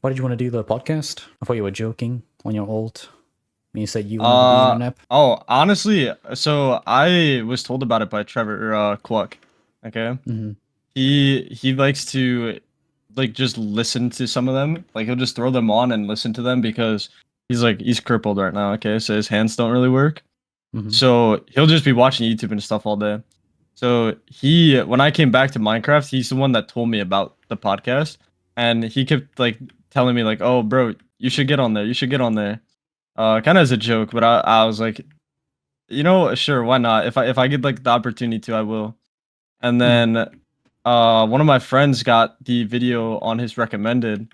Why did you want to do the podcast? I thought you were joking on your ult. When you said you wanted to be on an app. Oh, honestly, so I was told about it by Trevor Quack. Okay. Mm-hmm. He likes to like just listen to some of them. Like he'll just throw them on and listen to them because he's crippled right now, okay? So his hands don't really work. Mm-hmm. So he'll just be watching YouTube and stuff all day. So he when I came back to Minecraft, he's the one that told me about the podcast and he kept like telling me like, "Oh, bro, you should get on there. You should get on there." Kind of as a joke, but I was like, sure, why not? If I get like the opportunity to, I will. And Mm-hmm. then one of my friends got the video on his recommended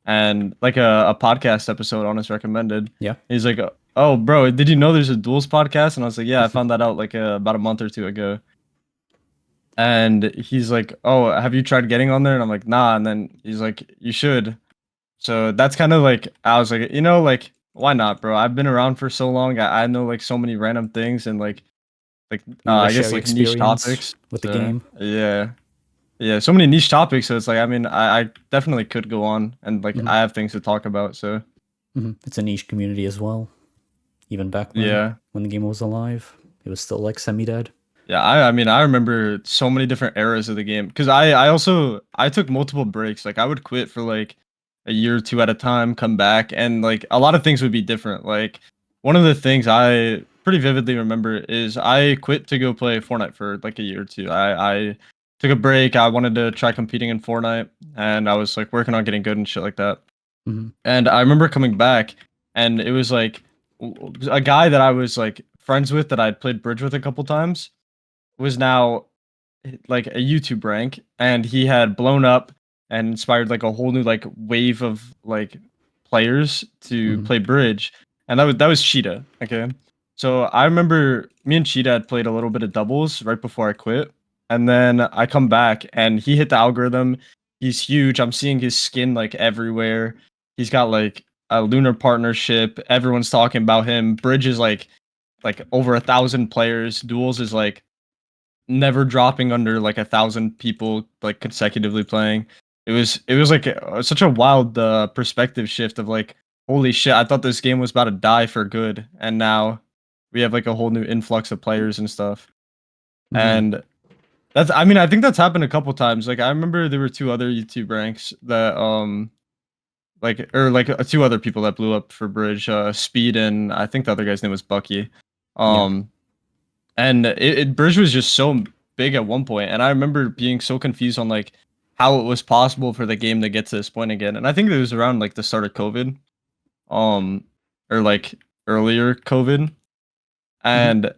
and like a podcast episode on his recommended. Yeah. He's like, "Oh, bro, did you know there's a duels podcast?" And I was like, "Yeah, I found that out like about a month or two ago." And he's like, "Oh, have you tried getting on there?" And I'm like, "Nah." And then he's like, "You should." So that's kind of like I was like, like why not, bro? I've been around for so long. I know like so many random things and like You want to I share guess your like niche experience topics. with the So game? yeah. Yeah, so many niche topics, so it's like I mean I definitely could go on and like Mm-hmm. I have things to talk about, so Mm-hmm. It's a niche community as well. Even back then, yeah. when the game was alive, it was still like semi-dead. Yeah, I mean I remember so many different eras of the game because I also I took multiple breaks. Like I would quit for like a year or two at a time, come back, and like a lot of things would be different. Like one of the things I pretty vividly remember is I quit to go play Fortnite for like a year or two. I took a break. I wanted to try competing in Fortnite, and I was like working on getting good and shit like that. Mm-hmm. And I remember coming back, and it was like a guy that I was like friends with that I'd played bridge with a couple times was now like a YouTube rank, and he had blown up and inspired like a whole new like wave of like players to Mm-hmm. play bridge, and that was Cheetah. Okay, so I remember me and Cheetah had played a little bit of doubles right before I quit, and then I come back and he hit the algorithm. He's huge. I'm seeing his skin like everywhere. He's got like a lunar partnership. Everyone's talking about him. Bridge is like over 1,000 players. Duels is like never dropping under like 1,000 people like consecutively playing. It was like such a wild perspective shift of like holy shit, I thought this game was about to die for good, and now we have like a whole new influx of players and stuff. Mm-hmm. And that's I mean I think that's happened a couple times. Like I remember there were two other YouTube ranks that like or like two other people that blew up for bridge, Speed and I think the other guy's name was Bucky. Yeah. Um and bridge was just so big at one point, and I remember being so confused on like how it was possible for the game to get to this point again. And I think it was around like the start of COVID, um, or like earlier COVID, Mm-hmm. and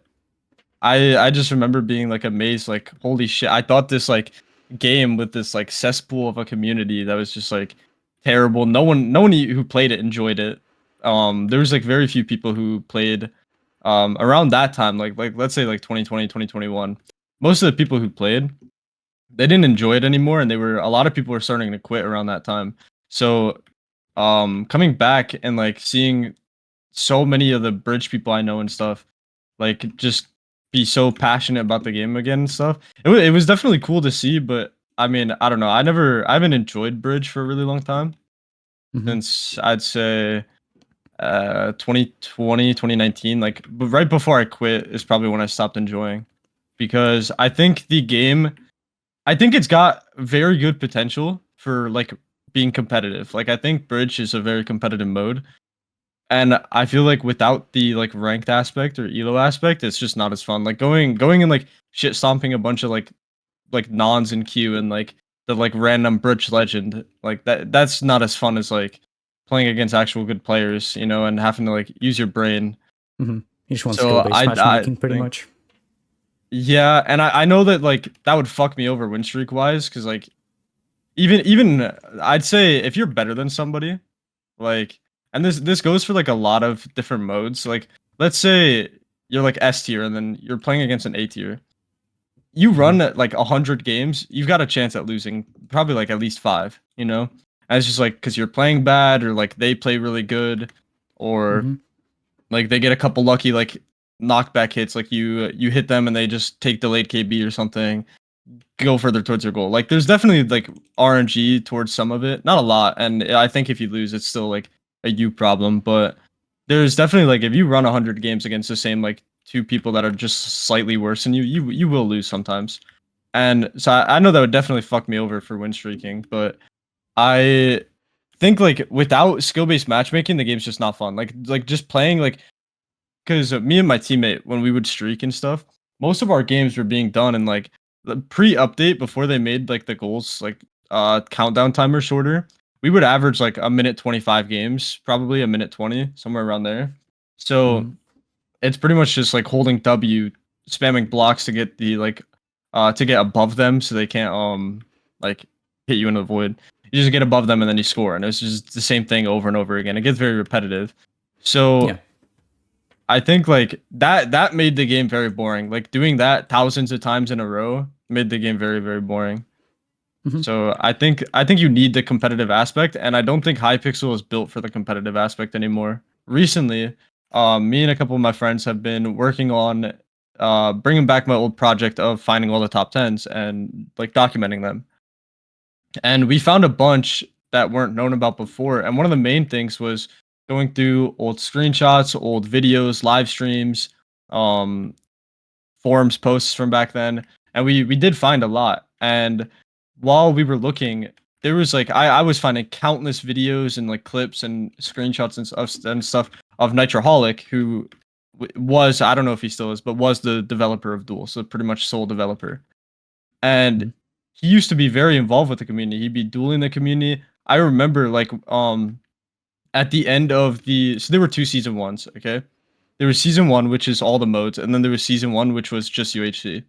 I just remember being like amazed, like holy shit! I thought this like game with this like cesspool of a community that was just like terrible. No one who played it enjoyed it. There was like very few people who played around that time, like let's say like 2020, 2021. Most of the people who played, they didn't enjoy it anymore, and they were a lot of people were starting to quit around that time. So coming back and like seeing so many of the bridge people I know and stuff like just be so passionate about the game again and stuff. It was definitely cool to see, but I mean, I don't know. I haven't enjoyed bridge for a really long time Mm-hmm. since I'd say 2020, 2019, like but right before I quit is probably when I stopped enjoying, because I think it's got very good potential for like being competitive. Like I think bridge is a very competitive mode, and I feel like without the like ranked aspect or elo aspect, it's just not as fun. Like going and like shit stomping a bunch of like nons in queue and like the like random bridge legend, like that's not as fun as like playing against actual good players, and having to like use your brain. Mm-hmm. You just want So skill-based I matchmaking, pretty think much. yeah, and I know that like that would fuck me over Winstreak wise, because like even I'd say if you're better than somebody, like, and this goes for like a lot of different modes. Like let's say you're like S tier and then you're playing against an A tier. You Mm-hmm. run at like 100 games, you've got a chance at losing probably like at least five. And it's just like because you're playing bad, or like they play really good, or Mm-hmm. like they get a couple lucky like knockback hits, like you hit them and they just take delayed KB or something. go further towards your goal. Like there's definitely like RNG towards some of it, not a lot, and I think if you lose, it's still like a you problem. But there's definitely like if you run 100 games against the same like two people that are just slightly worse than you, you will lose sometimes. And so I know that would definitely fuck me over for win streaking, but I think like without skill-based matchmaking, the game's just not fun. Like just playing like because me and my teammate when we would streak and stuff, most of our games were being done in like the pre-update before they made like the goals like countdown timer shorter. We would average like a minute 25 games, probably a minute 20, somewhere around there. So it's pretty much just like holding W, spamming blocks to get the like to get above them so they can't like hit you in the void. You just get above them and then you score, and it's just the same thing over and over again. It gets very repetitive. So Yeah. I think like that made the game very boring. Like doing that thousands of times in a row made the game very, very boring. Mhm. So I think you need the competitive aspect, and I don't think Hypixel is built for the competitive aspect anymore. Recently, me and a couple of my friends have been working on bringing back my old project of finding all the top tens and like documenting them. And we found a bunch that weren't known about before. And one of the main things was going through old screenshots, old videos, live streams, um, forums posts from back then, and we did find a lot. And while we were looking, there was like I was finding countless videos and like clips and screenshots and stuff of Nitroholic, who was, I don't know if he still is, but was the developer of Duel, so pretty much sole developer. And Mhm. he used to be very involved with the community. He'd be dueling the community. I remember like at the end of the, so there were two season ones, okay? There was season one, which is all the modes, and then there was season one, which was just UHC.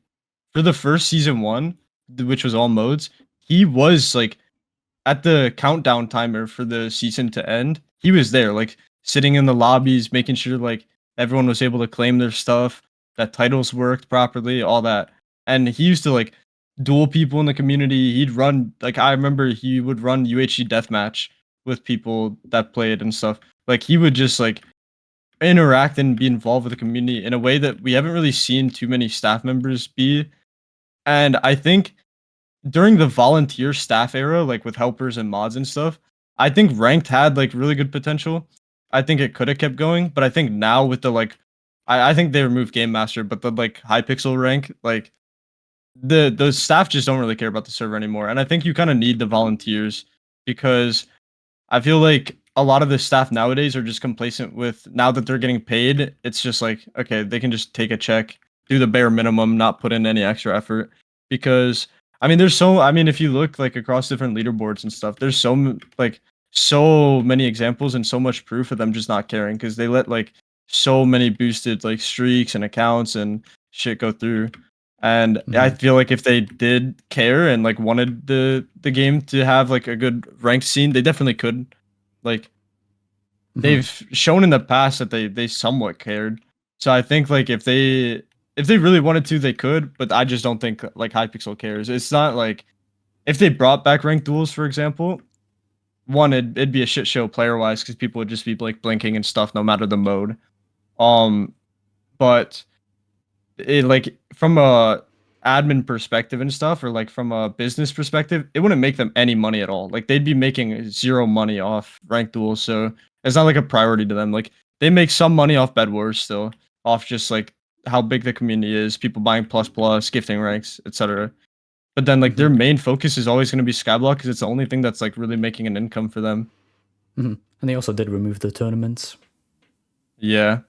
For the first season one, which was all modes, he was like at the countdown timer for the season to end. He was there, like sitting in the lobbies, making sure like everyone was able to claim their stuff, that titles worked properly, all that. And he used to like duel people in the community. He'd run like I remember he would run UHC deathmatch with people that played and stuff. Like he would just like interact and be involved with the community in a way that we haven't really seen too many staff members be. And I think during the volunteer staff era, like with helpers and mods and stuff, I think ranked had like really good potential. I think it could have kept going, but I think now with the like, I think they removed game master, but the like high pixel rank, like the staff just don't really care about the server anymore. And I think you kind of need the volunteers because I feel like a lot of the staff nowadays are just complacent with now that they're getting paid. It's just like, okay, they can just take a check, do the bare minimum, not put in any extra effort. Because I mean, I mean, if you look like across different leaderboards and stuff, there's like so many examples and so much proof of them just not caring because they let like so many boosted like streaks and accounts and shit go through. And I Mhm. feel like if they did care and like wanted the game to have like a good ranked scene, they definitely could. Like Mhm. they've shown in the past that they somewhat cared. So I think like if they really wanted to, they could. But I just don't think like Hypixel cares. It's not like if they brought back ranked duels, for example. One, it'd be a shit show player wise because people would just be like blinking and stuff no matter the mode. Um, but it like from a admin perspective and stuff or like from a business perspective it wouldn't make them any money at all. Like they'd be making zero money off ranked duels, so it's not like a priority to them. Like they make some money off bed wars still, off just like how big the community is, people buying plus gifting ranks, etc. But then like their Mhm. main focus is always going to be skyblock because it's the only thing that's like really making an income for them. Mhm. And they also did remove the tournaments. Yeah,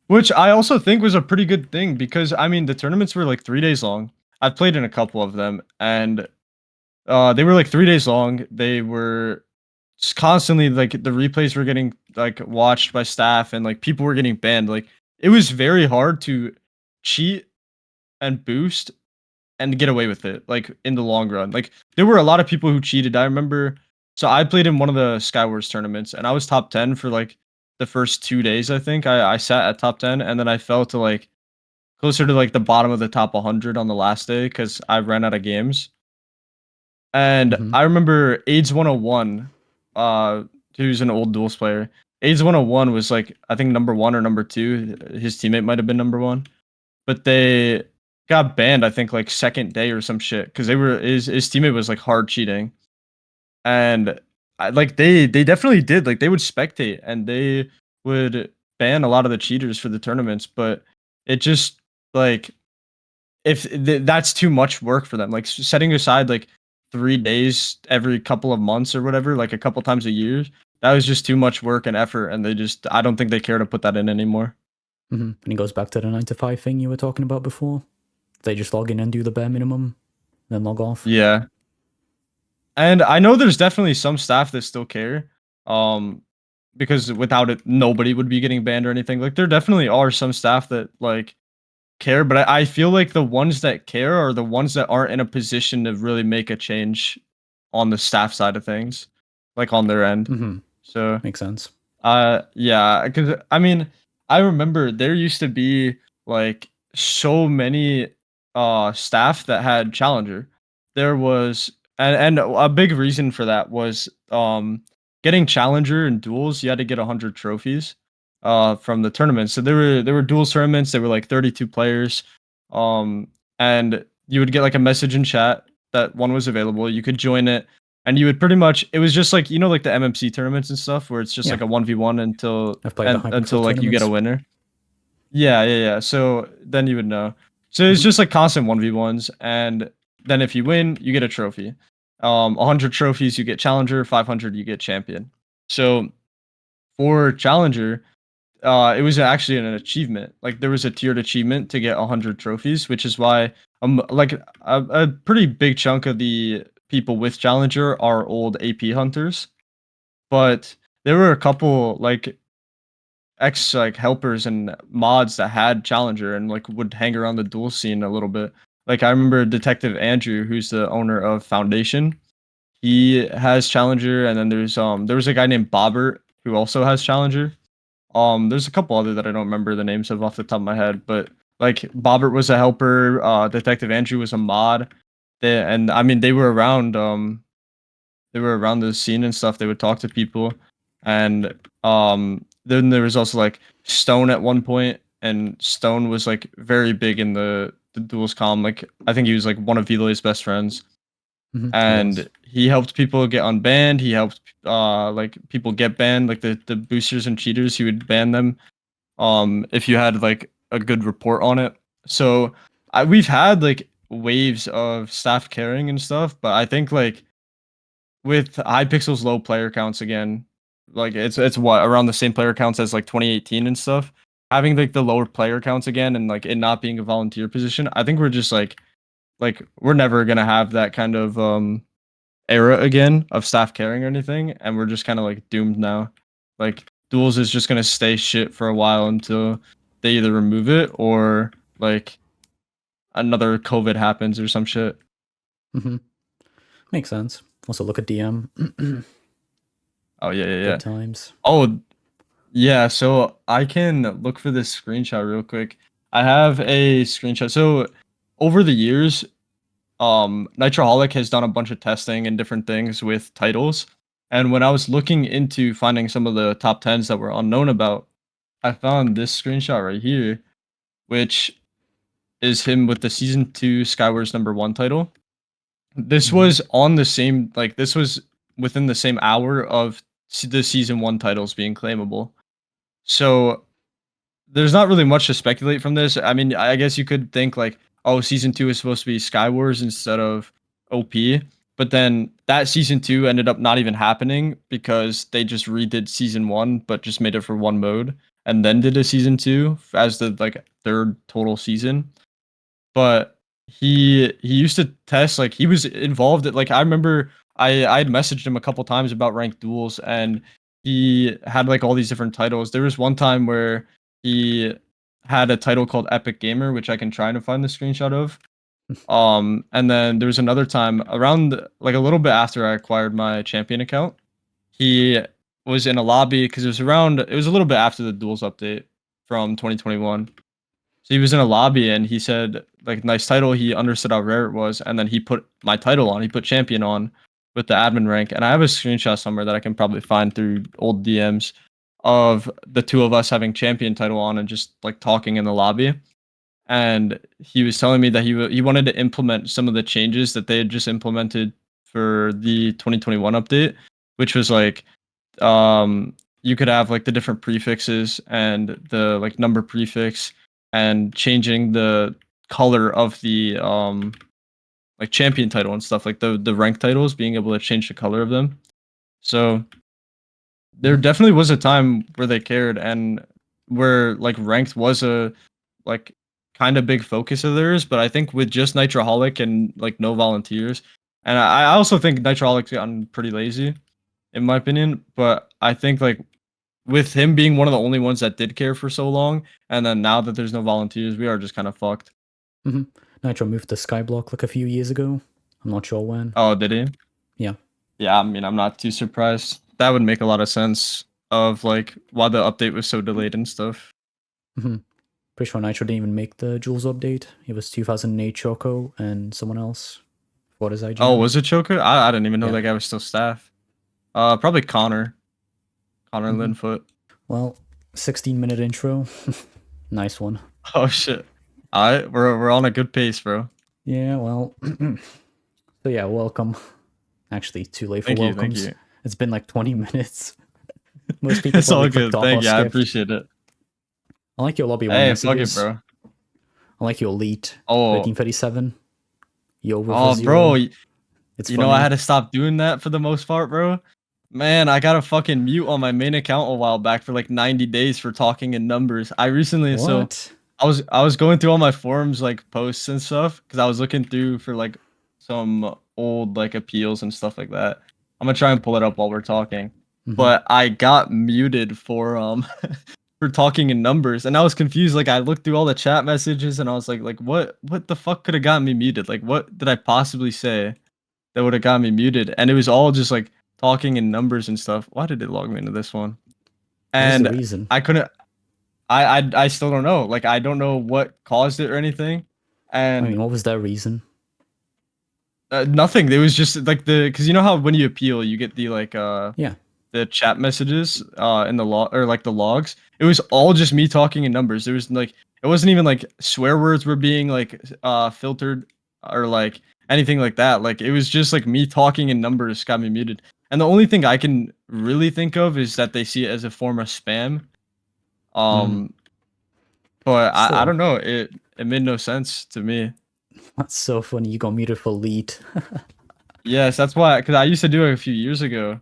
which I also think was a pretty good thing because I mean the tournaments were like 3 days long. I've played in a couple of them, and they were like 3 days long. They were just constantly like the replays were getting like watched by staff, and like people were getting banned. Like it was very hard to cheat and boost and get away with it. Like in the long run, like there were a lot of people who cheated. I remember. So I played in one of the Skywars tournaments, and I was top 10 for like the first 2 days. I think I sat at top 10, and then I fell to like closer to like the bottom of the top 100 on the last day because I ran out of games. And Mhm. I remember AIDS 101, who's an old duels player. AIDS 101 was like I think number one or number two. His teammate might have been number one, but got banned, I think like second day or some shit, because they were his teammate was like hard cheating, and like they definitely did, like they would spectate and they would ban a lot of the cheaters for the tournaments, but it just like if that's too much work for them, like setting aside like 3 days every couple of months or whatever, like a couple times a year, that was just too much work and effort, and I don't think they care to put that in anymore. And it goes back to the 9 to 5 thing you were talking about before. They just log in and do the bare minimum, then log off. Yeah. And I know there's definitely some staff that still care. Because without it, nobody would be getting banned or anything. Like there definitely are some staff that like care, but I feel like the ones that care are the ones that aren't in a position to really make a change on the staff side of things, like on their end. So Makes sense. yeah, because I mean, I remember there used to be like so many staff that had Challenger. There was and a big reason for that was getting Challenger in duels, you had to get 100 trophies from the tournament. So there were duels tournaments, there were like 32 players. Um and you would get like a message in chat that one was available. You could join it, and you would pretty much, it was just like, you know, like the MMC tournaments and stuff where it's just like a 1v1 until I've played the until Hypixel like you get a tournaments. winner. Yeah. So then you would know. So it's just like constant 1v1s, and then if you win, you get a trophy. 100 trophies you get challenger, 500 you get champion. So for challenger, it was actually an achievement. Like there was a tiered achievement to get 100 trophies, which is why like a pretty big chunk of the people with challenger are old AP hunters, but there were a couple like ex like helpers and mods that had challenger and like would hang around the duel scene a little bit. Like I remember Detective Andrew, who's the owner of Foundation. He has challenger, and then there was a guy named Bobbert who also has challenger. There's a couple other that I don't remember the names of off the top of my head, but like Bobbert was a helper, Detective Andrew was a mod. And I mean they were around the scene and stuff. They would talk to people, and then there was also like Stone at one point, and Stone was like very big in the duels com. Like I think he was like one of Veloy's best friends, and he helped people get unbanned. He helped like people get banned, like the boosters and cheaters. He would ban them if you had like a good report on it. So we've had like waves of staff caring and stuff, but I think like with Hypixel's low player counts again, like it's what around the same player counts as like 2018 and stuff. Having like the lower player counts again, and like it not being a volunteer position, I think we're just like we're never gonna have that kind of era again of staff caring or anything, and we're just kind of like doomed now. Like duels is just gonna stay shit for a while until they either remove it or like another COVID happens or some shit. Makes sense. Also, look at DM. Oh yeah. Good times. Oh yeah. So I can look for this screenshot real quick. I have a screenshot. So over the years, Nitroholic has done a bunch of testing and different things with titles. And when I was looking into finding some of the top 10s that were unknown about, I found this screenshot right here, which is him with the season 2 Skywars #1 title. This was on the same, like this was within the same hour of the season 1 titles being claimable. So there's not really much to speculate from this. I mean, I guess you could think like, oh, season 2 is supposed to be Skywars instead of OP, but then that season 2 ended up not even happening because they just redid season 1, but just made it for one mode, and then did a season 2 as the like third total season. But he used to test, like he was involved at, like I remember I had messaged him a couple times about ranked duels, and he had like all these different titles. There was one time where he had a title called Epic Gamer, which I can try to find the screenshot of. And then there was another time around like a little bit after I acquired my champion account. He was in a lobby because it was a little bit after the duels update from 2021. So he was in a lobby and he said, like, nice title. He understood how rare it was. And then he put my title on. He put champion on with the admin rank. And I have a screenshot somewhere that I can probably find through old DMs of the two of us having champion title on and just like talking in the lobby. and he was telling me that he wanted to implement some of the changes that they had just implemented for the 2021 update, which was like you could have like the different prefixes and the like number prefix and changing the color of the like champion title and stuff, like the rank titles, being able to change the color of them. So there definitely was a time where they cared, and where like ranked was a like kind of big focus of theirs. But I think with just Nitroholic and like no volunteers, and I also think Nitroholic's gotten pretty lazy, in my opinion. But I think like with him being one of the only ones that did care for so long, and then now that there's no volunteers, we are just kind of fucked. Nitro moved to Skyblock like a few years ago. I'm not sure when. Oh, did he? Yeah. Yeah, I mean, I'm not too surprised. That would make a lot of sense of like why the update was so delayed and stuff. Pretty sure Nitro didn't even make the Jules update. It was 2008 Choco and someone else. What is IGN? Oh, was it Choker? I didn't even know Yeah. that guy was still staff. Probably Connor Linfoot. Well, 16-minute intro. Nice one. Oh shit! All right, we're on a good pace, bro. Yeah, well. So yeah, welcome. Actually, too late for Thank welcomes. you. It's been like 20 minutes. Most people It's all probably good. clicked off Thank or you. I skipped. appreciate it. I like your lobby one Hey, fuck it, messages. bro. I like your elite. Oh. 1337. Yo, Oh, bro. It's You funny. know, I had to stop doing that for the most part, bro. Man, I got a fucking mute on my main account a while back for like 90 days for talking in numbers. I recently What? I was going through all my forums like posts and stuff because I was looking through for like some old like appeals and stuff like that. I'm gonna try and pull it up while we're talking. But I got muted for for talking in numbers, and I was confused. Like I looked through all the chat messages and I was like what the fuck could have gotten me muted? Like what did I possibly say that would have got me muted? And it was all just like talking in numbers and stuff. Why did it log me into this one? What was the And reason? I couldn't. I still don't know. Like I don't know what caused it or anything. And I mean, what was that reason? nothing. It was just like because you know how when you appeal, you get the like Yeah. the chat messages in the log or like the logs. It was all just me talking in numbers. There was like it wasn't even like swear words were being like filtered or like anything like that. Like it was just like me talking in numbers got me muted. And the only thing I can really think of is that they see it as a form of spam. But I don't know. It made no sense to me. That's so funny. You got muted for elite. Yes, that's why. Because I used to do it a few years ago,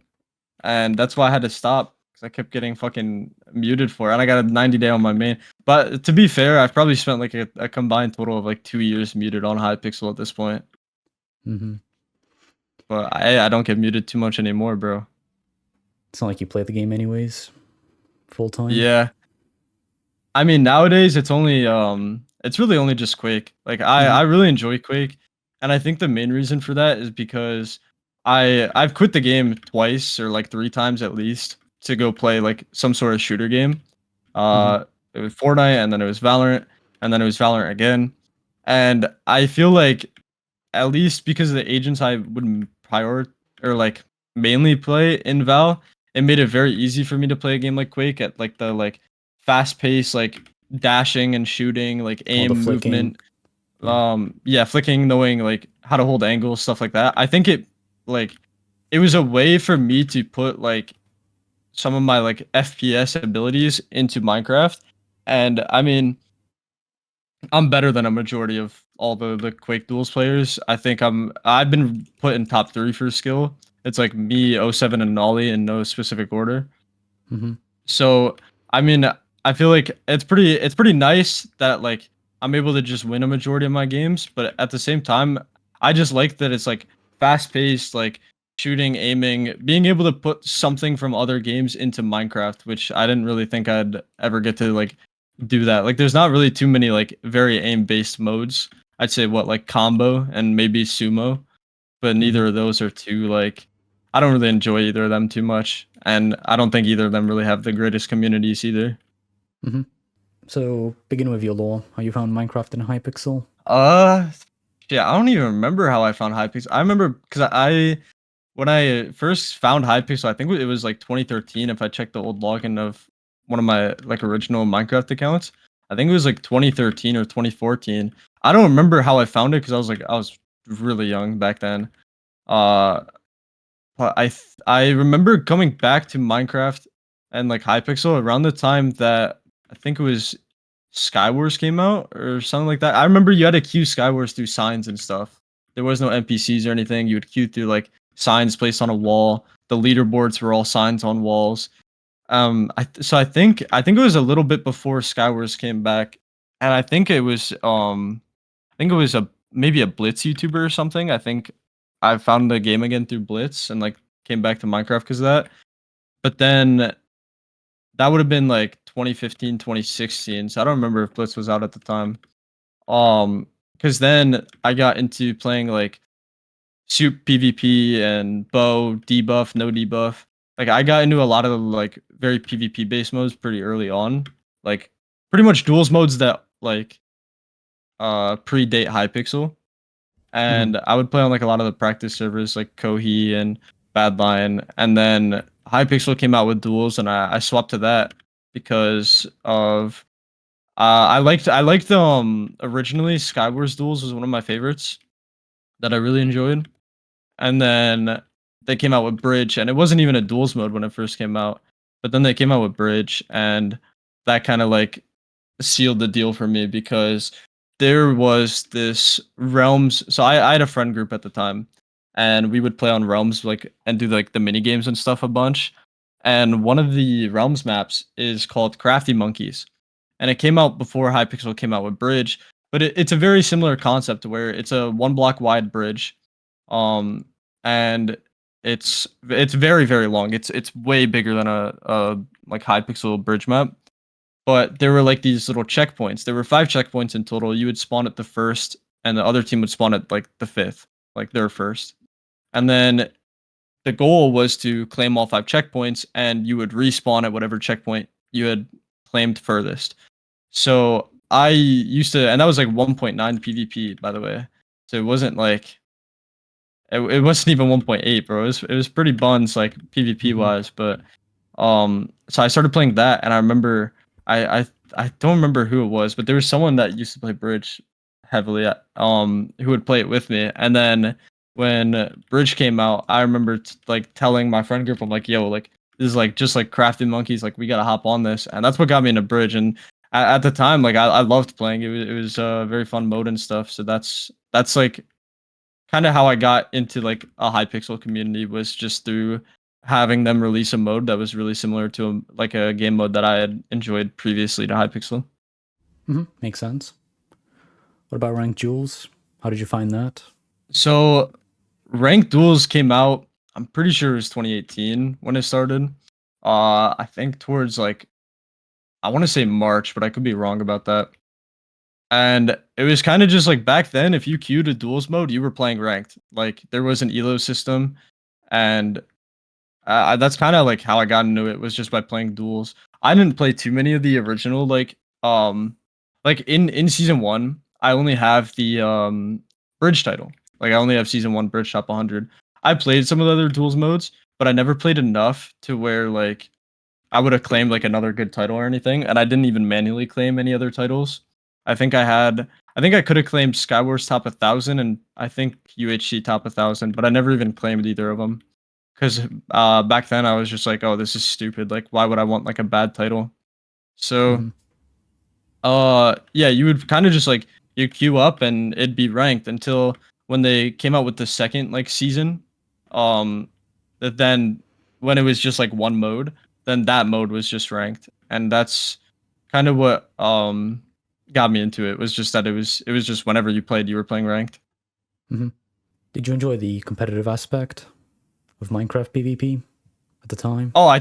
and that's why I had to stop because I kept getting fucking muted for it. And I got a 90-day on my main. But to be fair, I've probably spent like a combined total of like 2 years muted on Hypixel at this point. But I don't get muted too much anymore, bro. It's not like you play the game anyways. Full time. Yeah. I mean, nowadays it's only it's really only just Quake. Like I really enjoy Quake, and I think the main reason for that is because I've quit the game twice or like 3 times at least to go play like some sort of shooter game. It was Fortnite, and then it was Valorant, and then it was Valorant again. And I feel like at least because of the agents I would prior or like mainly play in Val, it made it very easy for me to play a game like Quake at like the like fast pace like dashing and shooting, like aim movement. Yeah, flicking, knowing like how to hold angles, stuff like that. I think it like it was a way for me to put like some of my like FPS abilities into Minecraft. And I mean, I'm better than a majority of all the Quake Duels players. I think I've been put in top 3 for skill. It's like me, O7, and Nolly in no specific order. So I mean, I feel like it's pretty nice that like I'm able to just win a majority of my games, but at the same time, I just like that it's like fast paced, like shooting, aiming, being able to put something from other games into Minecraft, which I didn't really think I'd ever get to like do that. Like there's not really too many like very aim based modes. I'd say what like combo and maybe sumo, but neither of those are too like I don't really enjoy either of them too much, and I don't think either of them really have the greatest communities either. So, begin with your lore. How you found Minecraft in Hypixel? Yeah, I don't even remember how I found Hypixel. I remember because when I first found Hypixel, I think it was like 2013. If I checked the old login of one of my like original Minecraft accounts, I think it was like 2013 or 2014. I don't remember how I found it because I was really young back then. Uh, but I remember coming back to Minecraft and like Hypixel around the time that I think it was Skywars came out or something like that. I remember you had to queue Skywars through signs and stuff. There was no NPCs or anything. You would queue through like signs placed on a wall. The leaderboards were all signs on walls. I think it was a little bit before Skywars came back, and I think it was a maybe a Blitz YouTuber or something. I think I found the game again through Blitz and like came back to Minecraft because of that. But then that would have been like 2015, 2016. So I don't remember if Blitz was out at the time. Because then I got into playing like Soup PvP and Bow debuff, no debuff. Like I got into a lot of like very PvP based modes pretty early on. Like pretty much duels modes that like predate Hypixel. And I would play on like a lot of the practice servers like Kohi and Badline. And then Hypixel came out with duels and I swapped to that because of I liked originally Skywars Duels was one of my favorites that I really enjoyed. And then they came out with Bridge, and it wasn't even a duels mode when it first came out. But then they came out with Bridge, and that kind of like sealed the deal for me because there was this realms. So I had a friend group at the time, and we would play on realms like and do like the mini games and stuff a bunch. And one of the realms maps is called Crafty Monkeys, and it came out before Hypixel came out with Bridge. But it's a very similar concept where it's a 1 block wide bridge, um, and it's very very long. It's way bigger than a like Hypixel bridge map. But there were like these little checkpoints. There were 5 checkpoints in total. You would spawn at the first, and the other team would spawn at like the fifth, like their first. And then the goal was to claim all 5 checkpoints, and you would respawn at whatever checkpoint you had claimed furthest. So I used to, and that was like 1.9 PvP, by the way. So it wasn't like it wasn't even 1.8, bro. It was pretty buns like PvP wise, but so I started playing that, and I remember I don't remember who it was, but there was someone that used to play Bridge heavily, who would play it with me, and then when Bridge came out, I remember like telling my friend group, I'm like, yo, like this is like just like crafting monkeys, like we gotta hop on this, and that's what got me into Bridge. And at the time, like I loved playing it. It was a very fun mode and stuff. So that's like kind of how I got into like a Hypixel community was just through having them release a mode that was really similar to like a game mode that I had enjoyed previously to Hypixel. Makes sense. What about ranked duels? How did you find that? So Ranked Duels came out, I'm pretty sure it was 2018 when it started. I think towards like I want to say March, but I could be wrong about that. And it was kind of just like back then, if you queued a duels mode, you were playing ranked. Like there was an elo system, and that's kind of like how I got into it was just by playing duels. I didn't play too many of the original like in season 1, I only have the bridge title. Like I only have season 1 bridge top 100. I played some of the other duels modes, but I never played enough to where like I would have claimed like another good title or anything, and I didn't even manually claim any other titles. I think I could have claimed Skywars top 1,000 and I think UHC top 1,000, but I never even claimed either of them. Because back then I was just like, oh, this is stupid. Like, why would I want like a bad title? So, yeah, you would kind of just like you queue up and it'd be ranked until when they came out with the second like season. That then when it was just like one mode, then that mode was just ranked, and that's kind of what got me into it. Was just that it was just whenever you played, you were playing ranked. Did you enjoy the competitive aspect of Minecraft PvP at the time? Oh, I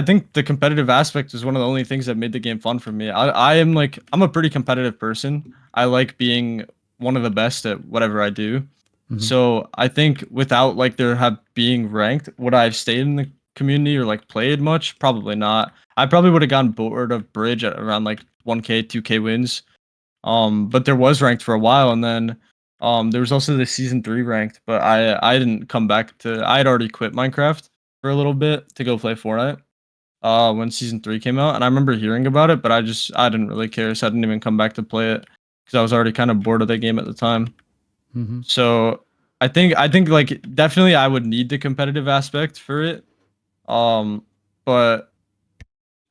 think the competitive aspect is one of the only things that made the game fun for me. I am like I'm a pretty competitive person. I like being one of the best at whatever I do. So I think without like there have being ranked, would I have stayed in the community or like played much? Probably not. I probably would have gotten bored of Bridge at around like 1K, 2K wins. But there was ranked for a while, and then there was also the season 3 ranked, but I didn't come back to. I had already quit Minecraft for a little bit to go play Fortnite. when season 3 came out, and I remember hearing about it, but I didn't really care, so I didn't even come back to play it because I was already kind of bored of the game at the time. Mm-hmm. So I think like definitely I would need the competitive aspect for it. But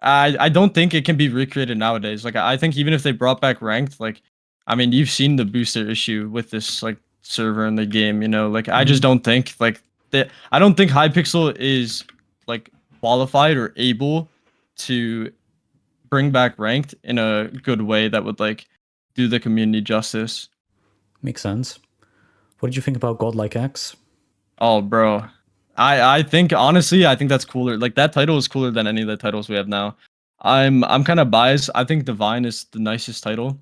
I don't think it can be recreated nowadays. Like I think even if they brought back ranked, like I mean you've seen the booster issue with this like server in the game, you know. Like I just don't think like I don't think Hypixel is like qualified or able to bring back ranked in a good way that would like do the community justice. Makes sense. What did you think about Godlike X? Oh, bro. I think honestly, I think that's cooler. Like that title is cooler than any of the titles we have now. I'm kind of biased. I think Divine is the nicest title.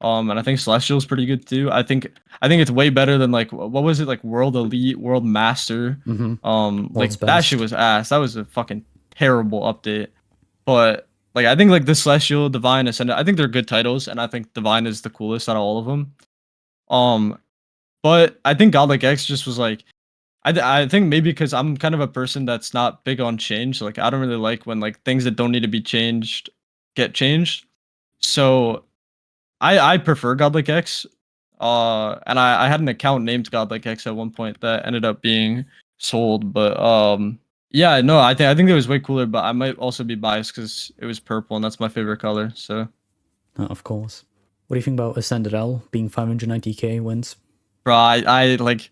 And I think Celestial is pretty good too. I think it's way better than like what was it like World Elite, World Master. Mm-hmm. Like World's that shit best. was ass. That was a fucking terrible update. But like I think like the Celestial, Divine, Ascendant, I think they're good titles, and I think Divine is the coolest out of all of them. Um, but I think Godlike X just was like I think maybe because I'm kind of a person that's not big on change. Like I don't really like when like things that don't need to be changed get changed. So I prefer Godlike X. And I had an account named Godlike X at one point that ended up being sold. But yeah, no, I think it was way cooler. But I might also be biased because it was purple and that's my favorite color. So Of course. What do you think about Ascended L being 590k wins? bro, I like.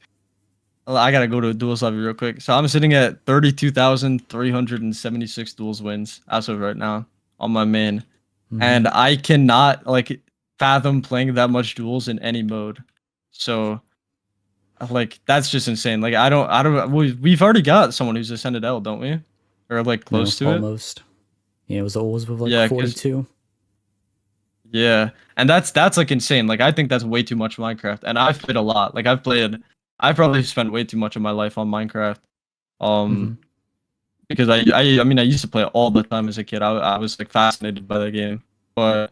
I gotta go to duels lobby real quick. So I'm sitting at 32,376 duels wins as of right now on my main, and I cannot like fathom playing that much duels in any mode. So like that's just insane. Like I don't. We've already got someone who's ascended L, don't we? Or like No, close to it. almost. Yeah, it was always with like Yeah, 42. yeah, and that's like insane. Like I think that's way too much Minecraft, and I've played a lot. Like I've probably spent way too much of my life on Minecraft. Mm-hmm. Um, because I mean I used to play it all the time as a kid. I was like fascinated by the game, but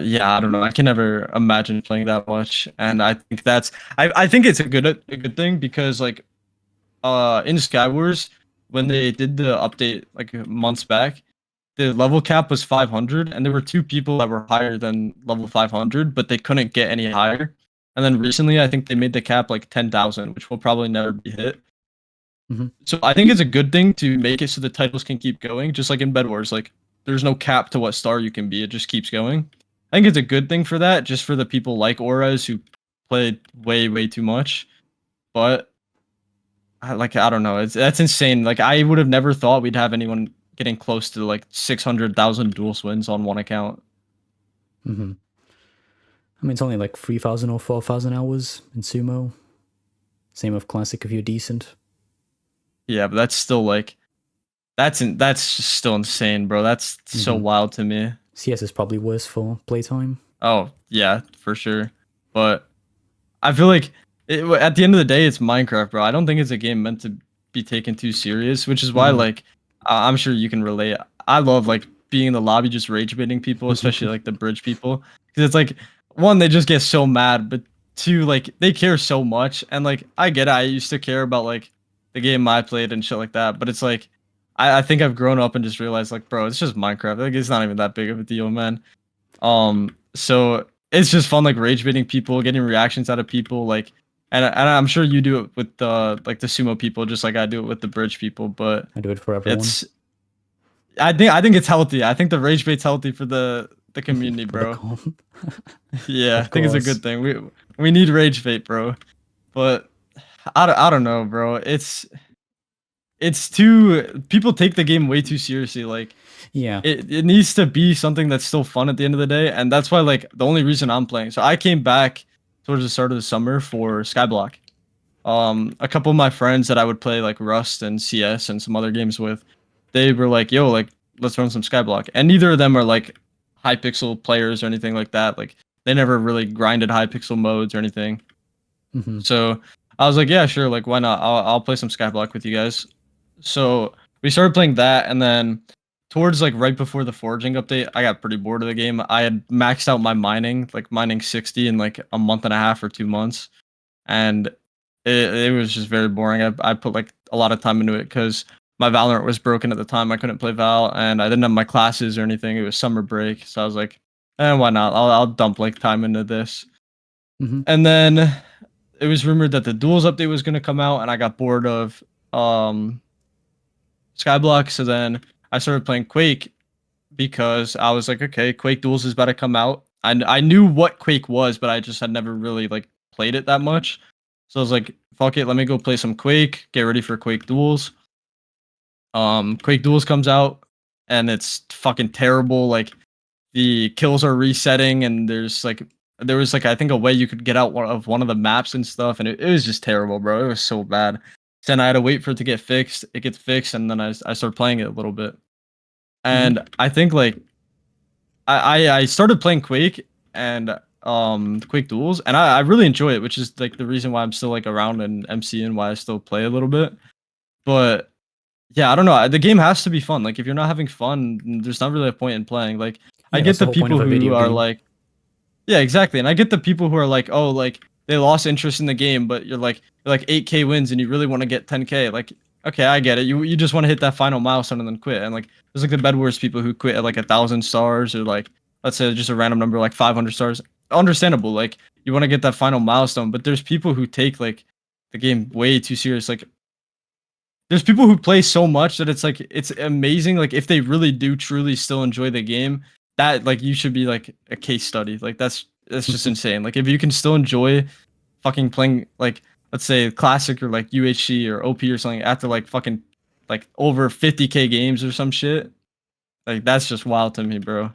yeah, I don't know. I can never imagine playing that much, and I think I think it's a good thing because like in Skywars when they did the update like months back, the level cap was 500, and there were two people that were higher than level 500, but they couldn't get any higher. And then recently, I think they made the cap like 10,000, which will probably never be hit. Mm-hmm. So I think it's a good thing to make it so the titles can keep going, just like in Bed Wars. Like there's no cap to what star you can be; it just keeps going. I think it's a good thing for that, just for the people like Auras who played way too much. But I don't know, that's insane. Like I would have never thought we'd have anyone getting close to like 600,000 duels wins on one account. Mm-hmm. I mean, it's only like 3,000 or 4,000 hours in sumo. Same with classic if you're decent. Yeah, but that's still like that's just still insane, bro. That's so wild to me. CS is probably worse for playtime. Oh yeah, for sure. But I feel like at the end of the day, it's Minecraft, bro. I don't think it's a game meant to be taken too serious, which is why like I'm sure you can relate. I love like being in the lobby just rage baiting people, especially like the bridge people, because it's like one they just get so mad, but two like they care so much, and like I get it. I used to care about like the game I played and shit like that, but it's like I think I've grown up and just realized like, bro, it's just Minecraft. Like it's not even that big of a deal, man. So it's just fun like rage baiting people, getting reactions out of people, like and I'm sure you do it with the like the sumo people just like I do it with the bridge people, but I do it for everyone. it's I think it's healthy. I think the rage bait's healthy for the community, For the bro. comp. Yeah, I Of think it's a course. good thing. We need rage bait, bro. But I don't know, bro. It's too people take the game way too seriously. Like Yeah. it needs to be something that's still fun at the end of the day, and that's why like the only reason I'm playing. So I came back towards the start of the summer for Skyblock. A couple of my friends that I would play like Rust and CS and some other games with, they were like, "Yo, like let's run some Skyblock." And neither of them are like Hypixel players or anything like that. Like they never really grinded Hypixel modes or anything. So I was like, "Yeah, sure. Like why not? I'll play some Skyblock with you guys." So we started playing that, and then towards like right before the foraging update, I got pretty bored of the game. I had maxed out my mining, like mining 60 in like a month and a half or 2 months, and it was just very boring. I put like a lot of time into it because my Valorant was broken at the time. I couldn't play Val, and I didn't have my classes or anything. It was summer break, so I was like, why not? I'll dump like time into this. Mm-hmm. And then it was rumored that the Duels update was gonna come out, and I got bored of Skyblock. So then I started playing Quake because I was like, okay, Quake Duels is about to come out. I knew what Quake was, but I just had never really like played it that much. So I was like, fuck it, let me go play some Quake, get ready for Quake Duels. Quake Duels comes out and it's fucking terrible. Like the kills are resetting and there was like I think a way you could get out one of the maps and stuff, and it was just terrible, bro. It was so bad. Then I had to wait for it to get fixed. It gets fixed, and then I started playing it a little bit. And I think like I started playing Quake and Quake Duels, and I really enjoy it, which is like the reason why I'm still like around and MC and why I still play a little bit. But yeah, I don't know. The game has to be fun. Like if you're not having fun, there's not really a point in playing. Like I Yeah, get that's the the whole point of people a who video are game. like, yeah, exactly, and I get the people who are like, oh, like they lost interest in the game, but you're like 8K wins and you really want to get 10K. Like okay, I get it. You just want to hit that final milestone and then quit. And like there's like the Bedwars people who quit at like 1,000 stars or like let's say just a random number like 500 stars. Understandable. Like you want to get that final milestone, but there's people who take like the game way too serious. Like there's people who play so much that it's like it's amazing. Like if they really do truly still enjoy the game, that like you should be like a case study. Like that's just insane. Like if you can still enjoy fucking playing like let's say classic or like UHC or OP or something after like fucking like over 50K games or some shit, like that's just wild to me, bro.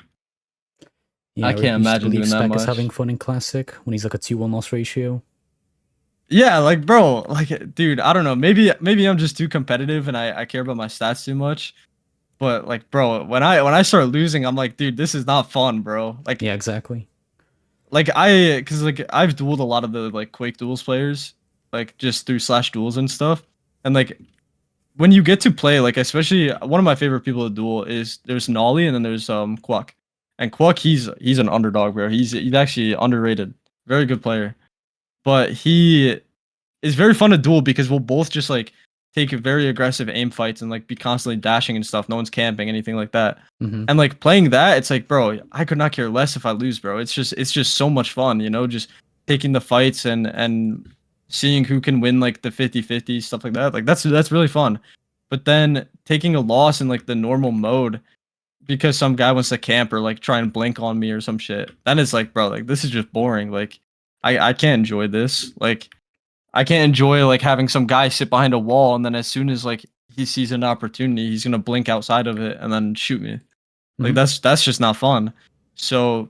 Yeah, I I can't refuse to imagine believe doing that Spec is having much. fun in Classic when he's like a 2-1 loss ratio. Yeah, like bro, like dude, I don't know. Maybe I'm just too competitive and I care about my stats too much. But like, bro, when I start losing, I'm like, dude, this is not fun, bro. Yeah, exactly. Cause like I've dueled a lot of the like Quake Duels players, like just through slash duels and stuff. And like when you get to play, like especially one of my favorite people to duel is there's Nolly and then there's Quack. And Quack, he's an underdog, bro. He's actually underrated, very good player. But he is very fun to duel because we'll both just like take very aggressive aim fights and like be constantly dashing and stuff. No one's camping, anything like that. Mm-hmm. And like playing that, it's like, bro, I could not care less if I lose, bro. It's just so much fun, you know, just taking the fights and seeing who can win like the 50-50 stuff like that. Like that's really fun. But then taking a loss in like the normal mode because some guy wants to camp or like try and blink on me or some shit. Then it's like, bro, like this is just boring. Like I can't enjoy this. Like I can't enjoy like having some guy sit behind a wall and then as soon as like he sees an opportunity, he's gonna blink outside of it and then shoot me. Like Mm-hmm. that's just not fun. So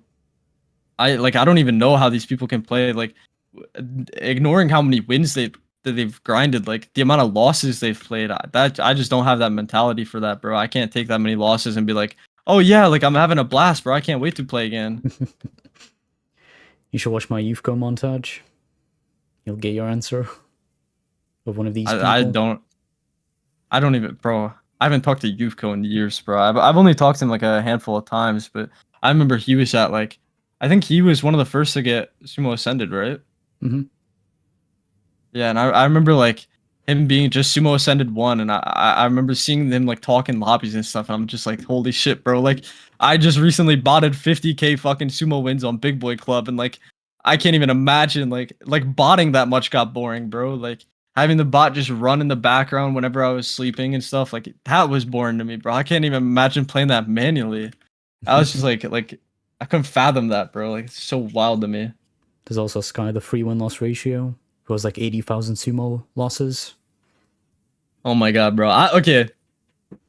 I don't even know how these people can play. Like ignoring how many wins they've grinded, like the amount of losses they've played. I just don't have that mentality for that, bro. I can't take that many losses and be like, oh yeah, like I'm having a blast, bro. I can't wait to play again. You should watch my Youthco montage. You'll get your answer of one of these I people. don't even, bro. I haven't talked to Yufko in years, bro. I've only talked to him like a handful of times, but I remember he was at like, I think he was one of the first to get Sumo Ascended, right? Mm-hmm. Yeah, and I remember like him being just Sumo Ascended one, and I remember seeing them like talk in lobbies and stuff, and I'm just like, holy shit, bro! Like I just recently botted 50K fucking Sumo wins on Big Boy Club, and like I can't even imagine like botting that much got boring, bro. Like having the bot just run in the background whenever I was sleeping and stuff, like that was boring to me, bro. I can't even imagine playing that manually. I was just like I couldn't fathom that, bro. Like it's so wild to me. There's also Sky, the 3-1 loss ratio, who has like 80,000 sumo losses. Oh my god, bro. Okay.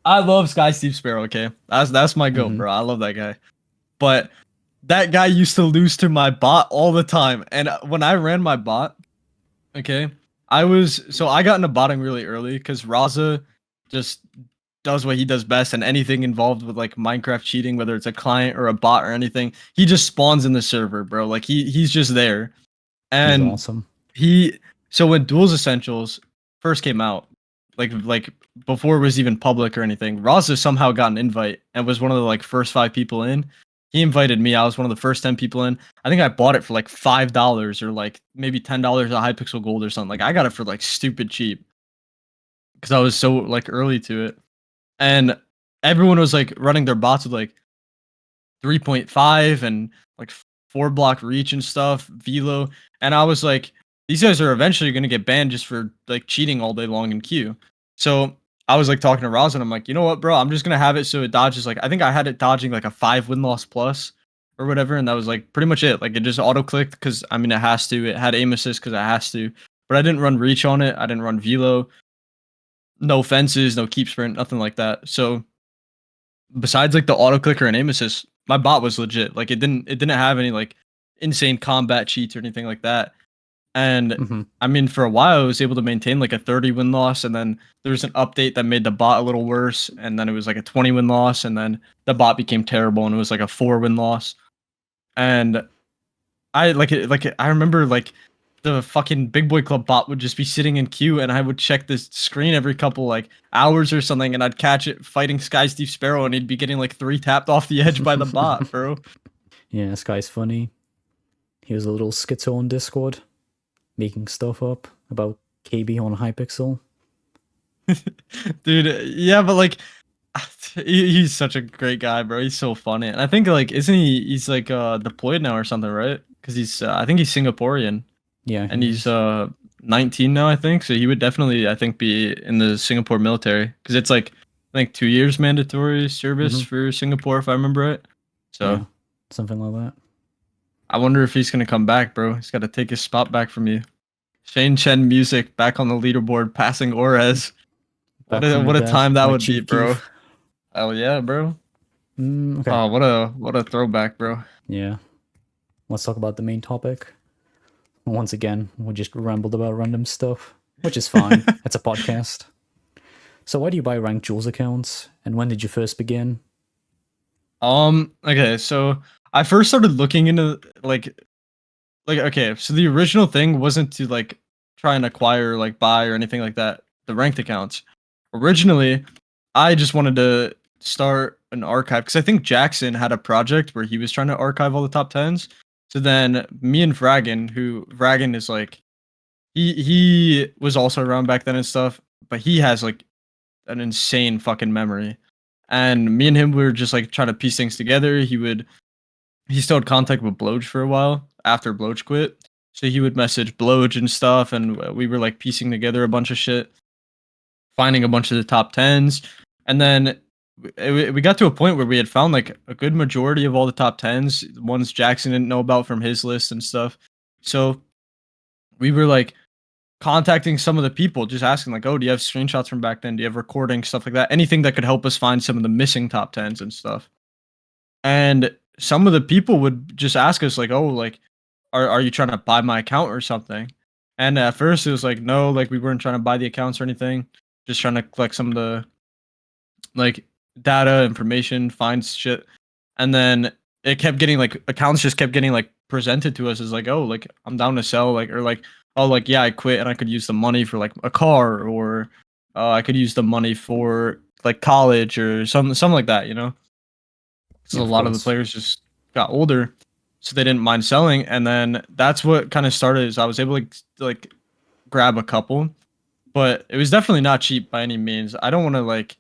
I love Sky Steve Sparrow, okay? That's my goat, Mm-hmm. bro. I love that guy. But that guy used to lose to my bot all the time. And when I ran my bot, okay, I got into botting really early because Raza just does what he does best, and anything involved with like Minecraft cheating, whether it's a client or a bot or anything, he just spawns in the server, bro. Like he's just there. He's And awesome. he so when Duels Essentials first came out, like before it was even public or anything, Raza somehow got an invite and was one of the like first 5 people in. He invited me. I was one of the first 10 people in. I think I bought it for like $5 or like maybe $10 at Hypixel Gold or something. Like I got it for like stupid cheap. because I was so like early to it, and everyone was like running their bots with like 3.5 and like 4 block reach and stuff, velo, and I was like, these guys are eventually gonna get banned just for like cheating all day long in queue. So I was like talking to Roz and I'm like, you know what, bro? I'm just gonna have it so it dodges like I think I had it dodging like a 5 win loss plus or whatever, and that was like pretty much it. Like it just auto clicked because I mean it has to. It had aim assist because it has to, but I didn't run reach on it. I didn't run velo, no fences, no keep sprint, nothing like that. So besides like the auto clicker and aim assist, my bot was legit. Like it didn't have any like insane combat cheats or anything like that. And Mm-hmm. I mean, for a while, I was able to maintain like a 30 win loss, and then there was an update that made the bot a little worse, and then it was like a 20 win loss, and then the bot became terrible, and it was like a 4 win loss. And I remember like the fucking big boy club bot would just be sitting in queue, and I would check this screen every couple like hours or something, and I'd catch it fighting Sky Steve Sparrow, and he'd be getting like 3 tapped off the edge by the bot, bro. Yeah, this guy's funny. He was a little schizo on Discord, making stuff up about KB on Hypixel. Dude, yeah, but like he's such a great guy, bro. He's so funny. And I think like isn't he's like deployed now or something, right? Cuz he's I think he's Singaporean Yeah, and he he's is. 19 now, I think. So he would definitely I think be in the Singapore military cuz it's like I think 2 years mandatory service Mm-hmm. for Singapore if I remember right. Yeah, So something like that. I wonder if he's going to come back, bro. He's got to take his spot back from you. Shane Chen music back on the leaderboard passing Ores. Back from the What a dead, time that my would be, Chief bro. Keef. Oh yeah, bro. Okay. Oh, what a throwback, bro. Yeah. Let's talk about the main topic. Once again, we just rambled about random stuff, which is fine. It's a podcast. So why do you buy ranked Jules accounts? And when did you first begin? Okay, so I first started looking into like okay, so the original thing wasn't to like try and acquire like buy or anything like that, the ranked accounts. Originally, I just wanted to start an archive because I think Jackson had a project where he was trying to archive all the top tens. So then me and Vragan is like he was also around back then and stuff, but he has like an insane fucking memory. And me and him were just like trying to piece things together. He still had contact with Bloge for a while after Bloge quit. So he would message Bloge and stuff, and we were like piecing together a bunch of shit, finding a bunch of the top tens, and then we got to a point where we had found like a good majority of all the top tens, ones Jackson didn't know about from his list and stuff. So we were like contacting some of the people, just asking like, "Oh, do you have screenshots from back then? Do you have recordings, stuff like that? Anything that could help us find some of the missing top tens and stuff." And some of the people would just ask us like, "Oh, like, are you trying to buy my account or something?" And at first it was like, "No, like we weren't trying to buy the accounts or anything, just trying to collect some of the like data, information, find shit." And then it kept getting like accounts just kept getting like presented to us as like, "Oh, like I'm down to sell," like or like, "Oh, like yeah, I quit and I could use the money for like a car or I could use the money for like college or something like that, you know?" Because Yeah, a of lot of the course. players just got older, so they didn't mind selling. And then that's what kind of started. Is I was able to like grab a couple, but it was definitely not cheap by any means. I don't want to like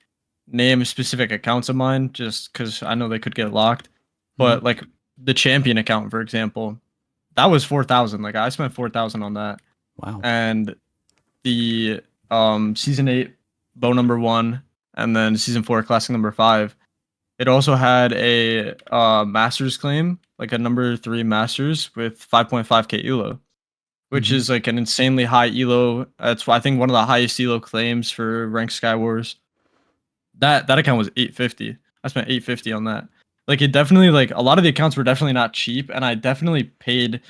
name specific accounts of mine just because I know they could get locked. Hmm. But like the champion account, for example, that was 4,000. Like I spent 4,000 on that, Wow. and the season 8 bow number 1, and then season 4 classic number 5. It also had a master's claim, like a number 3 masters with 5.5k elo, which Hmm. is like an insanely high elo. That's I think one of the highest elo claims for ranked Skywars. That account was 850. I spent 850 on that. Like it definitely like a lot of the accounts were definitely not cheap, and I definitely paid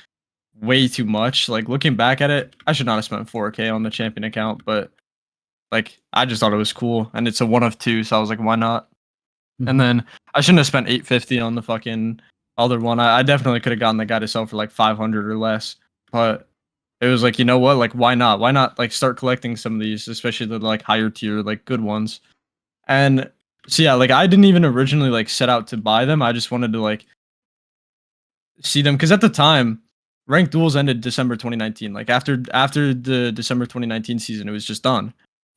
way too much. Like looking back at it, I should not have spent 4k on the champion account, but like I just thought it was cool, and it's a one of two, so I was like, why not? And Hmm. then I shouldn't have spent 850 on the fucking other one. I definitely could have gotten the guy to sell for like 500 or less. But it was like, you know what? Like, why not? Why not like start collecting some of these, especially the like higher tier, like good ones. And so yeah, like I didn't even originally like set out to buy them. I just wanted to like see them because at the time, ranked duels ended December 2019. Like after the December 2019 season, it was just done.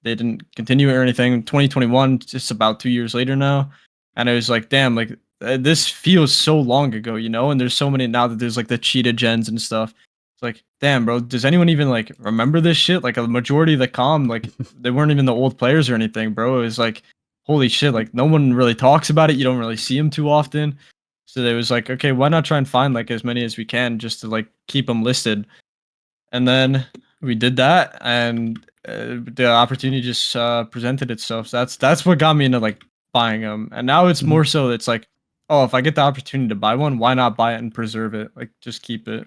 they didn't continue it or anything. 2021, just about 2 years later now, and it was like, damn, like this feels so long ago, you know. And there's so many now that there's like the cheetah gens and stuff. It's like, damn, bro, does anyone even like remember this shit? Like a majority of the like they weren't even the old players or anything, bro. It was like, holy shit, like no one really talks about it. You don't really see them too often. So they was like, okay, why not try and find like as many as we can just to like keep them listed. And then we did that, and the opportunity just presented itself. So that's what got me into like buying them. And now it's more so it's like, oh, if I get the opportunity to buy one, why not buy it and preserve it? Like just keep it.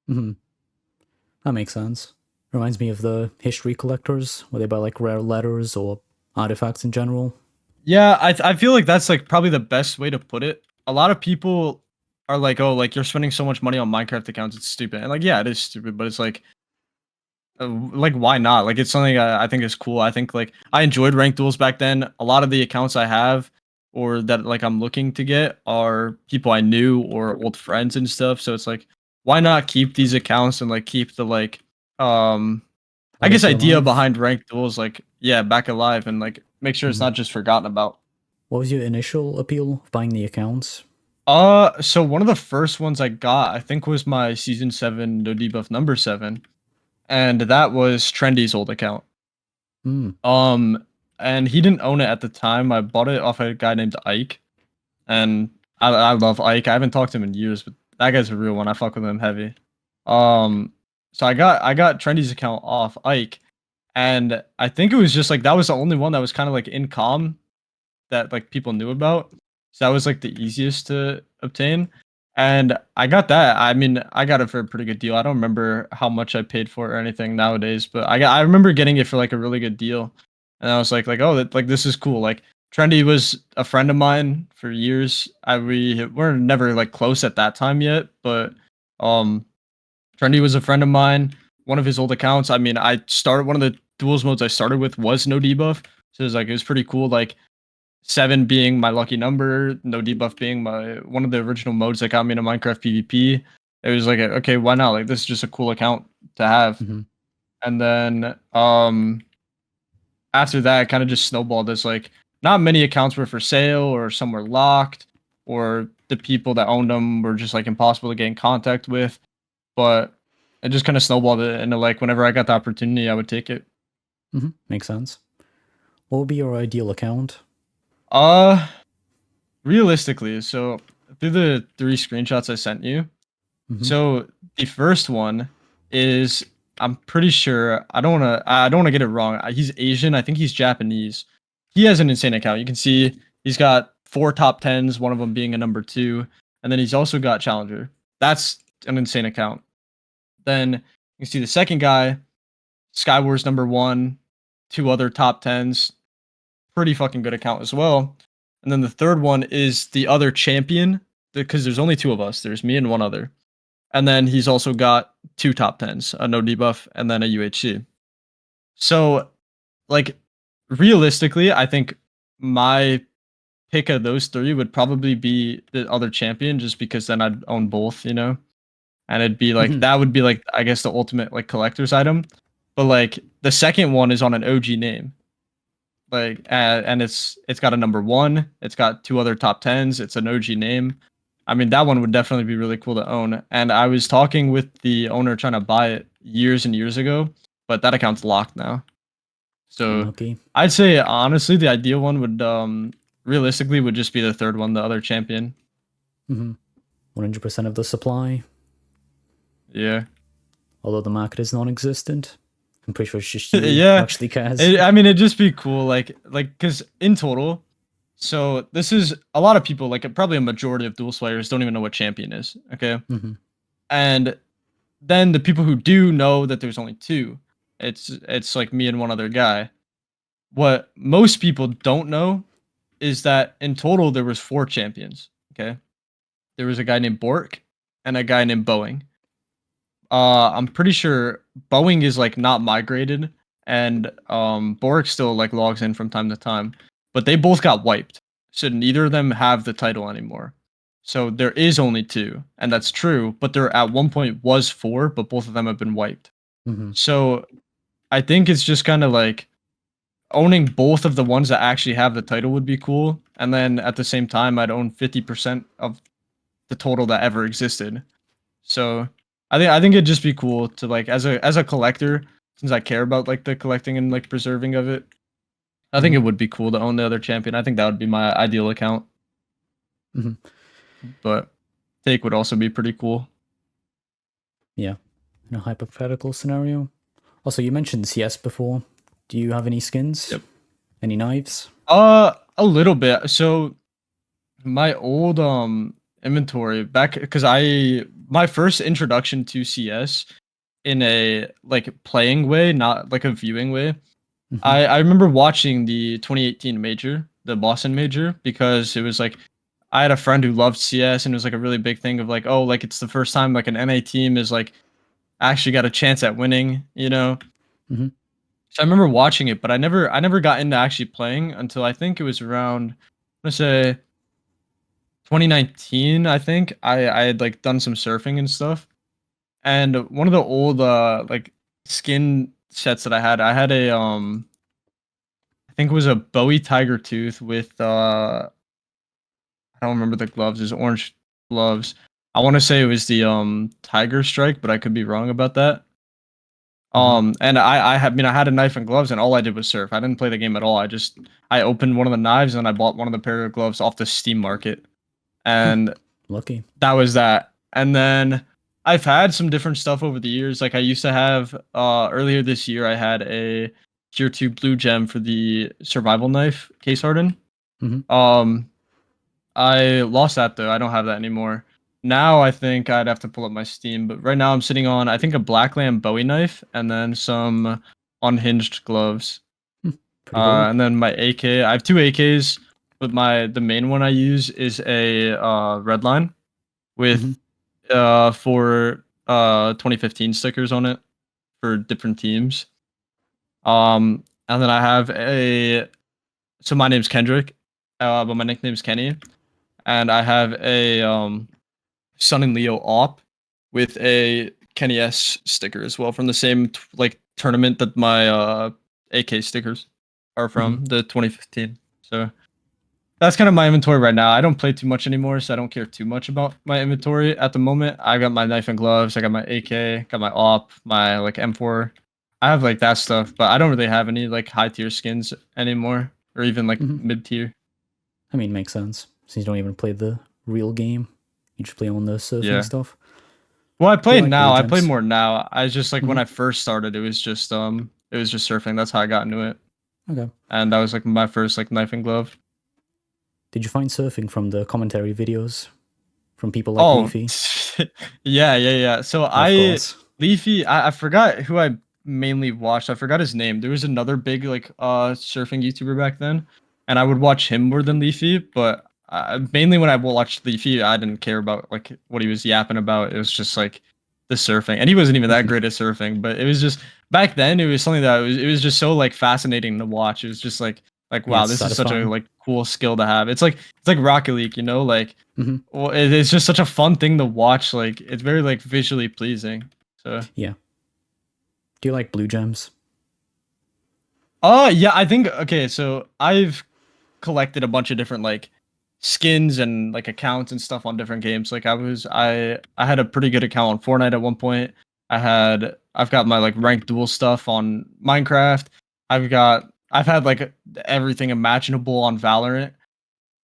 Mm-hmm. That makes sense. Reminds me of the history collectors, where they buy like rare letters or artifacts in general. Yeah, I feel like that's like probably the best way to put it. A lot of people are like, oh, like you're spending so much money on Minecraft accounts, it's stupid. And like, yeah, it is stupid, but it's like why not? Like it's something I think is cool. I think like I enjoyed ranked duels back then. A lot of the accounts I have or that like I'm looking to get are people I knew or old friends and stuff. So it's like, why not keep these accounts and like keep the like I guess Legacy idea alive. behind ranked duels, like yeah, back alive and like make sure it's not just forgotten about. What was your initial appeal of buying the accounts? So one of the first ones I got, I think, was my season 7 no debuff number 7, and that was Trendy's old account. Hmm. And he didn't own it at the time. I bought it off a guy named Ike, and I love Ike. I haven't talked to him in years, but that guy's a real one. I fuck with him heavy. Um, so I got Trendy's account off Ike, and I think it was just like that was the only one that was kind of like in calm that like people knew about. So that was like the easiest to obtain. And I got that. I mean, I got it for a pretty good deal. I don't remember how much I paid for it or anything nowadays, but I remember getting it for like a really good deal. And I was like, oh, that, like this is cool. Like Trendy was a friend of mine for years. We were never like close at that time yet, but um Trendy was a friend of mine. One of his old accounts. I mean, I started one of the duels modes I started with was no debuff. So it was pretty cool. Like 7 being my lucky number, no debuff being my one of the original modes that got me into Minecraft PvP. It was like, okay, why not? Like this is just a cool account to have. Mm-hmm. And then after that, it kind of just snowballed as like not many accounts were for sale or some were locked or the people that owned them were just like impossible to get in contact with. But it just kind of snowballed it into like whenever I got the opportunity, I would take it. Mm-hmm. Makes sense. What would be your ideal account? Uh Realistically, so through the 3 screenshots I sent you, Mm-hmm. so the first one is I'm pretty sure I don't wanna get it wrong. He's Asian. I think he's Japanese. He has an insane account. You can see he's got 4 top 10s, one of them being a number 2, and then he's also got Challenger. That's an insane account. Then you can see the second guy, Skywars number 1, 2 other top 10s, pretty fucking good account as well. And then the third one is the other champion, because there's only 2 of us. There's me and one other. And then he's also got 2 top 10s, a no debuff and then a UHC. So, like, realistically, I think my pick of those 3 would probably be the other champion, just because then I'd own both, you know? And it'd be like, Mm-hmm. that would be like, I guess, the ultimate like collector's item. But like, the second one is on an OG name. Like and it's got a number 1, it's got 2 other top 10s, it's an OG name. I mean, that one would definitely be really cool to own. And I was talking with the owner trying to buy it years and years ago, but that account's locked now. So Unlucky. I'd say honestly the ideal one would realistically would just be the third one, the other champion. Mm-hmm. 100% of the supply, Yeah. although the market is non-existent. I'm pretty sure it's just you Yeah. who actually cares. I mean, it'd just be cool, like, because in total, so this is a lot of people, like probably a majority of dual players don't even know what champion is. Okay, Mm-hmm. and then the people who do know that there's only 2. It's like me and one other guy. What most people don't know is that in total there was 4 champions. Okay, there was a guy named Bork and a guy named Boeing. I'm pretty sure Boeing is like not migrated, and Bork still like logs in from time to time, but they both got wiped, so neither of them have the title anymore. So there is only 2, and that's true. But there at one point was 4, but both of them have been wiped. Mm-hmm. So I think it's just kind of like owning both of the ones that actually have the title would be cool, and then at the same time I'd own 50% of the total that ever existed. So I think it'd just be cool to like as a collector, since I care about like the collecting and like preserving of it. I think it would be cool to own the other champion. I think that would be my ideal account. Mm-hmm. But take would also be pretty cool. Yeah, in a hypothetical scenario. Also, you mentioned CS before. Do you have any skins? Yep. Any knives? A little bit. So my old inventory back because my first introduction to CS in a like playing way, not like a viewing way. Mm-hmm. I remember watching the 2018 major, the Boston major, because it was like I had a friend who loved CS and it was like a really big thing of like, oh, like it's the first time like an NA team is like actually got a chance at winning, you know. Mm-hmm. So I remember watching it, but I never got into actually playing until I think it was around, let's say 2019. I think I had like done some surfing and stuff, and one of the old like skin sets that I had a I think it was a Bowie Tiger Tooth with I don't remember the gloves. It's orange gloves. I want to say it was the Tiger Strike, but I could be wrong about that. And I had a knife and gloves, and all I did was surf. I didn't play the game at all. I opened one of the knives and I bought one of the pair of gloves off the Steam market, and Lucky. that was that. And then I've had some different stuff over the years. Like I used to have earlier this year, I had a tier 2 blue gem for the survival knife case harden. Mm-hmm. I lost that though. I don't have that anymore. Now I think I'd have to pull up my Steam, but right now I'm sitting on I think a Blackland Bowie knife and then some unhinged gloves. Pretty cool. And then my AK. I have two AKs, but the main one I use is a Redline with for 2015 stickers on it for different teams. And then I have so my name's Kendrick, but my nickname's Kenny, and I have a Sun and Leo op with a Kenny S sticker as well from the same like tournament that my AK stickers are from, the 2015. So that's kind of my inventory right now. I don't play too much anymore, so I don't care too much about my inventory at the moment. I got my knife and gloves, I got my AK, got my op, my like M4. I have like that stuff, but I don't really have any like high tier skins anymore, or even like mid tier. I mean, makes sense since you don't even play the real game. You just play on the surfing stuff. Well, I play like now. blue I play gems? more now. I just like when I first started, it was just surfing. That's how I got into it. Okay. And that was like my first like knife and glove. Did you find surfing from the commentary videos from people like Leafy? yeah. So Of course. Leafy, I forgot who I mainly watched. I forgot his name. There was another big like surfing YouTuber back then, and I would watch him more than Leafy. But mainly when I watched Leafy, I didn't care about like what he was yapping about. It was just like the surfing, and he wasn't even that great at surfing. But it was just back then. It was something that it was just so like fascinating to watch. It was just like wow, this is such a like cool skill to have. It's like Rocket League, you know, like well, it's just such a fun thing to watch. Like it's very like visually pleasing. So yeah. Do you like blue gems? Yeah, I think okay, so I've collected a bunch of different like skins and like accounts and stuff on different games. Like I had a pretty good account on Fortnite at one point. I've got my like ranked duel stuff on Minecraft. I've had like everything imaginable on Valorant.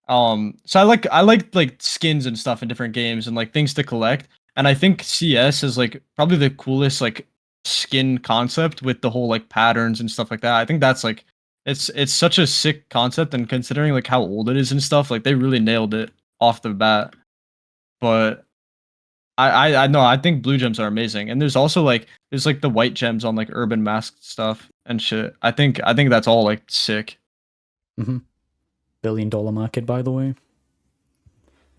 So I like skins and stuff in different games and like things to collect. And I think CS is like probably the coolest like skin concept with the whole like patterns and stuff like that. I think that's like it's such a sick concept, and considering like how old it is and stuff, like they really nailed it off the bat. But I know I think blue gems are amazing, and there's also like there's like the white gems on like urban mask stuff and shit. I think that's all like sick. $1 billion market, by the way.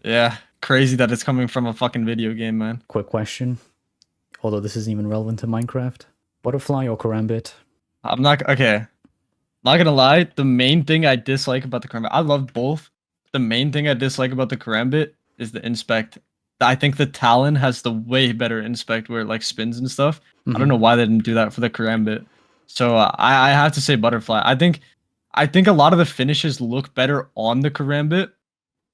Yeah, crazy that it's coming from a fucking video game, man. Quick question, although this isn't even relevant to Minecraft. Butterfly or Karambit? I'm not okay. Not gonna lie, the main thing I dislike about the Karambit, I love both. The main thing I dislike about the Karambit is the inspect. I think the Talon has the way better inspect where it like spins and stuff. I don't know why they didn't do that for the Karambit. So I have to say Butterfly. I think I think a lot of the finishes look better on the karambit,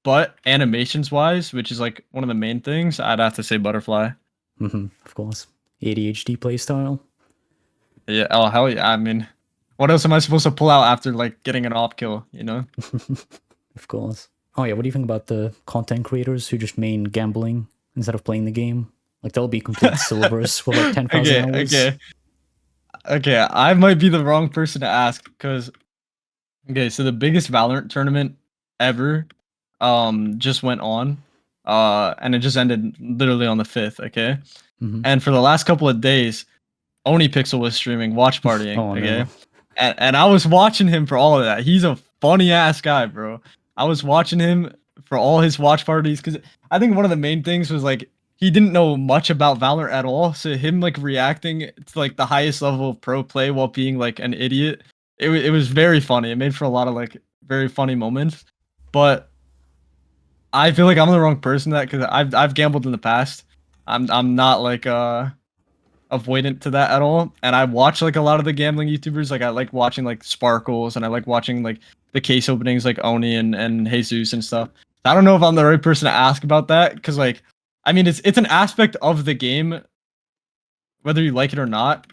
but animations wise, which is like one of the main things, I'd have to say butterfly. Of course. ADHD playstyle. Yeah. Oh hell yeah. I mean, what else am I supposed to pull out after like getting an op kill? You know. Of course. Oh yeah, what do you think about the content creators who just main gambling instead of playing the game? Like they'll be complete silvers with like 10,000 Okay. hours. Okay. I might be the wrong person to ask because okay, so the biggest Valorant tournament ever just went on. And it just ended literally on the 5th, okay? And for the last couple of days, ohnepixel was streaming watch partying, Oh okay? no. And I was watching him for all of that. He's a funny ass guy, bro. I was watching him for all his watch parties because I think one of the main things was like he didn't know much about Valorant at all. So him like reacting to like the highest level of pro play while being like an idiot, it was very funny. It made for a lot of like very funny moments. But I feel like I'm the wrong person to that because I've gambled in the past. I'm not like avoidant to that at all. And I watch like a lot of the gambling YouTubers. Like I like watching like Sparkles and I like watching like the case openings like Oni and Jesus and stuff. I don't know if I'm the right person to ask about that because like I mean it's an aspect of the game whether you like it or not.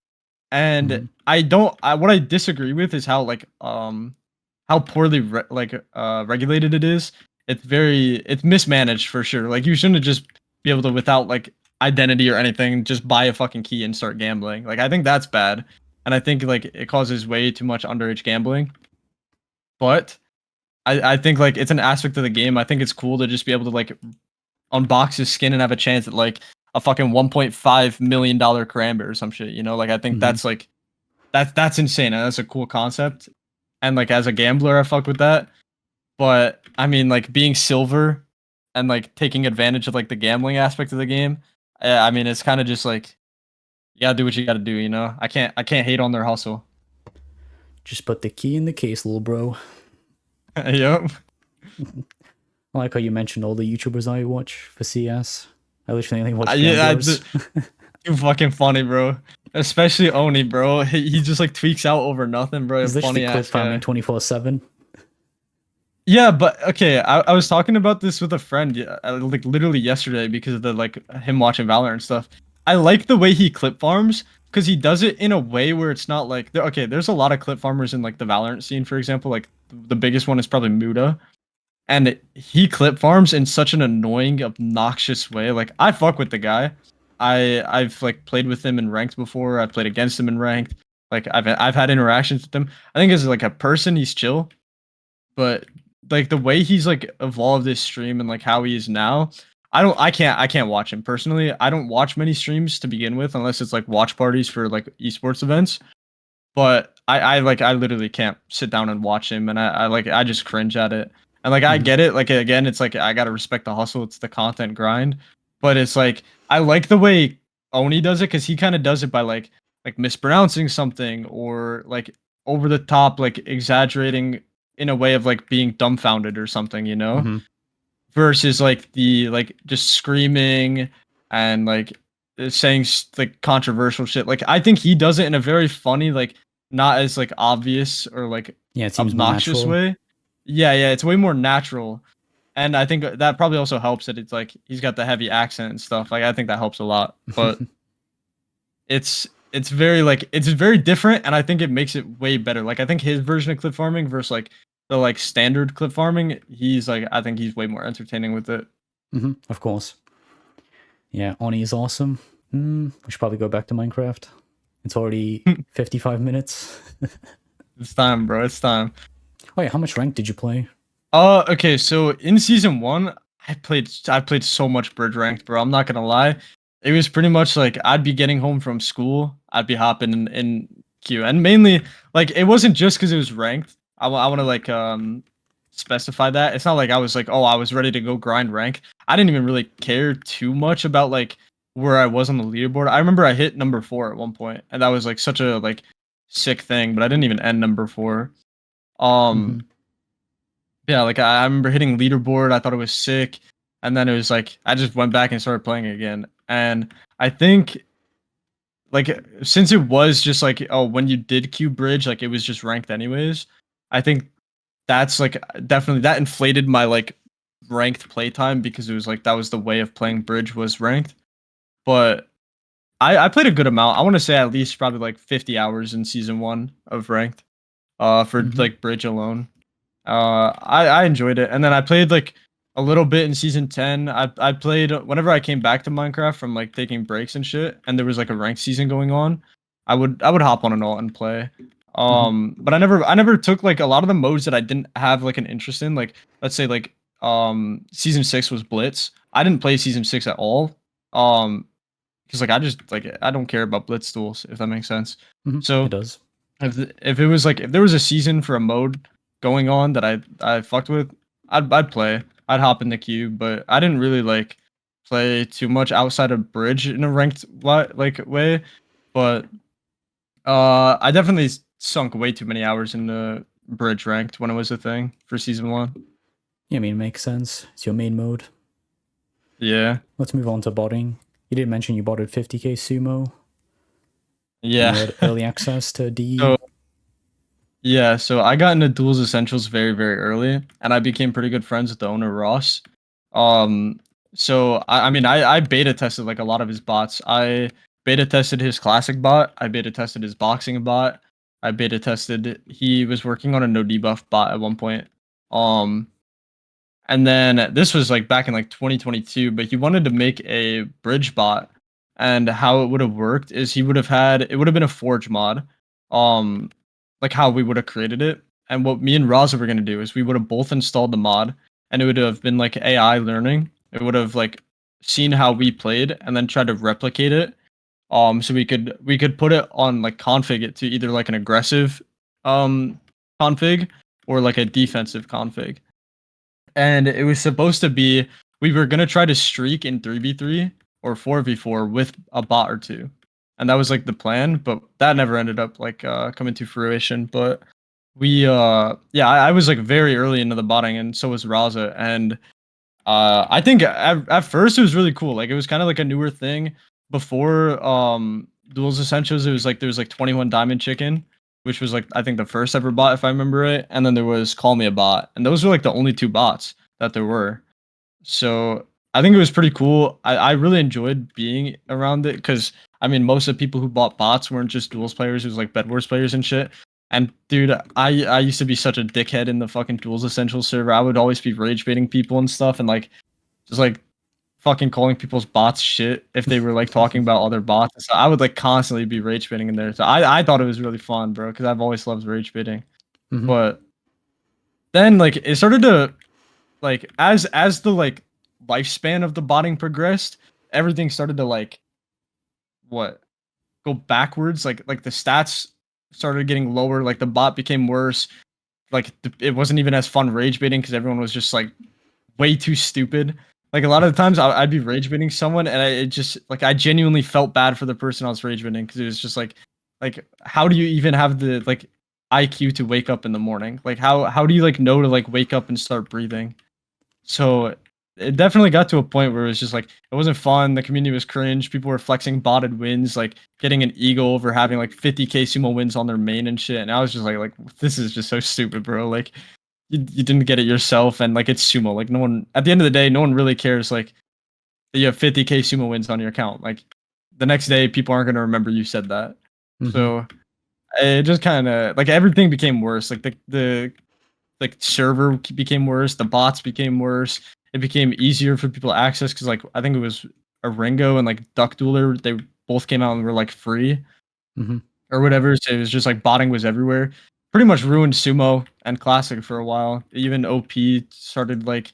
And what I disagree with is how like how poorly regulated it is. It's mismanaged for sure. Like you shouldn't just be able to without like identity or anything just buy a fucking key and start gambling. Like I think that's bad. And I think like it causes way too much underage gambling. But I think like it's an aspect of the game. I think it's cool to just be able to like unbox his skin and have a chance at like a fucking $1.5 million karambit or some shit, you know? Like I think that's like that's insane. And that's a cool concept. And like as a gambler, I fuck with that. But I mean, like being silver and like taking advantage of like the gambling aspect of the game. I mean, it's kind of just like you gotta do what you gotta do. You know, I can't hate on their hustle. Just put the key in the case, little bro. Yep. I like how you mentioned all the YouTubers I watch for CS. I literally only watch Yeah, gamblers. too fucking funny, bro. Especially Oni, bro. He just like tweaks out over nothing, bro. He's literally Funny clip ass guy. farming 24/7. Yeah, but okay, I was talking about this with a friend, like literally yesterday because of the like him watching Valorant and stuff. I like the way he clip farms because he does it in a way where it's not like okay, there's a lot of clip farmers in like the Valorant scene, for example. Like the biggest one is probably Muda, and he clip farms in such an annoying, obnoxious way. Like I fuck with the guy. I've like played with him in ranked before. I've played against him in ranked. Like I've had interactions with him. I think as like a person, he's chill, but like the way he's like evolved this stream and like how he is now, I can't watch him personally. I don't watch many streams to begin with unless it's like watch parties for like esports events. But I like I literally can't sit down and watch him and I just cringe at it. And like I get it, like again, it's like I gotta respect the hustle, it's the content grind. But it's like I like the way Oni does it because he kind of does it by like mispronouncing something or like over the top, like exaggerating in a way of like being dumbfounded or something, you know? Versus like the like just screaming and like saying like controversial shit. Like I think he does it in a very funny, like not as like obvious or like Yeah, it seems more obnoxious natural. way. Yeah, it's way more natural. And I think that probably also helps that it's like he's got the heavy accent and stuff. Like I think that helps a lot. But it's very like it's very different and I think it makes it way better. Like I think his version of clip farming versus like the like standard clip farming, he's like I think he's way more entertaining with it. Of course. Yeah, Oni is awesome. We should probably go back to Minecraft. It's already 55 minutes. It's time, bro. It's time. Oh yeah, how much rank did you play? Okay, so in season 1, I played so much bridge ranked, bro. I'm not gonna lie. It was pretty much like I'd be getting home from school, I'd be hopping in queue. And mainly like it wasn't just because it was ranked. I want to like specify that. It's not like I was like, oh, I was ready to go grind rank. I didn't even really care too much about like where I was on the leaderboard. I remember I hit number 4 at one point, and that was like such a like sick thing, but I didn't even end number 4. Yeah, like I remember hitting leaderboard. I thought it was sick, and then it was like I just went back and started playing again. And I think like since it was just like oh when you did queue bridge like it was just ranked anyways. I think that's like definitely that inflated my like ranked playtime because it was like that was the way of playing bridge was ranked. But I played a good amount. I want to say at least probably like 50 hours in season 1 of ranked for Mhm. like bridge alone. I enjoyed it, and then I played like a little bit in season 10. I played whenever I came back to Minecraft from like taking breaks and shit, and there was like a ranked season going on. I would hop on an alt and play. Mhm. But I never took like a lot of the modes that I didn't have like an interest in. Like let's say like season 6 was Blitz. I didn't play season 6 at all. Because like I just like I don't care about Blitz duels if that makes sense. Mhm. It So does. if it was like if there was a season for a mode going on that I fucked with, I'd play. I'd hop in the queue, but I didn't really like play too much outside of bridge in a ranked like way. But I definitely sunk way too many hours into bridge ranked when it was a thing for season 1. Yeah, I mean, it makes sense. It's your main mode. Yeah, Let's move on to botting. You did mention you botted 50k sumo, and yeah. you had early access to So D. yeah, so I got into Duels Essentials very, very early, and I became pretty good friends with the owner Ross. Um, so I mean, I beta tested like a lot of his bots. I beta tested his classic bot. I beta tested his boxing bot. I beta tested. He was working on a no debuff bot at one point. Um, and then this was like back in like 2022, but he wanted to make a bridge bot. And how it would have worked is he would have had it would have been a forge mod. Um like how we would have created it. And what me and Raza were gonna do is we would have both installed the mod and it would have been like AI learning. It would have like seen how we played and then tried to replicate it. So we could put it on like config it to either like an aggressive config or like a defensive config, and it was supposed to be we were gonna try to streak in 3v3 or 4v4 with a bot or two, and that was like the plan, but that never ended up like coming to fruition. But we yeah, I was like very early into the botting, and so was Raza, and I think at first it was really cool. Like it was kind of like a newer thing before Duels Essentials. It was like there was like 21 Diamond Chicken, which was like I think the first ever bot if I remember right, and then there was Call Me a Bot, and those were like the only two bots that there were. So I think it was pretty cool. I really enjoyed being around it because I mean most of the people who bought bots weren't just duels players, it was like Bed Wars players and shit. And dude, I used to be such a dickhead in the fucking Duels Essentials server. I would always be rage baiting people and stuff and like just like fucking calling people's bots shit if they were like talking about other bots. So I would like constantly be rage baiting in there. So I thought it was really fun, bro, because I've always loved rage baiting. Mhm. But then like it started to like as the like lifespan of the botting progressed, everything started to like what go backwards. Like the stats started getting lower. Like the bot became worse. Like it wasn't even as fun rage baiting because everyone was just like way too stupid. Like a lot of the times I'd be rage baiting someone and it just like I genuinely felt bad for the person I was rage baiting because it was just like how do you even have the like IQ to wake up in the morning? Like how do you like know to like wake up and start breathing? So it definitely got to a point where it was just like it wasn't fun. The community was cringe. People were flexing botted wins, like getting an eagle over having like 50k sumo wins on their main and shit. And I was just like this is just so stupid, bro. Like you didn't get it yourself, and like it's sumo. Like no one at the end of the day, no one really cares. Like that you have 50k sumo wins on your account. Like the next day, people aren't gonna remember you said that. Mhm. So it just kind of like everything became worse. Like the like server became worse, the bots became worse. It became easier for people to access because like I think it was a Ringo and like Duck Dueler, they both came out and were like free Mhm. or whatever. So it was just like botting was everywhere. Pretty much ruined sumo and classic for a while. Even OP started like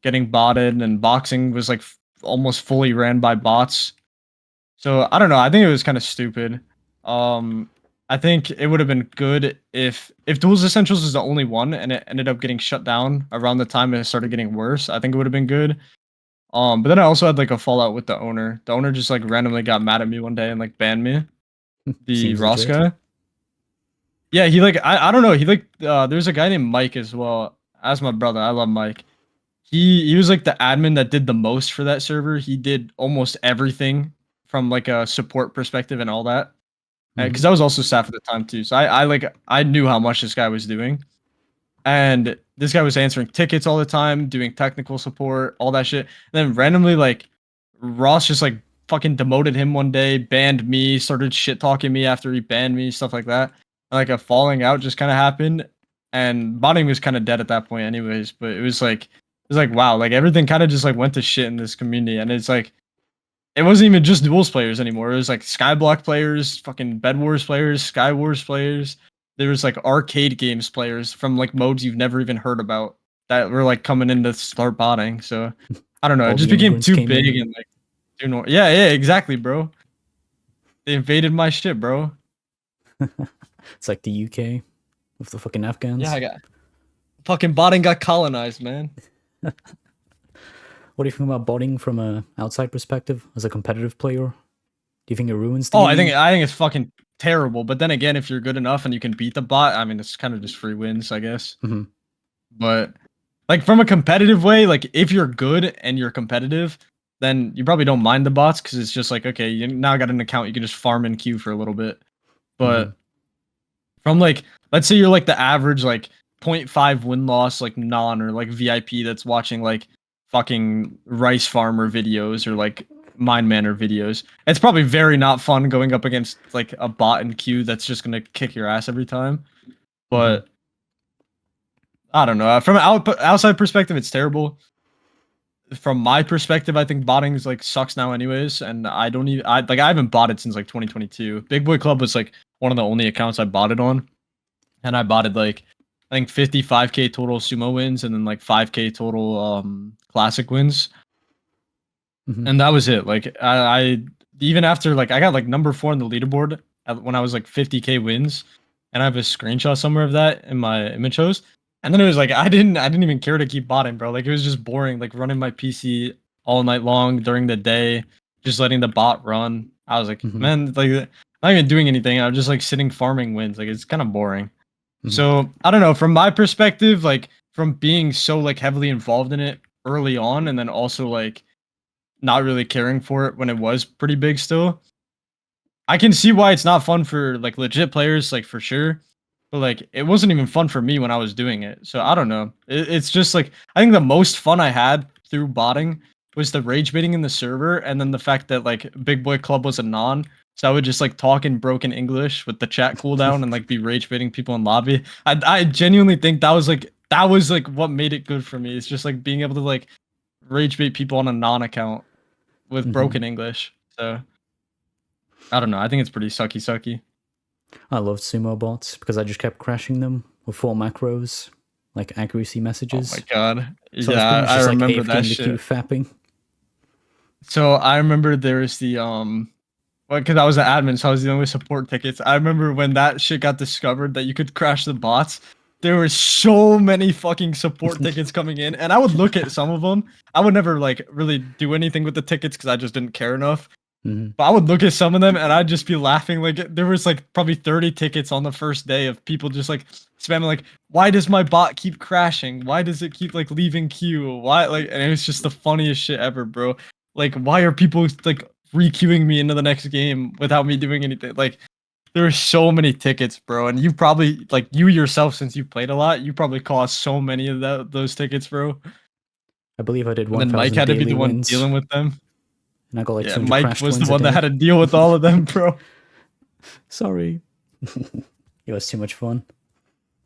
getting botted, and boxing was like almost fully ran by bots. So I don't know. I think it was kind of stupid. Um, I think it would have been good if Duels Essentials was the only one and it ended up getting shut down around the time it started getting worse. I think it would have been good. But then I also had like a fallout with the owner. The owner just like randomly got mad at me one day and like banned me. The Seems Ross legit. guy. Yeah, he like I don't know. He like there's a guy named Mike as well. As my brother, I love Mike. He was like the admin that did the most for that server. He did almost everything from like a support perspective and all that. Mhm. Because I was also staff at the time too, so I like I knew how much this guy was doing. and this guy was answering tickets all the time, doing technical support, all that shit. And then randomly, like Ross just like fucking demoted him one day, banned me, started shit talking me after he banned me, stuff like that. And, like a falling out just kind of happened, and botting was kind of dead at that point, anyways. But it was like wow, like everything kind of just like went to shit in this community, and it's like it wasn't even just duels players anymore. It was like Skyblock players, fucking Bed Wars players, Sky Wars players. There was like arcade games players from like modes you've never even heard about that were like coming in to start botting. So I don't know. All It the just became immigrants too came big in. and like too yeah, yeah, exactly, bro. They invaded my shit, bro. It's like the UK with the fucking Afghans. Yeah, I got fucking botting got colonized, man. What do you think about botting from a outside perspective as a competitive player? Do you think it ruins the Oh, game? I think it's fucking terrible. But then again, if you're good enough and you can beat the bot, I mean, it's kind of just free wins, I guess. Mhm. But like from a competitive way, like if you're good and you're competitive, then you probably don't mind the bots because it's just like, okay, you now got an account, you can just farm in queue for a little bit. But from like, let's say you're like the average like 0.5 win loss, like non or like VIP that's watching like fucking rice farmer videos or like mine manor videos. It's probably very not fun going up against like a bot in queue that's just gonna kick your ass every time. But I don't know. From an outside perspective, it's terrible. From my perspective, I think botting is like sucks now, anyways. And I don't even I haven't botted since like 2022. Big Boy Club was like one of the only accounts I botted on, and I botted like I think 55k total sumo wins and then like 5k total classic wins, and that was it. Like I even after like I got like number 4 on the leaderboard when I was like 50k wins, and I have a screenshot somewhere of that in my image host. And then it was like I didn't even care to keep botting, bro. Like it was just boring, like running my PC all night long during the day, just letting the bot run. I was like, man, like not even doing anything. I'm just like sitting farming wins. Like it's kind of boring. So I don't know. From my perspective, like from being so like heavily involved in it early on, and then also like not really caring for it when it was pretty big still, I can see why it's not fun for like legit players, like for sure. But like it wasn't even fun for me when I was doing it. So I don't know. It's just like I think the most fun I had through botting was the rage baiting in the server, and then the fact that like Big Boy Club was a non. So I would just like talk in broken English with the chat cooldown and like be rage baiting people in lobby. I genuinely think that was like what made it good for me. It's just like being able to like rage bait people on a non account with broken English. So I don't know. I think it's pretty sucky. I loved sumo bots because I just kept crashing them with 4 macros, like accuracy messages. Oh my god. So Yeah, I was I just remember like that AFKing the queue shit. fapping. So I remember there was the well, because I was an admin, so I was dealing with support tickets. I remember when that shit got discovered that you could crash the bots. There were so many fucking support tickets coming in, and I would look at some of them. I would never like really do anything with the tickets because I just didn't care enough. But I would look at some of them and I'd just be laughing. Like there was like probably 30 tickets on the first day of people just like spamming like, why does my bot keep crashing? Why does it keep like leaving queue? Why like, and it was just the funniest shit ever, bro. Like why are people like re-queuing me into the next game without me doing anything? Like there were so many tickets, bro. And you probably like you yourself, since you played a lot, you probably caused so many of those tickets, bro. I believe I did And then Mike 1,000 had to be daily the one wins, dealing with them. and I got like Yeah, 200 Mike crashed was the wins a one that had day. to deal with all of them, bro. Sorry. It was too much fun.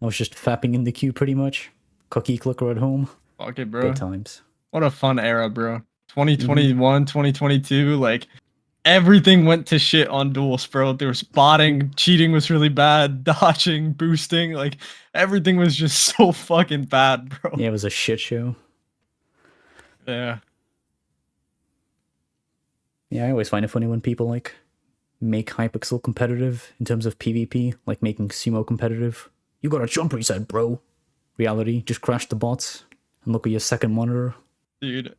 I was just fapping in the queue pretty much. Cookie clicker at home. Fuck it, bro. Good times. What a fun era, bro. 2021, 2022, like everything went to shit on duels, bro. There was botting, cheating was really bad, dodging, boosting, like everything was just so fucking bad, bro. Yeah, it was a shit show. Yeah. Yeah, I always find it funny when people like make Hypixel competitive in terms of PvP, like making sumo competitive. You got a jump reset, bro. Reality, just crash the bots and look at your second monitor. Dude,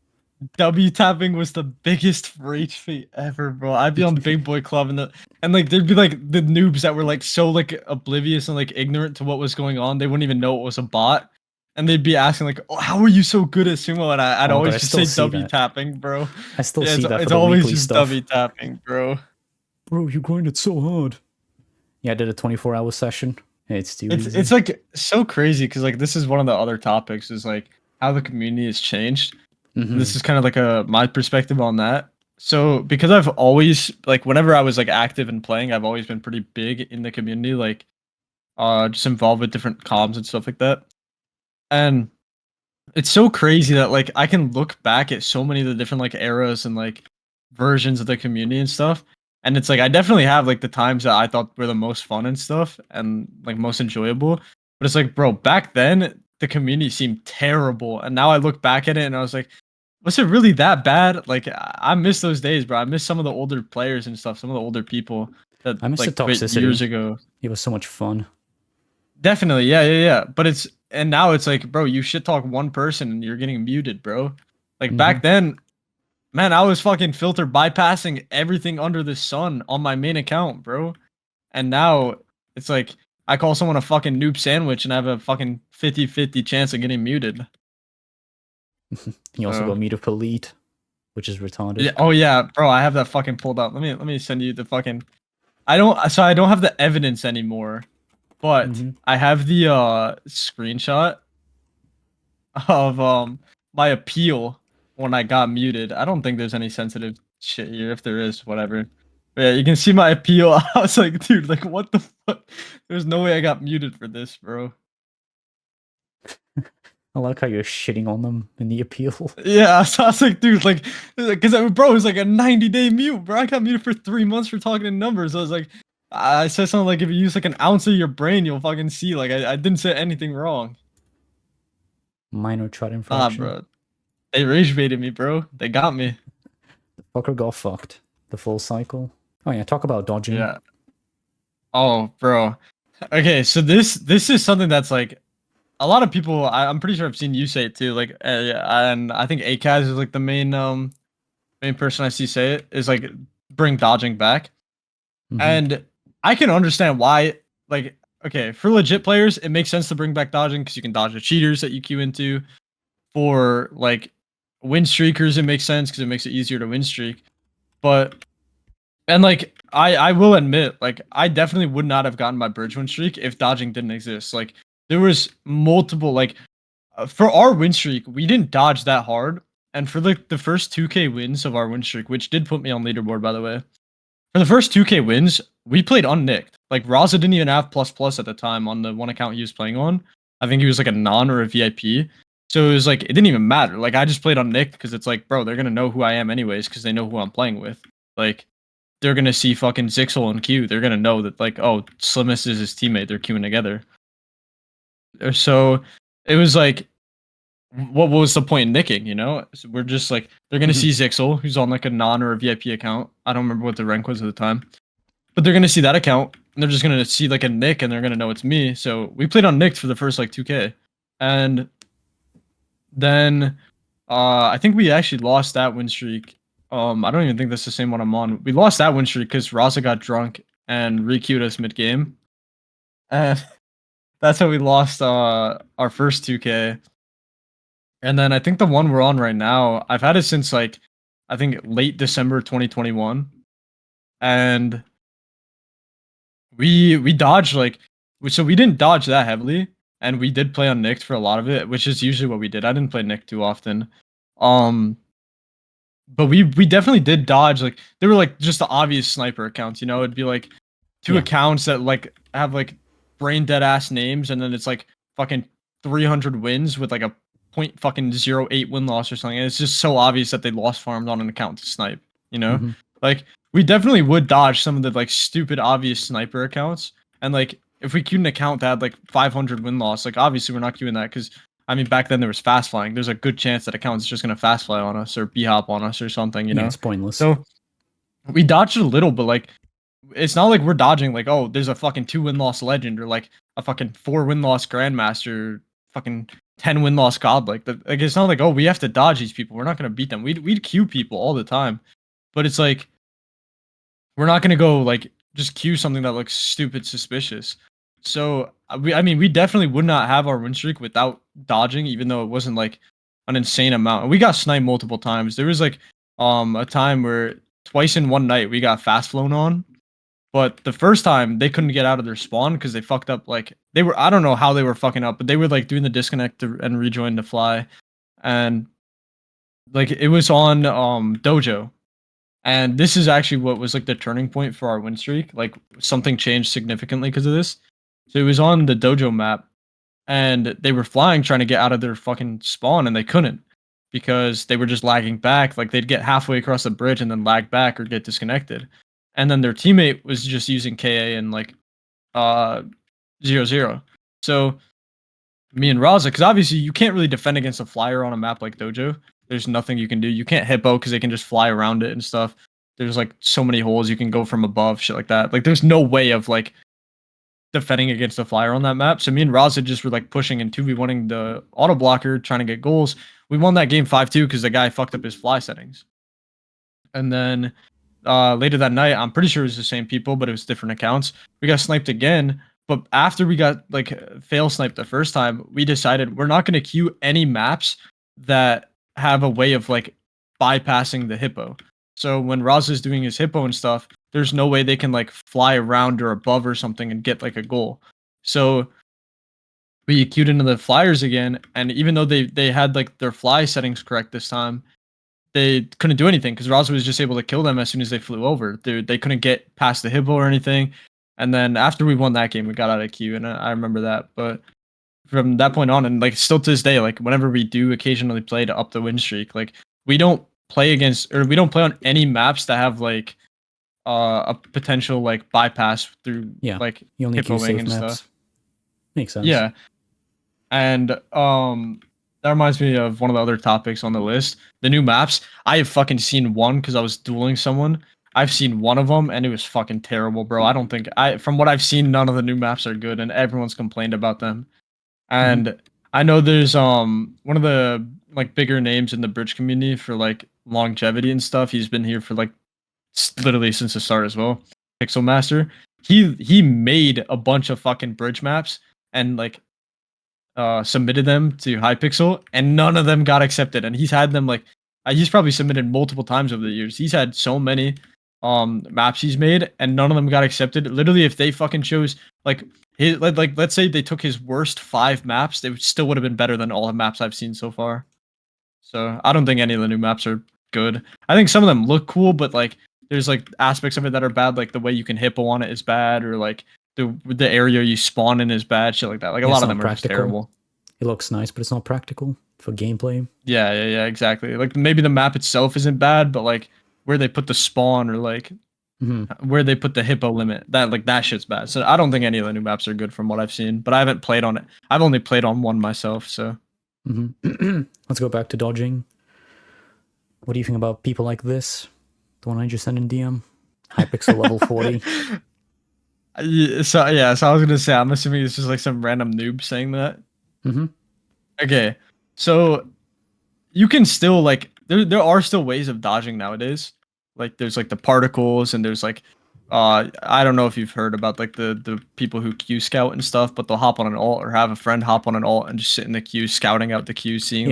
W tapping was the biggest rage fate ever, bro. I'd be on Big Boy Club and like there'd be like the noobs that were like so like oblivious and like ignorant to what was going on. They wouldn't even know it was a bot. And they'd be asking like, "Oh, how are you so good at sumo?" And I'd Oh my always God, I just still say see W that. tapping, bro. I still Yeah, see that for it's the always weekly just stuff. W tapping, bro. Bro, you grinded so hard. Yeah, I did a 24-hour session It's too It's easy. it's like so crazy because like this is one of the other topics is like how the community has changed. And Mm-hmm. this is kind of like a my perspective on that. So because I've always like whenever I was like active and playing, I've always been pretty big in the community, like just involved with different comms and stuff like that. And it's so crazy that like I can look back at so many of the different like eras and like versions of the community and stuff. And it's like I definitely have like the times that I thought were the most fun and stuff and like most enjoyable. But it's like, bro, back then the community seemed terrible. And now I look back at it and I was like, was it really that bad? Like I miss those days, bro. I miss some of the older players and stuff, some of the older people that I miss the like quit years toxicity. ago. It was so much fun. Definitely, yeah. But it's and now it's like, bro, you shit talk one person and you're getting muted, bro. Like Mm-hmm. back then, man, I was fucking filter bypassing everything under the sun on my main account, bro. And now it's like I call someone a fucking noob sandwich and I have a fucking 50-50 chance of getting muted. You also So got muted for lead, which is retarded. yeah, oh yeah, bro, I have that fucking pulled up. Let me send you the fucking I don't have the evidence anymore, but Mm-hmm. I have the screenshot of my appeal when I got muted. I don't think there's any sensitive shit here. If there is, whatever. But yeah, you can see my appeal. I was like, dude, like what the fuck? There's no way I got muted for this, bro. I like how you're shitting on them in the appeal. Yeah, so I was like, dude, like, because bro, it was like a 90-day mute, bro. I got muted for 3 months for talking in numbers. I was like, I said something like, if you use like an ounce of your brain, you'll fucking see. Like, I didn't say anything wrong. Minor chat Nah, infraction. bro. They rage baited me, bro. They got me. The fucker got fucked. The full cycle. Oh yeah, talk about dodging. Yeah. Oh, bro. Okay, so this is something that's like a lot of people. I'm pretty sure I've seen you say it too. Like, yeah, and I think Akaz is like the main person I see say it is like bring dodging back, Mm-hmm. and I can understand why. Like, okay, for legit players, it makes sense to bring back dodging because you can dodge the cheaters that you queue into. For like win streakers, it makes sense because it makes it easier to win streak. But and like I will admit, like I definitely would not have gotten my bridge win streak if dodging didn't exist. Like there was multiple like for our win streak, we didn't dodge that hard. And for like the first 2K wins of our win streak, which did put me on leaderboard by the way. For the first 2K wins, we played unnicked. Like Raza didn't even have plus plus at the time on the one account he was playing on. I think he was like a non or a VIP. So it was like it didn't even matter. Like I just played unnicked because it's like, bro, they're gonna know who I am anyways because they know who I'm playing with. Like they're gonna see fucking Zixel and Q. They're gonna know that like, oh, Slimmest is his teammate. They're queuing together. So it was like, what was the point in nicking? You know, so we're just like they're gonna see Zixel, who's on like a non or a VIP account. I don't remember what the rank was at the time, but they're gonna see that account and they're just gonna see like a nick and they're gonna know it's me. So we played on nicked for the first like 2K, and then I think we actually lost that win streak. I don't even think that's the same one I'm on. We lost that win streak because Raza got drunk and re-queued us mid game, and that's how we lost our first 2K. And then I think the one we're on right now, I've had it since like I think late December 2021, and we dodged like so we didn't dodge that heavily, and we did play on nicked for a lot of it, which is usually what we did. I didn't play nicked too often. Um, but we definitely did dodge. Like they were like just the obvious sniper accounts, you know. It'd be like two Yeah. accounts that like have like brain dead ass names, and then it's like fucking 300 wins with like a point fucking 08 win loss or something. And it's just so obvious that they lost farmed on an account to snipe, you know. Mm-hmm. Like we definitely would dodge some of the like stupid obvious sniper accounts, and like if we queued an account that had like 500 win loss, like obviously we're not queuing that because I mean, back then there was fast flying. There's a good chance that account's just gonna fast fly on us or b hop on us or something, you Yeah, know. it's pointless. So we dodged a little, but like it's not like we're dodging like, oh, there's a fucking 2 win loss legend or like a fucking 4 win loss grandmaster, fucking 10 win loss godlike. Like it's not like, oh, we have to dodge these people. We're not gonna beat them. We'd queue people all the time, but it's like we're not gonna go like just queue something that looks stupid suspicious. So I mean we definitely would not have our win streak without dodging, even though it wasn't like an insane amount. And we got sniped multiple times. There was like a time where twice in one night we got fast flown on, But the first time they couldn't get out of their spawn because they fucked up. Like they were, I don't know how they were fucking up, but they were like doing the disconnect and rejoin to fly, and like it was on Dojo, and this is actually what was like the turning point for our win streak. Like something changed significantly because of this. So it was on the Dojo map, and they were flying trying to get out of their fucking spawn, and they couldn't because they were just lagging back. Like they'd get halfway across the bridge and then lag back or get disconnected, and then their teammate was just using KA and like 0-0. So me and Raza, because obviously you can't really defend against a flyer on a map like Dojo. There's nothing you can do. You can't hippo because they can just fly around it and stuff. There's like so many holes you can go from above, shit like that. Like there's no way of like defending against a flyer on that map. So me and Raza just were like pushing and 2v1ing the auto blocker, trying to get goals. We won that game 5-2 because the guy fucked up his fly settings. And then later that night, I'm pretty sure it was the same people, but it was different accounts. We got sniped again. But after we got like fail sniped the first time, we decided we're not going to queue any maps that have a way of like bypassing the hippo. So when Raz is doing his hippo and stuff, there's no way they can like fly around or above or something and get like a goal. So we queued into the flyers again, and even though they had like their fly settings correct this time, they couldn't do anything because Raz was just able to kill them as soon as they flew over. They couldn't get past the hippo or anything. And then after we won that game, we got out of queue, and I remember that. But from that point on, and like still to this day, like whenever we do occasionally play to up the win streak, like we don't play on any maps that have like a potential like bypass through like you only hippo wing and maps. stuff. Makes sense. Yeah, and that reminds me of one of the other topics on the list. The new maps. I have fucking seen one because I was dueling someone. I've seen one of them and it was fucking terrible, bro. I don't think from what I've seen, none of the new maps are good, and everyone's complained about them. And I know there's one of the like bigger names in the bridge community for like longevity and stuff. He's been here for like literally since the start as well. Pixel Master. He made a bunch of fucking bridge maps and like submitted them to Hypixel, and none of them got accepted. And he's had them like he's probably submitted multiple times over the years. He's had so many maps he's made, and none of them got accepted. Literally, if they fucking chose like his like let's say they took his worst 5 maps, they still would have been better than all the maps I've seen so far. So I don't think any of the new maps are good. I think some of them look cool, but like there's like aspects of it that are bad, like the way you can hippo on it is bad, or like the area you spawn in is bad, shit like that. Like a lot of them are just terrible. It looks nice, but it's not practical for gameplay. Yeah, exactly. Like maybe the map itself isn't bad, but like where they put the spawn or like where they put the hippo limit, that shit's bad. So I don't think any of the new maps are good from what I've seen, but I haven't played on it. I've only played on one myself, so. Let's go back to dodging. What do you think about people like this? The one I just sent in DM? Hypixel level 40. So I was gonna say, I'm assuming it's just like some random noob saying that. Okay, so you can still like there are still ways of dodging nowadays. Like there's like the particles, and there's like I don't know if you've heard about like the people who queue scout and stuff, but they'll hop on an ult or have a friend hop on an ult and just sit in the queue scouting out the queue, seeing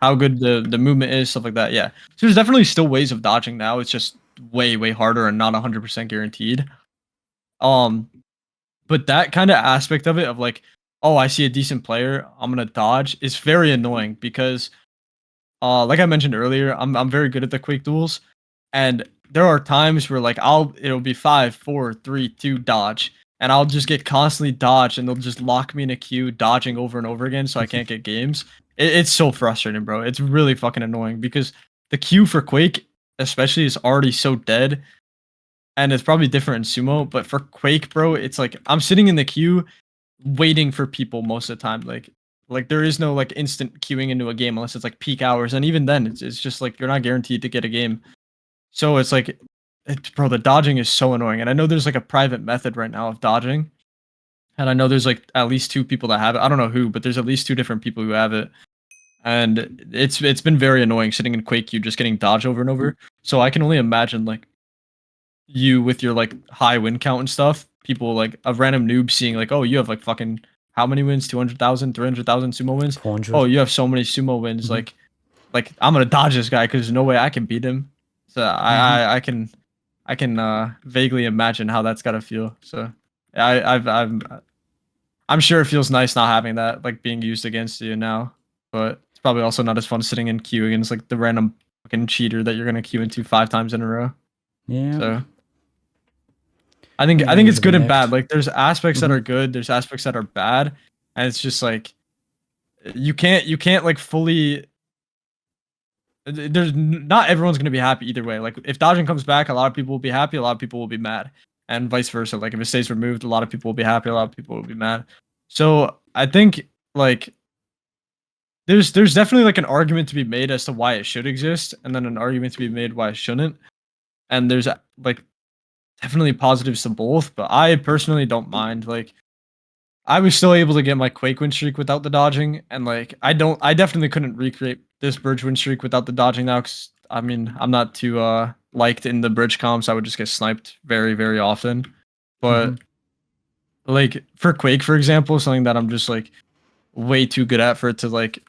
how good the movement is, stuff like that. Yeah, so there's definitely still ways of dodging now. It's just way harder and not 100% guaranteed. But that kind of aspect of it of like, oh, I see a decent player, I'm gonna dodge, is very annoying because like I mentioned earlier, I'm very good at the Quake Duels, and there are times where like it'll be 5, 4, 3, 2 dodge, and I'll just get constantly dodged, and they'll just lock me in a queue dodging over and over again, so I can't get games. It's so frustrating, bro. It's really fucking annoying because the queue for Quake especially is already so dead, and it's probably different in Sumo, but for Quake, bro, it's like I'm sitting in the queue waiting for people most of the time. Like there is no like instant queuing into a game unless it's like peak hours, and even then it's just like you're not guaranteed to get a game. So it's like bro, the dodging is so annoying. And I know there's like a private method right now of dodging, and I know there's like at least 2 people that have it. I don't know who, but there's at least 2 different people who have it, and it's been very annoying sitting in Quake queue just getting dodged over and over. So I can only imagine like you with your like high win count and stuff, people like a random noob seeing like, oh, you have like fucking how many wins? 200,000, 300,000 sumo wins. 400. Oh, you have so many sumo wins. Like I'm gonna dodge this guy because there's no way I can beat him. So I I can vaguely imagine how that's gotta feel. So I'm sure it feels nice not having that like being used against you now, but it's probably also not as fun sitting in queue against like the random fucking cheater that you're gonna queue into 5 times in a row. Yeah. So I mean, I think these it's are the good and next. bad. Like there's aspects that Mhm. are good, there's aspects that are bad, and it's just like you can't like fully not everyone's gonna be happy either way. Like if dodging comes back, a lot of people will be happy, a lot of people will be mad, and vice versa. Like if it stays removed, a lot of people will be happy, a lot of people will be mad. So I think like there's definitely like an argument to be made as to why it should exist, and then an argument to be made why it shouldn't. And there's like definitely positives to both, but I personally don't mind. Like I was still able to get my Quake win streak without the dodging, and like I definitely couldn't recreate this bridge win streak without the dodging now. Cause I mean, I'm not too liked in the bridge comps. I would just get sniped very very often. Mhm. But like for Quake, for example, something that I'm just like way too good at for it to like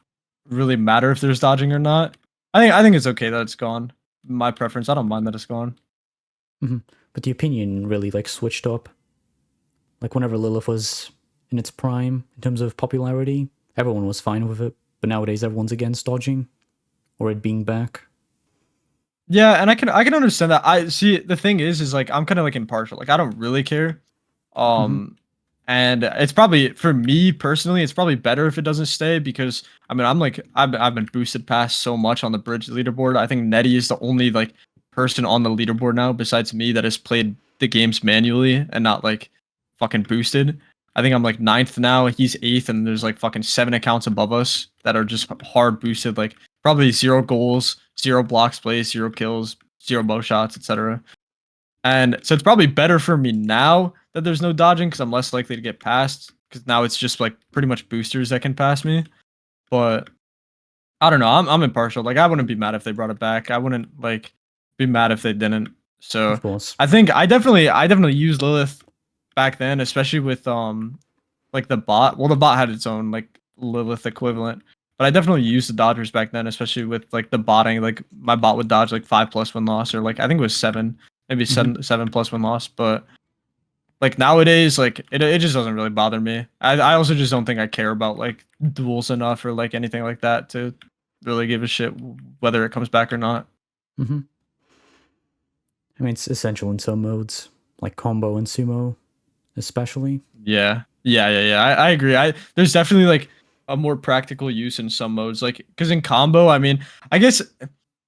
really matter if there's dodging or not. I think it's okay that it's gone. My preference. I don't mind that it's gone. Mhm. But the opinion really like switched up. Like whenever Lilith was in its prime in terms of popularity, everyone was fine with it. But nowadays, everyone's against dodging or it being back. Yeah, and I can understand that. I see the thing is like I'm kind of like impartial. Like I don't really care. Hmm. And it's probably for me personally, it's probably better if it doesn't stay because I mean I'm like I've been boosted past so much on the bridge leaderboard. I think Netty is the only like person on the leaderboard now besides me that has played the games manually and not like fucking boosted. I think I'm like ninth now. He's eighth, and there's like fucking 7 accounts above us that are just hard boosted. Like probably 0 goals, 0 blocks placed, 0 kills, 0 bow shots, etc. And so it's probably better for me now that there's no dodging because I'm less likely to get passed. Because now it's just like pretty much boosters that can pass me. But I don't know. I'm impartial. Like I wouldn't be mad if they brought it back. I wouldn't like be mad if they didn't. So Of course. I think I definitely used Lilith back then, especially with like the bot. Well, the bot had its own like Lilith equivalent. But I definitely used the Dodgers back then, especially with like the botting. Like my bot would dodge like 5+1 loss, or like I think it was seven, maybe Hmm. 7+1 loss. But like nowadays, like it just doesn't really bother me. I also just don't think I care about like duels enough or like anything like that to really give a shit whether it comes back or not. Hmm. I mean, it's essential in some modes, like combo and sumo, especially. Yeah. I agree. There's definitely like a more practical use in some modes, like because in combo, I mean, I guess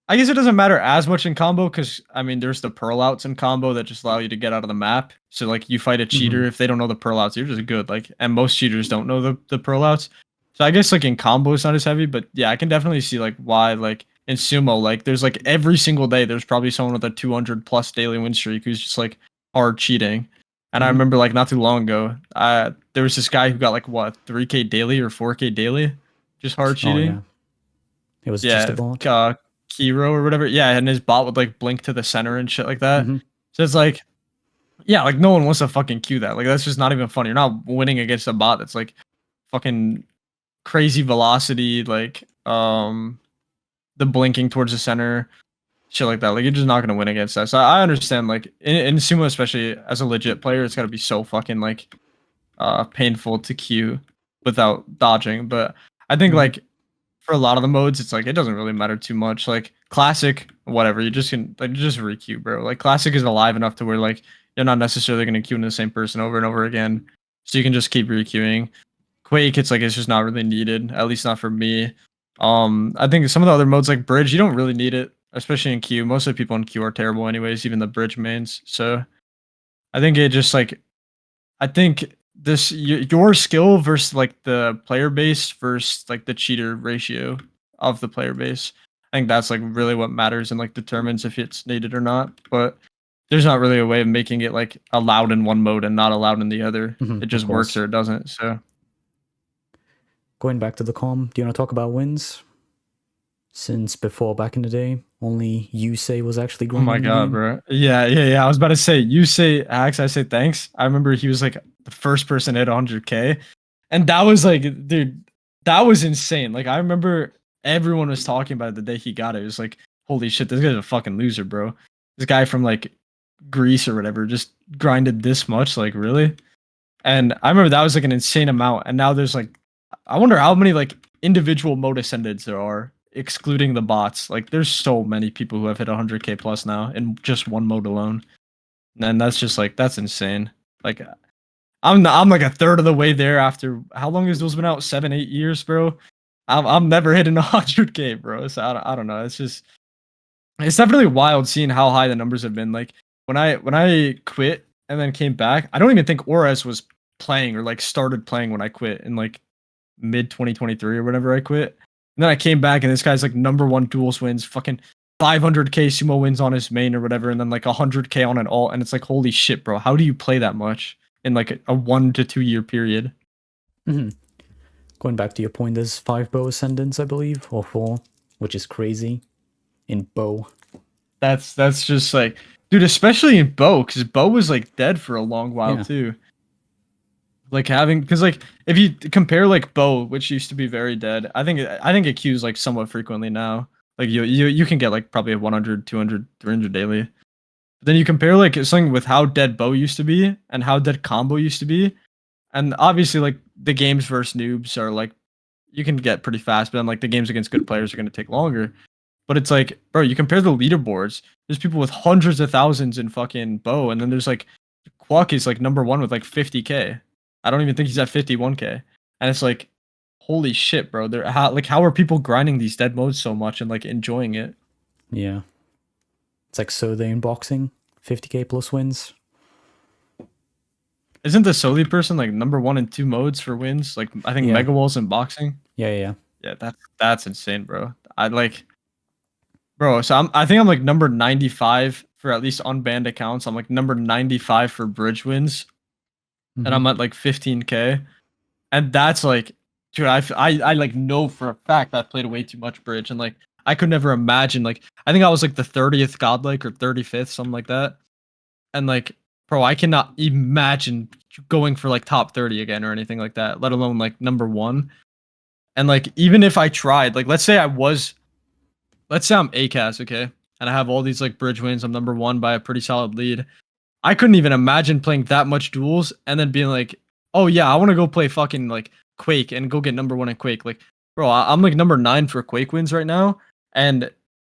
I guess it doesn't matter as much in combo because I mean, there's the pearl outs in combo that just allow you to get out of the map. So like you fight a Hmm. cheater if they don't know the pearl outs, you're just good. Like, and most cheaters don't know the pearl outs. So I guess like in combo it's not as heavy, but yeah, I can definitely see like why like in sumo like there's like every single day there's probably someone with a 200 plus daily win streak who's just like hard cheating. And I Hmm. remember like not too long ago, there was this guy who got like what 3K daily or 4K daily, just hard Oh cheating. yeah, it was just a Yeah, bot. Kiro or whatever. Yeah, and his bot would like blink to the center and shit like that. Hmm. So it's like, yeah, like no one wants to fucking queue that. Like that's just not even funny. You're not winning against a bot that's like fucking crazy velocity, like the blinking towards the center, shit like that. Like you're just not gonna win against that. So I understand like in sumo, especially as a legit player, it's gotta be so fucking like painful to queue without dodging. But I think Hmm. like for a lot of the modes, it's like it doesn't really matter too much. Like classic, whatever, you just can like just requeue, bro. Like classic is alive enough to where like you're not necessarily gonna queue in the same person over and over again. So you can just keep requeuing. Quake, it's like it's just not really needed, at least not for me. I think some of the other modes like bridge, you don't really need it, especially in queue. Most of the people in queue are terrible anyways, even the bridge mains. So I think it just like I think your skill versus like the player base versus like the cheater ratio of the player base. I think that's like really what matters and like determines if it's needed or not. But there's not really a way of making it like allowed in one mode and not allowed in the other. Hmm. It Of just works course. or it doesn't. So Going back to the com, do you want to talk about wins? Since before, back in the day, only Yusei was actually oh my grinding the god, game. bro. Yeah. I was about to say you say axe, I say thanks. I remember he was like the first person at 100K. And that was like, dude, that was insane. Like I remember everyone was talking about it the day he got it. It was like, holy shit, this guy's a fucking loser, bro. This guy from like Greece or whatever just grinded this much, like really. And I remember that was like an insane amount. And now there's like, I wonder how many like individual mode ascendants there are, excluding the bots. Like there's so many people who have hit 100k plus now in just one mode alone. And that's just like, that's insane. Like I'm like a third of the way there after how long has those been out? 7-8 years, bro. I'm never hitting 100k, bro. So I don't know. It's just it's definitely wild seeing how high the numbers have been. Like when I quit and then came back, I don't even think Ores was playing or like started playing when I quit in like mid 2023 or whenever I quit. And then I came back and this guy's like #1 duels wins, fucking 500k sumo wins on his main or whatever, and then like 100k on an alt, and it's like holy shit, bro. How do you play that much in like a 1 to 2 year period? Mm-hmm. Going back to your point, there's 5 bow ascendants, I believe, or 4, which is crazy in bow. That's just like, dude, especially in bow, because bow was like dead for a long while Yeah. too. Like having, because like if you compare like bow, which used to be very dead, I think it queues like somewhat frequently now. Like you can get like probably a 100, 200, 300 daily. But then you compare like something with how dead bow used to be and how dead combo used to be, and obviously like the games versus noobs are like you can get pretty fast, but then like the games against good players are going to take longer. But it's like, bro, you compare the leaderboards. There's people with hundreds of thousands in fucking bow, and then there's like Quack is like #1 with like 50k. I don't even think he's at 51k, and it's like, holy shit, bro. They're how are people grinding these dead modes so much and like enjoying it? Yeah. It's like so they in boxing, 50k plus wins. Isn't the Soli person like #1 in 2 modes for wins? Like I think Yeah. Mega Walls and boxing. Yeah. Yeah, that's insane, bro. I like, bro. So I think I'm like number 95 for at least unbanned accounts. I'm like number 95 for bridge wins, and I'm at like 15k. And that's like, dude, I like know for a fact I played way too much bridge, and like I could never imagine. Like I think I was like the 30th godlike or 35th, something like that. And like, bro, I cannot imagine going for like top 30 again or anything like that, let alone like #1. And like even if I tried, like let's say I'm ACAS, okay, and I have all these like bridge wins, I'm #1 by a pretty solid lead. I couldn't even imagine playing that much duels and then being like, oh yeah, I want to go play fucking like Quake and go get #1 in Quake. Like, bro, I'm like number 9 for Quake wins right now, and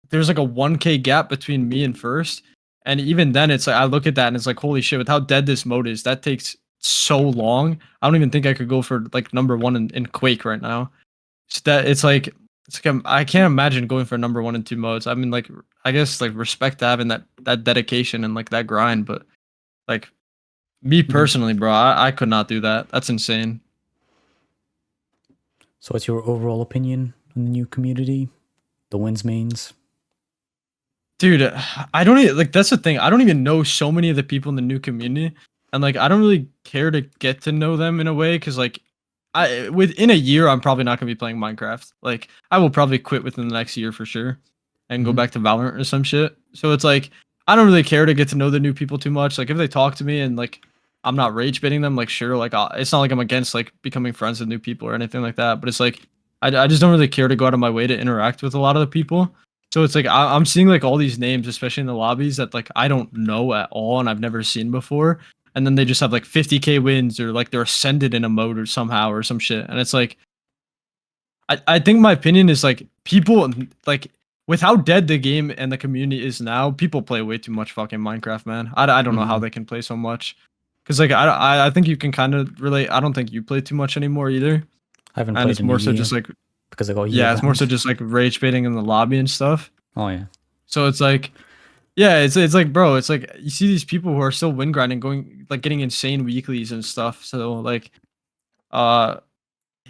there's like a 1k gap between me and first. And even then, it's like I look at that and it's like, holy shit, with how dead this mode is, that takes so long. I don't even think I could go for like #1 in Quake right now. So that it's like I can't imagine going for #1 in 2 modes. I mean, like I guess like respect to having that dedication and like that grind, but like me personally, bro, I could not do that. That's insane. So what's your overall opinion on the new community? The wins mains? Dude, I don't even, like that's the thing. I don't even know so many of the people in the new community, and like I don't really care to get to know them in a way, because like within a year I'm probably not gonna be playing Minecraft. Like I will probably quit within the next year for sure, and go back to Valorant or some shit. So it's like I don't really care to get to know the new people too much. Like if they talk to me and like I'm not rage baiting them, like sure, like it's not like I'm against like becoming friends with new people or anything like that. But it's like I just don't really care to go out of my way to interact with a lot of the people. So it's like I'm seeing like all these names, especially in the lobbies, that like I don't know at all and I've never seen before. And then they just have like 50k wins, or like they're ascended in a mode or somehow or some shit. And it's like I think my opinion is like people like with how dead the game and the community is now, people play way too much fucking Minecraft, man. I don't know how they can play so much. Cause like I think you can kind of relate. I don't think you play too much anymore either. I haven't And played it's in more a so year just like, because I got yeah, it's more so just like rage baiting in the lobby and stuff. Oh yeah. So it's like, yeah, it's like, bro, it's like you see these people who are still win grinding, going like getting insane weeklies and stuff. So like,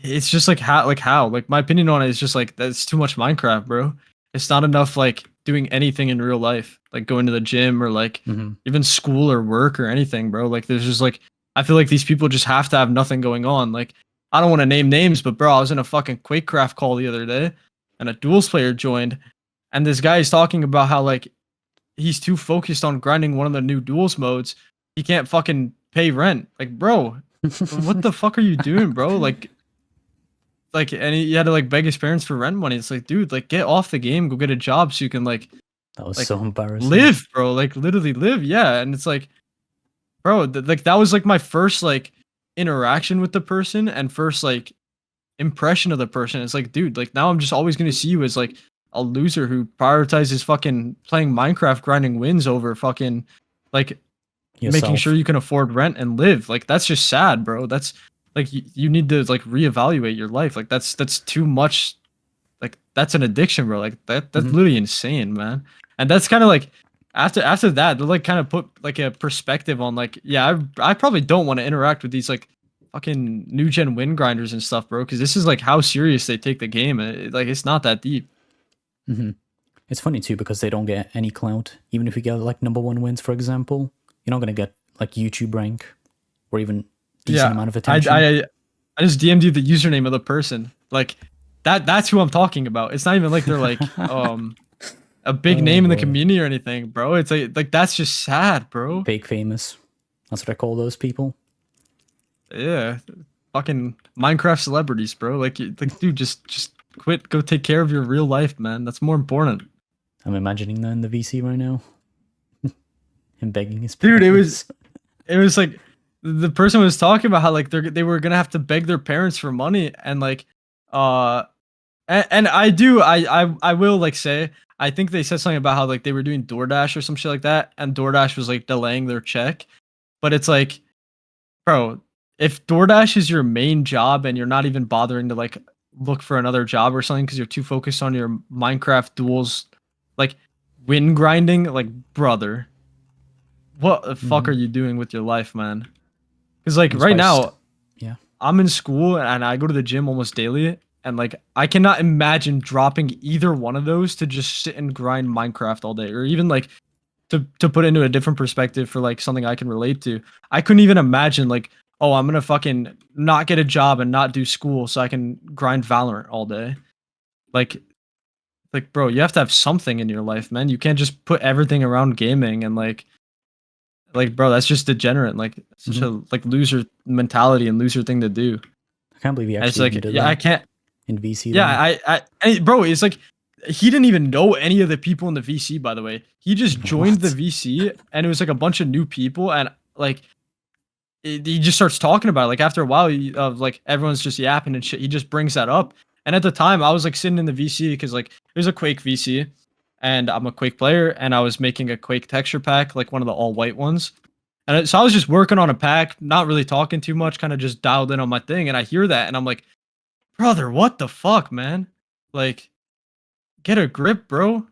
it's just like how like my opinion on it is just like that's too much Minecraft, bro. It's not enough like doing anything in real life, like going to the gym or like even school or work or anything, bro. Like there's just like I feel like these people just have to have nothing going on. Like I don't want to name names, but bro, I was in a fucking Quakecraft call the other day, and a duels player joined, and this guy is talking about how like he's too focused on grinding one of the new duels modes, he can't fucking pay rent. Like, bro, what the fuck are you doing, bro? Like, and he had to like beg his parents for rent money. It's like, dude, like get off the game, go get a job so you can like That was Like so embarrassing. live, bro. Like literally live. Yeah, and it's like, bro, like that was like my first like interaction with the person and first like impression of the person. It's like, dude, like now I'm just always gonna see you as like a loser who prioritizes fucking playing Minecraft grinding wins over fucking like making Yourself. sure you can afford rent and live. Like that's just sad, bro. That's like you need to like reevaluate your life. Like that's too much. Like that's an addiction, bro. Like that's Mhm. literally insane, man. And that's kind of like after that, they like kind of put like a perspective on like, yeah, I probably don't want to interact with these like fucking new gen win grinders and stuff, bro. Because this is like how serious they take the game. Like it's not that deep. Mhm. It's funny too because they don't get any clout. Even if you get like #1 wins, for example, you're not gonna get like YouTube rank or even decent Yeah, amount of I attention. I I just DM'd you the username of the person. Like that's who I'm talking about. It's not even like they're like a big Oh name in the boy, community or anything, bro. It's like that's just sad, bro. fake famous. That's what I call those people. Yeah, fucking Minecraft celebrities, bro. Like, like, dude, just quit. Go take care of your real life, man. That's more important. I'm imagining that in the VC right now. Him begging his Dude, parents. it was like the person was talking about how like they were gonna have to beg their parents for money and like, uh, and I will like say I think they said something about how like they were doing DoorDash or some shit like that, and DoorDash was like delaying their check, but it's like, bro, if DoorDash is your main job and you're not even bothering to like look for another job or something because you're too focused on your Minecraft duels, like win grinding, like brother, what the fuck are Mhm. you doing with your life, man? Because like I'm right surprised. now, Yeah. I'm in school and I go to the gym almost daily, and like I cannot imagine dropping either one of those to just sit and grind Minecraft all day, or even like to put into a different perspective for like something I can relate to. I couldn't even imagine like, oh, I'm gonna fucking not get a job and not do school so I can grind Valorant all day. Like bro, you have to have something in your life, man. You can't just put everything around gaming and like bro, that's just degenerate. Like such Mhm. a like loser mentality and loser thing to do. I can't believe he And it's actually even like, did yeah, I that can't. in VC Yeah, though. bro, it's like he didn't even know any of the people in the VC. By the way, he just joined the What? VC, and it was like a bunch of new people, and like he just starts talking about it. Like after a while, like everyone's just yapping and shit. He just brings that up, and at the time, I was like sitting in the VC because like there's a Quake VC, and I'm a Quake player, and I was making a Quake texture pack, like one of the all white ones. And so I was just working on a pack, not really talking too much, kind of just dialed in on my thing, and I hear that, and I'm like, brother, what the fuck, man? Like, get a grip, bro.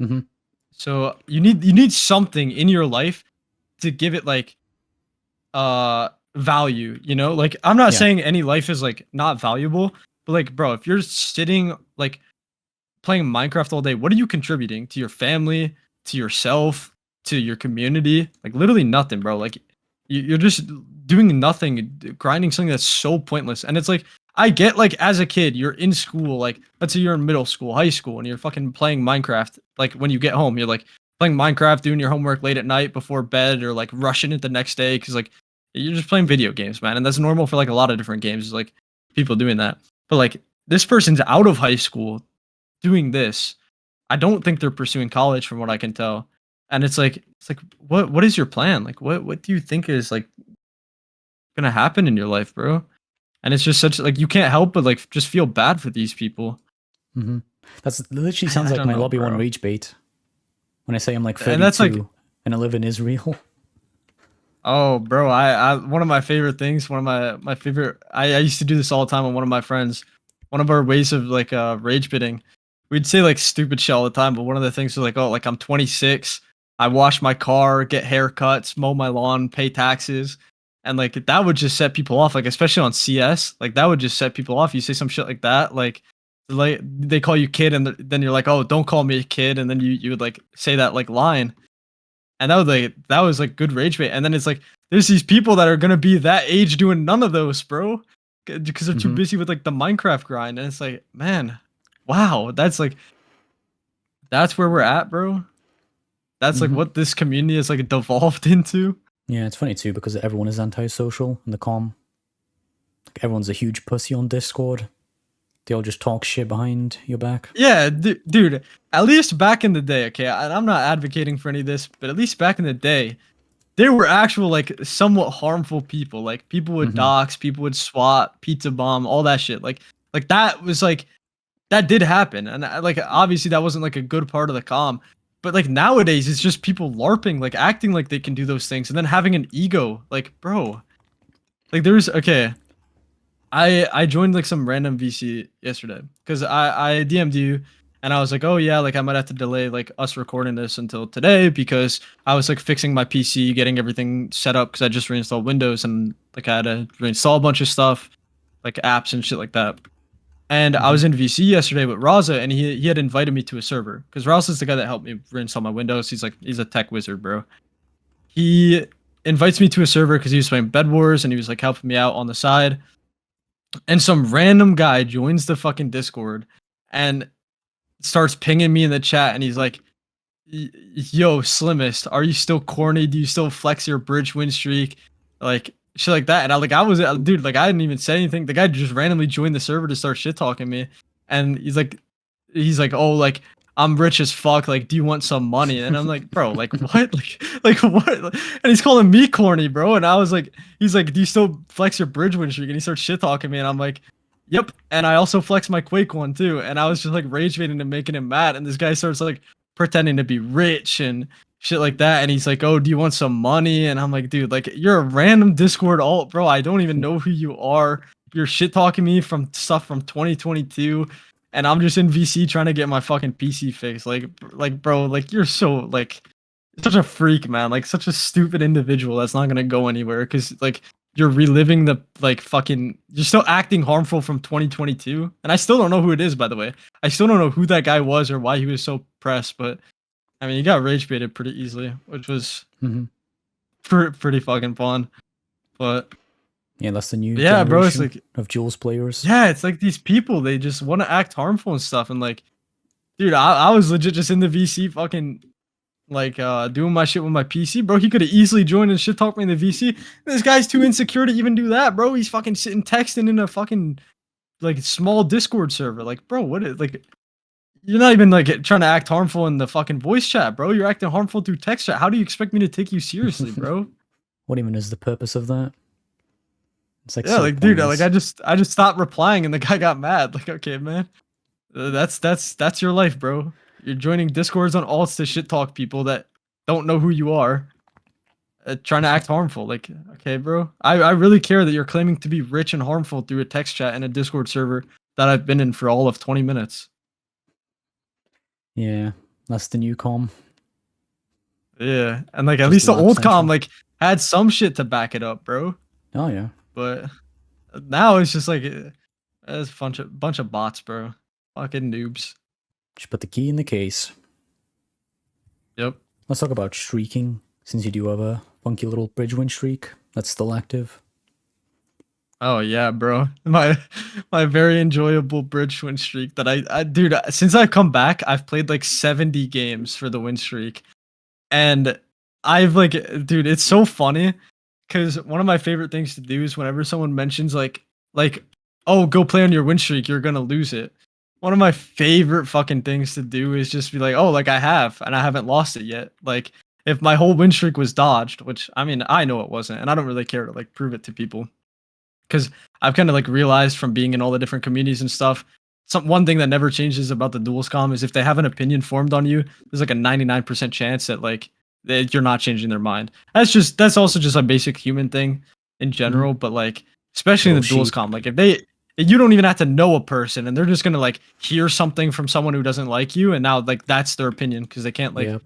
Mhm. So you need something in your life to give it like value, you know? Like I'm not Yeah. saying any life is like not valuable, but like bro, if you're sitting like playing Minecraft all day, what are you contributing to your family, to yourself, to your community? Like literally nothing, bro. Like you're just doing nothing, grinding something that's so pointless. And it's like I get like as a kid, you're in school, like let's say you're in middle school, high school, and you're fucking playing Minecraft. Like when you get home, you're like playing Minecraft, doing your homework late at night before bed, or like rushing it the next day because like you're just playing video games, man. And that's normal for like a lot of different games, like people doing that. But like this person's out of high school doing this. I don't think they're pursuing college from what I can tell. And it's like what is your plan? Like what do you think is like gonna happen in your life, bro? And it's just such like you can't help but like just feel bad for these people. Mhm. That's literally I sounds like don't my know, lobby one bro. rage bait when I say I'm like And that's like, 32 and I live in Israel. oh bro, I one of my favorite things, one of my favorite I used to do this all the time with one of my friends. One of our ways of like rage bitting. We'd say like stupid shit all the time, but one of the things was like, oh, like I'm 26, I wash my car, get haircuts, mow my lawn, pay taxes. And like that would just set people off, like especially on CS, like that would just set people off. You say some shit like that, like they call you kid, and then you're like, oh, don't call me a kid, and then you would like say that like line, and that was like good rage bait. And then it's like there's these people that are gonna be that age doing none of those, bro, because they're too Mhm. busy with like the Minecraft grind. And it's like, man, wow, that's where we're at, bro. That's like Mhm. what this community is like devolved into. Yeah, it's funny too because everyone is antisocial in the com. Like everyone's a huge pussy on Discord. They all just talk shit behind your back. Yeah, dude. At least back in the day, okay. I'm not advocating for any of this, but at least back in the day, there were actual like somewhat harmful people. Like people would Mm-hmm. dox, people would swat, pizza bomb, all that shit. Like that was like that did happen, and like obviously that wasn't like a good part of the comm. But like nowadays, it's just people larping, like acting like they can do those things, and then having an ego. Like, bro, like there's okay. I joined like some random VC yesterday because I DM'd you and I was like, oh yeah, like I might have to delay like us recording this until today because I was like fixing my PC, getting everything set up because I just reinstalled Windows and like I had to reinstall a bunch of stuff, like apps and shit like that. And I Mm-hmm. was in VC yesterday with Raza and he had invited me to a server because Raza's the guy that helped me reinstall my Windows. He's a tech wizard, bro. He invites me to a server because he was playing Bed Wars and he was like helping me out on the side, and some random guy joins the fucking Discord and starts pinging me in the chat, and he's like, yo, slimmest, are you still corny? Do you still flex your bridge win streak? Like shit like that. And I was dude, like I didn't even say anything. The guy just randomly joined the server to start shit talking me. And he's like, oh, like I'm rich as fuck. Like, do you want some money? And I'm like, bro, like what? Like what? And he's calling me corny, bro. And I was like, he's like, do you still flex your bridge win streak? And he starts shit talking me, and I'm like, yep. And I also flex my Quake one too. And I was just like rage baiting and making him mad. And this guy starts like pretending to be rich and shit like that. And he's like, oh, do you want some money? And I'm like, dude, like you're a random Discord alt, bro. I don't even know who you are. You're shit talking me from stuff from 2022. And I'm just in VC trying to get my fucking PC fixed. Like, bro, like you're so like such a freak, man. Like such a stupid individual that's not gonna go anywhere because like you're reliving the like fucking you're still acting harmful from 2022. And I still don't know who it is, by the way. I still don't know who that guy was or why he was so pressed, but I mean, he got rage baited pretty easily, which was Mm-hmm. pretty fucking fun. But Yeah, that's the new yeah, bro, it's generation like of Jules players. yeah, it's like these people they just want to act harmful and stuff. And like, dude, I was legit just in the VC fucking like doing my shit with my PC, bro. He could have easily joined and shit talk me in the VC. This guy's too insecure to even do that, bro. He's fucking sitting texting in a fucking like small Discord server. Like, bro, what is like you're not even like trying to act harmful in the fucking voice chat, bro. You're acting harmful through text chat. How do you expect me to take you seriously, bro? What even is the purpose of that? It's like Yeah, so like dude, like pointless. I just stopped replying and the guy got mad. Like, okay, man. That's your life, bro. You're joining discords on alts to shit talk people that don't know who you are, trying to act harmful. Like, okay, bro. I really care that you're claiming to be rich and harmful through a text chat in a Discord server that I've been in for all of 20 minutes. Yeah, that's the new com. Yeah, and like at Just least the Larp old Central. com like had some shit to back it up, bro. Oh yeah. But now it's just like it's a bunch of bots, bro. Fucking noobs. Just put the key in the case. Yep. Let's talk about streaking, since you do have a funky little bridge win streak that's still active. Oh yeah, bro. My very enjoyable bridge win streak that I dude, since I've come back, I've played like 70 games for the win streak. And I've like dude, it's so funny cuz one of my favorite things to do is whenever someone mentions like oh, go play on your win streak, you're going to lose it. One of my favorite fucking things to do is just be like, "Oh, like I have and I haven't lost it yet." Like if my whole win streak was dodged, which I mean, I know it wasn't, and I don't really care to like prove it to people. Because I've kind of like realized from being in all the different communities and stuff, one thing that never changes about the duels com is if they have an opinion formed on you, there's like a 99% chance that like you're not changing their mind. That's also just a basic human thing in general, but like especially in Little the duels sheep. com, like if you don't even have to know a person and they're just gonna like hear something from someone who doesn't like you, and now like that's their opinion because they can't like Yep.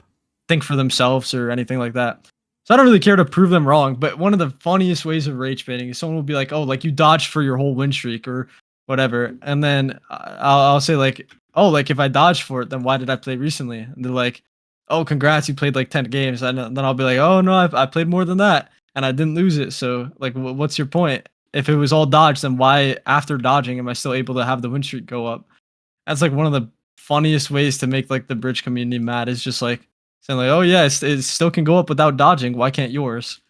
think for themselves or anything like that. So I don't really care to prove them wrong, but one of the funniest ways of rage baiting is someone will be like, "Oh, like you dodged for your whole win streak or whatever," and then I'll say like, "Oh, like if I dodged for it, then why did I play recently?" And they're like, "Oh, congrats, you played like 10 games," and then I'll be like, "Oh no, I played more than that, and I didn't lose it. So like, what's your point? If it was all dodged, then why after dodging am I still able to have the win streak go up?" That's like one of the funniest ways to make like the bridge community mad is just like saying like, oh yeah, it still can go up without dodging. Why can't yours?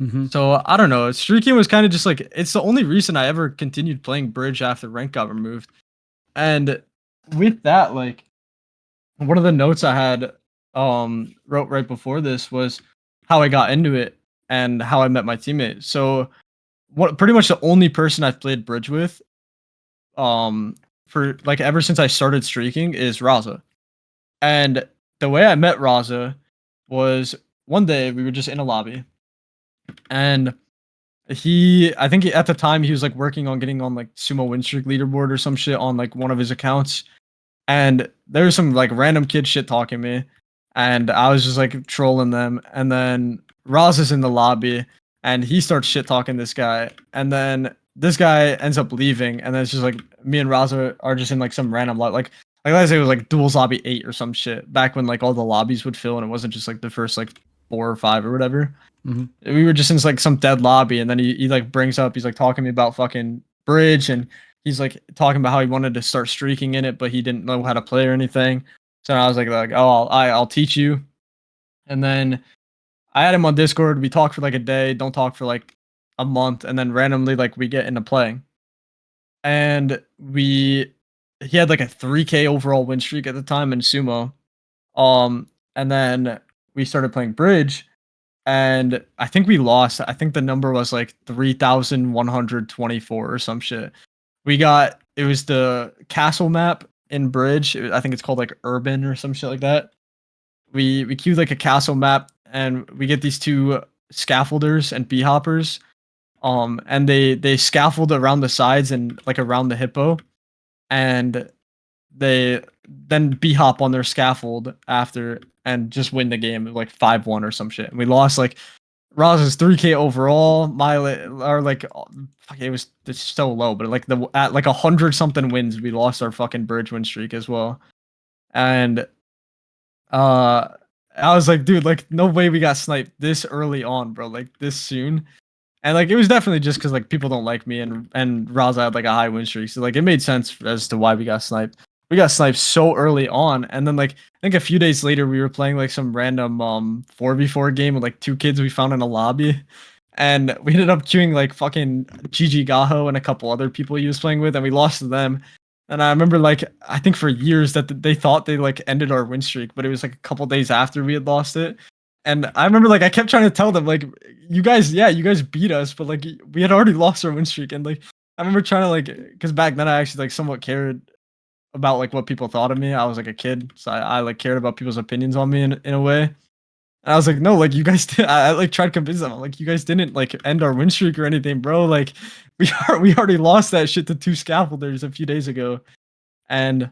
Mm-hmm. So I don't know. Streaking was kind of just like it's the only reason I ever continued playing bridge after rank got removed. And with that, like one of the notes I had wrote right before this was how I got into it and how I met my teammate. So what pretty much the only person I've played bridge with um for like ever since I started streaking is Raza. And the way I met Raza was one day we were just in a lobby and I think at the time he was like working on getting on like sumo Winstreak leaderboard or some shit on like one of his accounts. And there was some like random kid shit talking me, and I was just like trolling them. And then Roz is in the lobby, and he starts shit talking this guy, and then this guy ends up leaving, and then it's just like me and Roz are just in like some random like let's say it was like Duels Lobby 8 or some shit back when like all the lobbies would fill and it wasn't just like the first like 4 or 5 or whatever. Mm-hmm. We were just in like some dead lobby, and then he like brings up he's like talking to me about fucking bridge, and he's like talking about how he wanted to start streaking in it, but he didn't know how to play or anything. So I was like oh, I'll teach you. And then I had him on Discord. We talked for like a day, don't talk for like a month, and then randomly like we get into playing. And he had like a 3K overall win streak at the time in sumo. And then we started playing bridge, and I think we lost. I think the number was like 3,124 or some shit. It was the castle map in Bridge. I think it's called like Urban or some shit like that. We queued like a castle map, and we get these two scaffolders and bee hoppers. And they scaffold around the sides and like around the hippo, and they then bee hop on their scaffold after and just win the game like 5-1 or some shit. And we lost like Roz's 3K overall. Our like it was it's so low, but like at like 100 something wins, we lost our fucking bridge win streak as well. And I was like, dude, like no way we got sniped this early on, bro. Like this soon. And like it was definitely just because like people don't like me, and Raza had like a high win streak, so like it made sense as to why we got sniped. We got sniped so early on, and then like I think a few days later we were playing like some random 4v4 game with like two kids we found in a lobby, and we ended up queuing like fucking GG Gaho and a couple other people he was playing with, and we lost to them. And I remember like I think for years that they thought they like ended our win streak, but it was like a couple days after we had lost it. And I remember like I kept trying to tell them like you guys beat us, but like we had already lost our win streak. And like I remember trying to like because back then I actually like somewhat cared about like what people thought of me. I was like a kid, so I like cared about people's opinions on me in a way. And I was like, no, like you guys did. I like tried to convince them, like you guys didn't like end our win streak or anything, bro. Like we already lost that shit to two scaffolders a few days ago, and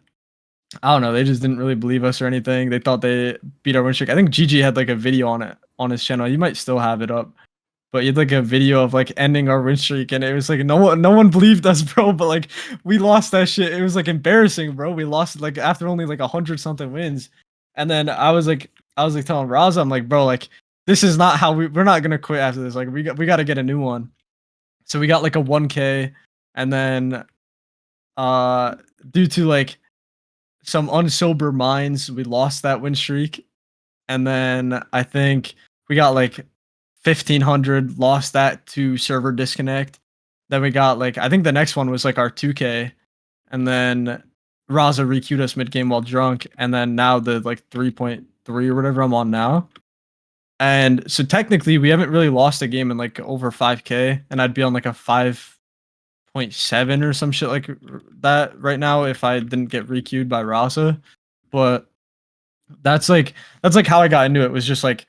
I don't know. They just didn't really believe us or anything. They thought they beat our win streak. I think Gigi had like a video on it on his channel. You might still have it up, but he had like a video of like ending our win streak, and it was like no one believed us, bro. But like we lost that shit. It was like embarrassing, bro. We lost like after only like 100 something wins, and then I was like telling Raza, I'm like, bro, like this is not how we're not gonna quit after this. Like we got to get a new one. So we got like a 1K, and then due to like some unsober minds, we lost that win streak. And then I think we got like 1,500, lost that to server disconnect. Then we got like I think the next one was like our 2K, and then Raza requeued us mid game while drunk, and then now the like 3.3 or whatever I'm on now. And so technically we haven't really lost a game in like over 5K, and I'd be on like a 5.7 or some shit like that right now if I didn't get requeued by Raza. But that's like how I got into it. Was just like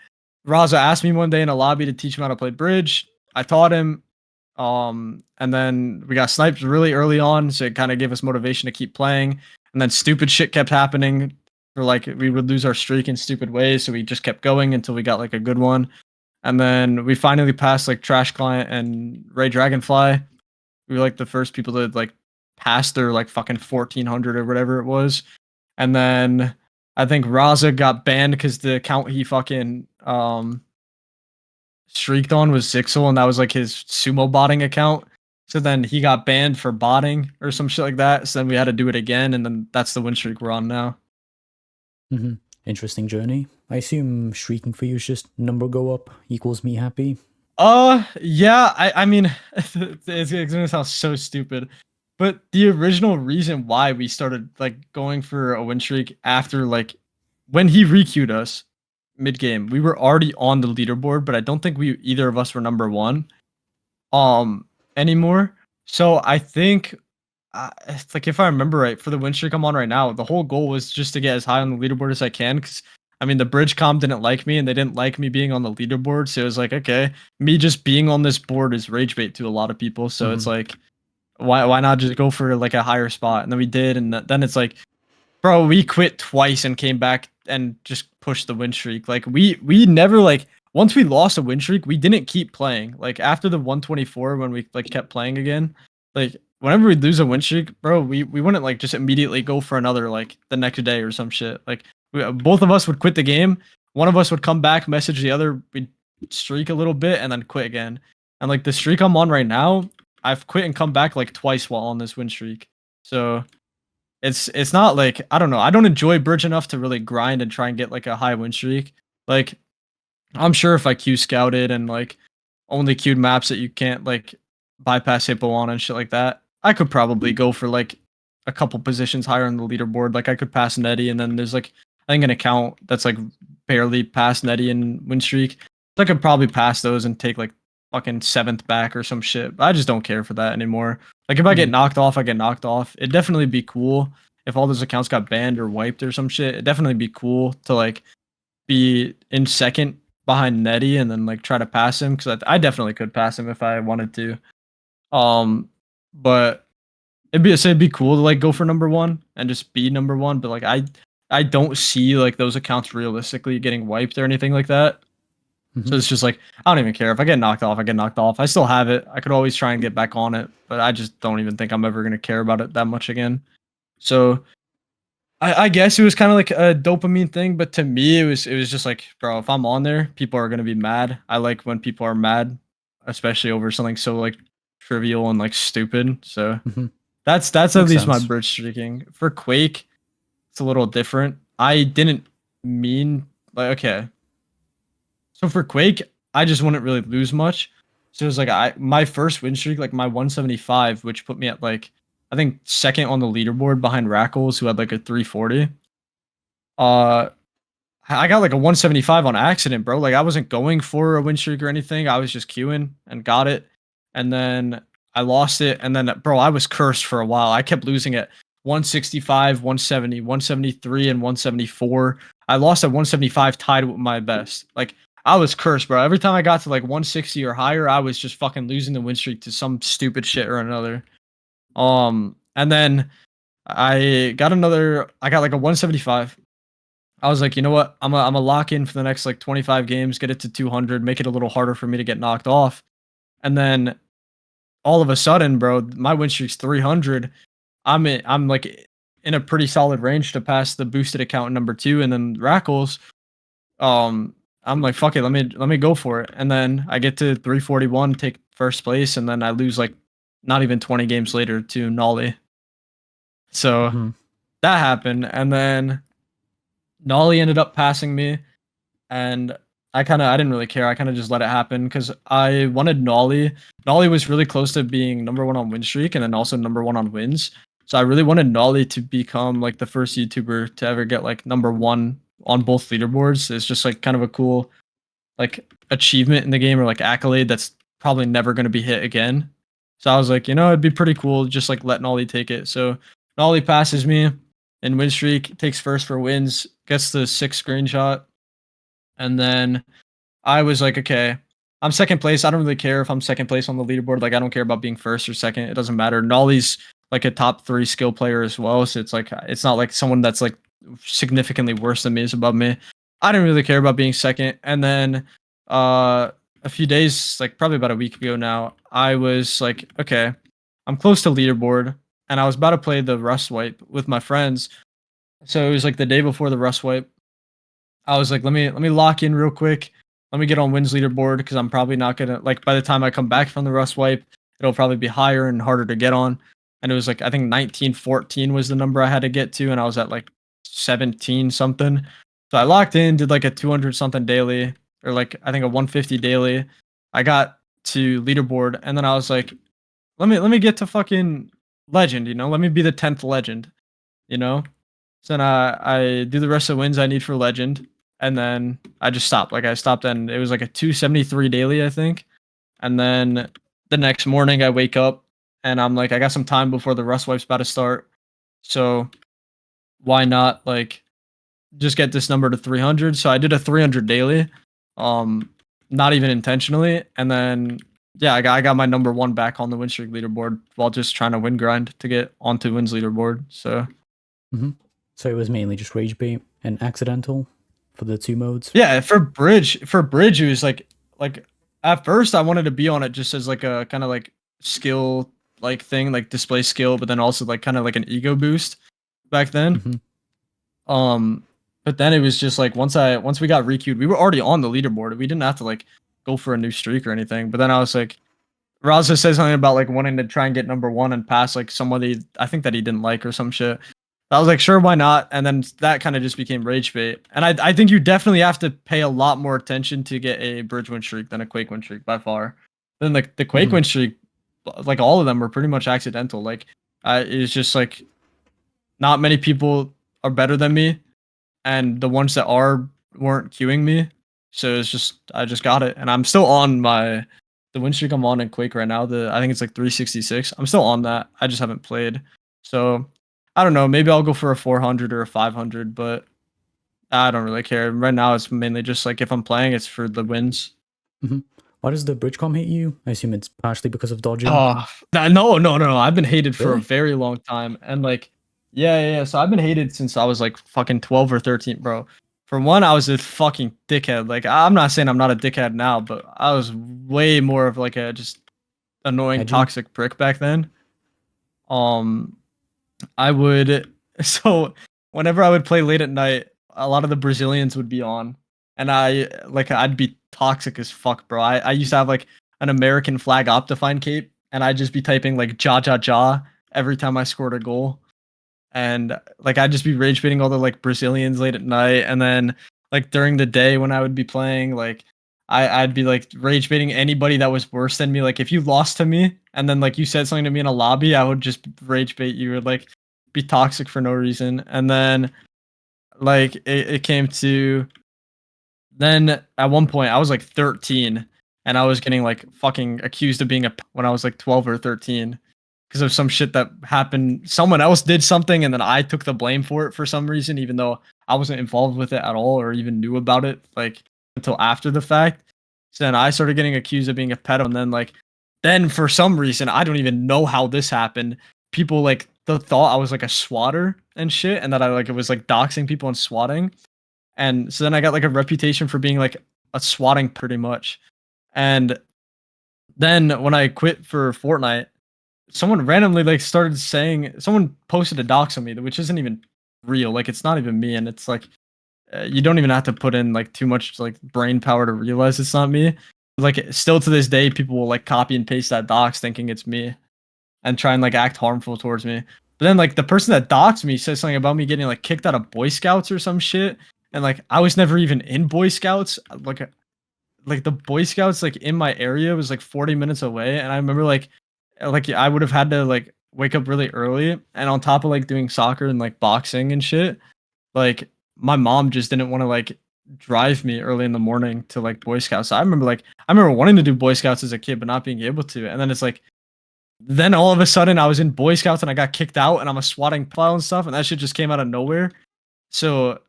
Raza asked me one day in a lobby to teach him how to play bridge. I taught him, and then we got sniped really early on, so it kind of gave us motivation to keep playing. And then stupid shit kept happening, for like we would lose our streak in stupid ways, so we just kept going until we got like a good one. And then we finally passed like Trash Client and Ray Dragonfly. We were like the first people to like pass their like fucking 1,400 or whatever it was. And then I think Raza got banned because the account he fucking streaked on was Zixel, and that was like his sumo botting account. So then he got banned for botting or some shit like that. So then we had to do it again, and then that's the win streak we're on now. Interesting journey. I assume streaking for you is just number go up equals me happy. Yeah, I mean, it's gonna sound so stupid, but the original reason why we started like going for a win streak after like when he requeued us mid game, we were already on the leaderboard, but I don't think we either of us were number one anymore. So I think it's like if I remember right, for the win streak I'm on right now, the whole goal was just to get as high on the leaderboard as I can. Because I mean, the bridge comp didn't like me, and they didn't like me being on the leaderboard. So it was like, okay, me just being on this board is rage bait to a lot of people. So it's like, why not just go for like a higher spot? And then we did, and then it's like, bro, we quit twice and came back and just pushed the win streak. Like we never like once we lost a win streak, we didn't keep playing. Like after the 124 when we like kept playing again, like whenever we lose a win streak, bro, we wouldn't like just immediately go for another like the next day or some shit. Like both of us would quit the game. One of us would come back, message the other, we'd streak a little bit and then quit again. And like the streak I'm on right now, I've quit and come back like twice while on this win streak. So it's not like I don't know. I don't enjoy bridge enough to really grind and try and get like a high win streak. Like I'm sure if I Q scouted and like only queued maps that you can't like bypass hippo on and shit like that, I could probably go for like a couple positions higher on the leaderboard. Like I could pass Netty, and then there's like I think an account that's like barely past Netty and win streak. So I could probably pass those and take like fucking seventh back or some shit. But I just don't care for that anymore. Like if I get knocked off, I get knocked off. It'd definitely be cool if all those accounts got banned or wiped or some shit. It'd definitely be cool to like be in second behind Netty and then like try to pass him because I definitely could pass him if I wanted to. But it'd be cool to like go for number one and just be number one. But like I don't see like those accounts realistically getting wiped or anything like that. So it's just like I don't even care if I get knocked off. I get knocked off. I still have it. I could always try and get back on it, but I just don't even think I'm ever gonna care about it that much again. So I guess it was kind of like a dopamine thing, but to me it was just like, bro, if I'm on there, people are gonna be mad. I like when people are mad, especially over something so like trivial and like stupid. So that's at Makes least my sense. bridge streaking. For Quake, it's a little different. I didn't mean like okay. So for Quake, I just wouldn't really lose much. So it was like my first win streak, like my 175, which put me at like I think second on the leaderboard behind Rackles, who had like a 340. Uh, I got like a 175 on accident, bro. Like I wasn't going for a win streak or anything. I was just queuing and got it, and then I lost it, and then bro, I was cursed for a while. I kept losing at 165, 170, 173, and 174. I lost at 175, tied with my best. Like I was cursed, bro. Every time I got to like 160 or higher, I was just fucking losing the win streak to some stupid shit or another. And then I got like a 175. I was like, you know what? I'm a lock in for the next like 25 games, get it to 200, make it a little harder for me to get knocked off. And then all of a sudden, bro, my win streak's 300. I'm like in a pretty solid range to pass the boosted account number 2, and then Rackles. I'm like, fuck it, let me go for it. And then I get to 341, take first place, and then I lose like not even 20 games later to Nolly. So that happened, and then Nolly ended up passing me, and I didn't really care. I kind of just let it happen because I wanted Nolly. Nolly was really close to being number one on win streak and then also number one on wins. So I really wanted Nolly to become like the first YouTuber to ever get like number one on both leaderboards. It's just like kind of a cool like achievement in the game or like accolade that's probably never going to be hit again. So I was like, you know, it'd be pretty cool just like let Nolly take it. So Nolly passes me in win streak, takes first for wins, gets the 6 screenshot. And then I was like, okay, I'm second place. I don't really care if I'm second place on the leaderboard. Like, I don't care about being first or second. It doesn't matter. Nolly's like a top 3 skill player as well. So it's like, it's not like someone that's like significantly worse than me is above me. I didn't really care about being second. And then a few days, like probably about a week ago now, I was like, okay, I'm close to leaderboard. And I was about to play the Rust wipe with my friends. So it was like the day before the Rust wipe. I was like, let me lock in real quick. Let me get on wins leaderboard because I'm probably not gonna like by the time I come back from the Rust wipe, it'll probably be higher and harder to get on. And it was like I think 1914 was the number I had to get to, and I was at like 17 something. So I locked in, did like a 200 something daily, or like I think a 150 daily, I got to leaderboard, and then I was like, let me get to fucking legend, you know, let me be the 10th legend, you know. So then I do the rest of the wins I need for legend, and then I just stopped. Like I stopped, and it was like a 273 daily, I think. And then the next morning I wake up, and I'm like, I got some time before the rust wipe's about to start, so why not like just get this number to 300? So I did a 300 daily, um, not even intentionally, and then yeah, I got my number 1 back on the Winstreak leaderboard while just trying to win grind to get onto wins leaderboard. So So it was mainly just rage bait and accidental for the 2 modes. yeah, for bridge it was like at first I wanted to be on it just as like a kind of like skill like thing, like display skill, but then also like kind of like an ego boost back then. But then it was just like once we got requeued, we were already on the leaderboard. We didn't have to like go for a new streak or anything. But then I was like, Raza said something about like wanting to try and get number 1 and pass like somebody I think that he didn't like or some shit. I was like, sure, why not? And then that kind of just became rage bait. And I think you definitely have to pay a lot more attention to get a bridge win streak than a Quake win streak by far. Then like the Quake win streak, like all of them were pretty much accidental. Like it's just like not many people are better than me, and the ones that are weren't queuing me. So it's just I just got it, and I'm still on the win streak I'm on in Quake right now. I think it's like 366. I'm still on that. I just haven't played. So I don't know. Maybe I'll go for a 400 or a 500, but I don't really care. Right now, it's mainly just like if I'm playing, it's for the wins. Why does the bridge com hate you? I assume it's partially because of dodging. Oh, no. I've been hated for a very long time. And like, yeah. So I've been hated since I was like fucking 12 or 13, bro. For one, I was a fucking dickhead. Like, I'm not saying I'm not a dickhead now, but I was way more of like a just annoying, toxic prick back then. I would so whenever I would play late at night, a lot of the Brazilians would be on, and I'd be toxic as fuck, bro. I used to have like an American flag Optifine cape, and I'd just be typing like ja ja ja every time I scored a goal, and like I'd just be rage baiting all the like Brazilians late at night, and then like during the day when I would be playing, like I'd be like rage baiting anybody that was worse than me. Like if you lost to me and then like you said something to me in a lobby, I would just rage bait you or like be toxic for no reason. And then like it came to then at one point I was like 13 and I was getting like fucking accused of being a when I was like 12 or 13 because of some shit that happened. Someone else did something and then I took the blame for it for some reason, even though I wasn't involved with it at all or even knew about it like until after the fact. So then I started getting accused of being a pedo, and then for some reason I don't even know how this happened. People like thought I was like a swatter and shit, and that I like it was like doxing people and swatting. And so then I got like a reputation for being like a swatting pretty much. And then when I quit for Fortnite, someone randomly like started saying someone posted a dox on me, which isn't even real. Like it's not even me, and it's like you don't even have to put in like too much like brain power to realize it's not me. Like still to this day, people will like copy and paste that dox thinking it's me, and try and like act harmful towards me. But then like the person that doxed me says something about me getting like kicked out of Boy Scouts or some shit, and like I was never even in Boy Scouts. Like the Boy Scouts like in my area was like 40 minutes away, and I remember like I would have had to like wake up really early, and on top of like doing soccer and like boxing and shit, like my mom just didn't want to like drive me early in the morning to like Boy Scouts. So I remember wanting to do Boy Scouts as a kid but not being able to. And then it's like then all of a sudden I was in Boy Scouts and I got kicked out and I'm a swatting file and stuff, and that shit just came out of nowhere. So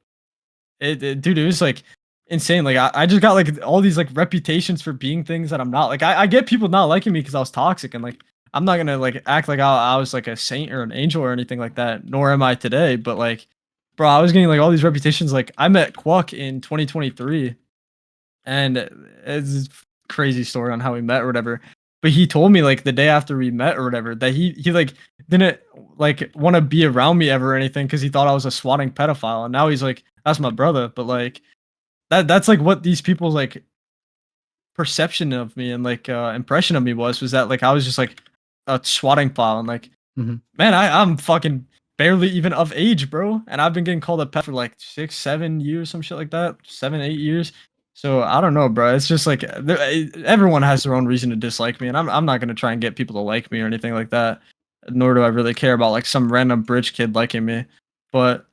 dude, it was like insane. Like I just got like all these like reputations for being things that I'm not. Like I get people not liking me because I was toxic, and like I'm not gonna like act like I was like a saint or an angel or anything like that, nor am I today. But like, bro, I was getting like all these reputations. Like I met Quack in 2023, and it's a crazy story on how we met or whatever. But he told me like the day after we met or whatever that he like didn't like want to be around me ever or anything because he thought I was a swatting pedophile. And now he's like, that's my brother. But like that's like what these people's like perception of me and like impression of me was that like I was just like a swatting file. And like man, I'm fucking barely even of age, bro. And I've been getting called a pet for like 6-7 years, some shit like that, 7-8 years. So I don't know, bro. It's just like everyone has their own reason to dislike me, and I'm not gonna try and get people to like me or anything like that. Nor do I really care about like some random bridge kid liking me. But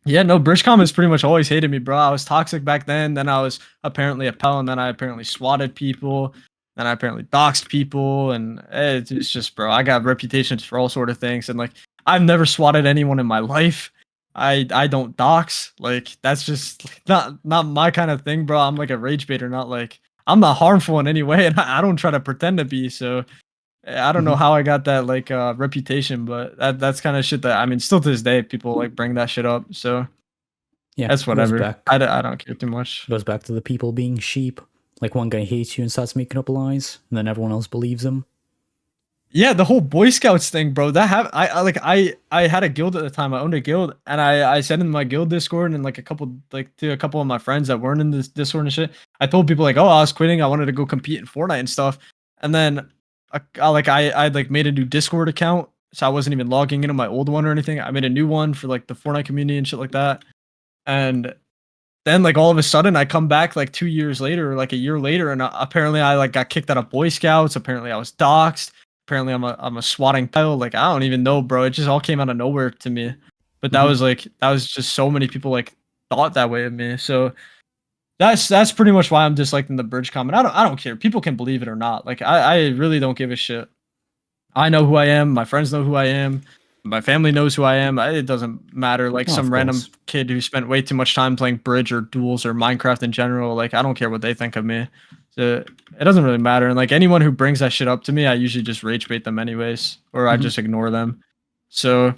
yeah, no, bridge comments pretty much always hated me, bro. I was toxic back then. Then I was apparently a pal, and then I apparently swatted people. Then I apparently doxed people, and it's just, bro. I got reputations for all sort of things, and like I've never swatted anyone in my life. I don't dox. Like that's just not my kind of thing, bro. I'm like a rage baiter, not like I'm not harmful in any way, and I don't try to pretend to be. So I don't know how I got that like reputation, but that's kind of shit that I mean, still to this day, people like bring that shit up. So Yeah, that's it goes whatever. back. I don't care too much. Goes back to the people being sheep. Like one guy hates you and starts making up lies, and then everyone else believes him. Yeah, the whole Boy Scouts thing, bro. That have I had a guild at the time. I owned a guild, and I said in my guild Discord and like to a couple of my friends that weren't in this Discord and shit. I told people like, oh, I was quitting. I wanted to go compete in Fortnite and stuff. And then I like made a new Discord account, so I wasn't even logging into my old one or anything. I made a new one for like the Fortnite community and shit like that. And then like all of a sudden I come back like 2 years later or like a year later, and apparently I like got kicked out of Boy Scouts. Apparently I was doxxed. Apparently I'm a swatting title. Like I don't even know, bro. It just all came out of nowhere to me. But that was just so many people like thought that way of me. So that's pretty much why I'm disliking the bridge comment. I don't care. People can believe it or not. Like I really don't give a shit. I know who I am. My friends know who I am. My family knows who I am. It doesn't matter. Like Oh, of some random course. kid who spent way too much time playing bridge or duels or Minecraft in general. Like I don't care what they think of me. So it doesn't really matter. And like anyone who brings that shit up to me, I usually just rage bait them anyways, or I just ignore them. So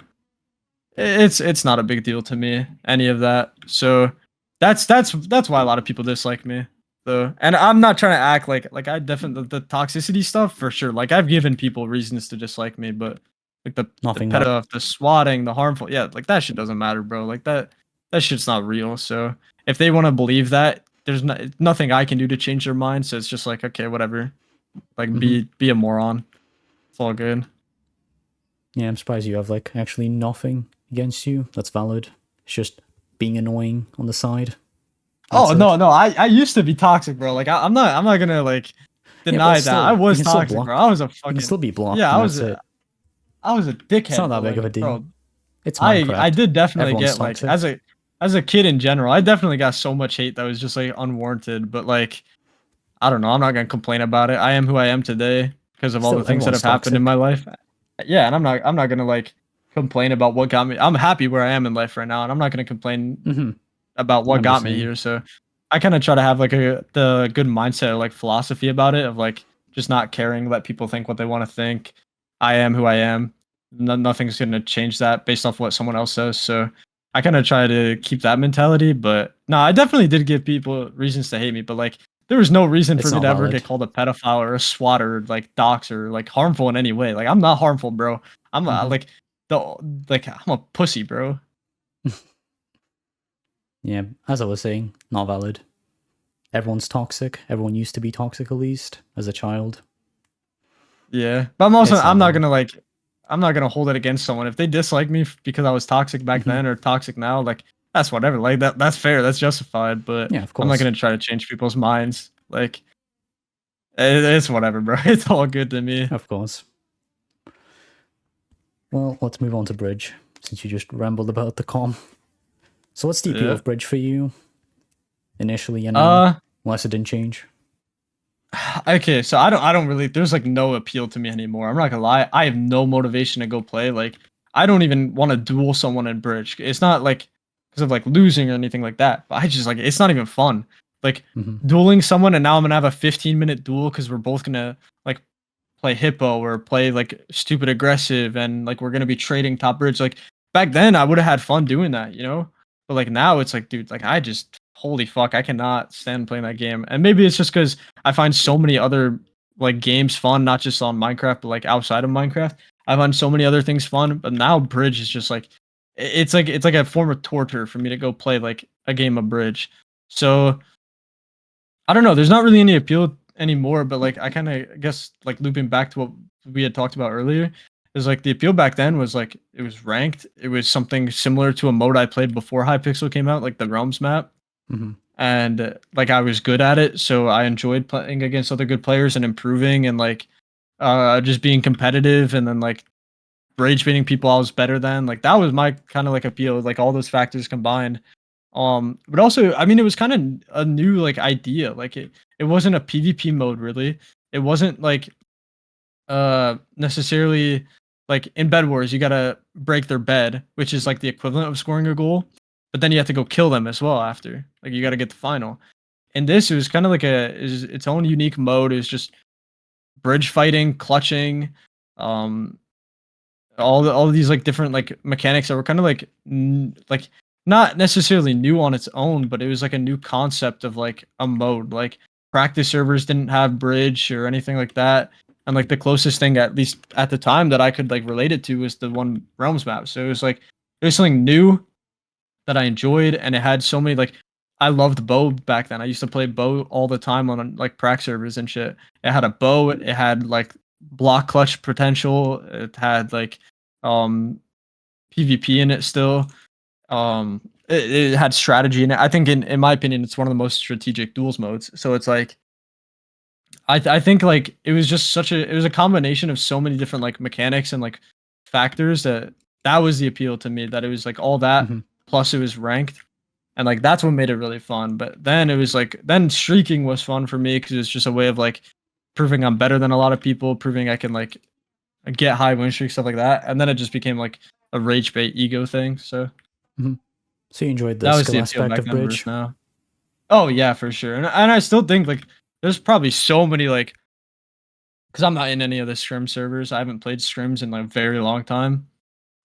it's not a big deal to me, any of that. So that's why a lot of people dislike me. So, and I'm not trying to act like I definitely the toxicity stuff for sure. Like I've given people reasons to dislike me, but like the Nothing pet that. stuff, the swatting, the harmful, yeah, like that shit doesn't matter, bro. Like that shit's not real. So if they want to believe that, there's nothing I can do to change their mind. So it's just like okay, whatever. Like be a moron. It's all good. Yeah, I'm surprised you have like actually nothing against you. That's valid. It's just being annoying on the side. Oh That's no, it. no, I used to be toxic, bro. Like I'm not gonna like Yeah, but deny that. I still, you was can still toxic, bro. block. I was a You can fucking still be blocked, yeah. and that's it. I was a It's not dickhead, that but big of a like, deal. bro, It's I Minecraft. did definitely Everyone's get like toxic. as a kid in general, I definitely got so much hate that was just like unwarranted. But like I don't know, I'm not gonna complain about it. I am who I am today because of all the Still, things that everyone's have happened in my toxic. life. Yeah, and I'm not gonna like complain about what got me. I'm happy where I am in life right now, and I'm not gonna complain about what I'm the got me same. here. So I kind of try to have like the good mindset or like philosophy about it of like just not caring, let people think what they want to think. I am who I am. Nothing's gonna change that based off what someone else says. So I kind of try to keep that mentality. But no, I definitely did give people reasons to hate me. But like there was no reason for It's me not to ever get valid. called a pedophile or a swatter, like dox or like harmful in any way. Like I'm not harmful, bro. I'm like the like I'm a pussy, bro. Yeah, as I was saying, not valid. Everyone's toxic. Everyone used to be toxic at least as a child. Yeah, but It's not valid. I'm not gonna hold it against someone if they dislike me because I was toxic back then or toxic now. Like that's whatever. Like that's fair. That's justified. But Yeah, of I'm not course. gonna try to change people's minds. Like it's whatever, bro. It's all good to me. Of course. Well, let's move on to Bridge, since you just rambled about the com. So what's the appeal Yeah. of Bridge for you? Initially and now? Uh. Unless it didn't change. Okay. So I don't really. There's like no appeal to me anymore. I'm not gonna lie. I have no motivation to go play. Like I don't even want to duel someone in Bridge. It's not like because of like losing or anything like that. But I just like it's not even fun. Like dueling someone and now I'm gonna have a 15-minute duel because we're both gonna like play hippo or play like stupid aggressive and like we're gonna be trading top bridge. Like back then I would have had fun doing that, you know? But like now it's like, dude, like I just holy fuck, I cannot stand playing that game. And maybe it's just because I find so many other like games fun, not just on Minecraft, but like outside of Minecraft. I find so many other things fun, but now bridge is just like it's like a form of torture for me to go play like a game of bridge. So I don't know. There's not really any appeal anymore, but like I kind of guess like looping back to what we had talked about earlier is like the appeal back then was like it was ranked. It was something similar to a mode I played before Hypixel came out, like the Realms map. and like I was good at it, so I enjoyed playing against other good players and improving and like just being competitive and then like rage baiting people I was better than. Like that was my kind of like appeal, like all those factors combined. But also, I mean, it was kind of a new like idea. Like it wasn't a PvP mode really. It wasn't like necessarily like in Bed Wars, you gotta break their bed, which is like the equivalent of scoring a goal. But then you have to go kill them as well after. Like you gotta get the final. In this, it was kind of like is its own unique mode. It was just bridge fighting, clutching, um, all of these like different like mechanics that were kind of like like not necessarily new on its own, but it was like a new concept of like a mode. Like practice servers didn't have bridge or anything like that, and like the closest thing, at least at the time, that I could like relate it to was the one Realms map. So it was like it was something new that I enjoyed, and it had so many like I loved bow back then. I used to play bow all the time on like prac servers and shit. It had a bow, it had like block clutch potential, it had like um PvP in it still. It had strategy in it. I think in my opinion it's one of the most strategic duels modes. So it's like I think like it was just it was a combination of so many different like mechanics and like factors that was the appeal to me, that it was like all that plus it was ranked, and like that's what made it really fun. But then it was like then streaking was fun for me because it's just a way of like proving I'm better than a lot of people, proving I can like get high win streaks, stuff like that. And then it just became like a rage bait ego thing. So So you enjoyed the that was skill the appeal aspect back of then bridge? versus now. Oh yeah, for sure. And I still think like there's probably so many like, because I'm not in any of the scrim servers. I haven't played scrims in like a very long time.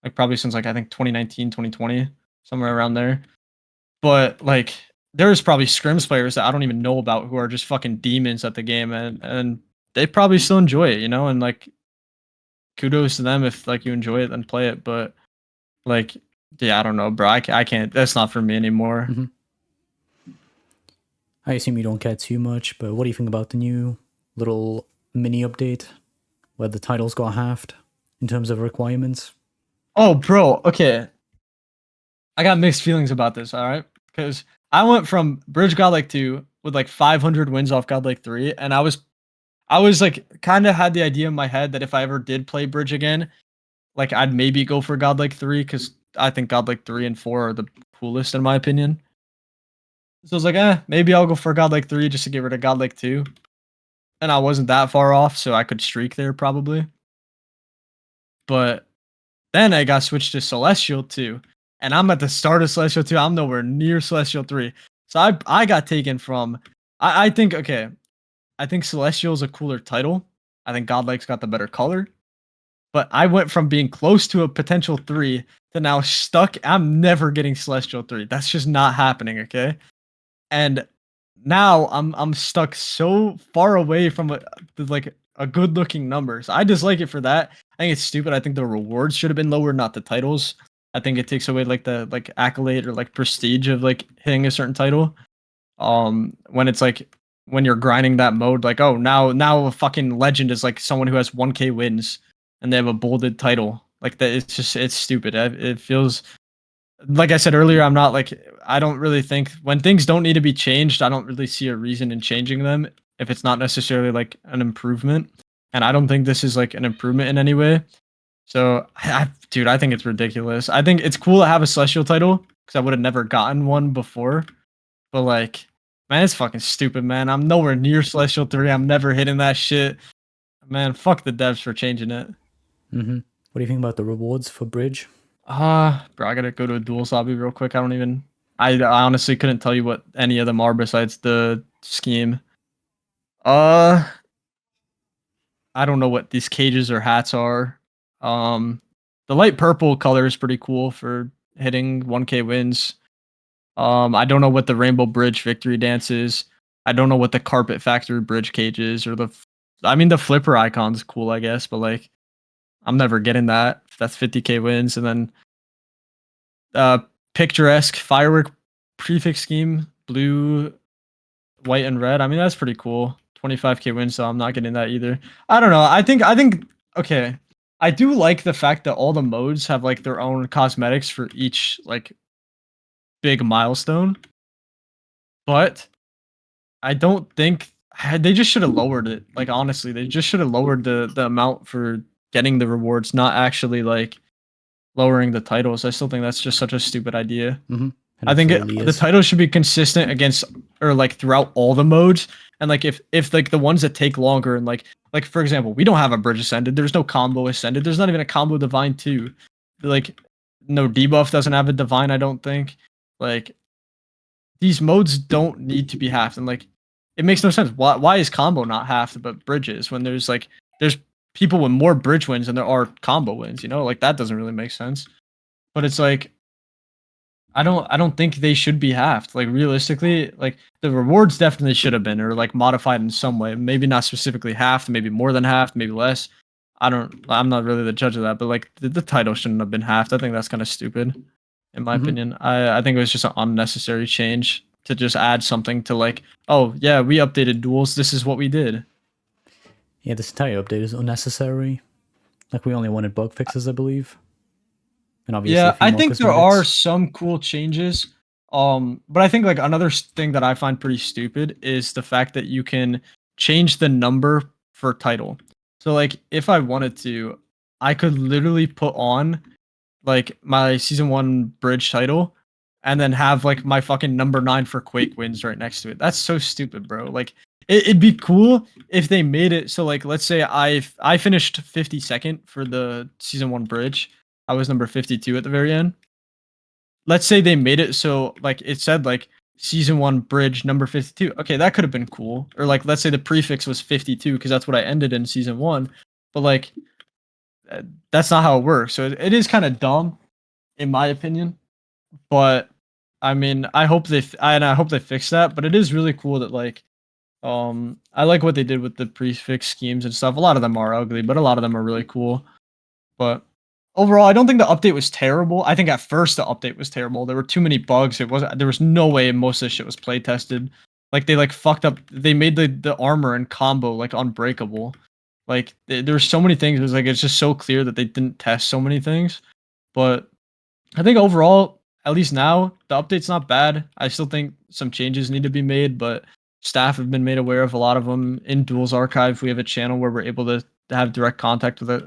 Like probably since like I think 2019, 2020, somewhere around there. But like there's probably scrims players that I don't even know about who are just fucking demons at the game, and they probably still enjoy it, you know, and like kudos to them if like you enjoy it and play it. But like yeah, I don't know, bro. I can't. That's not for me anymore. I assume you don't care too much, but what do you think about the new little mini update where the titles got halved in terms of requirements? Oh, bro. Okay, I got mixed feelings about this. All right, because I went from Bridge Godlike 2 with like 500 wins off Godlike 3, and I was like kind of had the idea in my head that if I ever did play Bridge again, like I'd maybe go for Godlike 3 because I think Godlike 3 and 4 are the coolest in my opinion. So I was like, maybe I'll go for Godlike 3 just to get rid of Godlike 2. And I wasn't that far off, so I could streak there probably. But then I got switched to Celestial 2. And I'm at the start of Celestial 2. I'm nowhere near Celestial 3. So I got taken from I think okay. I think Celestial is a cooler title. I think Godlike's got the better color. But I went from being close to a potential 3 to now stuck. I'm never getting Celestial 3. That's just not happening, okay? And now I'm stuck so far away from like a good looking numbers. I dislike it for that. I think it's stupid. I think the rewards should have been lower, not the titles. I think it takes away like the like accolade or like prestige of like hitting a certain title. When it's like when you're grinding that mode, like oh now a fucking legend is like someone who has 1k wins and they have a bolded title. Like that, it's stupid. It feels like I said earlier, I'm not like I don't really think when things don't need to be changed, I don't really see a reason in changing them if it's not necessarily like an improvement. And I don't think this is like an improvement in any way. So, dude, I think it's ridiculous. I think it's cool to have a celestial title because I would have never gotten one before. But like, man, it's fucking stupid, man. I'm nowhere near celestial 3. I'm never hitting that shit. Man, fuck the devs for changing it. What do you think about the rewards for bridge? Bro, I gotta go to a duels lobby real quick. I honestly couldn't tell you what any of them are besides the scheme. I don't know what these cages or hats are. The light purple color is pretty cool for hitting 1k wins. I don't know what the rainbow bridge victory dance is. I don't know what the carpet factory bridge cage is, or I mean the flipper icon's cool, I guess, but like I'm never getting that. That's 50k wins. And then picturesque firework prefix scheme, blue, white, and red. I mean, that's pretty cool. 25k wins, so I'm not getting that either. I don't know. I think okay. I do like the fact that all the modes have like their own cosmetics for each like big milestone. but I don't think they just should have lowered it. Like honestly, they just should have lowered the amount for getting the rewards, not actually like lowering the titles. I still think that's just such a stupid idea. Mm-hmm. It I think absolutely the is. title should be consistent against or like throughout all the modes. And like if like the ones that take longer and like for example, we don't have a bridge ascended. There's no combo ascended. There's not even a combo divine 2. Like no debuff doesn't have a divine, I don't think. Like these modes don't need to be halved, and like it makes no sense. Why is combo not halved but bridges when there's people with more bridge wins than there are combo wins, you know? Like that doesn't really make sense. But it's like I don't think they should be halved. Like realistically, like the rewards definitely should have been or like modified in some way. Maybe not specifically halved, maybe more than halved, maybe less. I'm not really the judge of that, but like the title shouldn't have been halved. I think that's kind of stupid, in my Mm-hmm. opinion. I think it was just an unnecessary change to just add something to like, oh yeah, we updated duels. This is what we did. Yeah, this entire update is unnecessary. Like, we only wanted bug fixes, I believe. And obviously a Yeah, few I more think there are cosmetics. some cool changes. But I think like another thing that I find pretty stupid is the fact that you can change the number for title. So like if I wanted to, I could literally put on like my season 1 bridge title and then have like my fucking number 9 for Quake wins right next to it. That's so stupid, bro. Like it'd be cool if they made it so like let's say I finished 52nd for the season 1 bridge. I was number 52 at the very end. Let's say they made it so like it said like season 1 bridge number 52. Okay, that could have been cool. Or like let's say the prefix was 52 because that's what I ended in season 1. But like that's not how it works. So it is kind of dumb in my opinion. But I mean, I hope they fix that, but it is really cool that like I like what they did with the prefix schemes and stuff. A lot of them are ugly, but a lot of them are really cool. But overall, I don't think the update was terrible. I think at first the update was terrible. There were too many bugs. There was no way most of this shit was play tested. Like they like fucked up. They made the armor and combo like unbreakable. Like there were so many things. It was like it's just so clear that they didn't test so many things. But I think overall, at least now, the update's not bad. I still think some changes need to be made, but staff have been made aware of a lot of them. In Duels Archive, we have a channel where we're able to have direct contact with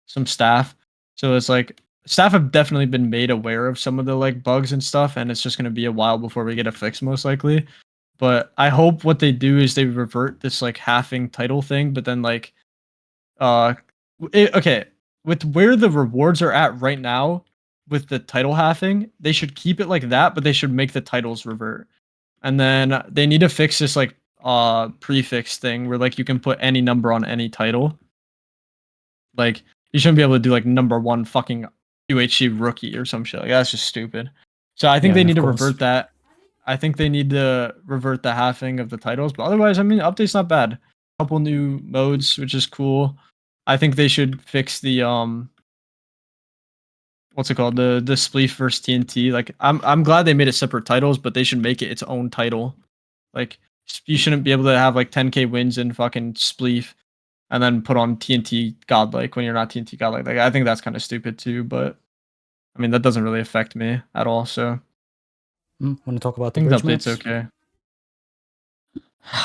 some staff. So it's like staff have definitely been made aware of some of the like bugs and stuff, and it's just gonna be a while before we get a fix, most likely. But I hope what they do is they revert this like halving title thing, but then like uh, okay, with where the rewards are at right now, with the title halving, they should keep it like that, but they should make the titles revert. And then they need to fix this like prefix thing where like you can put any number on any title. Like you shouldn't be able to do like number 1 fucking UHC rookie or some shit. Like that's just stupid. So I think Yeah, they and need of to course. revert that. I think they need to revert the halving of the titles, but otherwise, I mean, update's not bad. A couple new modes, which is cool. I think they should fix the what's it called? The Spleef versus TNT. Like I'm glad they made it separate titles, but they should make it its own title. Like you shouldn't be able to have like 10k wins in fucking Spleef and then put on TNT Godlike when you're not TNT Godlike. Like I think that's kind of stupid too, but I mean that doesn't really affect me at all, so I Want to talk about the think the bridge update's maps? okay.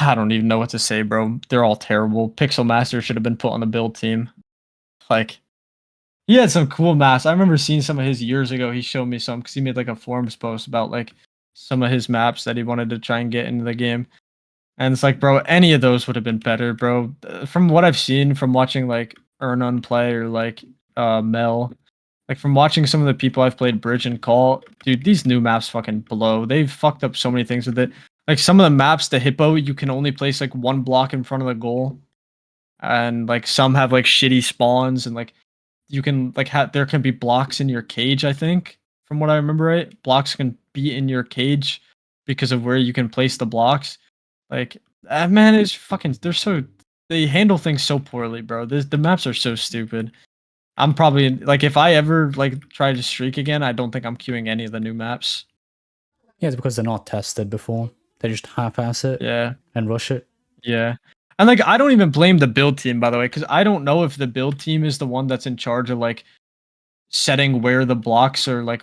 I don't even know what to say, bro. They're all terrible. Pixel Master should have been put on the build team. Like he had some cool maps. I remember seeing some of his years ago. He showed me some because he made like a forums post about like some of his maps that he wanted to try and get into the game. And it's like, bro, any of those would have been better, bro. From what I've seen from watching like Ernon play or like Mel, like from watching some of the people I've played Bridge and Call, dude, these new maps fucking blow. They've fucked up so many things with it. Like some of the maps, the Hippo, you can only place like one block in front of the goal, and like some have like shitty spawns and like you can like have there can be blocks in your cage, I think, from what I remember right. Blocks can be in your cage because of where you can place the blocks. Like that man is fucking they handle things so poorly, bro. The maps are so stupid. I'm probably like if I ever like try to streak again, I don't think I'm queuing any of the new maps. Yeah, it's because they're not tested before. They just half-ass it Yeah. and rush it. Yeah. And like I don't even blame the build team by the way cuz I don't know if the build team is the one that's in charge of like setting where the blocks are like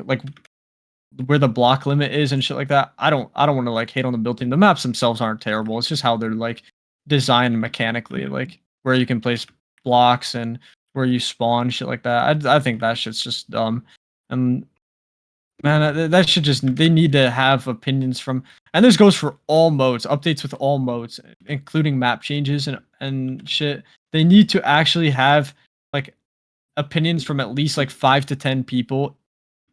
where the block limit is and shit like that. I don't want to like hate on the build team. The maps themselves aren't terrible. It's just how they're like designed mechanically, like where you can place blocks and where you spawn shit like that. I think that shit's just dumb. And man, that should just they need to have opinions from, and this goes for all modes, updates with all modes, including map changes and shit. They need to actually have like opinions from at least like 5 to 10 people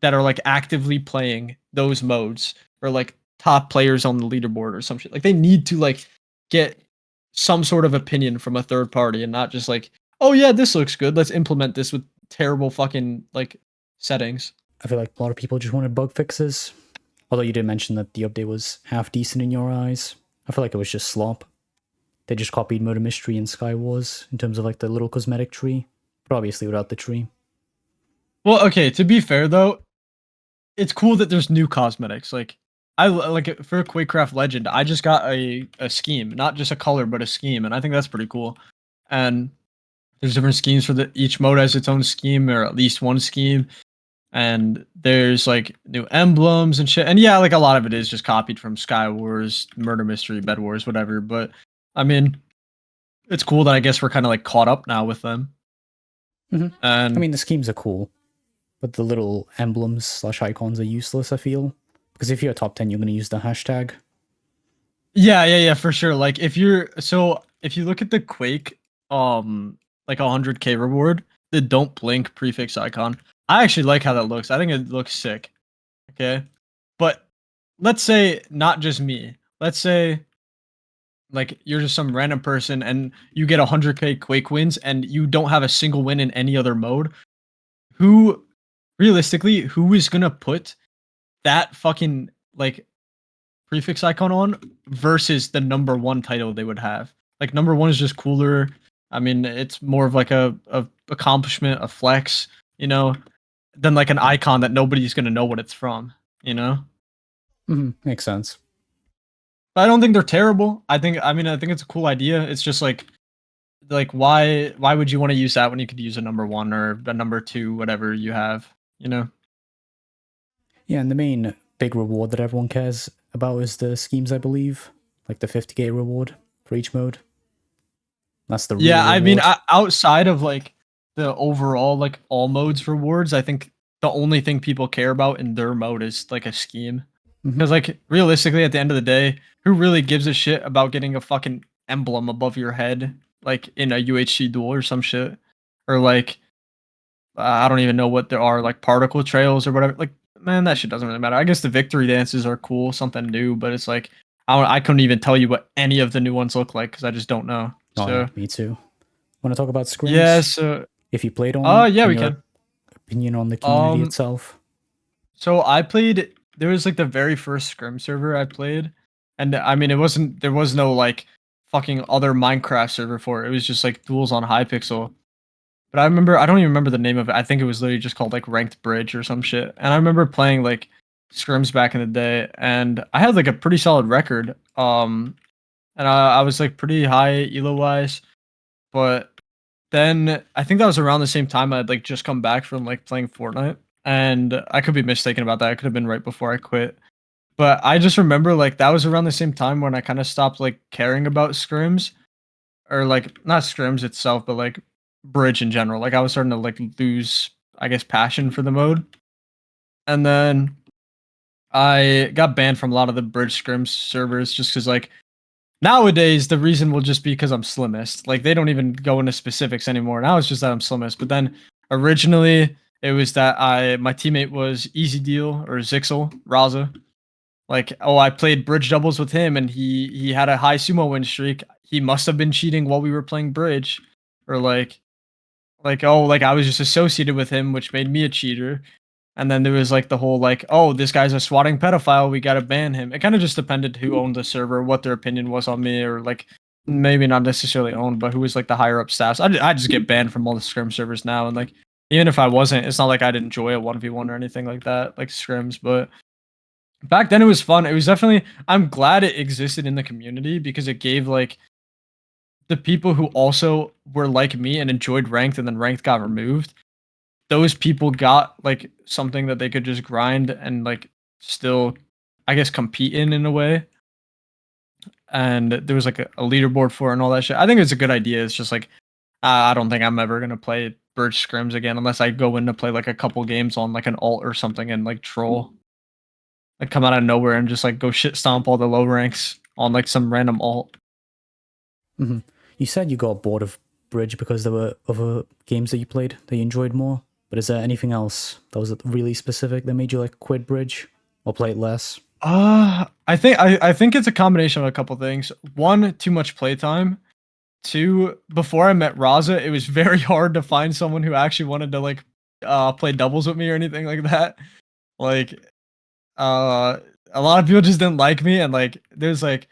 that are like actively playing those modes or like top players on the leaderboard or some shit. Like they need to like get some sort of opinion from a third party and not just like, oh yeah, this looks good. Let's implement this with terrible fucking like settings. I feel like a lot of people just wanted bug fixes. Although you did mention that the update was half decent in your eyes. I feel like it was just slop. They just copied Murder Mystery and Sky Wars in terms of like the little cosmetic tree, but obviously without the tree. Well, okay, to be fair though, it's cool that there's new cosmetics. Like I like for Quakecraft Legend, I just got a scheme, not just a color, but a scheme, and I think that's pretty cool. And there's different schemes for each mode has its own scheme, or at least one scheme. And there's like new emblems and shit. And yeah, like a lot of it is just copied from Sky Wars, Murder Mystery, Bed Wars, whatever. But I mean, it's cool that I guess we're kind of like caught up now with them. Mm-hmm. And I mean, the schemes are cool, but the little emblems / icons are useless, I feel. Because if you're a top 10, you're going to use the hashtag. yeah, for sure. Like if you look at the Quake, like 100K reward, the don't blink prefix icon, I actually like how that looks. I think it looks sick. Okay. But let's say not just me. Let's say like you're just some random person and you get 100K Quake wins and you don't have a single win in any other mode. Who realistically, who is going to put that fucking like prefix icon on versus the number 1 title they would have? Like number 1 is just cooler. I mean, it's more of like a accomplishment, a flex, you know, than like an icon that nobody's gonna know what it's from, you know. Makes sense. But I don't think they're terrible. I think it's a cool idea. It's just like why would you want to use that when you could use a number 1 or a number 2, whatever you have, you know? Yeah, and the main big reward that everyone cares about is the schemes, I believe. Like the 50k reward for each mode. That's the real I mean, reward. outside of like the overall like all modes rewards, I think the only thing people care about in their mode is like a scheme. Because like realistically, at the end of the day, who really gives a shit about getting a fucking emblem above your head, like in a UHC duel or some shit, or like I don't even know what there are, like particle trails or whatever. Like man, that shit doesn't really matter. I guess the victory dances are cool, something new, but it's like I couldn't even tell you what any of the new ones look like because I just don't know. Oh, So yeah, me too. Want to talk about scrims? yeah, so if you played on, yeah, we can. Opinion on the community itself. So I played. There was like the very first scrim server I played, and I mean there was no like fucking other Minecraft server for it. It was just like duels on Hypixel. But I don't even remember the name of it. I think it was literally just called like Ranked Bridge or some shit. And I remember playing like scrims back in the day, and I had like a pretty solid record. And I was like pretty high elo wise, but then I think that was around the same time I'd like just come back from like playing Fortnite, and I could be mistaken about that. It could have been right before I quit, but I just remember like that was around the same time when I kind of stopped like caring about scrims, or like not scrims itself, but like bridge in general. Like I was starting to like lose, I guess, passion for the mode, and then I got banned from a lot of the bridge scrims servers just because like nowadays, the reason will just be because I'm slimmest. Like they don't even go into specifics anymore. Now it's just that I'm slimmest. But then originally it was that my teammate was Easy Deal or Zixel Raza. Like, oh, I played bridge doubles with him and he had a high sumo win streak. He must have been cheating while we were playing bridge. Or like oh, like I was just associated with him, which made me a cheater. And then there was like the whole like, oh, this guy's a swatting pedophile, we gotta ban him. It kind of just depended who owned the server, what their opinion was on me, or like maybe not necessarily owned, but who was like the higher up staffs. I just get banned from all the scrim servers now, and like even if I wasn't, it's not like I'd enjoy a 1v1 or anything like that, like scrims. But back then it was fun. It was definitely, I'm glad it existed in the community because it gave like the people who also were like me and enjoyed ranked and then ranked got removed, those people got like something that they could just grind and like still, I guess, compete in a way. And there was like a leaderboard for it and all that shit. I think it's a good idea. It's just like I don't think I'm ever gonna play bridge scrims again unless I go in to play like a couple games on like an alt or something and like troll, like come out of nowhere and just like go shit stomp all the low ranks on like some random alt. Hmm. You said you got bored of bridge because there were other games that you played that you enjoyed more. But is there anything else that was really specific that made you like quit bridge or play it less? I think it's a combination of a couple things. One, too much playtime. Two, before I met Raza, it was very hard to find someone who actually wanted to like play doubles with me or anything like that. Like a lot of people just didn't like me, and like there's like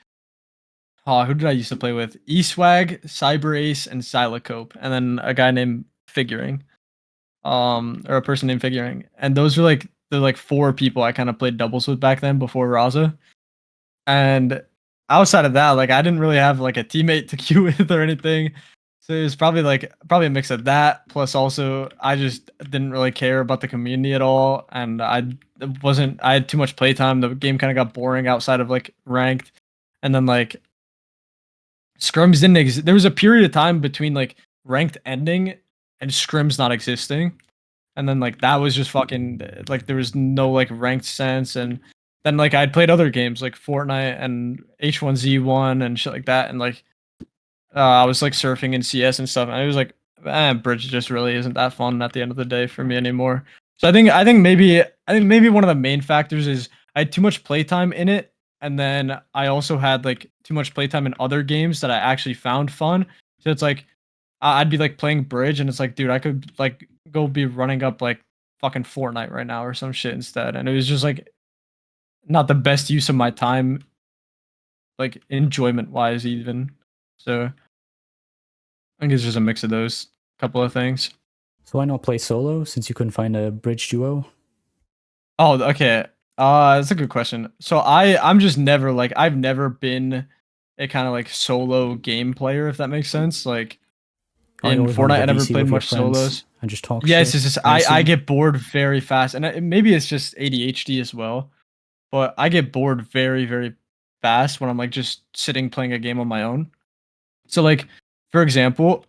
who did I used to play with? Eastwag, Cyber Ace, and Silacope, and then a guy named Figuring. Or a person named Figuring. And those were like the like four people I kind of played doubles with back then before Raza. And outside of that, like I didn't really have like a teammate to queue with or anything. So it was probably a mix of that. Plus also I just didn't really care about the community at all. And I had too much playtime. The game kind of got boring outside of like ranked. And then like scrims didn't exist. There was a period of time between like ranked ending and scrims not existing. And then like that was just fucking like there was no like ranked sense. And then like I'd played other games like Fortnite and H1Z1 and shit like that, and like I was like surfing in CS and stuff, and it was like bridge just really isn't that fun at the end of the day for me anymore. So I think maybe one of the main factors is I had too much playtime in it, and then I also had like too much playtime in other games that I actually found fun. So it's like I'd be like playing bridge, and it's like, dude, I could like go be running up like fucking Fortnite right now or some shit instead. And it was just like not the best use of my time, like enjoyment wise, even. So I think it's just a mix of those couple of things. So why not play solo since you couldn't find a bridge duo? Oh, okay. That's a good question. So I'm just never like I've never been a kind of like solo game player, if that makes sense. Like Oh, you in always wanted Fortnite, to I never VC played with your much friends solos. and just talk Yes, shit, it's just I I assume. get bored very fast, and maybe it's just ADHD as well. But I get bored very, very fast when I'm like just sitting playing a game on my own. So like, for example,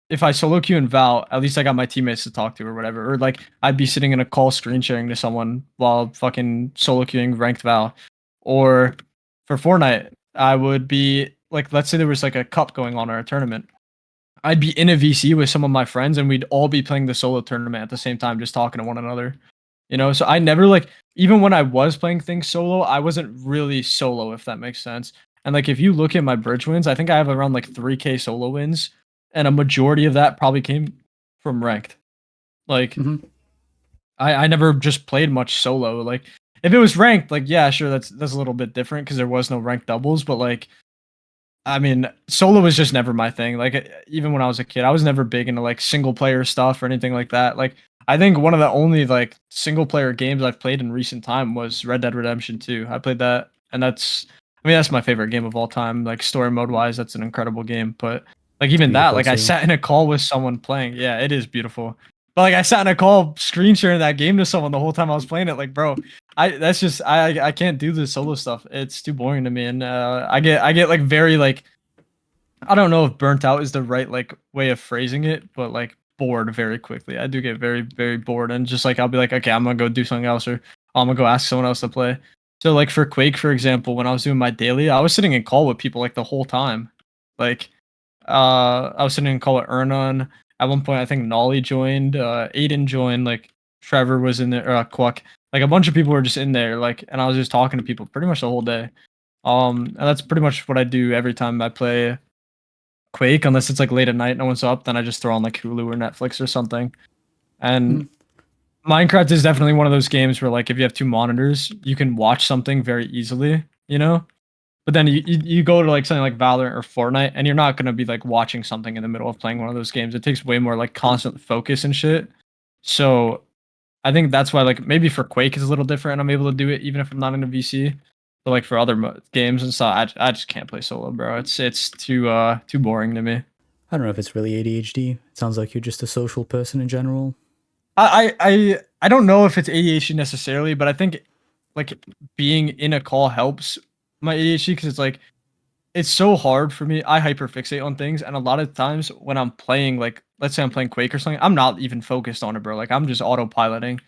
if I solo queue in Val, at least I got my teammates to talk to or whatever. Or like I'd be sitting in a call screen sharing to someone while fucking solo queuing ranked Val. Or for Fortnite, I would be like, let's say there was like a cup going on or a tournament. I'd be in a VC with some of my friends and we'd all be playing the solo tournament at the same time, just talking to one another. You know, so I never like, even when I was playing things solo, I wasn't really solo, if that makes sense. And like, if you look at my bridge wins, I think I have around like 3K solo wins, and a majority of that probably came from ranked. Like, Hmm. I never just played much solo. Like, if it was ranked, like, yeah, sure, that's a little bit different because there was no ranked doubles, but like, I mean, solo was just never my thing. Like even when I was a kid, I was never big into like single player stuff or anything like that. Like I think one of the only like single player games I've played in recent time was Red Dead Redemption 2. I played that, and that's my favorite game of all time. Like story mode wise, that's an incredible game. But like It's even that, beautiful like I too. sat in a call with someone playing. Yeah, it is beautiful. But like I sat in a call screen sharing that game to someone the whole time I was playing it. Like, bro, I can't do the solo stuff. It's too boring to me, and I get like very like I don't know if burnt out is the right like way of phrasing it, but like bored very quickly. I do get very very bored, and just like I'll be like, okay, I'm gonna go do something else, or I'm gonna go ask someone else to play. So like for Quake, for example, when I was doing my daily, I was sitting in call with people like the whole time. Like I was sitting in call with Ernon. At one point, I think Nolly joined, Aiden joined, like Trevor was in there, Quack. Like a bunch of people were just in there, like, and I was just talking to people pretty much the whole day. And that's pretty much what I do every time I play Quake, unless it's like late at night, no one's up, then I just throw on like Hulu or Netflix or something. Mhm. And Minecraft is definitely one of those games where like if you have two monitors, you can watch something very easily, you know? But then you go to like something like Valorant or Fortnite, and you're not gonna be like watching something in the middle of playing one of those games. It takes way more like constant focus and shit. So I think that's why like maybe for Quake is a little different. I'm able to do it even if I'm not in a VC. But like for other games and stuff, I just can't play solo, bro. It's too boring to me. I don't know if it's really ADHD. It sounds like you're just a social person in general. I don't know if it's ADHD necessarily, but I think like being in a call helps my ADHD because it's like it's so hard for me. I hyperfixate on things, and a lot of times when I'm playing, like let's say I'm playing Quake or something, I'm not even focused on it, bro. Like I'm just autopiloting.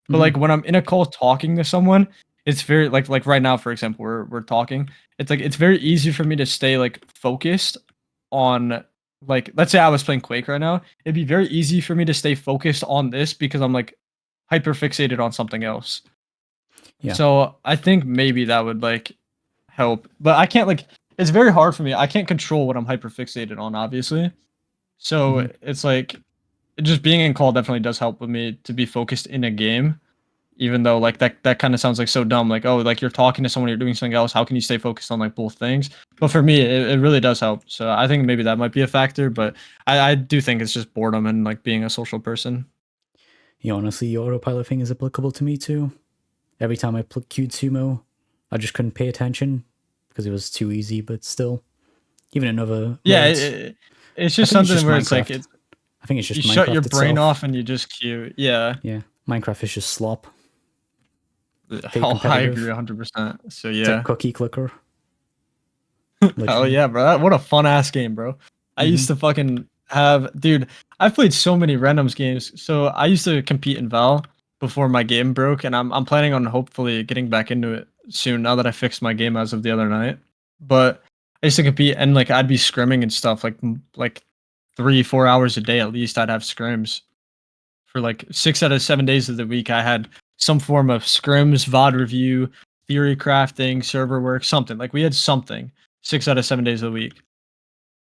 But like Mhm. when I'm in a call talking to someone, it's very like right now, for example, we're talking. It's like it's very easy for me to stay like focused on like let's say I was playing Quake right now. It'd be very easy for me to stay focused on this because I'm like hyper fixated on something else. Yeah. So I think maybe that would like help. But I can't like it's very hard for me. I can't control what I'm hyper fixated on, obviously. So Mhm. it's like just being in call definitely does help with me to be focused in a game. Even though like that kind of sounds like so dumb, like oh, like you're talking to someone, you're doing something else. How can you stay focused on like both things? But for me, it really does help. So I think maybe that might be a factor. But I do think it's just boredom and like being a social person. Yeah, honestly, the autopilot thing is applicable to me too. Every time I queued sumo, I just couldn't pay attention because it was too easy. But still, even in other Yeah, modes, it's I just think it's something just where it's like Minecraft. it's I think it's you just shut your Minecraft brain itself. off and you just queue. Yeah, Yeah, Minecraft is just slop. Fake oh, I agree competitive. 100%. So It's like yeah, cookie clicker, hell literally. yeah, bro. What a fun ass game, bro. I Hmm. used to fucking have, dude. I've played so many randoms games. So I used to compete in Val before my game broke, and I'm planning on hopefully getting back into it soon. Now that I fixed my game as of the other night, but I used to compete and like I'd be scrimming and stuff like 3 4 hours a day at least. I'd have scrims for like 6 out of 7 days of the week. I had some form of scrims, VOD review, theory crafting, server work, something. Like we had something 6 out of 7 days of the week.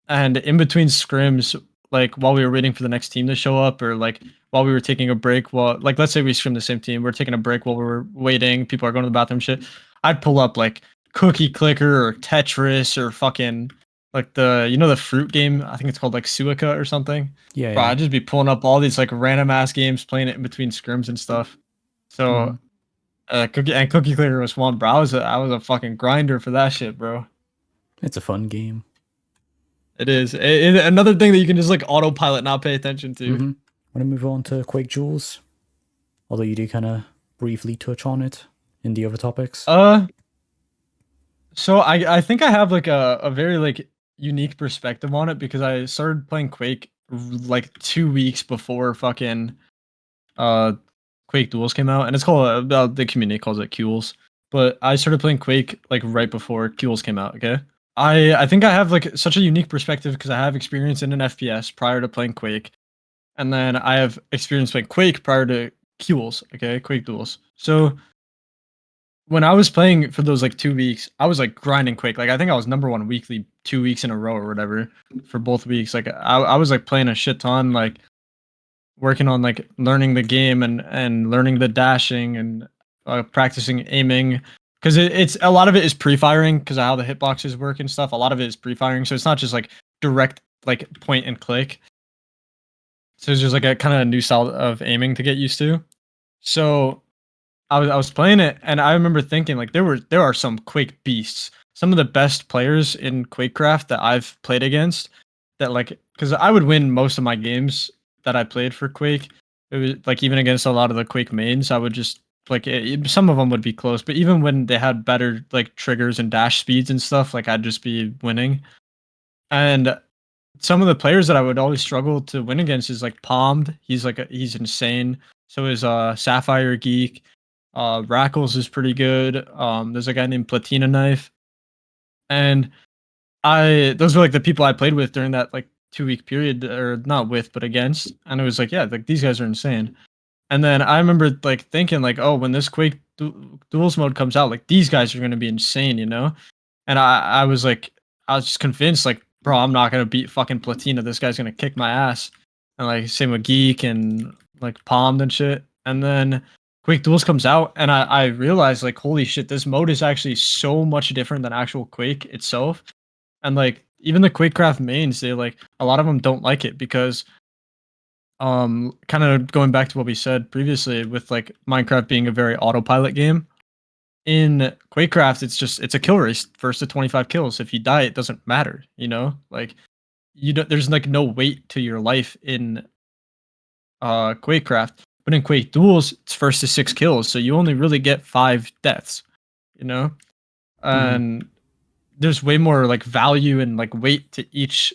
And in between scrims, like while we were waiting for the next team to show up, or like while we were taking a break, while like let's say we scrim the same team, we're taking a break while we were waiting, people are going to the bathroom, shit. I'd pull up like Cookie Clicker or Tetris or fucking like the fruit game. I think it's called like Suica or something. Yeah, Bro, yeah. I'd just be pulling up all these like random ass games, playing it in between scrims and stuff. Hmm. So Cookie Clicker was one, bro. I was a fucking grinder for that shit, bro. It's a fun game. It is. Another thing that you can just like autopilot, not pay attention to. Hmm. Want to move on to Quake Duels? Although you do kind of briefly touch on it in the other topics. Uh, so I think I have like a very like unique perspective on it because I started playing Quake like 2 weeks before fucking uh Quake Duels came out, and it's called the community calls it Queuels. But I started playing Quake like right before Queuels came out. Okay, I think I have like such a unique perspective because I have experience in an FPS prior to playing Quake, and then I have experience playing Quake prior to Queuels. Okay, Quake Duels. So when I was playing for those like 2 weeks, I was like grinding Quake. Like I think I was number one weekly 2 weeks in a row or whatever for both weeks. Like I was like playing a shit ton, like working on like learning the game and learning the dashing and practicing aiming because it's a lot of it is pre-firing because of how the hitboxes work and stuff. A lot of it is pre-firing, so it's not just like direct like point and click. So it's just like a kind of new style of aiming to get used to. So I was playing it and I remember thinking like there are some Quake beasts. Some of the best players in Quakecraft that I've played against that like cuz I would win most of my games that I played for Quake. It was like even against a lot of the Quake mains, I would just like some of them would be close, but even when they had better like triggers and dash speeds and stuff, like I'd just be winning. And some of the players that I would always struggle to win against is like Palmed. He's insane. So is Sapphire Geek. Rackles is pretty good. There's a guy named Platina Knife, and I those were like the people I played with during that like 2 week period, or not with, but against. And it was like, yeah, like these guys are insane. And then I remember like thinking like, oh, when this Quake Duels mode comes out, like these guys are gonna be insane, you know? And I was like, I was just convinced, like, bro, I'm not gonna beat fucking Platina. This guy's gonna kick my ass. And like same with Geek and like Palmed and shit. And then Quake Duels comes out, and I realized like, holy shit, this mode is actually so much different than actual Quake itself. And like even the Quakecraft mains, they like a lot of them don't like it because kind of going back to what we said previously with like Minecraft being a very autopilot game in Quakecraft, it's a kill race, first to 25 kills. If you die, it doesn't matter, you know? Like you don't there's like no weight to your life in Quakecraft. But in Quake Duels, it's first to 6 kills, so you only really get 5 deaths, you know? And there's way more like value and like weight to each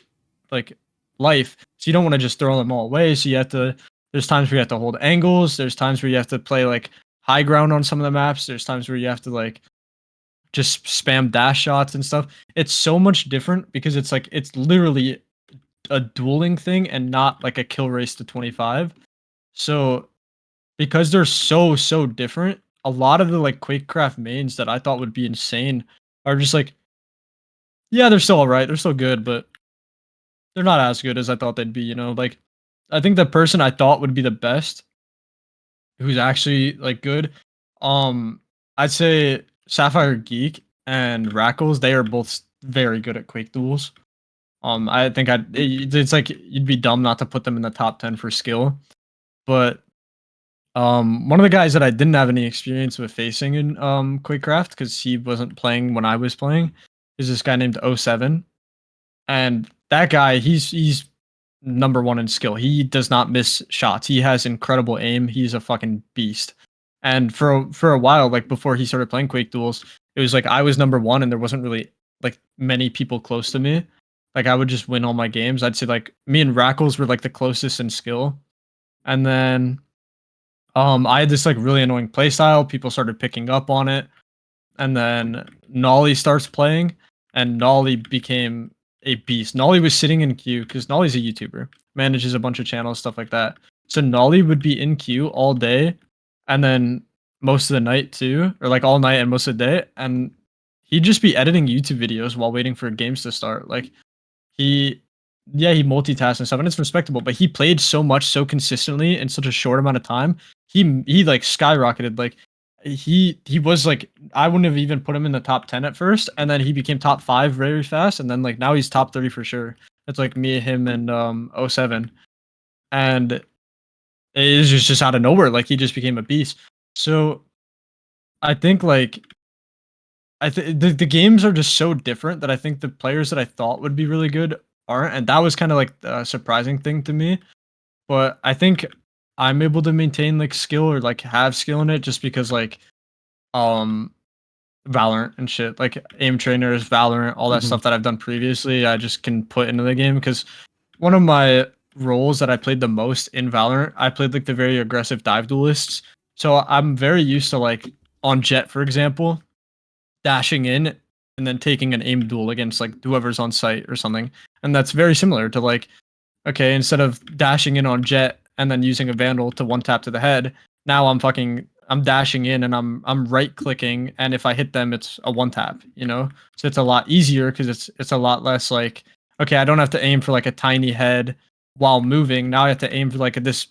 like life. So you don't want to just throw them all away. So you have to there's times where you have to hold angles, there's times where you have to play like high ground on some of the maps, there's times where you have to like just spam dash shots and stuff. It's so much different because it's like it's literally a dueling thing and not like a kill race to 25. So because they're so different, a lot of the like Quakecraft mains that I thought would be insane are just like, yeah, they're still alright, they're still good, but they're not as good as I thought they'd be, you know? Like, I think the person I thought would be the best, who's actually like good, um, I'd say Sapphire Geek and Rackles, they are both very good at Quake Duels. I think it's like you'd be dumb not to put them in the top 10 for skill. But one of the guys that I didn't have any experience with facing in Quakecraft because he wasn't playing when I was playing is this guy named 07. And that guy, he's number one in skill. He does not miss shots. He has incredible aim. He's a fucking beast. And for a while, like before he started playing Quake Duels, it was like I was number one, and there wasn't really like many people close to me. Like I would just win all my games. I'd say like me and Rackles were like the closest in skill, and then I had this like really annoying playstyle. People started picking up on it, and then Nolly starts playing, and Nolly became a beast. Nolly was sitting in queue because Nolly's a YouTuber, manages a bunch of channels, stuff like that. So Nolly would be in queue all day, and then most of the night too, or like all night and most of the day, and he'd just be editing YouTube videos while waiting for games to start. Like he, yeah, he multitasks and stuff, and it's respectable. But he played so much, so consistently in such a short amount of time. He like skyrocketed. Like he was like I wouldn't have even put him in the top 10 at first, and then he became top 5 very fast, and then like now he's top 30 for sure. It's like me, him, and oh 07, and it is just out of nowhere. Like he just became a beast. So I think like the games are just so different that I think the players that I thought would be really good aren't, and that was kind of like a surprising thing to me. But I think I'm able to maintain like skill or like have skill in it just because like um Valorant and shit, like aim trainers, Valorant, all that stuff that I've done previously, I just can put into the game because one of my roles that I played the most in Valorant, I played like the very aggressive dive duelists. So I'm very used to like on Jet, for example, dashing in and then taking an aim duel against like whoever's on site or something. And that's very similar to like, okay, instead of dashing in on Jet and then using a Vandal to one tap to the head, now I'm dashing in and I'm right clicking, and if I hit them, it's a one tap, you know? So it's a lot easier because it's a lot less like, okay, I don't have to aim for like a tiny head while moving. Now I have to aim for like this.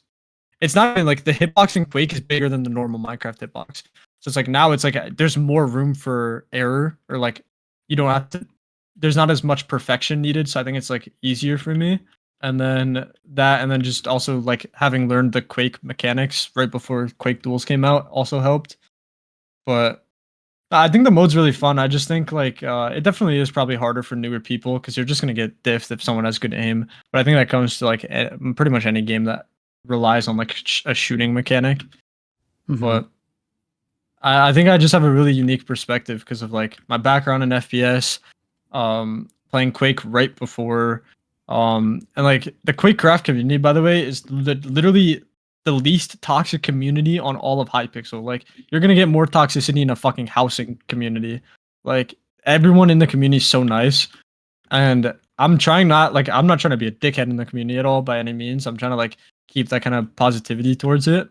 It's not even like the hitbox in Quake is bigger than the normal Minecraft hitbox. So it's like now it's like there's more room for error, or like you don't have to. There's not as much perfection needed, so I think it's like easier for me. And then that, and then just also like having learned the Quake mechanics right before Quake Duels came out also helped. But I think the mode's really fun. I just think like it definitely is probably harder for newer people because you're just gonna get diffed if someone has good aim. But I think that comes to like pretty much any game that relies on like a shooting mechanic. But I think I just have a really unique perspective because of like my background in FPS, playing Quake right before, and like the Quake craft community, by the way, is literally the least toxic community on all of Hypixel. Like you're gonna get more toxicity in a fucking housing community. Like everyone in the community is so nice, and I'm not trying to be a dickhead in the community at all by any means. I'm trying to like keep that kind of positivity towards it.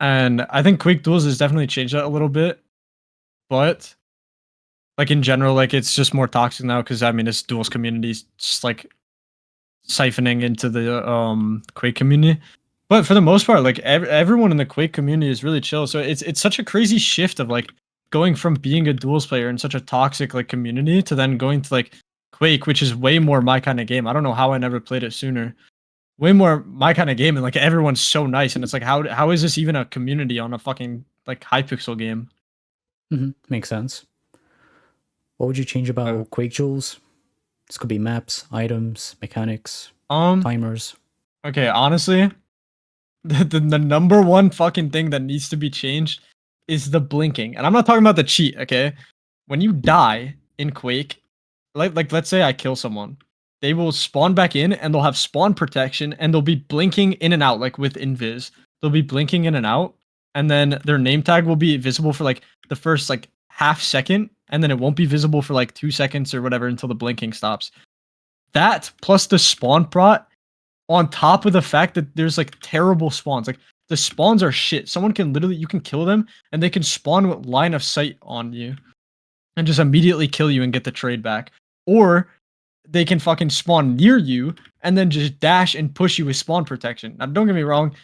And I think Quake Duels has definitely changed that a little bit, but like in general, like it's just more toxic now because I mean, it's Duels communities just like siphoning into the Quake community. But for the most part, like everyone in the Quake community is really chill. So it's such a crazy shift of like going from being a Duels player in such a toxic like community to then going to like Quake, which is way more my kind of game. I don't know how I never played it sooner. Way more my kind of game, and like everyone's so nice, and it's like how is this even a community on a fucking like Hypixel game? Makes sense. What would you change about Quake Duels? This could be maps, items, mechanics, Um timers. okay, honestly, the number one fucking thing that needs to be changed is the blinking. And I'm not talking about the cheat, okay? When you die in Quake, like let's say I kill someone, they will spawn back in and they'll have spawn protection and they'll be blinking in and out like with invis. They'll be blinking in and out, and then their name tag will be visible for like the first like half second, and then it won't be visible for like 2 seconds or whatever until the blinking stops. That plus the spawn prot on top of the fact that there's like terrible spawns. Like the spawns are shit. Someone can literally, you can kill them and they can spawn with line of sight on you and just immediately kill you and get the trade back. Or they can fucking spawn near you and then just dash and push you with spawn protection. Now don't get me wrong,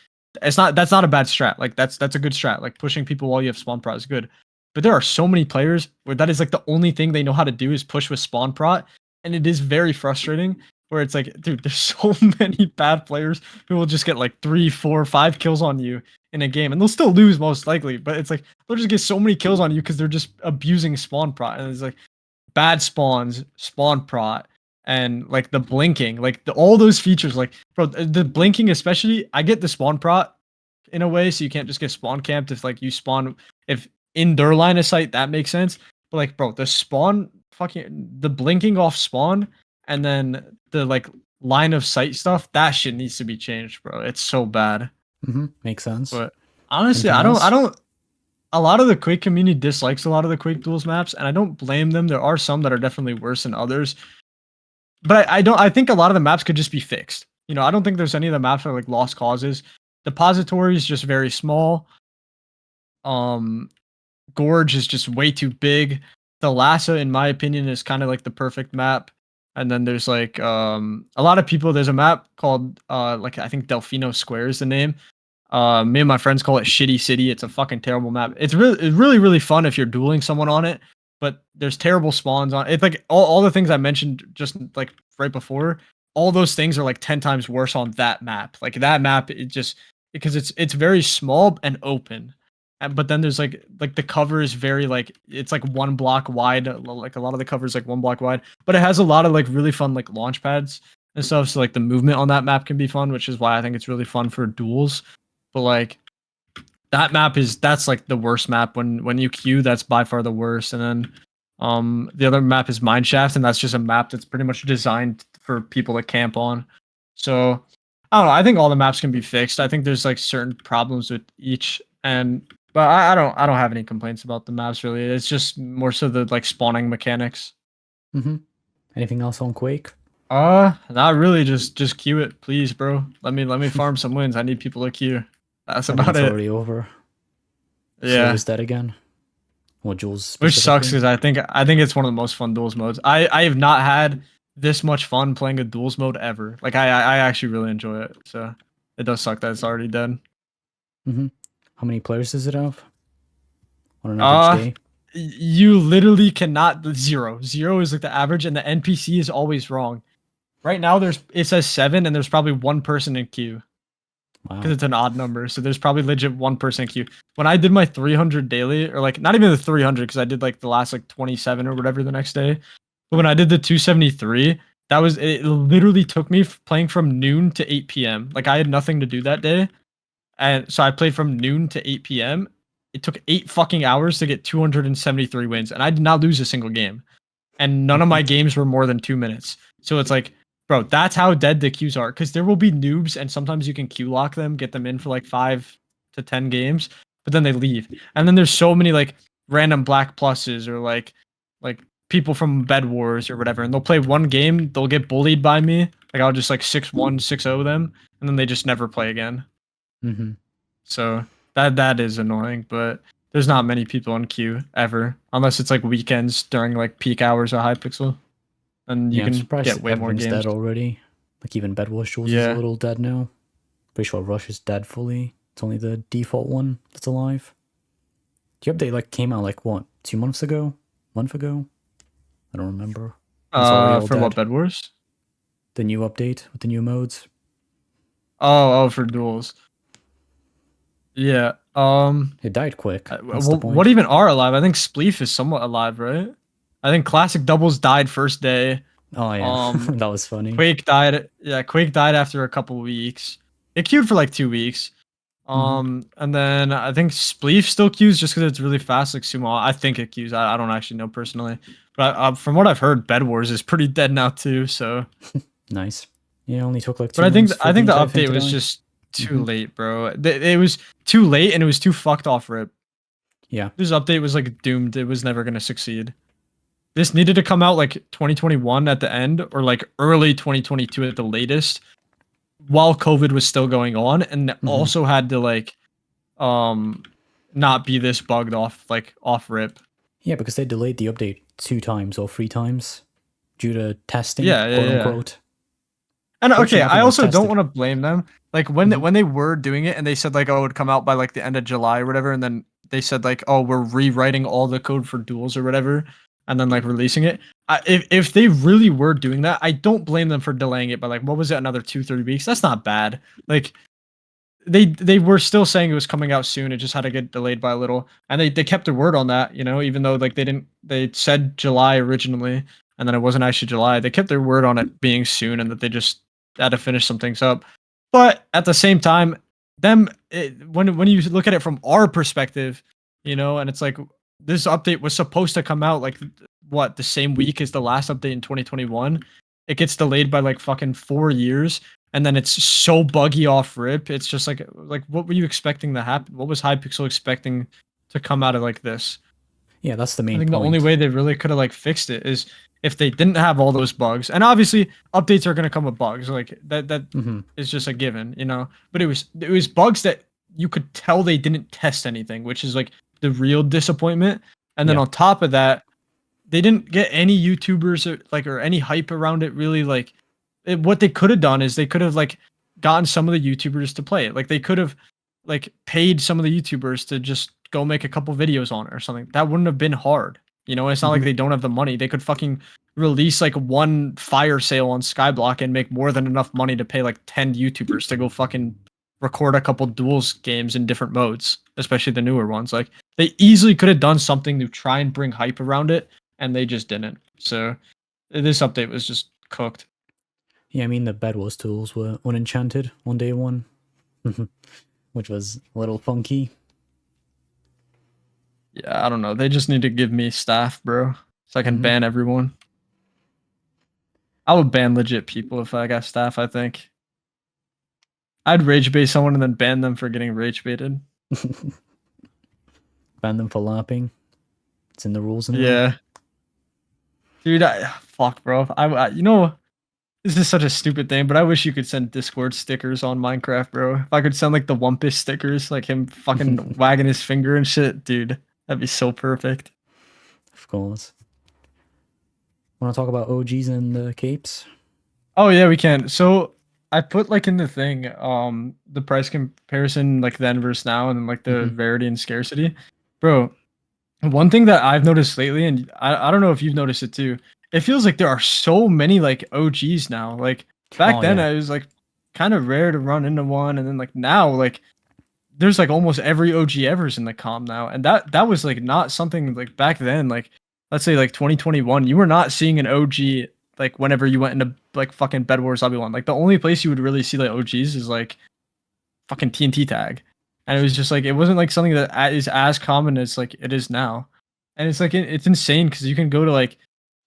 that's not a bad strat. Like that's a good strat. Like pushing people while you have spawn prot is good. But there are so many players where that is like the only thing they know how to do is push with spawn prot, and it is very frustrating. Where it's like, dude, there's so many bad players who will just get like 3, 4, 5 kills on you in a game, and they'll still lose most likely. But it's like they'll just get so many kills on you because they're just abusing spawn prot, and it's like bad spawns, spawn prot, and like the blinking, like all those features. Like, bro, the blinking especially. I get the spawn prot in a way, so you can't just get spawn camped if like you spawn if in their line of sight. That makes sense. But like, bro, the spawn the blinking off spawn. And then the like line of sight stuff, that shit needs to be changed, bro. It's so bad. Makes sense. But honestly, Anything I else? don't. A lot of the Quake community dislikes a lot of the Quake Duels maps, and I don't blame them. There are some that are definitely worse than others. But I don't. I think a lot of the maps could just be fixed. You know, I don't think there's any of the maps that are like lost causes. Depository is just very small. Gorge is just way too big. The Lhasa, in my opinion, is kind of like the perfect map. And then there's like a lot of people. There's a map called like I think Delfino Square is the name. Me and my friends call it Shitty City. It's a fucking terrible map. It's really fun if you're dueling someone on it, but there's terrible spawns on it. It's like all the things I mentioned just like right before. All those things are like 10 times worse on that map. Like that map, it just because it's very small and open. But then there's like the cover is very like it's like 1 block wide. Like a lot of the cover is like 1 block wide, but it has a lot of like really fun like launch pads and stuff. So like the movement on that map can be fun, which is why I think it's really fun for duels. But like that map that's like the worst map when you queue. That's by far the worst. And then the other map is Mineshaft, and that's just a map that's pretty much designed for people to camp on. So I don't know. I think all the maps can be fixed. I think there's like certain problems with each and. But I don't have any complaints about the maps really. It's just more so the like spawning mechanics. Anything else on Quake? Not really. Just queue it, please, bro. Let me farm some wins. I need people to queue. That's about It's it. already over. Yeah. So is that again? Well, Jules. Which sucks because I think it's one of the most fun duels modes. I have not had this much fun playing a duels mode ever. Like I actually really enjoy it. So it does suck that it's already dead. How many players does it have? On an average day? You literally cannot 0. 0 is like the average, and the NPC is always wrong. Right now, it says 7, and there's probably 1 person in queue. Wow. Because it's an odd number, so there's probably legit 1 person in queue. When I did my 300 daily, or like not even the 300, because I did like the last like 27 or whatever the next day. But when I did the 273, it literally took me playing from noon to 8 p.m. Like I had nothing to do that day. And so I played from noon to 8 p.m. It took 8 fucking hours to get 273 wins, and I did not lose a single game. And none of my games were more than 2 minutes. So it's like, bro, that's how dead the queues are. Because there will be noobs, and sometimes you can queue lock them, get them in for like 5 to 10 games, but then they leave. And then there's so many like random black pluses or like people from Bed Wars or whatever, and they'll play one game, they'll get bullied by me. Like I'll just like 6-1, 6-0 them, and then they just never play again. So that is annoying, but there's not many people in queue ever, unless it's like weekends during like peak hours of Hypixel, and you can get way more games. Dead already. Like even Bedwars Jules is a little dead now. Pretty sure Rush is dead fully. It's only the default one that's alive. The update like came out like what 2 months ago, month ago? I don't remember. For what Bed Wars? The new update with the new modes. Oh, for duels. Yeah. It died quick. What even are alive? I think Spleef is somewhat alive, right? I think Classic Doubles died first day. Oh yeah, that was funny. Quake died. Yeah, Quake died after a couple weeks. It queued for like 2 weeks. And then I think Spleef still queues just because it's really fast, like Sumo. I think it queues. I don't actually know personally, but from what I've heard, Bed Wars is pretty dead now too. So Nice. Yeah, it only took like 2 but months for I the think the entire thing update to was die. just too late, bro. It was too late and it was too fucked off rip. Yeah. This update was like doomed. It was never gonna succeed. This needed to come out like 2021 at the end or like early 2022 at the latest, while COVID was still going on, and also had to like not be this bugged off like off rip. Yeah, because they delayed the update 2 times or 3 times due to testing, Yeah. quote unquote. And Fortunately, okay, I nothing was also don't tested. want to blame them. Like when they were doing it and they said like, oh, it would come out by like the end of July or whatever, and then they said like, oh, we're rewriting all the code for duels or whatever, and then like releasing it. If they really were doing that, I don't blame them for delaying it by like, what was it, another 2-3 weeks? That's not bad. Like they were still saying it was coming out soon. It just had to get delayed by a little, and they kept their word on that. You know, even though like they said July originally, and then it wasn't actually July. They kept their word on it being soon, and that they just had to finish some things up. But at the same time, when you look at it from our perspective, you know, and it's like this update was supposed to come out like what, the same week as the last update in 2021. It gets delayed by like fucking 4 years, and then it's so buggy off rip. It's just like what were you expecting to happen? What was Hypixel expecting to come out of like this? Yeah, that's the I main think the point. only way they really could have like fixed it is if they didn't have all those bugs. And obviously, updates are gonna come with bugs. Like that is just a given, you know. But it was bugs that you could tell they didn't test anything, which is like the real disappointment. And then Yeah. on top of that, they didn't get any YouTubers or any hype around it. Really, like what they could have done is they could have like gotten some of the YouTubers to play it. Like they could have like paid some of the YouTubers to just go make a couple videos on it or something. That wouldn't have been hard. You know, it's not like they don't have the money. They could fucking release like one fire sale on Skyblock and make more than enough money to pay like 10 YouTubers to go fucking record a couple duels games in different modes, especially the newer ones. Like they easily could have done something to try and bring hype around it, and they just didn't. So this update was just cooked. Yeah, I mean, the Bed Wars tools were unenchanted on day 1, which was a little funky. Yeah, I don't know. They just need to give me staff, bro, so I can ban everyone. I would ban legit people if I got staff, I think. I'd rage bait someone and then ban them for getting rage baited. Ban them for larping. It's in the rules now. Yeah. Dude, fuck, bro. You know, this is such a stupid thing, but I wish you could send Discord stickers on Minecraft, bro. If I could send like the Wumpus stickers, like him fucking wagging his finger and shit, dude, that'd be so perfect. Of course. Want to talk about OGs and the capes? Oh yeah, we can. So I put like in the thing, the price comparison like then versus now, and then like the rarity and scarcity, bro. One thing that I've noticed lately, and I don't know if you've noticed it too, it feels like there are so many like OGs now. Like back then, yeah. I was like kind of rare to run into one, and then like now, like there's like almost every OG ever's in the com now, and that was like not something like back then. Like let's say like 2021, you were not seeing an OG like whenever you went into like fucking Bed Wars Lobby 1. Like the only place you would really see like OGs is like fucking TNT tag. And it was just like it wasn't like something that is as common as like it is now. And it's like it's insane because you can go to like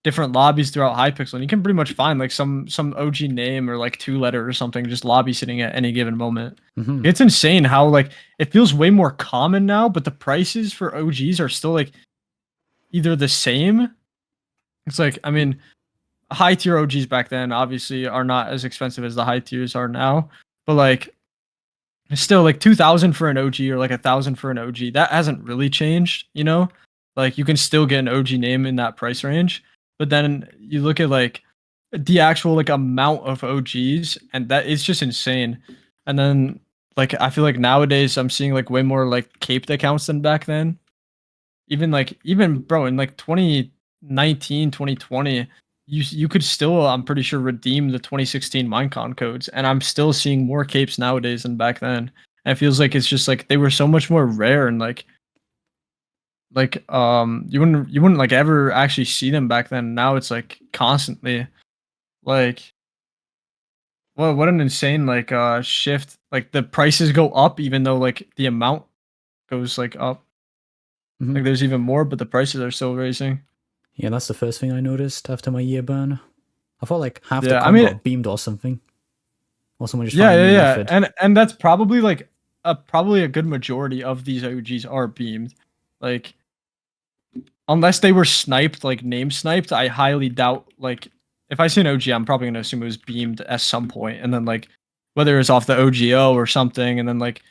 different lobbies throughout Hypixel and you can pretty much find like some OG name or like 2-letter or something just lobby sitting at any given moment. It's insane how like it feels way more common now, but the prices for OGs are still like either the same. It's like, I mean, high tier OGs back then obviously are not as expensive as the high tiers are now, but like still like 2,000 for an OG or like 1,000 for an OG, that hasn't really changed, you know. Like you can still get an OG name in that price range, but then you look at like the actual like amount of OGs, and that it's just insane. And then like I feel like nowadays I'm seeing like way more like caped accounts than back then. Even bro, in like 2019 2020, you could still, I'm pretty sure, redeem the 2016 Minecon codes, and I'm still seeing more capes nowadays than back then. And it feels like it's just like they were so much more rare, and you wouldn't like ever actually see them back then. Now it's like constantly like what an insane like shift. Like the prices go up even though like the amount goes like up. Mhm. Like there's even more, but the prices are still raising. Yeah, that's the first thing I noticed after my year ban. I thought like half the Yeah, I com mean, got beamed or something. Or someone just yeah, found a yeah, new yeah, method. and that's probably like probably a good majority of these OGs are beamed. Like unless they were sniped, like name sniped, I highly doubt. Like if I see an OG, I'm probably gonna assume it was beamed at some point, and then like whether it's off the OGO or something, and then like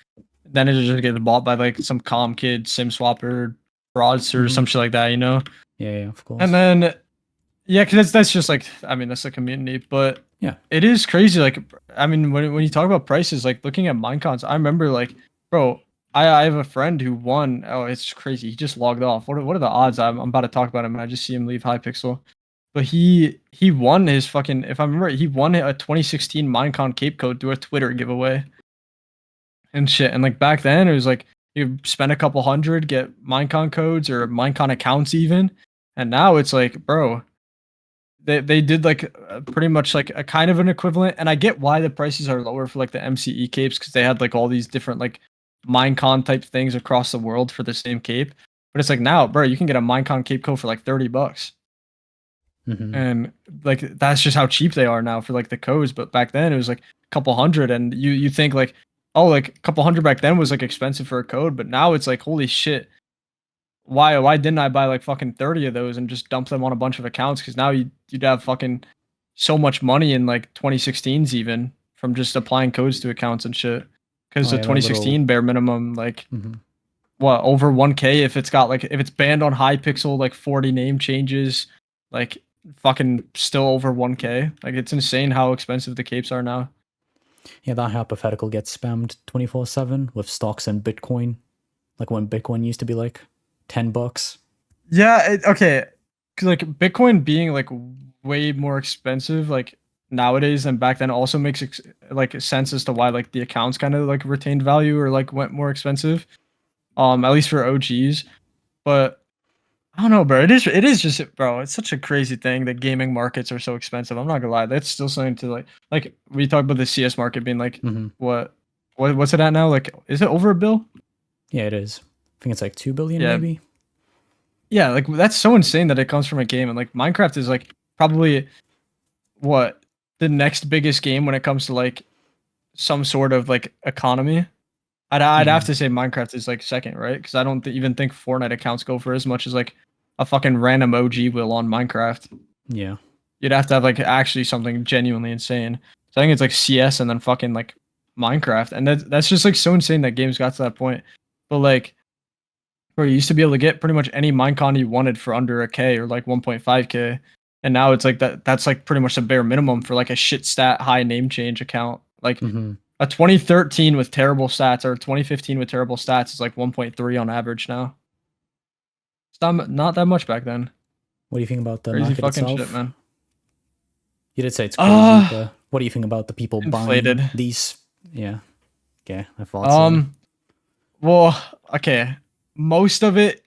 then it just gets bought by like some calm kid, sim swapper, fraudster, some shit like that, you know. Yeah, of And course. then yeah, because that's just like I mean that's the community, but Yeah. it is crazy. Like I mean when you talk about prices, like looking at Minecons, I remember like bro, I have a friend who won. Oh, it's crazy. He just logged off. What are the odds? I'm about to talk about him and I just see him leave Hypixel. But he won his fucking if I remember he won a 2016 Minecon Cape Code through a Twitter giveaway and shit. And like back then it was like you spend a couple hundred, get Minecon codes or Minecon accounts even. And now it's like, bro, they did like pretty much like a kind of an equivalent, and I get why the prices are lower for like the MCE capes because they had like all these different like Minecon type things across the world for the same cape. But it's like now, bro, you can get a Minecon cape code for like $30, Mm-hmm. and like that's just how cheap they are now for like the codes. But back then it was like a couple hundred, and you think like oh like a couple hundred back then was like expensive for a code, but now it's like holy shit, why didn't I buy like fucking 30 of those and just dump them on a bunch of accounts? Because now you'd have fucking so much money in like 2016s even from just applying codes to accounts and shit. Because Oh the yeah, that little. 2016 bare minimum like Mm-hmm. what over 1K if it's got like if it's banned on Hypixel like 40 name changes like fucking still over 1K. Like it's insane how expensive the capes are now. Yeah, that hypothetical gets spammed 24/7 with stocks and Bitcoin. Like when Bitcoin used to be like $10. Yeah, okay. 'Cause like Bitcoin being like way more expensive like nowadays than back then also makes like sense as to why like the accounts kind of like retained value or like went more expensive. At least for OGs. But I don't know, bro. It is just bro, it's such a crazy thing that gaming markets are so expensive. I'm not gonna lie. That's still something to like we talk about the CS market being like Mm-hmm. what what's it at now? Like is it over a bill? Yeah, it is. I think it's like 2 billion Yeah, maybe. yeah, like that's so insane that it comes from a game and like Minecraft is like probably what the next biggest game when it comes to like some sort of like economy. I'd have Mm-hmm. to say Minecraft is like second, right? Because I don't even think Fortnite accounts go for as much as like a fucking random OG will on Minecraft. Yeah. You'd have to have like actually something genuinely insane. So I think it's like CS and then fucking like Minecraft, and that's just like so insane that games got to that point. But like, where you used to be able to get pretty much any Minecon you wanted for under a K or like 1.5K, and now it's like that's like pretty much the bare minimum for like a shit stat high name change account. Like Mm-hmm. a 2013 with terrible stats or 2015 with terrible stats is like 1.3 on average now. It's not that much back then. What do you think about the Crazy market fucking shit, itself? man. You did say it's crazy, Uh but what do you think about the people buying inflated. these? Yeah. Okay, I thought so. Um well, okay. Most of it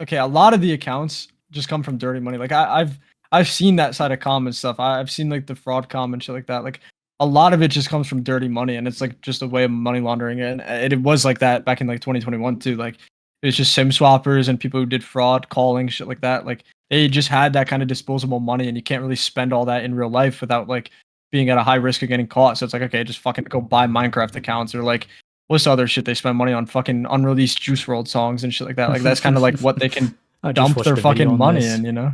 okay, a lot of the accounts just come from dirty money. Like I've seen that side of com and stuff. I've seen like the fraud com and shit like that. Like a lot of it just comes from dirty money and it's like just a way of money laundering it. And it was like that back in like 2021 too. Like it was just sim swappers and people who did fraud calling shit like that. Like they just had that kind of disposable money and you can't really spend all that in real life without like being at a high risk of getting caught. So it's like okay, just fucking go buy Minecraft accounts or like what's the other shit they spend money on fucking unreleased Juice World songs and shit like that. Like that's kind of like what they can I just dump watched their a video fucking on money this in, you know?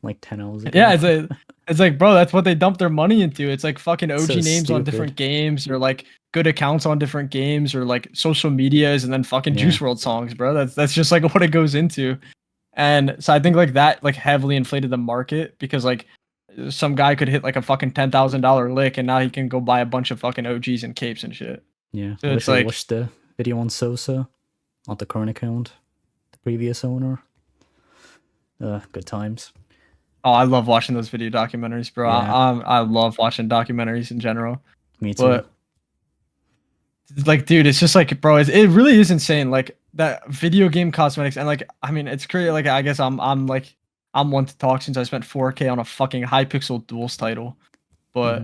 like 10 hours Yeah, ago. it's like bro, that's what they dump their money into. It's like fucking So OG names on stupid. different games or like good accounts on different games or like social medias and then fucking Yeah. Juice World songs, bro. That's just like what it goes into. And so I think like that like heavily inflated the market because like some guy could hit like a fucking $10,000 lick and now he can go buy a bunch of fucking OGs and capes and shit. Yeah. So I it's wish I like watched the video on Sosa, not the current account, the previous owner. Good times. oh, I love watching those video documentaries, bro. Yeah, I love watching documentaries in general. me too. But like, dude, it's just like, bro, it really is insane. Like that video game cosmetics, and like, I mean, it's crazy. Like, I guess I'm like, I'm one to talk since I spent 4K on a fucking Hypixel Duels title. Hmm. But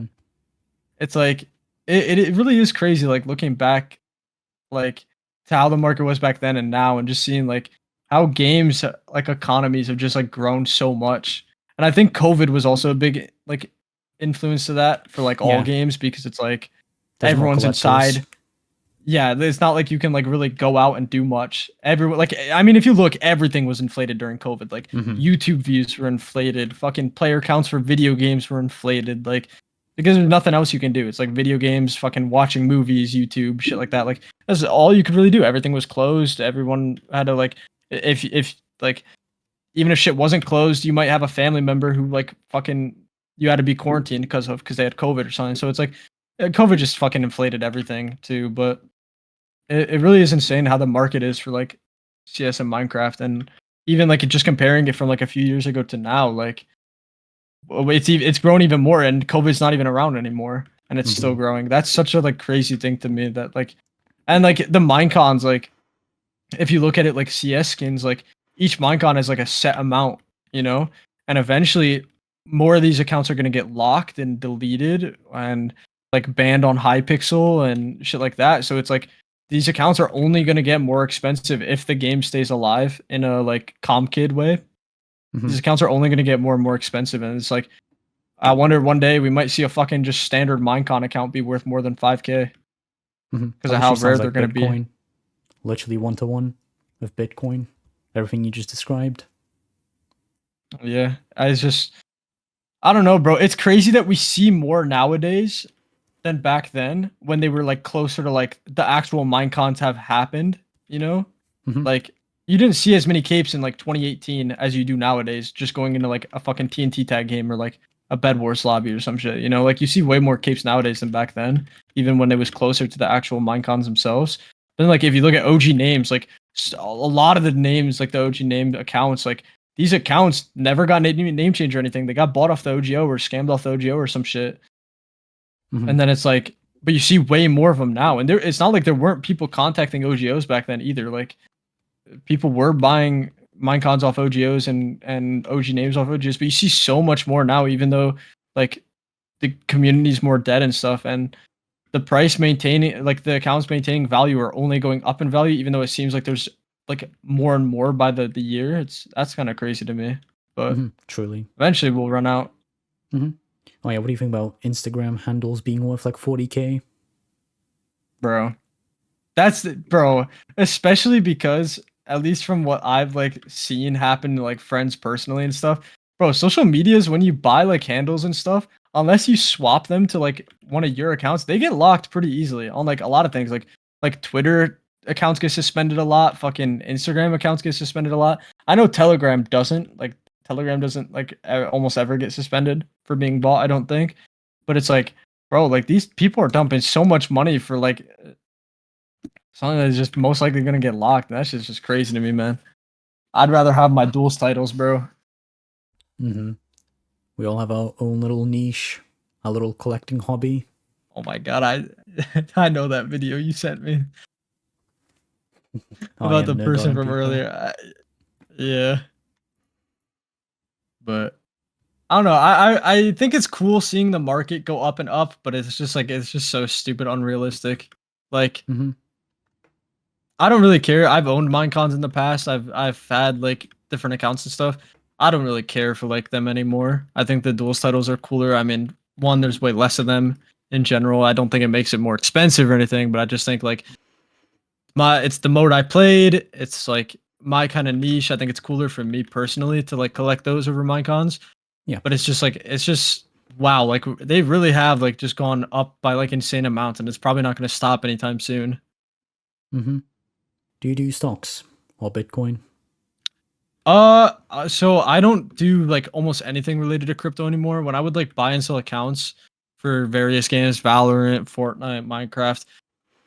it's like it really is crazy. Like looking back, like to how the market was back then and now, and just seeing like how games like economies have just like grown so much. And I think COVID was also a big like influence to that for like all Yeah, games, because it's like there's more everyone's collectors. inside. Yeah, it's not like you can like really go out and do much. Everyone like I mean, if you look, everything was inflated during COVID. Like Hmm. YouTube views were inflated, fucking player counts for video games were inflated. Like because there's nothing else you can do. It's like video games, fucking watching movies, YouTube, shit like that. Like that's all you could really do. Everything was closed. Everyone had to like if like even if shit wasn't closed, you might have a family member who like fucking you had to be quarantined because they had COVID or something. So it's like COVID just fucking inflated everything too. But it really is insane how the market is for like CS and Minecraft, and even like just comparing it from like a few years ago to now, like it's grown even more, and COVID's not even around anymore, and it's still Hmm. growing. That's such a like crazy thing to me that like, and like the Minecons, like if you look at it like CS skins, like each Minecon is like a set amount, you know, and eventually more of these accounts are gonna get locked and deleted and like banned on Hypixel and shit like that. So it's like these accounts are only gonna get more expensive if the game stays alive in a like ComKid way. Hmm. These accounts are only gonna get more and more expensive, and it's like I wonder one day we might see a fucking just standard Minecon account be worth more than 5K Hmm. because That of how literally rare sounds they're like gonna be. Bitcoin, literally 1-to-1 with Bitcoin. Everything you just described. Yeah, I don't know, bro. It's crazy that we see more nowadays than back then when they were like closer to like the actual Minecons have happened, you know? Hmm. Like you didn't see as many capes in like 2018 as you do nowadays, just going into like a fucking TNT tag game or like a Bed Wars lobby or some shit, you know? Like you see way more capes nowadays than back then, even when it was closer to the actual Minecons themselves. Then like if you look at OG names, like a lot of the names, like the OG named accounts, like these accounts never got name change or anything. They got bought off the OGO or scammed off the OGO or some shit. Hmm. And then it's like, but you see way more of them now. And it's not like there weren't people contacting OGOs back then either. Like people were buying Minecons off OGOs and OG names off OGOs, but you see so much more now, even though like the community's more dead and stuff, and the price maintaining, like the accounts maintaining value are only going up in value, even though it seems like there's like more and more by the year. That's kind of crazy to me, but Hmm. Truly. eventually we'll run out. Hmm. Oh yeah, what do you think about Instagram handles being worth like 40K? Bro. Bro, especially because at least from what I've like seen happen to like friends personally and stuff, bro, social media is when you buy like handles and stuff, unless you swap them to like one of your accounts, they get locked pretty easily on like a lot of things. Like Twitter accounts get suspended a lot, fucking Instagram accounts get suspended a lot. I know Telegram doesn't, like Telegram doesn't like almost ever get suspended for being bought, I don't think. But it's like, bro, like these people are dumping so much money for like something that's just most likely gonna get locked. That shit's just crazy to me, man. I'd rather have my duels titles, bro. Hmm. We all have our own little niche, a little collecting hobby. Oh my god, I I know that video you sent me Oh about yeah, the nerd person dotting from people. earlier. Yeah, but I don't know. I think it's cool seeing the market go up and up, but it's just like it's just so stupid, unrealistic. Like Hmm. I don't really care. I've owned Minecons in the past. I've had like different accounts and stuff. I don't really care for like them anymore. I think the duels titles are cooler. I mean, one, there's way less of them in general. I don't think it makes it more expensive or anything, but I just think like it's the mode I played. It's like my kind of niche. I think it's cooler for me personally to like collect those over Minecons. Yeah. But it's just like it's just wow, like they really have like just gone up by like insane amounts, and it's probably not going to stop anytime soon. Hmm. Do you do stocks or Bitcoin? So I don't do like almost anything related to crypto anymore. When I would like buy and sell accounts for various games, Valorant, Fortnite, Minecraft.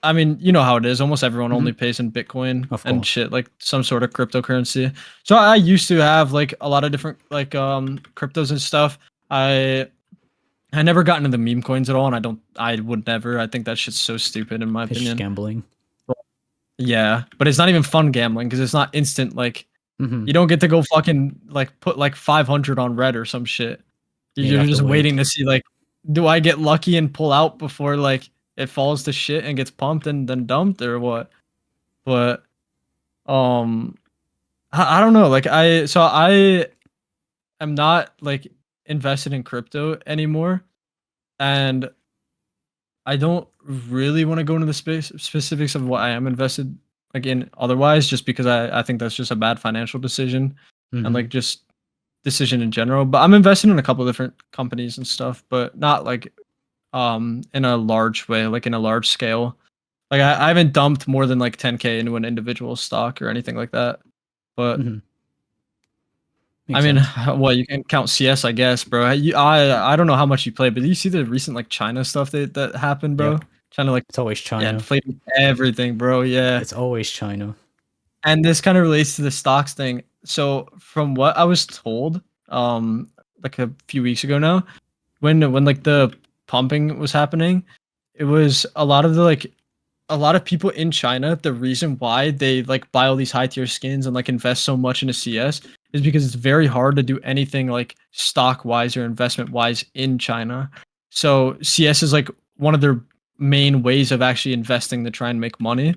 I mean, you know how it is. Almost everyone Hmm. only pays in Bitcoin Of and course. shit, like some sort of cryptocurrency. So I used to have like a lot of different like cryptos and stuff. I never got into the meme coins at all, and I would never. I think that shit's so stupid in my It's just opinion. gambling. Yeah, but it's not even fun gambling because it's not instant like Hmm. you don't get to go fucking like put like 500 on red or some shit. Yeah, you You're have to just wait. waiting to see like do I get lucky and pull out before like it falls to shit and gets pumped and then dumped or what? But I don't know. Like I am not like invested in crypto anymore, and I don't really want to go into the specifics of what I am invested like in otherwise, just because I think that's just a bad financial decision and like just decision in general. But I'm invested in a couple different companies and stuff, but not like in a large way, like in a large scale. Like I haven't dumped more than like 10K into an individual stock or anything like that. But I Makes mean, sense. well, you can count CS, I guess, bro. I don't know how much you play, but do you see the recent like China stuff that happened, bro? Yep. Trying to like It's always yeah, China. inflating everything, bro. Yeah. It's always China. And this kind of relates to the stocks thing. So from what I was told, like a few weeks ago now, when like the pumping was happening, it was a lot of people in China, the reason why they like buy all these high tier skins and like invest so much into CS is because it's very hard to do anything like stock wise or investment wise in China. So CS is like one of their main ways of actually investing to try and make money.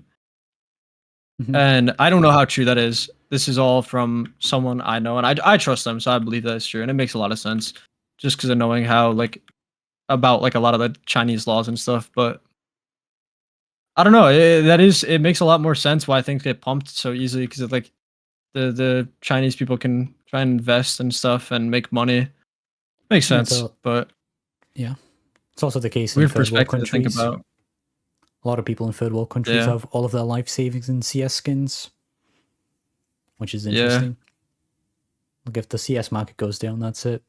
And I don't know how true that is. This is all from someone I know, and I trust them, so I believe that is true, and it makes a lot of sense, just because of knowing how like about like a lot of the Chinese laws and stuff. But I don't know. It makes a lot more sense why things get pumped so easily because like the Chinese people can try and invest and stuff and make money. Makes Yeah, it's sense, but yeah. It's also the case in weird third world perspective to think countries. about. A lot of people in third world countries Yeah, have all of their life savings in CS skins, which is yeah. interesting. Like if the CS market goes down, that's it.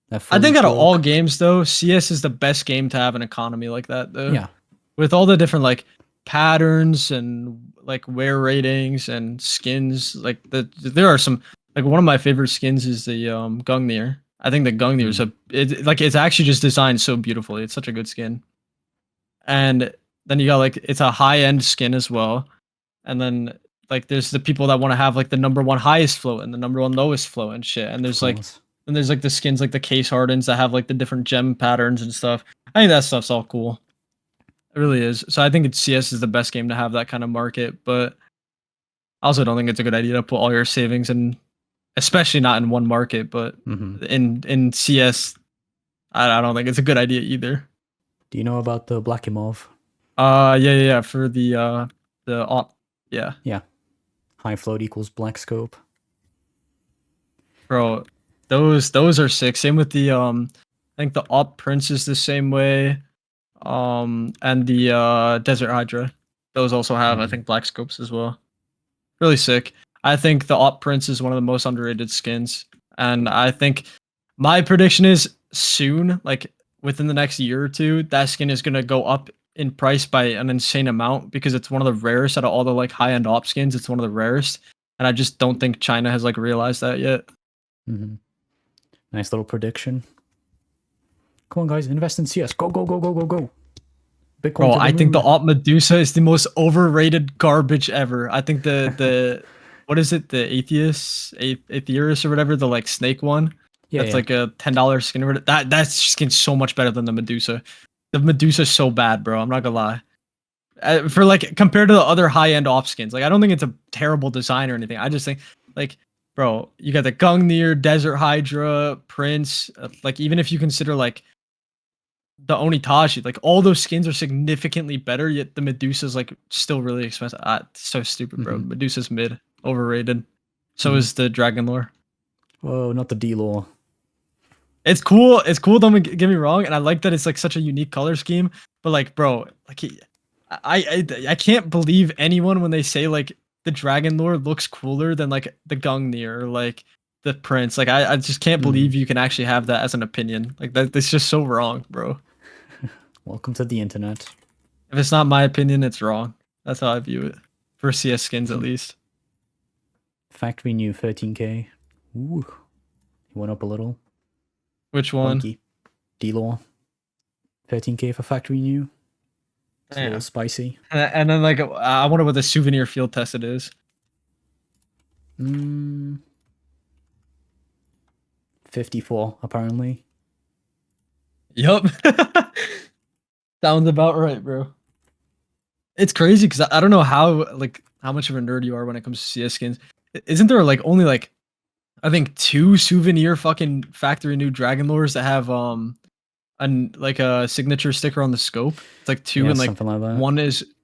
They're I fully think out of all broke. games though, CS is the best game to have an economy like that though. Yeah. With all the different like patterns and like wear ratings and skins, like there are some like one of my favorite skins is the Gungnir. I think the Gungnir is it's actually just designed so beautifully. It's such a good skin. And then you got like it's a high end skin as well. And then like there's the people that want to have like the number one highest float and the number one lowest float and shit. And Of course. there's like the skins like the case hardens that have like the different gem patterns and stuff. I think that stuff's all cool. It really is. So I think CS is the best game to have that kind of market, but I also don't think it's a good idea to put all your savings in, especially not in one market. But in CS, I don't think it's a good idea either. Do you know about the Black Imov? Yeah. For the op, yeah, Yeah. High float equals black scope. bro, those are sick. Same with the I think the op prince is the same way. And the desert hydra, those also have I think black scopes as well. Really sick. I think the Op Prince is one of the most underrated skins, and I think my prediction is soon, like within the next year or two, that skin is gonna go up in price by an insane amount because it's one of the rarest out of all the like high end op skins. It's one of the rarest, and I just don't think China has like realized that yet. Nice little prediction. Come on, guys, invest in CS. Go, go, go, go, go, go. Bitcoin Bro, to the I think the moon. Op Medusa is the most overrated garbage ever. I think the what is it, the Atheurus or whatever, the like snake one. Yeah, That's yeah. like a $10 skin or whatever. That skin's so much better than the Medusa. The Medusa's so bad, bro. I'm not gonna lie. For like compared to the other high end off skins, like I don't think it's a terrible design or anything. I just think like, bro, you got the Gungnir, Desert Hydra, Prince. Like even if you consider like the Onitashi, like all those skins are significantly better. Yet the Medusa's like still really expensive. So stupid, bro. Medusa's mid, overrated. So is the Dragon Lore. Whoa, not the D-Law. It's cool. It's cool. Don't get me wrong, and I like that it's like such a unique color scheme. But like, bro, like I can't believe anyone when they say like the Dragon Lore looks cooler than like the Gungnir or like the Prince. Like I just can't believe you can actually have that as an opinion. Like that's just so wrong, bro. Welcome to the internet. If it's not my opinion, it's wrong. That's how I view it. For CS skins, at least. Factory new 13k. Ooh. He went up a little. Which one? Funky. D-Law. 13k for factory new. It's a little spicy. And then, like, I wonder what the souvenir field tested is. 54, apparently. Yup. Sounds about right, bro. It's crazy because I don't know how much of a nerd you are when it comes to CS skins. Isn't there like only like I think 2 souvenir fucking factory new dragon lores that have like a signature sticker on the scope? It's like 2 Yeah, and like something like that.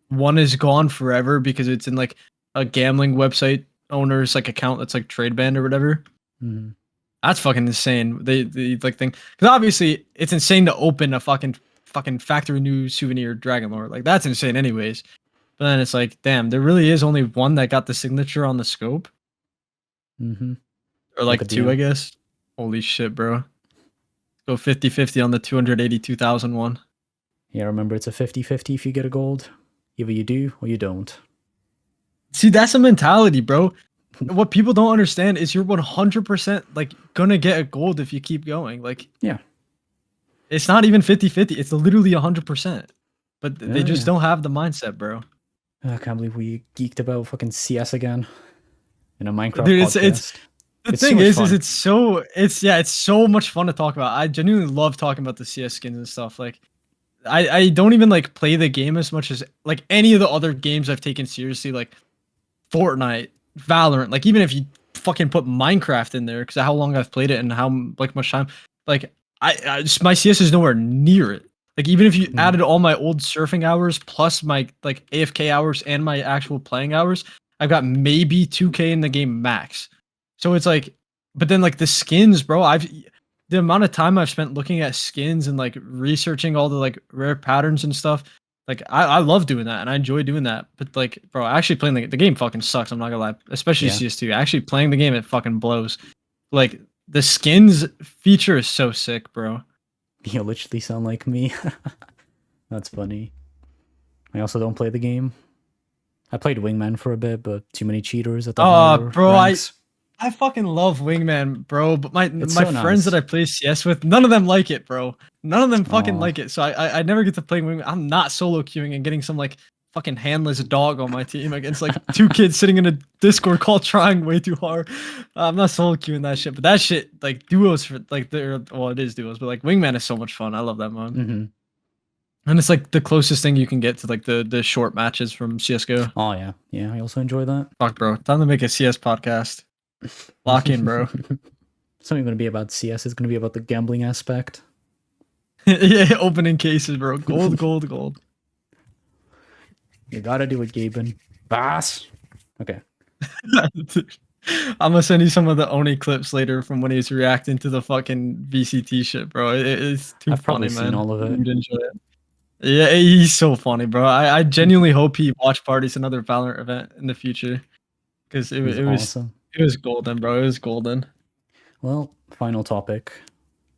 one is gone forever because it's in like a gambling website owner's like account that's like trade banned or whatever. Mm-hmm. That's fucking insane. They like thing because obviously it's insane to open a fucking factory new souvenir dragon lore. Like that's insane anyways. But then it's like, damn, there really is only one that got the signature on the scope. Mm-hmm. Or like 2, I guess. Holy shit, bro. Go 50-50 on the 282,000 one. Yeah, remember it's a 50-50 if you get a gold. Either you do or you don't. See, that's a mentality, bro. What people don't understand is you're 100% like gonna get a gold if you keep going. Like, yeah, it's not even 50-50. It's literally 100%. But they Yeah, just yeah. don't have the mindset, bro. I can't believe we geeked about fucking CS again in a Minecraft Dude, podcast. it's the It's so thing much is fun. it's so much fun to talk about. I genuinely love talking about the CS skins and stuff. Like, I don't even like play the game as much as like any of the other games I've taken seriously, like Fortnite, Valorant. Like even if you fucking put Minecraft in there, because of how long I've played it and how like much time, like I just, my CS is nowhere near it. Like even if you Mhm. added all my old surfing hours plus my like AFK hours and my actual playing hours, I've got maybe 2K in the game max. So it's like, but then like the skins, bro, the amount of time I've spent looking at skins and like researching all the like rare patterns and stuff, like I love doing that and I enjoy doing that. But like, bro, actually playing the game fucking sucks. I'm not gonna lie, especially Yeah. CS2. Actually playing the game, it fucking blows. Like the skins feature is so sick, bro. You literally sound like me. That's funny. I also don't play the game. I played Wingman for a bit, but too many cheaters at the higher Bro, ranks. I fucking love Wingman, bro. But It's my so friends that nice. I play CS with, none of them like it, bro. None of them fucking Oh, like it. So I never get to play Wingman. I'm not solo queuing and getting some like fucking handless dog on my team against like 2 kids sitting in a Discord call trying way too hard. I'm not solo queuing that shit. But that shit, like duos for like well, it is duos, but like Wingman is so much fun. I love that mode. mm-hmm. And it's like the closest thing you can get to like the short matches from CS:GO. Oh yeah, yeah. I also enjoy that. Fuck, bro. Time to make a CS podcast. Lock in, bro. Something going to be about CS is going to be about the gambling aspect. Yeah, opening cases, bro. Gold, gold, gold. You gotta do it, Gaben. Bass. Okay. I'm gonna send you some of the Oni clips later from when he was reacting to the fucking VCT shit, bro. It's too I've funny, probably seen man. all of it. You'd enjoy it. Yeah, he's so funny, bro. I genuinely hope he watch parties another Valorant event in the future because He's awesome. it was golden, bro. It was golden. Well, final topic.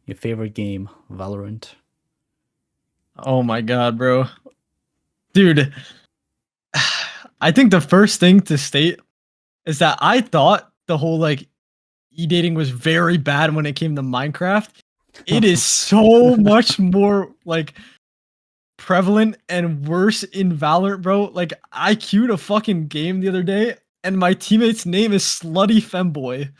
Your favorite game, Valorant. Oh my god, bro. Dude, I think the first thing to state is that I thought the whole like e-dating was very bad when it came to Minecraft. It is so much more like prevalent and worse in Valorant, bro. Like I queued a fucking game the other day and my teammate's name is Slutty Femboy.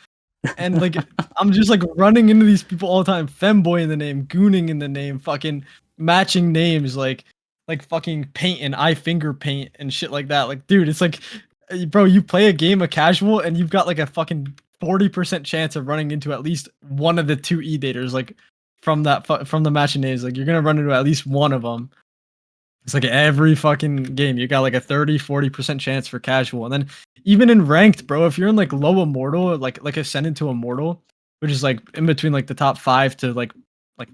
And like I'm just like running into these people all the time. Femboy in the name, gooning in the name, fucking matching names like fucking paint and eye finger paint and shit like that. Like, dude, it's like, bro, you play a game of casual and you've got like a fucking 40% chance of running into at least one of the 2 e-daters, like from the matching names. Like you're gonna run into at least one of them. It's like every fucking game, you got like a 30-40% chance for casual. And then even in ranked, bro, if you're in like low immortal, like ascended to immortal, which is like in between like the top 5 to like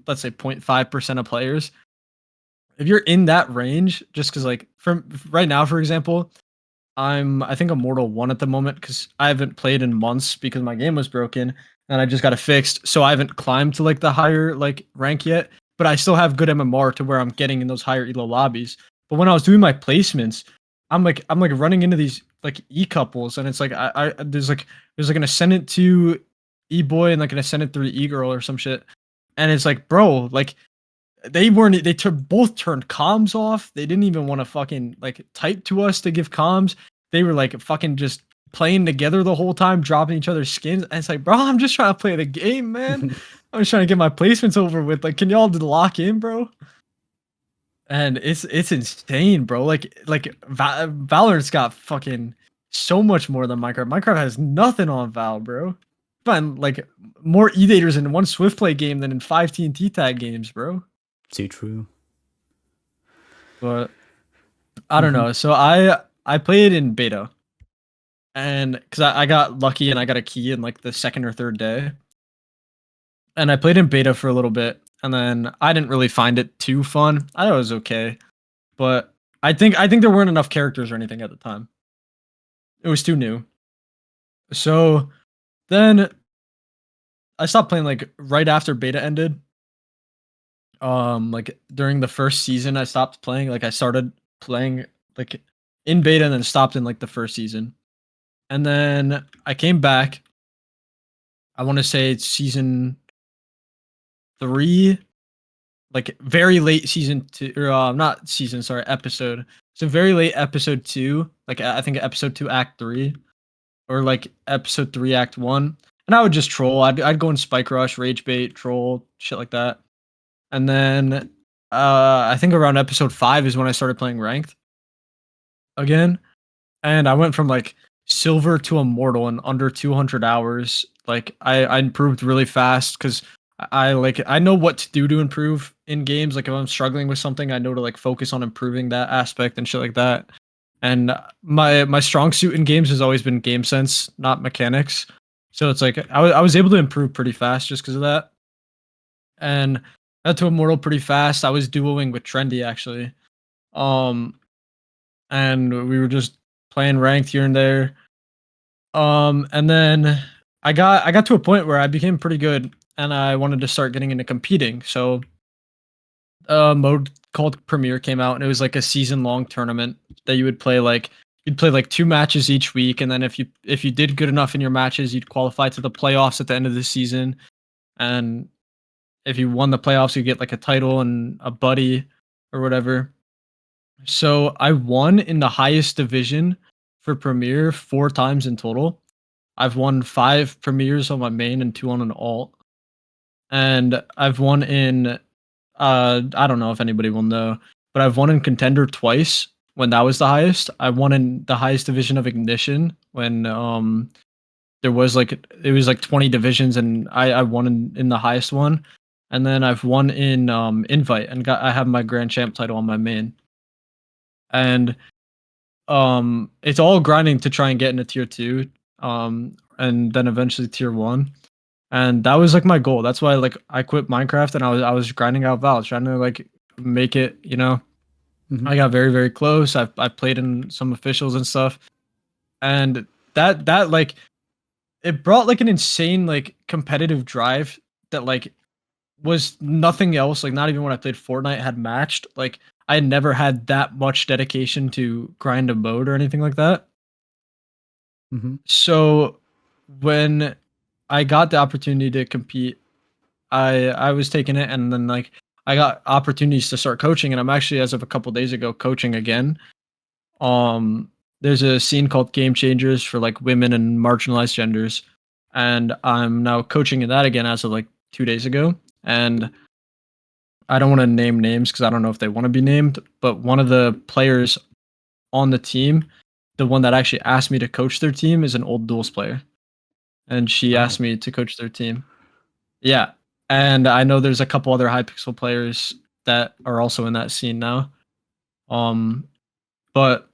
let's say 0.5% of players. If you're in that range, just because like from right now, for example, I think Immortal 1 at the moment because I haven't played in months because my game was broken and I just got it fixed. So I haven't climbed to like the higher like rank yet, but I still have good MMR to where I'm getting in those higher elo lobbies. But when I was doing my placements, I'm like running into these like e couples and it's like I there's like an Ascendant 2 e boy and like an Ascendant 3 e girl or some shit. And it's like, bro, like they both turned comms off. They didn't even want to fucking like type to us to give comms. They were like fucking just playing together the whole time, dropping each other's skins. And it's like, bro, I'm just trying to play the game, man. I'm just trying to get my placements over with. Like, can y'all lock in, bro? And it's insane, bro. Like Valorant's got fucking so much more than Minecraft. Minecraft has nothing on Val, bro. Find like more E-daters in one Swift play game than in 5 TNT tag games, bro. Too true. But I don't know. So I played in beta, and because I got lucky and I got a key in like the second or third day, and I played in beta for a little bit, and then I didn't really find it too fun. I thought it was okay, but I think there weren't enough characters or anything at the time. It was too new. So then I stopped playing like right after beta ended. Like during the first season, I stopped playing. Like I started playing like in beta and then stopped in like the first season. And then I came back. I want to say it's season 3, like very late season 2, or not season, sorry, episode. So very late episode 2, like I think episode 2 act 3, or like episode 3 act 1. And I would just troll. I'd go in spike rush, rage bait, troll, shit like that. And then I think around episode 5 is when I started playing ranked again. And I went from like silver to immortal in under 200 hours. Like I improved really fast because I know what to do to improve in games. Like if I'm struggling with something, I know to like focus on improving that aspect and shit like that. And my strong suit in games has always been game sense, not mechanics. So it's like I was able to improve pretty fast just because of that. And got to immortal pretty fast. I was duoing with Trendy actually. And we were just playing ranked here and there. And then I got to a point where I became pretty good and I wanted to start getting into competing. So a mode called Premier came out, and it was like a season-long tournament that you would play like you'd play like 2 matches each week, and then if you did good enough in your matches, you'd qualify to the playoffs at the end of the season. And if you won the playoffs, you get like a title and a buddy or whatever. So I won in the highest division for Premier 4 times in total. I've won 5 Premiers on my main and 2 on an alt. And I've won in I don't know if anybody will know, but I've won in Contender twice when that was the highest. I won in the highest division of Ignition when there was like it was like 20 divisions, and I won in the highest one. And then I've won in Invite, and I have my Grand Champ title on my main. And it's all grinding to try and get into tier 2, and then eventually tier 1. And that was like my goal. That's why like I quit Minecraft and I was grinding out Val, trying to like make it, you know. I got very, very close. I played in some officials and stuff. And that like it brought like an insane like competitive drive that like was nothing else, like not even when I played Fortnite had matched. Like I had never had that much dedication to grind a mode or anything like that. So when I got the opportunity to compete, I was taking it, and then like I got opportunities to start coaching, and I'm actually, as of a couple days ago, coaching again. There's a scene called Game Changers for like women and marginalized genders, and I'm now coaching in that again as of like 2 days ago. And I don't want to name names because I don't know if they want to be named, but one of the players on the team, the one that actually asked me to coach their team, is an old duels player. And she asked me to coach their team. Yeah. And I know there's a couple other Hypixel players that are also in that scene now. But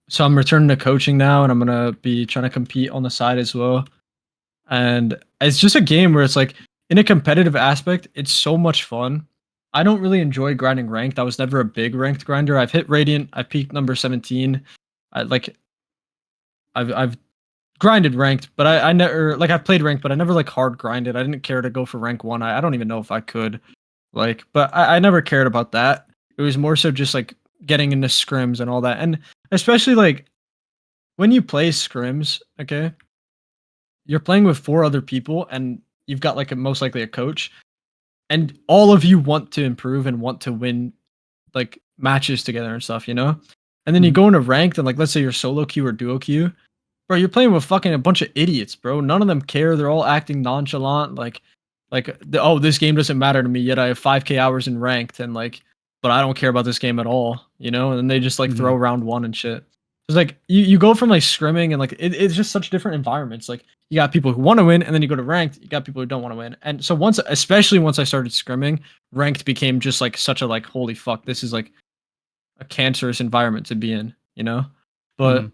so I'm returning to coaching now, and I'm gonna be trying to compete on the side as well. And it's just a game where it's like, in a competitive aspect, it's so much fun. I don't really enjoy grinding ranked. I was never a big ranked grinder. I've hit Radiant. I peaked number 17. I've grinded ranked, but I never like I've played ranked, but I never like hard grinded. I didn't care to go for rank 1. I don't even know if I could, like, but I never cared about that. It was more so just like getting into scrims and all that, and especially like when you play scrims, okay, you're playing with 4 other people, and you've got like most likely a coach, and all of you want to improve and want to win like matches together and stuff, you know. And then you go into ranked, and like let's say you're solo queue or duo queue, bro, you're playing with fucking a bunch of idiots, bro. None of them care. They're all acting nonchalant, oh, this game doesn't matter to me. Yet I have 5K hours in ranked, and like, but I don't care about this game at all, you know. And then they just like Mhm. throw round one and shit. It's like you go from like scrimming and like it's just such different environments. Like you got people who want to win, and then you go to ranked. You got people who don't want to win. And so especially once I started scrimming, ranked became just like such a like holy fuck, this is like a cancerous environment to be in, you know. But Mhm.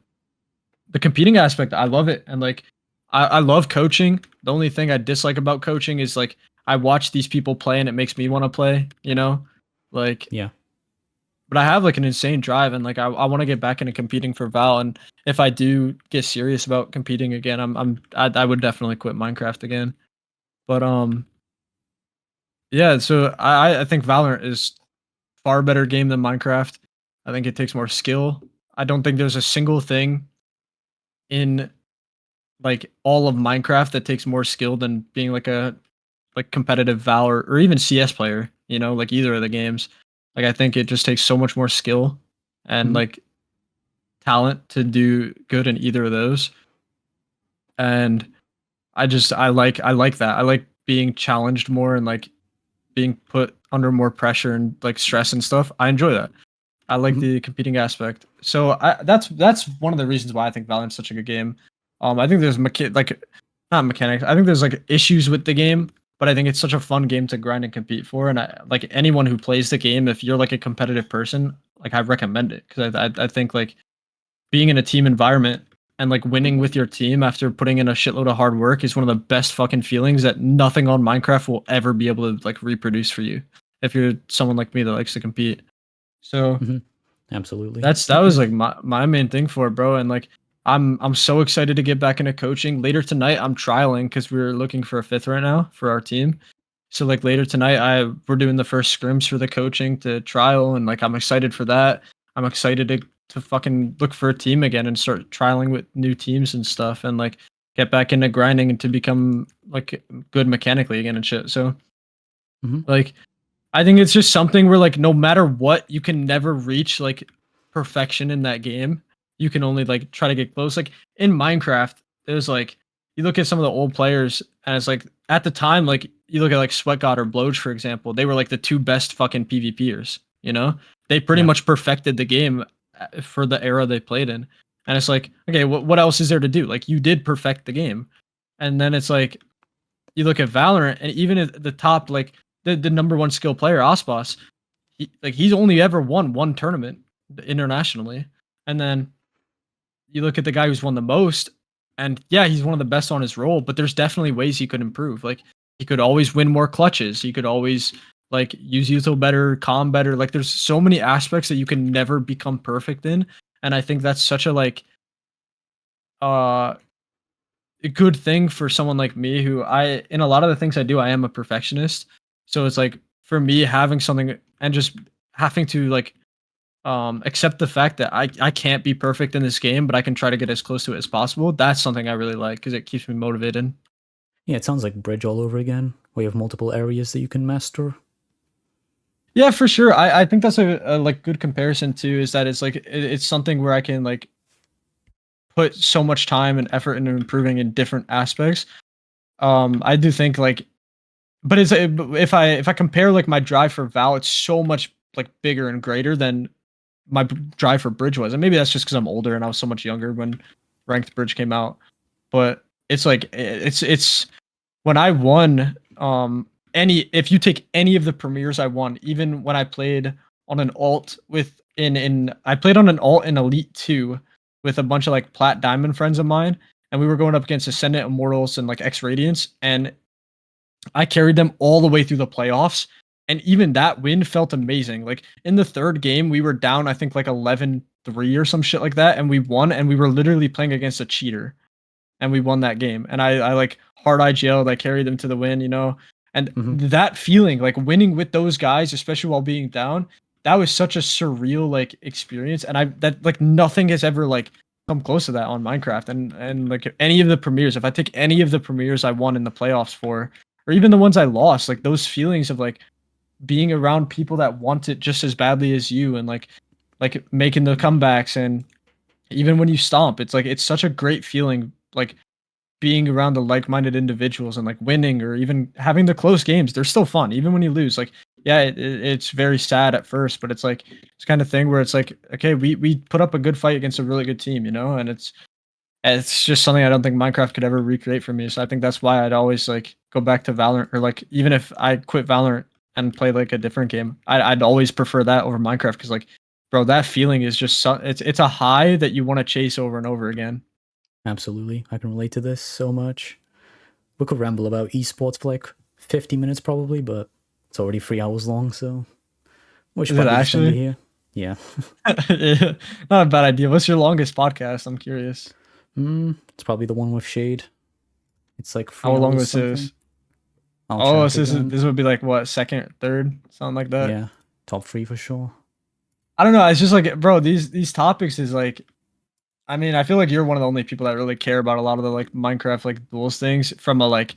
the competing aspect, I love it, and like I love coaching. The only thing I dislike about coaching is like I watch these people play and it makes me want to play, you know, like. Yeah. But I have like an insane drive, and like I want to get back into competing for Val. And if I do get serious about competing again, I would definitely quit Minecraft again. But yeah. So I think Valorant is far better game than Minecraft. I think it takes more skill. I don't think there's a single thing in like all of Minecraft that takes more skill than being like a like competitive Val or even CS player, you know, like either of the games. Like I think it just takes so much more skill and Mhm. like talent to do good in either of those. And I like that. I like being challenged more and like being put under more pressure and like stress and stuff. I enjoy that. I like Mhm. the competing aspect. So that's one of the reasons why I think Valorant's such a good game. I think there's like not mechanics. I think there's like issues with the game, but I think it's such a fun game to grind and compete for. And I like anyone who plays the game, if you're like a competitive person, like I recommend it because I think like being in a team environment and like winning with your team after putting in a shitload of hard work is one of the best fucking feelings that nothing on Minecraft will ever be able to like reproduce for you if you're someone like me that likes to compete. So Mhm. Absolutely. that was like my main thing for it, bro. And like I'm so excited to get back into coaching. Later tonight I'm trialing because we're looking for a fifth right now for our team. So like later tonight we're doing the first scrims for the coaching to trial, and like I'm excited for that. I'm excited to fucking look for a team again and start trialing with new teams and stuff, and like get back into grinding and to become like good mechanically again and shit. So Mhm. like I think it's just something where like no matter what, you can never reach like perfection in that game. You can only like try to get close. Like in Minecraft, there's like you look at some of the old players and it's like at the time, like you look at like Sweat God or Bloge, for example, they were like the two best fucking PvPers, you know? They pretty Yeah. much perfected the game for the era they played in. And it's like, okay, what else is there to do? Like you did perfect the game. And then it's like you look at Valorant, and even at the top, like the number one skill player, Osbos, he's only ever won one tournament internationally, and then you look at the guy who's won the most, and yeah, he's one of the best on his role, but there's definitely ways he could improve. Like he could always win more clutches. He could always like use util better, calm better. Like there's so many aspects that you can never become perfect in, and I think that's such a like uh a good thing for someone like me who in a lot of the things I do, I am a perfectionist. So it's like for me having something and just having to like accept the fact that I can't be perfect in this game, but I can try to get as close to it as possible. That's something I really like because it keeps me motivated. Yeah, it sounds like Bridge all over again, where you have multiple areas that you can master. Yeah, for sure. I think that's a like good comparison too, is that it's like it's something where I can like put so much time and effort into improving in different aspects. I do think like but it's if I compare like my drive for Val, it's so much like bigger and greater than my drive for Bridge was, and maybe that's just because I'm older and I was so much younger when Ranked Bridge came out. But it's like it's when I won any if you take any of the premieres I won, even when I played on an alt with in I played on an alt in Elite 2 with a bunch of like Plat Diamond friends of mine, and we were going up against Ascendant Immortals and like X Radiance, and I carried them all the way through the playoffs. And even that win felt amazing. Like in the third game, we were down, I think like 11-3 or some shit like that. And we won. And we were literally playing against a cheater. And we won that game. And I like hard IGL'd. I carried them to the win, you know? And Hmm. that feeling, like winning with those guys, especially while being down, that was such a surreal like experience. And that like nothing has ever like come close to that on Minecraft. And like any of the premieres, if I take any of the premieres I won in the playoffs for, or even the ones I lost, like those feelings of like being around people that want it just as badly as you, and like making the comebacks and even when you stomp, it's like it's such a great feeling, like being around the like-minded individuals and like winning or even having the close games. They're still fun, even when you lose. Like, yeah, it's very sad at first, but it's like it's kind of thing where it's like, okay, we put up a good fight against a really good team, you know, and it's just something I don't think Minecraft could ever recreate for me. So I think that's why I'd always like go back to Valorant, or like even if I quit Valorant and play like a different game, I'd always prefer that over Minecraft because like, bro, that feeling is just it's a high that you want to chase over and over again. Absolutely. I can relate to this so much. We could ramble about esports for like 50 minutes probably, but it's already 3 hours long, so we should Is it probably just end it actually? here. Yeah. Yeah, not a bad idea. What's your longest podcast? I'm curious. It's probably the one with Shade. It's like How 3 hours long this something. is? I'll Oh, check so again. this would be like what, second, third, something like that. Yeah, top 3 for sure. I don't know. It's just like, bro, these topics is like, I mean, I feel like you're one of the only people that really care about a lot of the like Minecraft like duels things from a like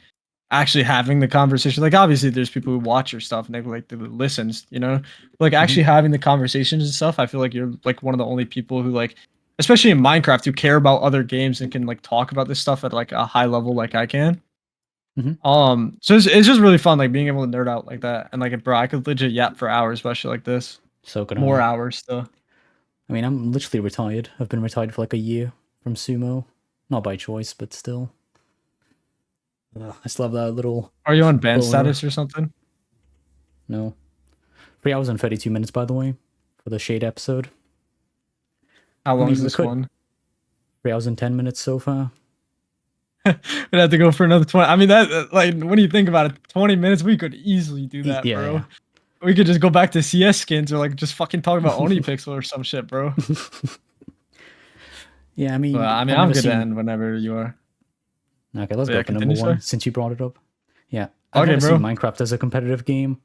actually having the conversation. Like obviously there's people who watch your stuff and they like the listens, you know? Like actually having the conversations and stuff, I feel like you're like one of the only people who like, especially in Minecraft, who care about other games and can like talk about this stuff at like a high level like I can. Mhm. So it's just really fun like being able to nerd out like that. And like bro, I could legit yap for hours about shit like this. So could More I. hours still. I mean, I'm literally retired. I've been retired for like a year from sumo. Not by choice, but still. Ugh, I still have that little Are you on band boner. status or something? No. 3 hours and 32 minutes, by the way, for the Shade episode. How I long is mean, we this could. one? 3 hours and 10 minutes so far. We'd have to go for another 20. I mean, that like when you think about it, 20 minutes, we could easily do that, Yeah, bro. yeah. We could just go back to CS skins or like just fucking talk about ohnepixel or some shit, bro. Yeah, I But mean, I mean, I've I'm never good to seen. end whenever you are. Okay, let's But go yeah, for number continue, one sir. since you brought it up. Yeah, I've Okay, never seen bro. Minecraft as a competitive game.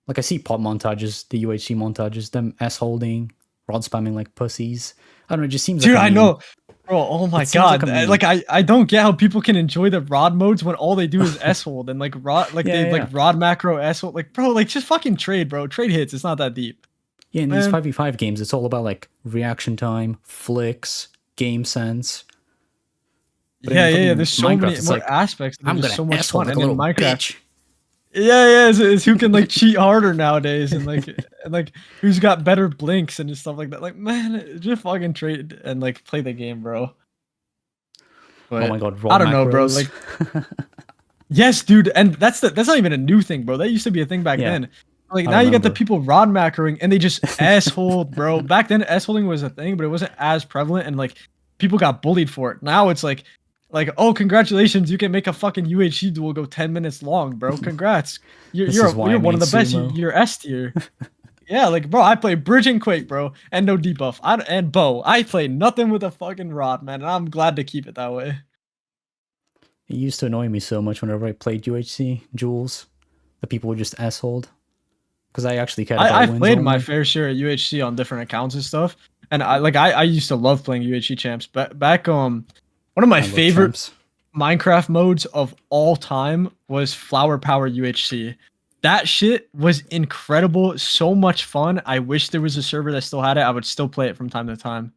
Like, I see pop montages, the UHC montages, them ass holding, rod spamming like pussies. I don't know, it just seems like Dude, a I meme. know. Bro, oh my It seems like god. a meme. Like I don't get how people can enjoy the rod modes when all they do is S hold and like rod like Yeah, they like yeah. rod macro S hold. Like, bro, like just fucking trade, bro. Trade hits. It's not that deep. Yeah, in these Man. 5v5 games, it's all about like reaction time, flicks, game sense. But Yeah, in yeah, yeah. fucking There's so Minecraft, many it's more like, aspects that are I'm just gonna so much asshole fun. like a And in little Minecraft, bitch. yeah, yeah, it's who can like cheat harder nowadays, and like who's got better blinks and stuff like that. Like, man, just fucking trade and like play the game, bro. Oh my But god, I rod don't know, bro. macros. Like, yes, dude, and that's not even a new thing, bro. That used to be a thing back Yeah, then. Like I now you got the remember. people rod macroing and they just hold, bro. Back then S holding was a thing, but it wasn't as prevalent and like people got bullied for it. Now it's like, oh, congratulations, you can make a fucking UHC duel go 10 minutes long, bro. Congrats. You're This is you're why I you're one made of the best. sumo. You're S tier. Yeah, like bro, I play Bridge and Quake, bro, and no debuff. And Bow. I play nothing with a fucking rod, man, and I'm glad to keep it that way. It used to annoy me so much whenever I played UHC, Jules. The people would just assholed. Because I actually cared about I've wins played my only. fair share of UHC on different accounts and stuff, and I used to love playing UHC champs. But back one of my I love favorite champs. Minecraft modes of all time was Flower Power UHC. That shit was incredible, so much fun. I wish there was a server that still had it. I would still play it from time to time.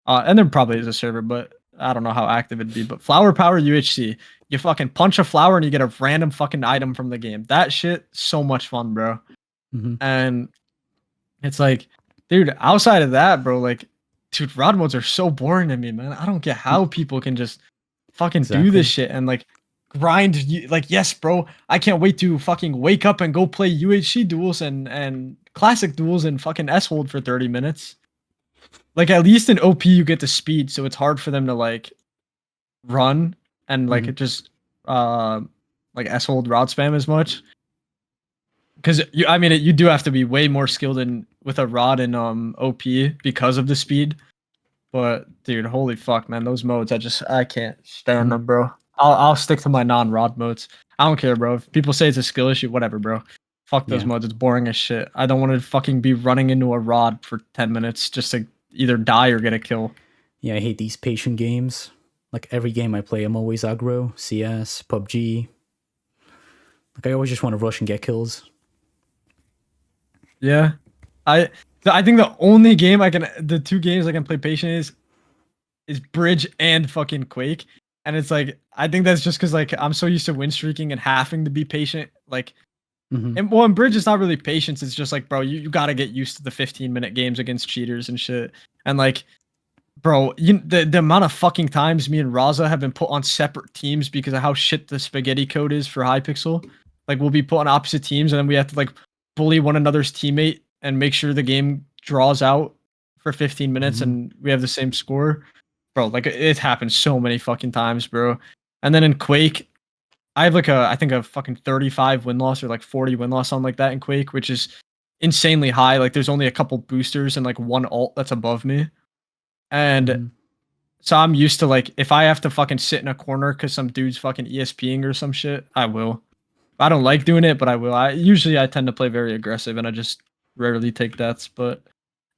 And there probably is a server, but I don't know how active it'd be. But Flower Power UHC, you fucking punch a flower and you get a random fucking item from the game. That shit, so much fun, bro. Hmm. And it's like, dude, outside of that, bro, like, dude, rod modes are so boring to me, man. I don't get how people can just fucking do this Exactly. shit and like grind. Like, yes, bro, I can't wait to fucking wake up and go play UHC duels and classic duels and fucking S hold for 30 minutes. Like, at least in OP, you get the speed, so it's hard for them to like run and like Hmm. just uh like S hold rod spam as much. Because I mean, you do have to be way more skilled in with a rod in OP because of the speed. But dude, holy fuck, man, those modes, I can't stand Hmm. them, bro. I'll stick to my non-rod modes. I don't care, bro. If people say it's a skill issue, whatever, bro. Fuck those Yeah. modes. It's boring as shit. I don't want to fucking be running into a rod for 10 minutes just to either die or get a kill. Yeah, I hate these patient games. Like every game I play, I'm always aggro. CS, PUBG. Like I always just want to rush and get kills. Yeah. I think the only game the two games I can play patient is is Bridge and fucking Quake. And it's like, I think that's just because like I'm so used to win streaking and having to be patient. Like, and well, in Bridge, it's not really patience. It's just like, bro, you got to get used to the 15-minute games against cheaters and shit. And like, bro, the amount of fucking times me and Raza have been put on separate teams because of how shit the spaghetti code is for Hypixel. Like, we'll be put on opposite teams and then we have to like bully one another's teammate and make sure the game draws out for 15 minutes and we have the same score. Bro, like it happens so many fucking times, bro. And then in Quake, I have like I think a fucking 35 win loss or like 40 win loss on like that in Quake, which is insanely high. Like there's only a couple boosters and like one ult that's above me. And so I'm used to like, if I have to fucking sit in a corner because some dude's fucking ESPing or some shit, I will. I don't like doing it, but I will. Usually I tend to play very aggressive and I just rarely take deaths, but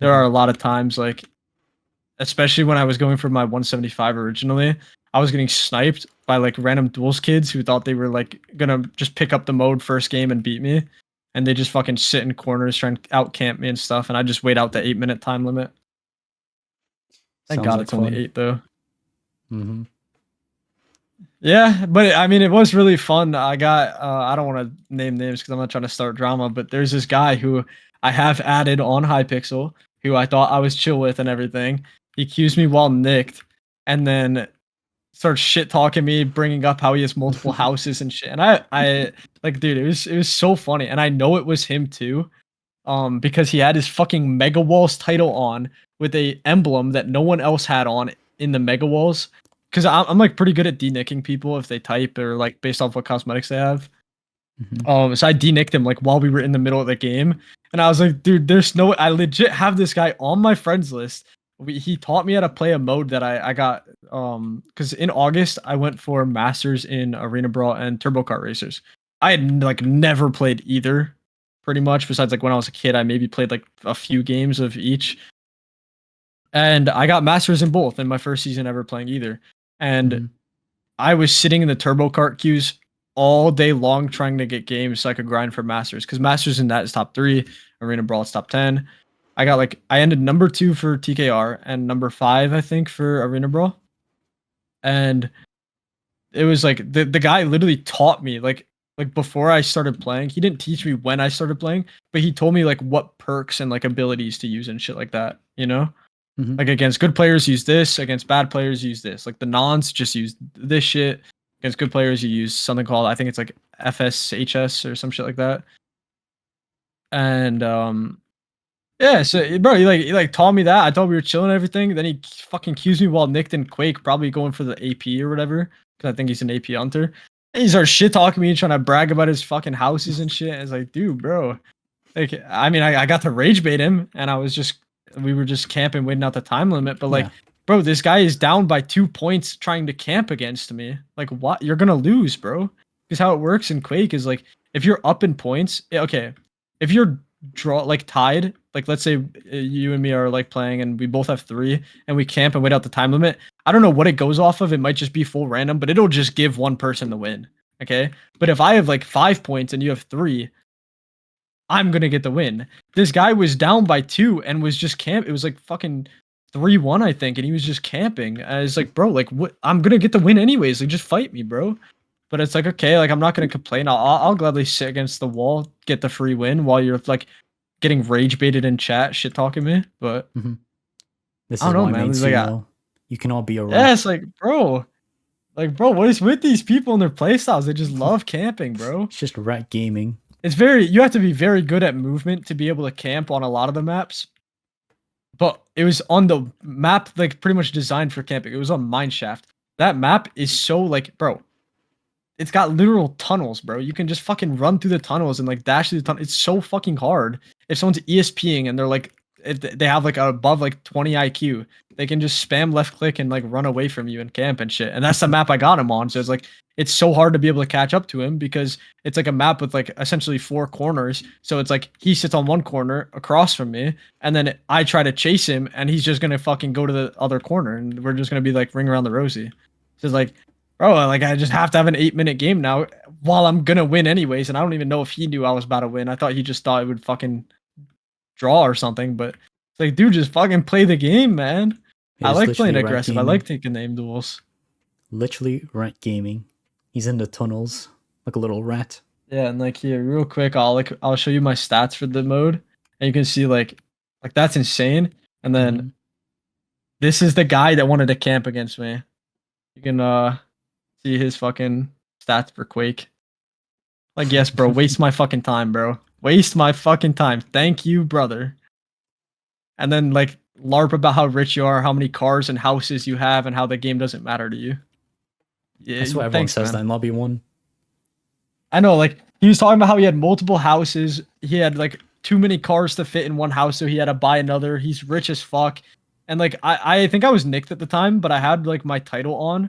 there are a lot of times like, especially when I was going for my 175 originally, I was getting sniped by like random duels kids who thought they were like gonna just pick up the mode first game and beat me. And they just fucking sit in corners trying to out camp me and stuff. And I just wait out the 8-minute time limit. Thank God it's only 8 though. Yeah, but I mean, it was really fun. I got, I don't want to name names because I'm not trying to start drama, but there's this guy who I have added on Hypixel who I thought I was chill with and everything. He accused me while nicked and then starts shit talking me, bringing up how he has multiple houses and shit. And I like, dude, it was so funny. And I know it was him too, because he had his fucking Mega Walls title on with a emblem that no one else had on in the Mega Walls. Because I'm like pretty good at denicking people if they type or like based off what cosmetics they have. So I denicked him like while we were in the middle of the game, and I was like, dude, there's no. I legit have this guy on my friends list. He taught me how to play a mode that I got. Because in August I went for Masters in Arena Brawl and Turbo Kart Racers. I had like never played either, pretty much. Besides like when I was a kid, I maybe played like a few games of each. And I got Masters in both in my first season ever playing either. And I was sitting in the Turbo Kart queues all day long trying to get games so I could grind for Masters. Because Masters in that is top 3, Arena Brawl is top 10. I got like, I ended number 2 for TKR and number 5, I think, for Arena Brawl. And it was like, the guy literally taught me, like before I started playing. He didn't teach me when I started playing, but he told me like what perks and like abilities to use and shit like that, you know? Like against good players use this, against bad players use this. Like the nons just use this shit. Against good players you use something called, I think it's like FSHS or some shit like that. And yeah, so bro, he like taught me that. I thought we were chilling and everything. Then he fucking accused me while nicked in Quake, probably going for the AP or whatever, because I think he's an AP hunter. And he started shit talking me, trying to brag about his fucking houses and shit. And it's like, dude, bro. Like, I mean, I got to rage bait him, and we were just camping, waiting out the time limit. But like, bro, this guy is down by 2 points trying to camp against me. Like, what? You're gonna lose, bro. Because how it works in Quake is like, if you're up in points, okay, if you're tied, like let's say you and me are like playing and we both have 3 and we camp and wait out the time limit. I don't know what it goes off of. It might just be full random, but it'll just give one person the win. Okay. But if I have like 5 points and you have 3, I'm gonna get the win. This guy was down by 2 and was just camp. It was like fucking 3-1, I think, and he was just camping. I was like, bro, like what? I'm gonna get the win anyways. Like, just fight me, bro. But it's like, okay, like I'm not gonna complain. I'll gladly sit against the wall, get the free win while you're like getting rage baited in chat, shit talking me. But this I is don't know, why man. mates, Like, you can all be around. yeah, it's like, bro, what is with these people and their playstyles? They just love camping, bro. It's just rat gaming. It's you have to be very good at movement to be able to camp on a lot of the maps. But it was on the map, like pretty much designed for camping. It was on Mineshaft. That map is so like, bro, it's got literal tunnels, bro. You can just fucking run through the tunnels and like dash through the tunnel. It's so fucking hard. If someone's ESPing and they're like, they have like above like 20 IQ, they can just spam left click and like run away from you and camp and shit. And that's the map I got him on. So it's like, it's so hard to be able to catch up to him because it's like a map with like essentially 4 corners. So it's like he sits on one corner across from me, and then I try to chase him, and he's just gonna fucking go to the other corner, and we're just gonna be like ring around the rosy. So it's like, bro, like I just have to have an 8-minute game now while I'm gonna win anyways. And I don't even know if he knew I was about to win. I thought he just thought it would fucking draw or something. But it's like, dude, just fucking play the game, man. It I is like playing literally Rat aggressive. I Gaming. like taking aim duels. Literally Rat Gaming. He's in the tunnels like a little rat. Yeah, and like here, real quick, I'll show you my stats for the mode, and you can see like that's insane. And then Mhm. this is the guy that wanted to camp against me. You can see his fucking stats for Quake. Like, yes, bro, waste my fucking time, bro. Waste my fucking time. Thank you, brother. And then like LARP about how rich you are, how many cars and houses you have, and how the game doesn't matter to you. I Yeah, swear everyone thanks, says that man. in lobby 1. I know, like he was talking about how he had multiple houses. He had like too many cars to fit in one house, so he had to buy another. He's rich as fuck. And like I think I was nicked at the time, but I had like my title on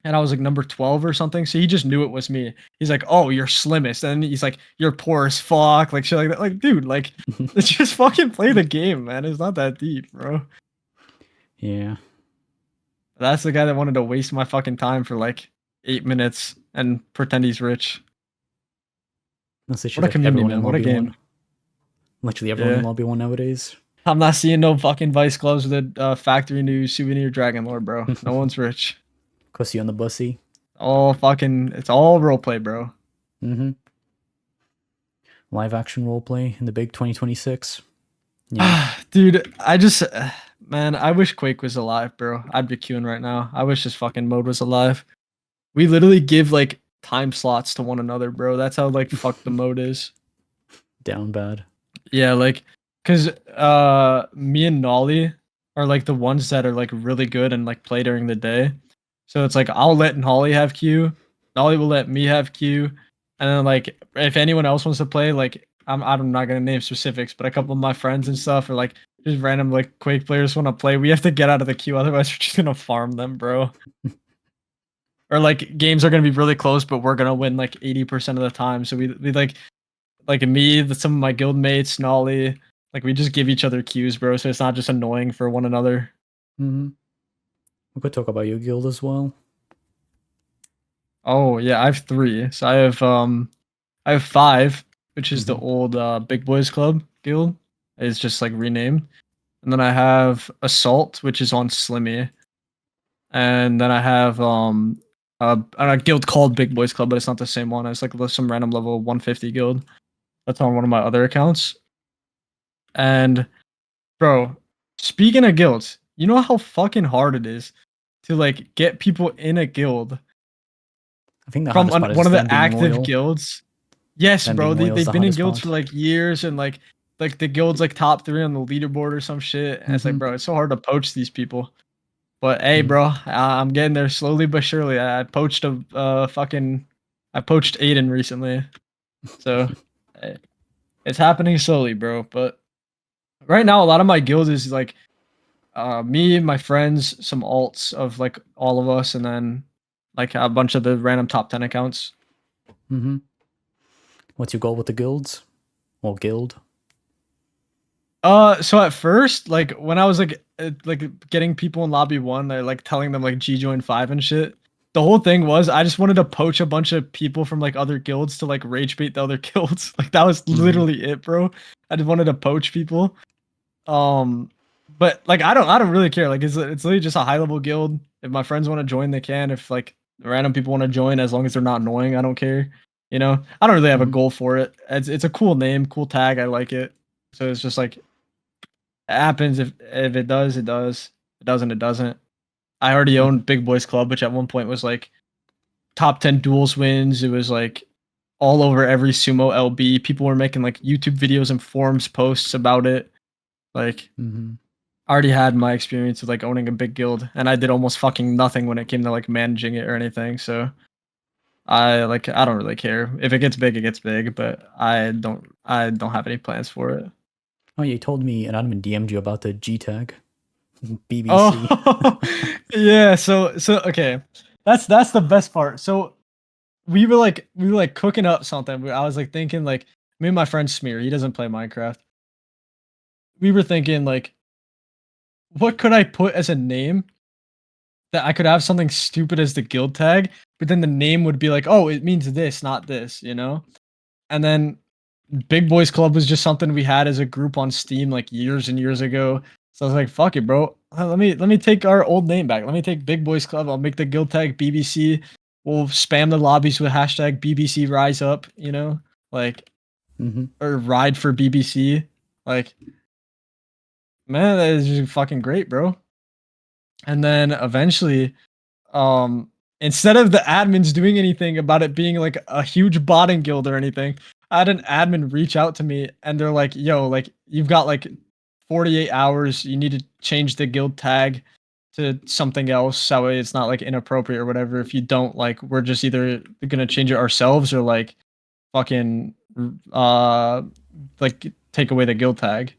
and I was like number 12 or something. So he just knew it was me. He's like, "Oh, you're slimmest." And he's like, "You're poor as fuck." Like shit like that. Like, dude, like let's just fucking play the game, man. It's not that deep, bro. Yeah. That's the guy that wanted to waste my fucking time for like 8 minutes and pretend he's rich. That's What literally a like community, everyone in man. What a lobby game. 1. Literally everyone in Yeah. lobby 1 nowadays. I'm not seeing no fucking Vice gloves with a factory new souvenir Dragon Lord, bro. No one's rich. Cause you on the bussy. All fucking, it's all roleplay, bro. Mm-hmm. Live action roleplay in the big 2026. Yeah. Dude, I just, man, I wish Quake was alive, bro. I'd be queuing right now. I wish this fucking mode was alive. We literally give like time slots to one another, bro. That's how like fucked the mode is. Down bad. Yeah, like, cause me and Nolly are like the ones that are like really good and like play during the day. So it's like I'll let Nolly have Q, Nolly will let me have Q, and then like if anyone else wants to play, like I'm not gonna name specifics, but a couple of my friends and stuff or like just random like Quake players want to play, we have to get out of the queue, otherwise we're just gonna farm them, bro. Or like games are gonna be really close, but we're gonna win like 80% of the time. So we like me, some of my guild mates, Nolly, like we just give each other cues, bro. So it's not just annoying for one another. Mm-hmm. We could talk about your guild as well. Oh yeah, I have three. So I have five, which is the Mm-hmm. old Big Boys Club guild. It's just like renamed. And then I have Assault, which is on Slimmy. And then I have a guild called Big Boys Club, but it's not the same one. It's like some random level 150 guild. That's on one of my other accounts. And bro, speaking of guilds, you know how fucking hard it is to like get people in a guild I think the from hardest part is one of just the them being active loyal. guilds. Yes, Them bro, being loyal is they've the been in hardest guilds for part. like years and like the guild's like top 3 on the leaderboard or some shit. And it's like, Mm-hmm. bro, it's so hard to poach these people. But hey, Mm-hmm. bro, I'm getting there slowly but surely. I poached I poached Aiden recently. So eh, it's happening slowly, bro. But right now, a lot of my guild is like me, my friends, some alts of like all of us, and then like a bunch of the random top 10 accounts. Mm-hmm. What's your goal with the guilds? Well, guild. So at first, like when I was like getting people in lobby 1, they're like telling them like G join 5 and shit. The whole thing was I just wanted to poach a bunch of people from like other guilds to like rage bait the other guilds. Like that was Mm-hmm. literally it, bro. I just wanted to poach people. Um, but like I don't really care. Like it's literally just a high level guild. If my friends want to join, they can. If like random people want to join, as long as they're not annoying, I don't care. You know, I don't really have a Mm-hmm. goal for it. It's a cool name, cool tag. I like it. So it's just like it happens. If it does, it does. If it doesn't, it doesn't. I already Mm-hmm. owned Big Boys Club, which at one point was like top 10 duels wins. It was like all over every sumo LB. People were making like YouTube videos and forums posts about it. Like Mm-hmm. I already had my experience with like owning a big guild, and I did almost fucking nothing when it came to like managing it or anything. So I don't really care. If it gets big, it gets big, but I don't have any plans for it. Oh, yeah, you told me and Admin DM'd you about the G tag. BBC. Oh yeah, so okay. That's the best part. So we were like cooking up something. I was like thinking like me and my friend Smear, he doesn't play Minecraft. We were thinking like what could I put as a name that I could have something stupid as the guild tag, but then the name would be like, oh, it means this, not this, you know? And then Big Boys Club was just something we had as a group on Steam like years and years ago. So I was like, fuck it, bro. let me take our old name back. Let me take Big Boys Club. I'll make the guild tag BBC. We'll spam the lobbies with hashtag BBC Rise Up. You know, like or ride for BBC. Like, man, that is just fucking great, bro. And then eventually, instead of the admins doing anything about it being like a huge botting guild or anything, I had an admin reach out to me and they're like, yo, like you've got like 48 hours. You need to change the guild tag to something else so it's not like inappropriate or whatever. If you don't, like, we're just either gonna change it ourselves or like fucking like take away the guild tag.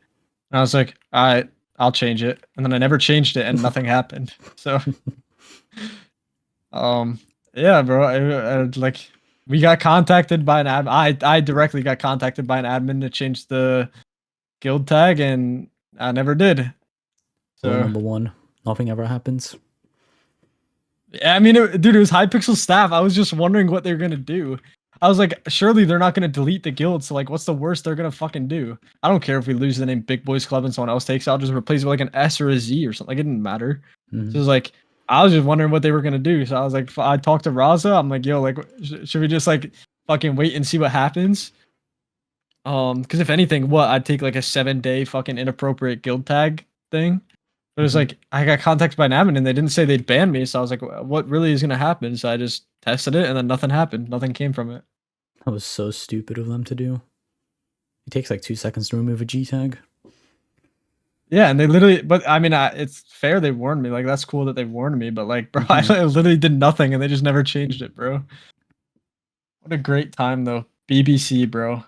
And I was like, all right, I'll change it. And then I never changed it and nothing happened. So yeah, bro. I like we got contacted by an admin. I directly got contacted by an admin to change the guild tag and I never did. So So number one, nothing ever happens. yeah, I mean, dude, it was Hypixel staff. I was just wondering what they're gonna do. I was like, surely they're not gonna delete the guild. So like, what's the worst they're gonna fucking do? I don't care if we lose the name Big Boys Club and someone else takes it. I'll just replace it with like an S or a Z or something. Like, it didn't matter. So it was like, I was just wondering what they were gonna do. So I was like, I talked to Raza. I'm like, yo, like, should we just like fucking wait and see what happens? Because if anything, what I'd take like a 7-day fucking inappropriate guild tag thing. But it was like I got contacted by an admin and they didn't say they'd ban me, so I was like, what really is gonna happen? So I just tested it and then nothing happened. Nothing came from it. That was so stupid of them to do. It takes like 2 seconds to remove a G tag. Yeah, and they literally, but I mean, it's fair they warned me. Like, that's cool that they warned me, but like, bro, I literally did nothing and they just never changed it, bro. What a great time though. BBC, bro.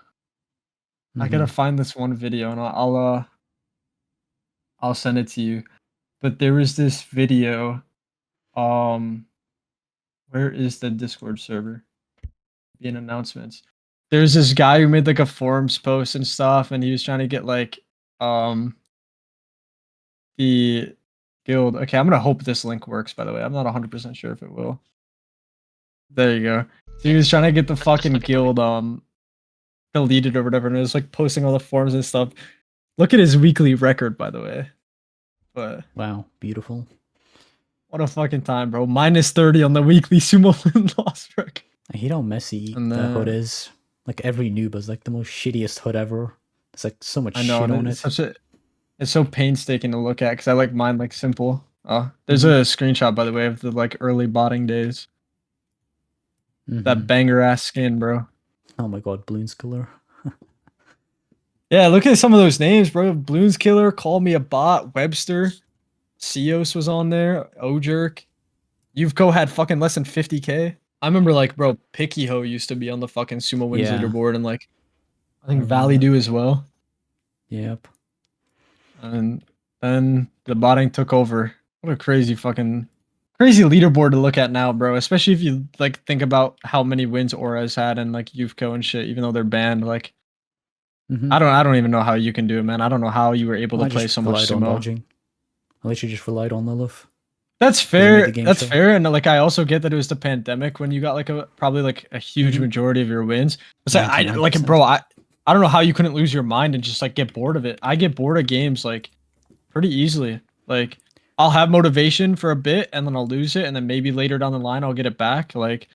I gotta find this one video and I'll send it to you. But there was this video. Where is the Discord server? In announcements. There's this guy who made like a forums post and stuff, and he was trying to get like the guild. Okay, I'm gonna hope this link works, by the way. I'm not 100% sure if it will. There you go. So he was trying to get the fucking guild deleted or whatever, and it was like posting all the forums and stuff. Look at his weekly record, by the way. But wow, beautiful. What a fucking time, bro. -30 on the weekly sumo win loss record. I hate how messy the hood is. Like, every noob is like the most shittiest hood ever. It's like so much shit on it. It's so painstaking to look at because I like mine like simple. There's a screenshot, by the way, of the like early botting days. That banger ass skin, bro. Oh my god, Bloons Killer. Yeah, look at some of those names, bro. Bloons Killer, Call Me a Bot, Webster, Cios was on there, Ojerk. Yuvko had fucking less than 50k. I remember, like, bro, Picky Ho used to be on the fucking Sumo Wins leaderboard, and like, I think Valley do as well. Yep. And then the botting took over. What a crazy leaderboard to look at now, bro. Especially if you like think about how many wins Aura's had and like Yuvko and shit, even though they're banned. Like, I don't even know how you can do it, man. I don't know how you were able to play so much sumo. I literally just relied on Lilith. That's fair. That's fair. And like, I also get that it was the pandemic when you got like probably like a huge majority of your wins. But like, bro, I don't know how you couldn't lose your mind and just like get bored of it. I get bored of games like pretty easily. Like, I'll have motivation for a bit and then I'll lose it, and then maybe later down the line I'll get it back. Like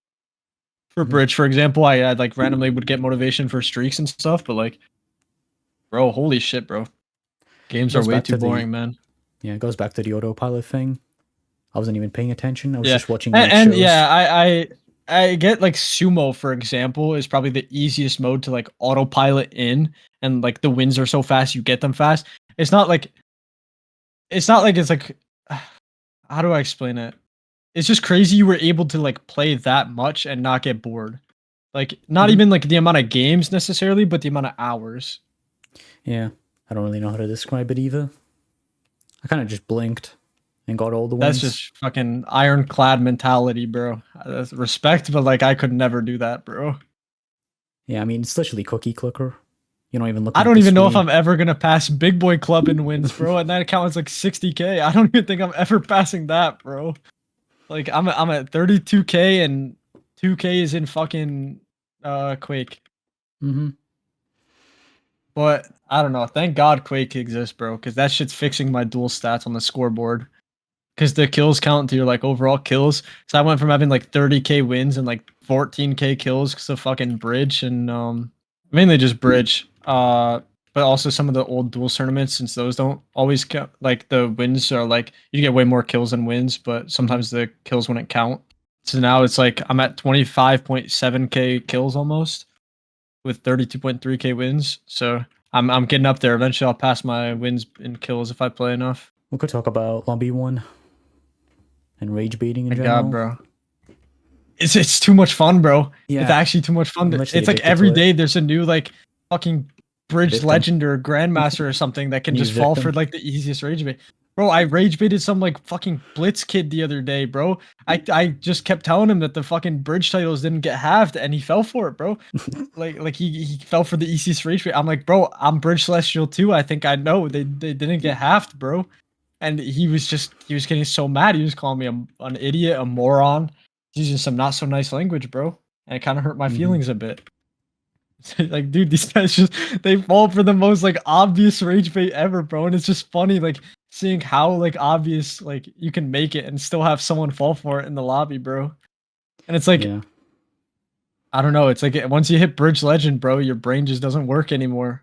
for Bridge, for example, I like randomly would get motivation for streaks and stuff, but like, bro, holy shit, bro. Games are way too boring, man. Yeah, it goes back to the autopilot thing. I wasn't even paying attention. I was just watching shows. Yeah, I get like sumo, for example, is probably the easiest mode to like autopilot in, and like the wins are so fast, you get them fast. It's not like it's like how do I explain it? It's just crazy you were able to like play that much and not get bored. Like, not even like the amount of games necessarily, but the amount of hours. Yeah, I don't really know how to describe it either. I kind of just blinked and got all the wins. That's just fucking ironclad mentality, bro. That's respect, but like, I could never do that, bro. Yeah, I mean, it's literally cookie clicker. You don't even look. I don't even know if I'm ever gonna pass Big Boy Club in wins, bro. And that account is like 60k. I don't even think I'm ever passing that, bro. Like, I'm at 32k and 2k is in fucking Quake. But I don't know. Thank God Quake exists, bro, because that shit's fixing my duel stats on the scoreboard. Because the kills count to your like overall kills. So I went from having like 30k wins and like 14k kills because of fucking bridge and mainly just bridge. But also some of the old duels tournaments, since those don't always count. Like the wins are like you get way more kills than wins, but sometimes the kills wouldn't count. So now it's like I'm at 25.7k kills almost with 32.3k wins. So I'm getting up there. Eventually I'll pass my wins and kills if I play enough. We could talk about Lobby 1 and rage baiting in My general. God, bro. It's too much fun, bro. Yeah. It's actually too much fun. I'm It's literally like addicted every to it. day there's a new like fucking bridge Victim. legend or grandmaster or something that can New just fall for victim. like the easiest rage bait. Bro, I rage baited some like fucking blitz kid the other day, bro. I just kept telling him that the fucking bridge titles didn't get halved and he fell for it, bro. like he fell for the easiest rage bait. I'm like, bro, I'm bridge celestial too. I think I know they didn't get halved, bro. And he was getting so mad. He was calling me an idiot, a moron, using some not so nice language, bro. And it kind of hurt my feelings a bit. Like, dude, these guys just they fall for the most like obvious rage bait ever, bro. And it's just funny, like seeing how like obvious like you can make it and still have someone fall for it in the lobby, bro. And it's like Yeah. I don't know. It's like once you hit bridge legend, bro, your brain just doesn't work anymore.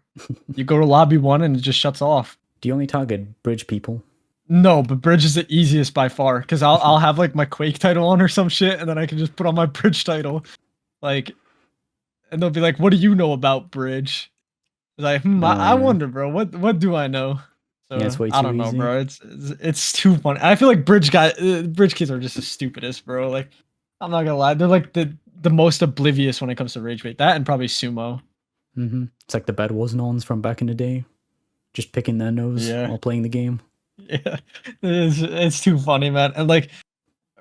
You go to lobby 1 and it just shuts off. Do you only target bridge people? No, but bridge is the easiest by far because I'll have like my Quake title on or some shit, and then I can just put on my bridge title, like, and they'll be like, "What do you know about bridge?" It's like, I Yeah. wonder, bro. What do I know? So Yeah, it's way I too don't know, easy. bro. It's too funny. I feel like bridge kids are just the stupidest, bro. Like, I'm not gonna lie, they're like the most oblivious when it comes to rage bait. That and probably sumo. It's like the Bed Wars nons from back in the day, just picking their nose Yeah. while playing the game. Yeah, it's too funny, man. And like,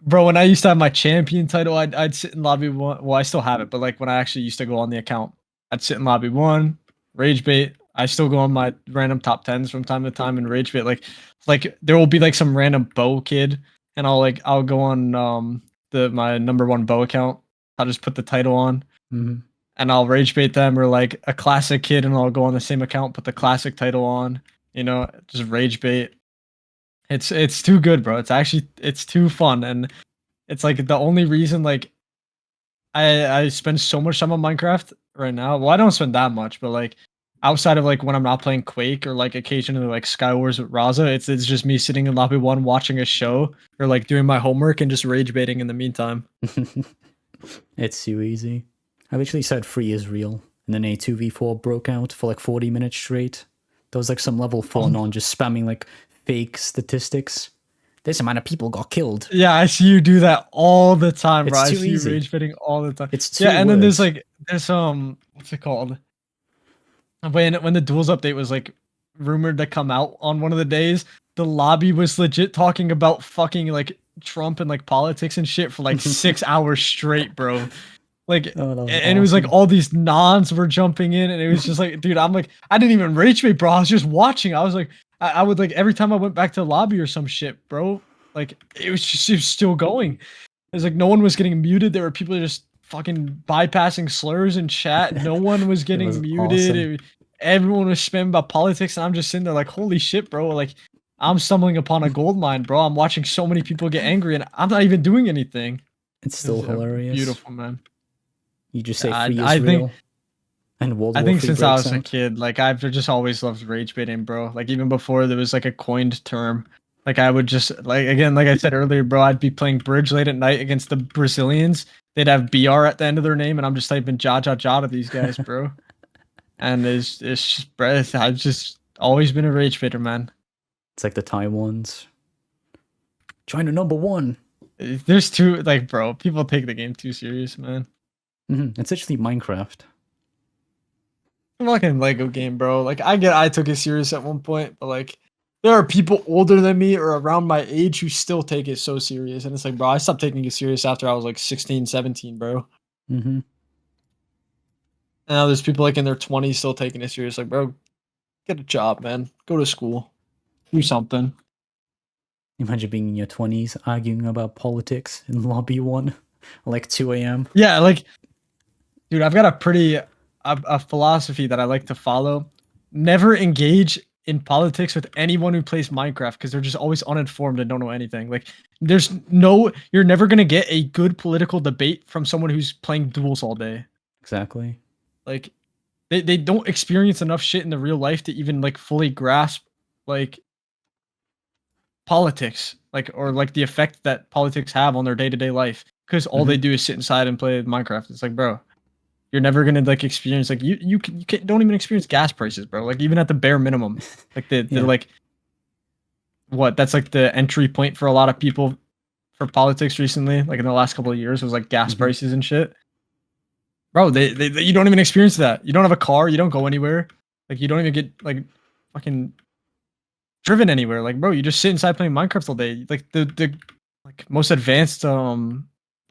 bro, when I used to have my champion title, I'd sit in lobby 1. Well, I still have it, but like when I actually used to go on the account, I'd sit in lobby 1, rage bait. I still go on my random top 10s from time to time and rage bait. Like there will be like some random bow kid, and I'll go on my number 1 bow account. I'll just put the title on, and I'll rage bait them, or like a classic kid, and I'll go on the same account, put the classic title on. You know, just rage bait. It's too good, bro. It's too fun, and it's like the only reason like I spend so much time on Minecraft right now. Well, I don't spend that much, but like outside of like when I'm not playing Quake or like occasionally like Skywars with Raza, it's just me sitting in lobby 1 watching a show or like doing my homework and just rage baiting in the meantime. It's too easy. I literally said free is real, and then a 2v4 broke out for like 40 minutes straight. There was like some level 4 non just spamming like fake statistics. This amount of people got killed. Yeah, I see you do that all the time, bro. It's I too see you easy. rage baiting all the time. It's 2 Yeah, and then words. there's what's it called? When the duels update was like rumored to come out on one of the days, the lobby was legit talking about fucking like Trump and like politics and shit for like 6 hours straight, bro. Like, Oh, that was and it was like awesome. all these nons were jumping in, and it was just like, dude, I'm like, I didn't even rage bait, bro. I was just watching. I was like, I would like every time I went back to the lobby or some shit, bro. Like, it was still going. It was like no one was getting muted. There were people just fucking bypassing slurs in chat. No one was getting was muted. awesome. Everyone was spamming about politics, and I'm just sitting there like, holy shit, bro. Like, I'm stumbling upon a gold mine, bro. I'm watching so many people get angry, and I'm not even doing anything. It's still hilarious. Beautiful, man. You just say I- free is I think- real. And World I War think III since I breaks was a out. kid, like I've just always loved rage baiting, bro. Like even before there was like a coined term, like I would just like again, like I said earlier, bro. I'd be playing bridge late at night against the Brazilians. They'd have BR at the end of their name, and I'm just typing ja ja ja to these guys, bro. And it's just, bro. I've just always been a rage baiter, man. It's like the Taiwans. China #1. There's too like, bro. People take the game too serious, man. It's actually Minecraft. Fucking Lego game, bro. Like I took it serious at one point, but like there are people older than me or around my age who still take it so serious. And it's like, bro, I stopped taking it serious after I was like 16, 17, bro. And now there's people like in their 20s still taking it serious. Like, bro, get a job, man. Go to school. Do something. Imagine being in your 20s arguing about politics in lobby 1 like 2 a.m. Yeah, like dude, I've got a philosophy that I like to follow. never engage in politics with anyone who plays Minecraft because they're just always uninformed and don't know anything. Like, you're never gonna get a good political debate from someone who's playing duels all day. Exactly. Like, they don't experience enough shit in the real life to even like fully grasp like politics, like, or like the effect that politics have on their day-to-day life, because all they do is sit inside and play Minecraft. It's like, bro, you're never gonna like experience like don't even experience gas prices, bro. Like, even at the bare minimum, like they're like, what, that's like the entry point for a lot of people for politics recently, like in the last couple of years, was like gas prices and shit. Bro, they you don't even experience that. You don't have a car, you don't go anywhere, like you don't even get like fucking driven anywhere. Like, bro, you just sit inside playing Minecraft all day. Like the like most advanced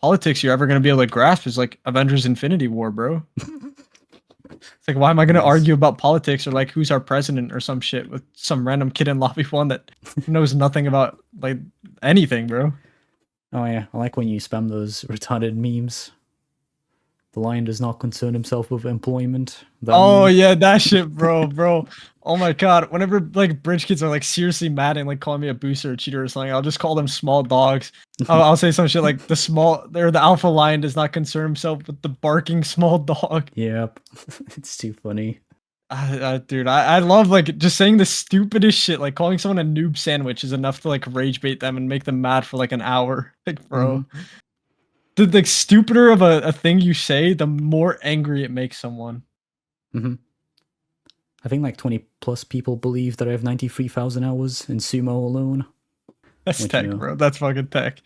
politics you're ever gonna be able to grasp is like Avengers Infinity War, bro. It's like, why am I gonna argue about politics or like who's our president or some shit with some random kid in lobby 1 that knows nothing about like anything, bro? Oh yeah, I like when you spam those retarded memes. The lion does not concern himself with employment. Oh yeah, that shit, bro. Oh my god. Whenever like bridge kids are like seriously mad and like calling me a booster or cheater or something, I'll just call them small dogs. I'll say some shit like the alpha lion does not concern himself with the barking small dog. Yep, it's too funny. Dude, I love like just saying the stupidest shit. Like calling someone a noob sandwich is enough to like rage bait them and make them mad for like an hour. Like, bro. The like stupider of a thing you say, the more angry it makes someone. I think like 20 plus people believe that I have 93,000 hours in sumo alone. That's tech, you know. bro. That's fucking tech.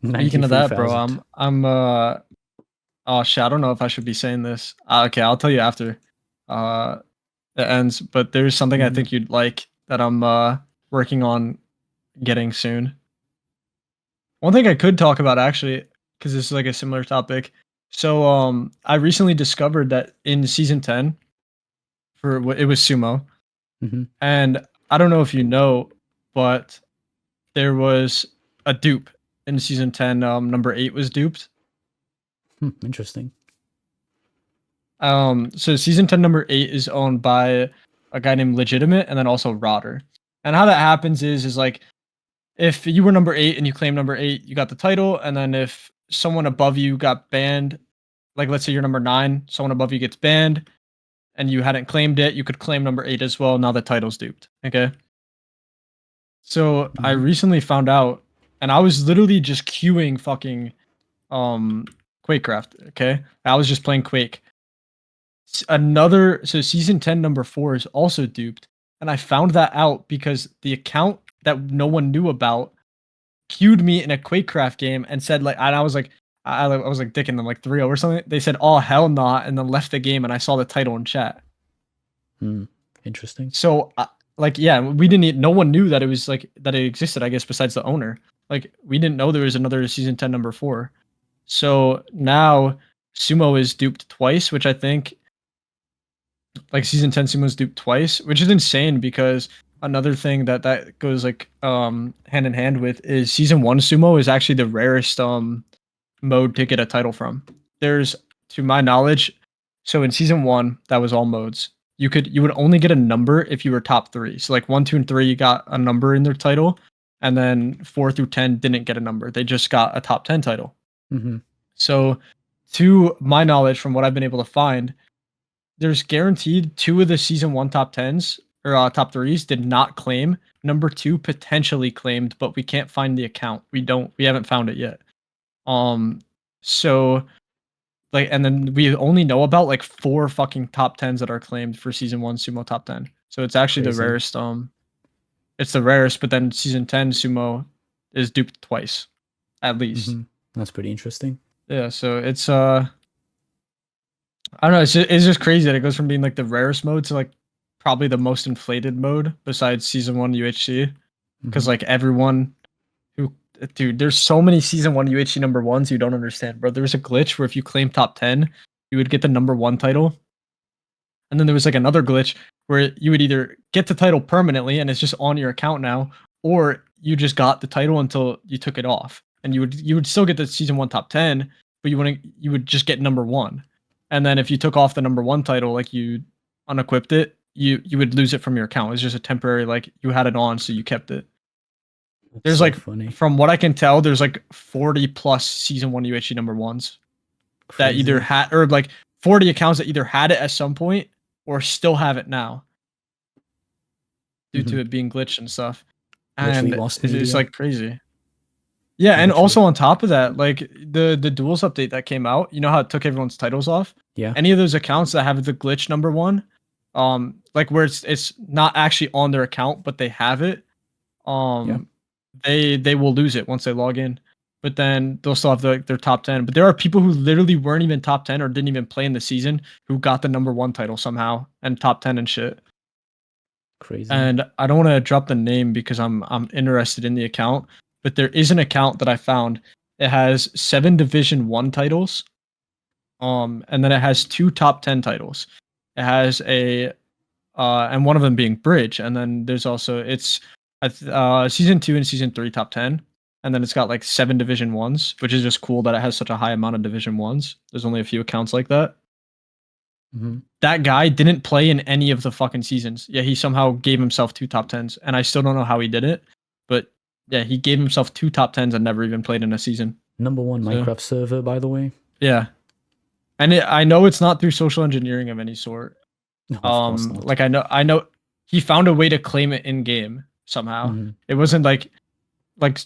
Speaking of that, bro, I'm oh shit, I don't know if I should be saying this. Okay, I'll tell you after it ends, but there's something I think you'd like that I'm working on getting soon. One thing I could talk about actually, because this is like a similar topic. So I recently discovered that in season 10 for what it was sumo. And I don't know if you know, but there was a dupe in season 10. Number 8 was duped. Interesting. So season 10 number 8 is owned by a guy named Legitimate and then also Rodder. And how that happens is like, if you were number 8 and you claim number 8, you got the title. And then if someone above you got banned, like let's say you're number 9, someone above you gets banned and you hadn't claimed it, you could claim number 8 as well. Now the title's duped. Okay. So I recently found out, and I was literally just queuing fucking Quakecraft. Okay. I was just playing Quake. So season 10 number 4 is also duped. And I found that out because the account that no one knew about queued me in a Quakecraft game and said like, and I was like dicking them like 3-0 or something. They said, oh hell nah, and then left the game, and I saw the title in chat. Interesting. So like, yeah, no one knew that it was like that it existed, I guess, besides the owner. Like, we didn't know there was another season 10 number 4. So now sumo is duped twice, which I think like season 10 sumo is duped twice, which is insane because another thing that goes like hand in hand with is season 1 sumo is actually the rarest mode to get a title from. There's, to my knowledge, so in season 1 that was all modes. You would only get a number if you were top 3. So like 1, 2, and 3 got a number in their title, and then 4 through 10 didn't get a number. They just got a top 10 title. So to my knowledge, from what I've been able to find, there's guaranteed 2 of the season 1 top 10s or top 3s did not claim. Number 2 potentially claimed, but we can't find the account. We haven't found it yet. So like, and then we only know about like 4 fucking top 10s that are claimed for season 1 sumo top 10. So it's actually the rarest. It's the rarest, but then season 10 sumo is duped twice, at least. That's pretty interesting. Yeah, so it's I don't know, it's just crazy that it goes from being like the rarest mode to like probably the most inflated mode besides season 1 UHC, because like everyone who, dude, there's so many season 1 UHC number 1s you don't understand, bro. There was a glitch where if you claim top 10, you would get the number 1 title, and then there was like another glitch where you would either get the title permanently and it's just on your account now, or you just got the title until you took it off, and you would still get the season 1 top 10, but you would just get number 1. And then if you took off the number 1 title, like you unequipped it, you would lose it from your account. It's just a temporary, like, you had it on, so you kept it. That's There's so like, funny. from what I can tell, there's like 40 plus season 1 UHC number ones that either Crazy. had, or like 40 accounts that either had it at some point or still have it now due to it being glitched and stuff. Literally And lost it's media. like crazy. Yeah, and Literally. also on top of that, like the duels update that came out, you know how it took everyone's titles off? Yeah. Any of those accounts that have the glitch number 1, like where it's not actually on their account, but they have it, Yeah. they will lose it once they log in. But then they'll still have their top 10. But there are people who literally weren't even top 10 or didn't even play in the season who got the number 1 title somehow and top 10 and shit. Crazy. And I don't want to drop the name because I'm interested in the account, but there is an account that I found. It has 7 Division 1 titles. And then it has 2 top 10 titles. It has a and one of them being Bridge, and then there's also it's season 2 and season 3 top 10. And then it's got like 7 Division 1s, which is just cool that it has such a high amount of Division 1s. There's only a few accounts like that. That guy didn't play in any of the fucking seasons. Yeah, he somehow gave himself 2 top 10s, and I still don't know how he did it. But yeah, he gave himself 2 top 10s and never even played in a season. Number 1 Minecraft server, by the way. Yeah, and I know it's not through social engineering of any sort. No, of course not. Like I know he found a way to claim it in game somehow. It wasn't like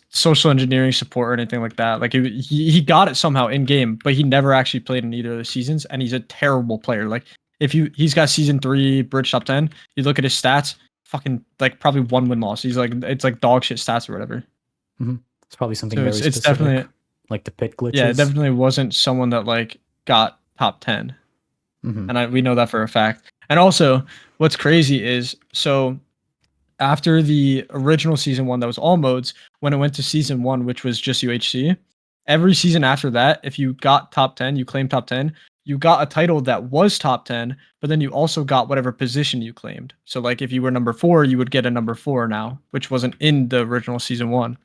social engineering support or anything like that. Like he got it somehow in game, but he never actually played in either of the seasons, and he's a terrible player. Like he's got season 3 Bridge top 10, you look at his stats, fucking like probably 1 win loss. He's like, it's like dog shit stats or whatever. It's probably something So very it's specific, definitely like the pit glitches. Yeah, it definitely wasn't someone that like got top 10. And we know that for a fact. And also, what's crazy is, so after the original season 1 that was all modes, when it went to season 1, which was just UHC, every season after that, if you got top 10, you claimed top 10, you got a title that was top 10, but then you also got whatever position you claimed. So like if you were number 4, you would get a number 4 now, which wasn't in the original season 1.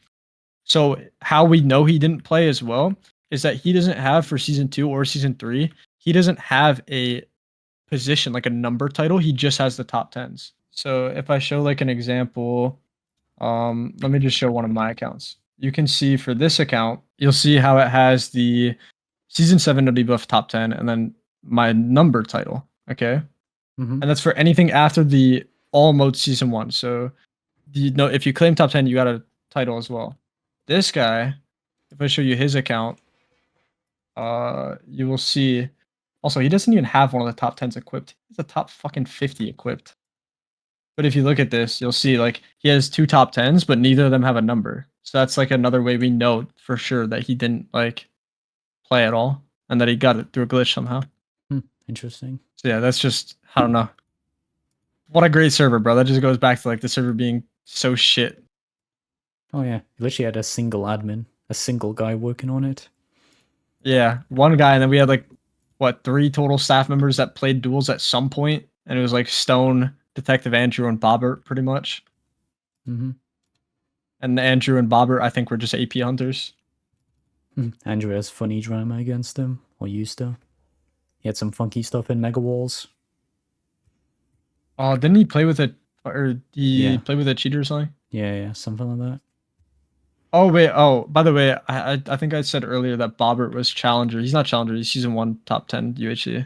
So how we know he didn't play as well is that he doesn't have, for season 2 or season 3, he doesn't have a position, like a number title. He just has the top 10s. So if I show like an example, let me just show one of my accounts. You can see for this account, you'll see how it has the season 7 no debuff top 10 and then my number title. Okay. And that's for anything after the all mode season 1. So if you claim top 10, you got a title as well. This guy, if I show you his account, you will see. Also, he doesn't even have one of the top 10s equipped. He's a top fucking 50 equipped. But if you look at this, you'll see like he has 2 top 10s, but neither of them have a number. So that's like another way we know for sure that he didn't like play at all and that he got it through a glitch somehow. Interesting. So yeah, that's just, I don't know. What a great server, bro. That just goes back to like the server being so shit. Oh yeah, he literally had a single admin, a single guy working on it. Yeah, one guy, and then we had like, what, 3 total staff members that played duels at some point, and it was like Stone, Detective Andrew, and Bobbert, pretty much. And Andrew and Bobbert, I think, were just AP hunters. Andrew has funny drama against him, or used to. He had some funky stuff in Mega Walls. Oh, didn't he play with play with a cheater or something? Yeah, something like that. Oh wait, by the way, I think I said earlier that Bobbert was Challenger. He's not Challenger, he's season 1 top 10 UHC.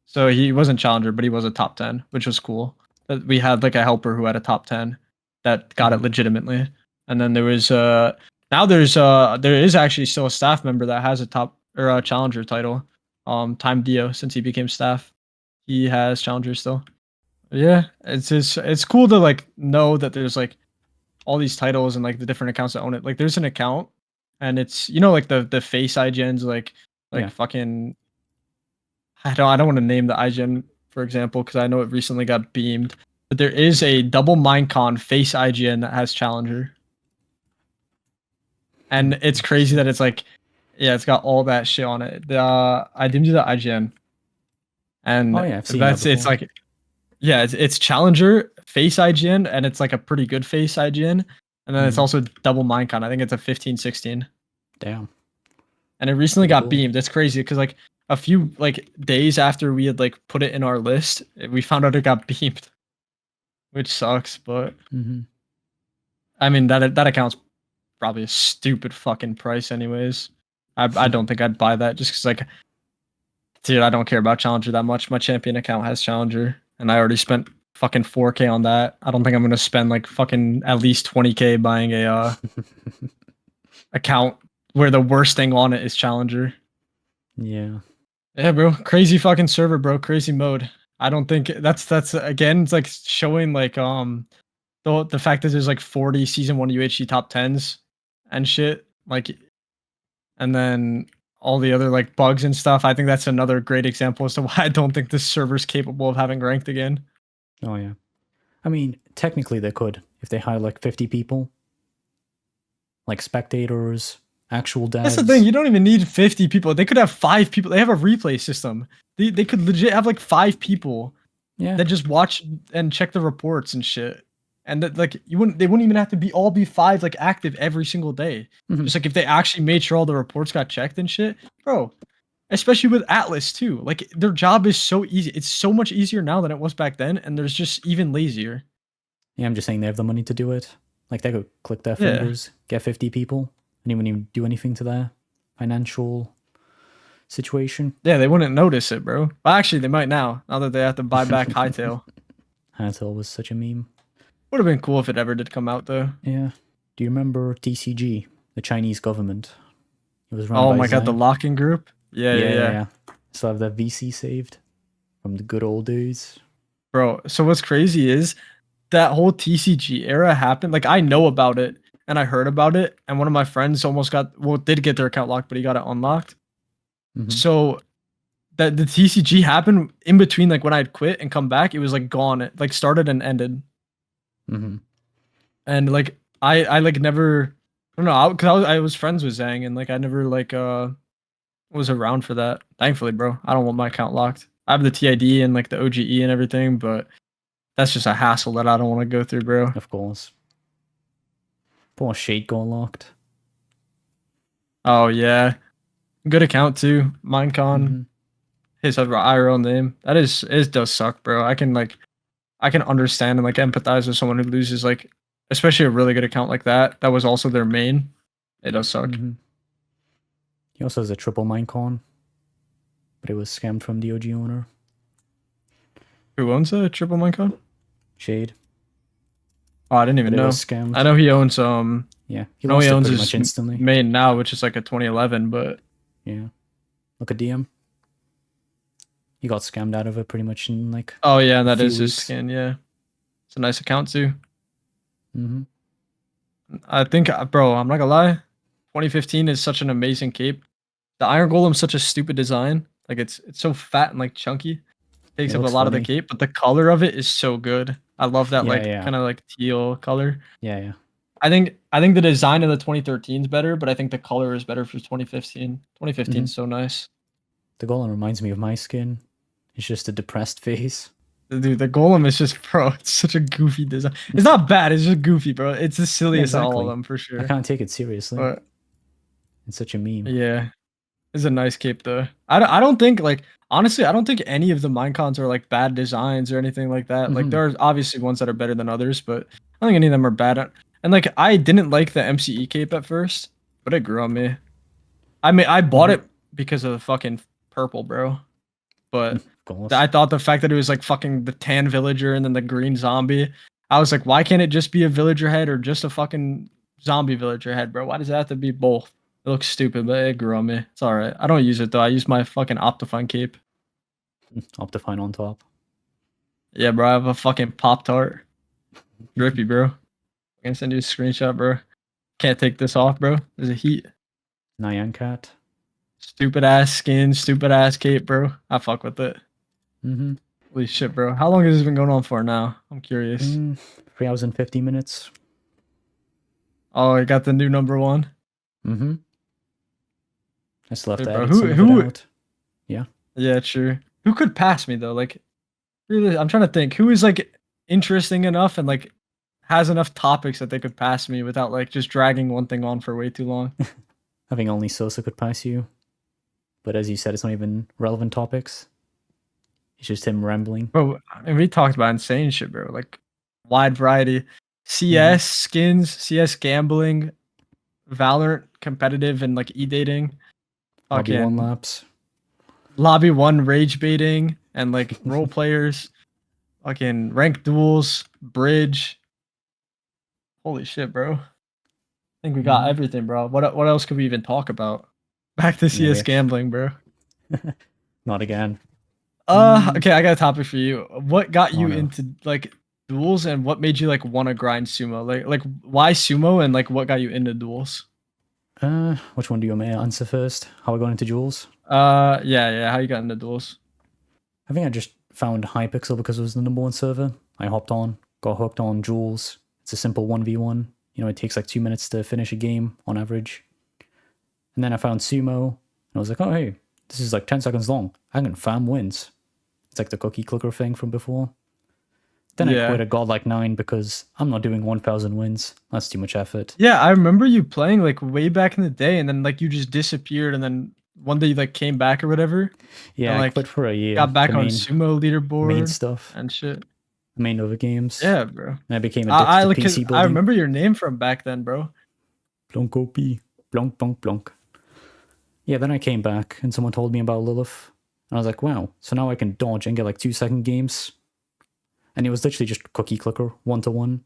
So he wasn't Challenger, but he was a top 10, which was cool. That we had like a helper who had a top 10 that got it legitimately. And then there was now there is actually still a staff member that has a top or a Challenger title. Time Dio, since he became staff, he has Challenger still. Yeah, it's cool to like know that there's like all these titles and like the different accounts that own it. Like there's an account and it's, you know, like the face IGNs, like fucking, I don't want to name the IGN, for example, because I know it recently got beamed, but there is a double Minecon face IGN that has Challenger. And it's crazy that it's like, yeah, it's got all that shit on it. I didn't do the IGN. And I've seen that it's like, yeah, it's Challenger, face IGN, and it's like a pretty good face IGN. And then it's also double Minecon. I think it's a 15-16. Damn. And it recently got beamed. It's crazy because like a few like days after we had like put it in our list, we found out it got beamed, which sucks. But I mean that account's probably a stupid fucking price, anyways. I don't think I'd buy that just because like, dude, I don't care about Challenger that much. My champion account has Challenger, and I already spent fucking 4K on that. I don't think I'm gonna spend like fucking at least 20K buying a account where the worst thing on it is Challenger. Yeah. Yeah, bro. Crazy fucking server, bro. Crazy mode. I don't think that's again, it's like showing like the fact that there's like 40 season 1 UHC top 10s and shit. Like, and then all the other like bugs and stuff. I think that's another great example as to why I don't think this server's capable of having ranked again. Oh yeah. I mean, technically they could if they hire like 50 people, like spectators, actual devs. That's the thing. You don't even need 50 people. They could have 5 people. They have a replay system. They could legit have like 5 people that just watch and check the reports and shit. And that like they wouldn't even have to be 5 like active every single day. Just like if they actually made sure all the reports got checked and shit, bro. Especially with Atlas too. Like their job is so easy. It's so much easier now than it was back then, and there's just even lazier. Yeah, I'm just saying they have the money to do it. Like they could click their fingers, get 50 people, and they wouldn't even do anything to their financial situation. Yeah, they wouldn't notice it, bro. Well, actually, they might now that they have to buy back Hightail. Hightail was such a meme. Would have been cool if it ever did come out, though. Yeah. Do you remember TCG, the Chinese government? It was run oh by my god, Zhang. the locking group? Yeah. So I have that VC saved from the good old days. Bro, so what's crazy is that whole TCG era happened. Like, I know about it, and I heard about it, and one of my friends almost did get their account locked, but he got it unlocked. So that the TCG happened in between, like when I'd quit and come back, it was like gone. It like started and ended. And like I like never, I don't know, because I was friends with Zhang, and like I never like was around for that. Thankfully, bro, I don't want my account locked. I have the TID and like the OGE and everything, but that's just a hassle that I don't want to go through, bro. Of course. Poor Shade got locked. Oh yeah, good account too. Minecon, his IRL name. That is, it does suck, bro. I can understand and like empathize with someone who loses like, especially a really good account like that. That was also their main. It does suck. He also has a triple Minecon, but it was scammed from the OG owner. Who owns a triple Minecon? Shade. Oh, I didn't even know. Scammed. I know he owns Yeah, he owns pretty his much instantly. main now, which is like a 2011. But yeah, look at DM. He got scammed out of it pretty much in like. Oh yeah, that is his skin. Yeah, it's a nice account too. I think, bro, I'm not gonna lie. 2015 is such an amazing cape. The Iron Golem's such a stupid design. Like it's so fat and like chunky. Takes up a lot of the cape, but the color of it is so good. I love that kind of like teal color. Yeah. I think the design of the 2013 is better, but I think the color is better for 2015. 2015 is so nice. The Golem reminds me of my skin. It's just a depressed face. Dude, the Golem is just, bro, it's such a goofy design. It's not bad, it's just goofy, bro. It's the silliest of all of them for sure. I can't take it seriously. But it's such a meme. Yeah. It's a nice cape though. I don't think like, honestly, I don't think any of the Minecons are like bad designs or anything like that. Like there are obviously ones that are better than others, but I don't think any of them are bad. And like I didn't like the MCE cape at first, but it grew on me. I mean, I bought it because of the fucking purple, bro. But I thought the fact that it was like fucking the tan villager and then the green zombie, I was like, why can't it just be a villager head or just a fucking zombie villager head, bro? Why does it have to be both? It looks stupid, but it grew on me. It's alright. I don't use it though. I use my fucking Optifine cape. Optifine on top. Yeah, bro. I have a fucking Pop-Tart. Drippy, bro. I'm gonna send you a screenshot, bro. Can't take this off, bron. There's a heat. Nyan Cat. Stupid ass skin, stupid ass cape, bro. I fuck with it. Holy shit, bro. How long has this been going on for now? I'm curious. 3 hours and 50 minutes. Oh, I got the new number 1. I still have to bro, edit some of it out. Yeah. Yeah, true. Who could pass me though? Like, really, I'm trying to think. Who is like interesting enough and like has enough topics that they could pass me without like just dragging one thing on for way too long? I think only Sosa could pass you. but as you said, it's not even relevant topics. It's just him rambling. Bro, and we talked about insane shit, bro. Like wide variety. CS skins, CS gambling, Valorant competitive and like e-dating. Lobby one Fucking laps. lobby one rage baiting and like role players. Fucking ranked duels, bridge. Holy shit, bro. I think we got everything, bro. What else could we even talk about? Back to CS Yeah, gambling, bro. Not again. Okay, I got a topic for you. What got you no. into like duels and what made you like want to grind sumo? Like why sumo and like what got you into duels? Which one do you want me to answer first? How I got into duels? Yeah, how you got into duels? I think I just found Hypixel because it was the #1 server. I hopped on, got hooked on duels. It's a simple 1v1. You know, it takes like 2 minutes to finish a game on average. And then I found sumo, and I was like, oh hey, this is like 10 seconds long. I can farm wins. It's like the cookie clicker thing from before. Then I quit a Godlike 9 because I'm not doing 1,000 wins. That's too much effort. Yeah, I remember you playing like way back in the day, and then like you just disappeared, and then one day you like came back or whatever. Yeah, and, I like, quit for a year. got back The on main, sumo leaderboard main stuff, and shit. main other games. Yeah, bro. And I became addicted like, to PC building. I remember your name from back then, bro. Plonk OP. Plonk, plonk, plonk. Yeah, then I came back and someone told me about Lilith. And I was like, wow, so now I can dodge and get like 2-second games. And it was literally just cookie clicker, 1-to-1.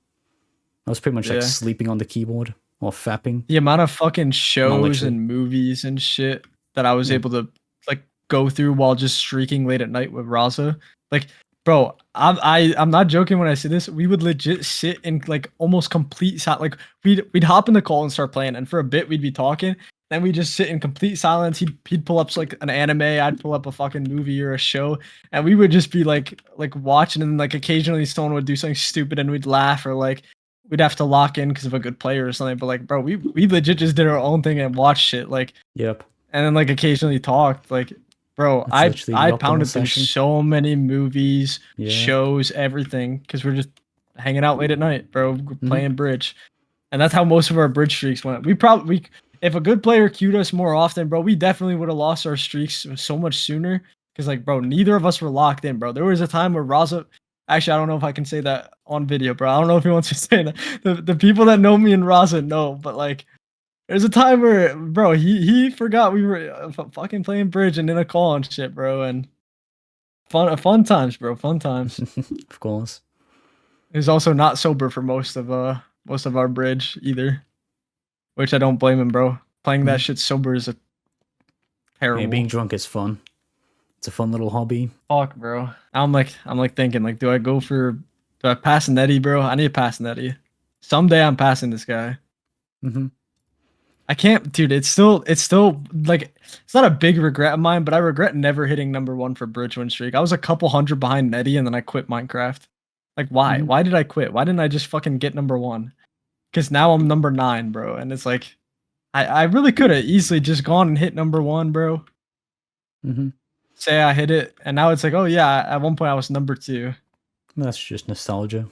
I was pretty much like sleeping on the keyboard or fapping. The amount of fucking shows and movies and shit that I was able to like go through while just streaking late at night with Raza. Like, bro, I'm not joking when I say this. We would legit sit in like almost complete like we'd hop in the call and start playing, and for a bit we'd be talking. Then we just sit in complete silence. He'd pull up like an anime. I'd pull up a fucking movie or a show, and we would just be like watching. And like occasionally someone would do something stupid, and we'd laugh, or like we'd have to lock in because of a good player or something. But like, bro, we legit just did our own thing and watched shit. Like, yep. And then like occasionally talked. Like, bro, I pounded through so many movies, shows, everything because we're just hanging out late at night, bro, playing bridge, and that's how most of our bridge streaks went. If a good player queued us more often, bro, we definitely would have lost our streaks so much sooner. Because, like, bro, neither of us were locked in, bro. There was a time where Raza... Actually, I don't know if I can say that on video, bro. I don't know if he wants to say that. The people that know me and Raza know. But, like, there's a time where, bro, he forgot we were fucking playing bridge and in a call and shit, bro. And fun times, bro. Fun times. Of course. He was also not sober for most of our bridge either. Which I don't blame him, bro. Playing that shit sober is a terrible. Yeah, being drunk is fun. It's a fun little hobby. Fuck, bro. I'm like thinking, like, do I pass Netty, bro? I need to pass Netty. Someday I'm passing this guy. I can't, dude. It's still like, it's not a big regret of mine, but I regret never hitting #1 for bridge win streak. I was a couple hundred behind Netty, and then I quit Minecraft. Like, why? Why did I quit? Why didn't I just fucking get #1? Because now I'm #9, bro, and it's like, I really could have easily just gone and hit #1, bro. Say I hit it, and now it's like, oh yeah, at one point I was #2. That's just nostalgia.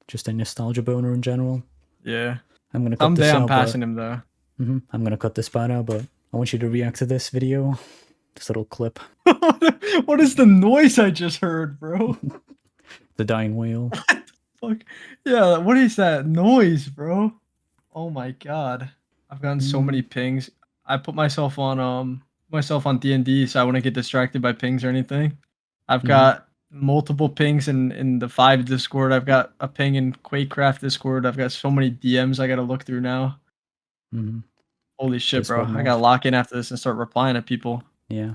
Just a nostalgia boner in general. Yeah. I'm gonna cut this out. Someday I'm passing him though. I'm gonna cut this part out, but I want you to react to this video. This little clip. What is the noise I just heard, bro? The dying whale. Fuck. Yeah, what is that noise, bro? Oh my god. I've gotten so many pings. I put myself on D&D so I wouldn't get distracted by pings or anything. I've got multiple pings in the 5 Discord. I've got a ping in Quakecraft Discord. I've got so many DMs I gotta look through now. Holy shit, bro. I gotta lock in after this and start replying to people. Yeah.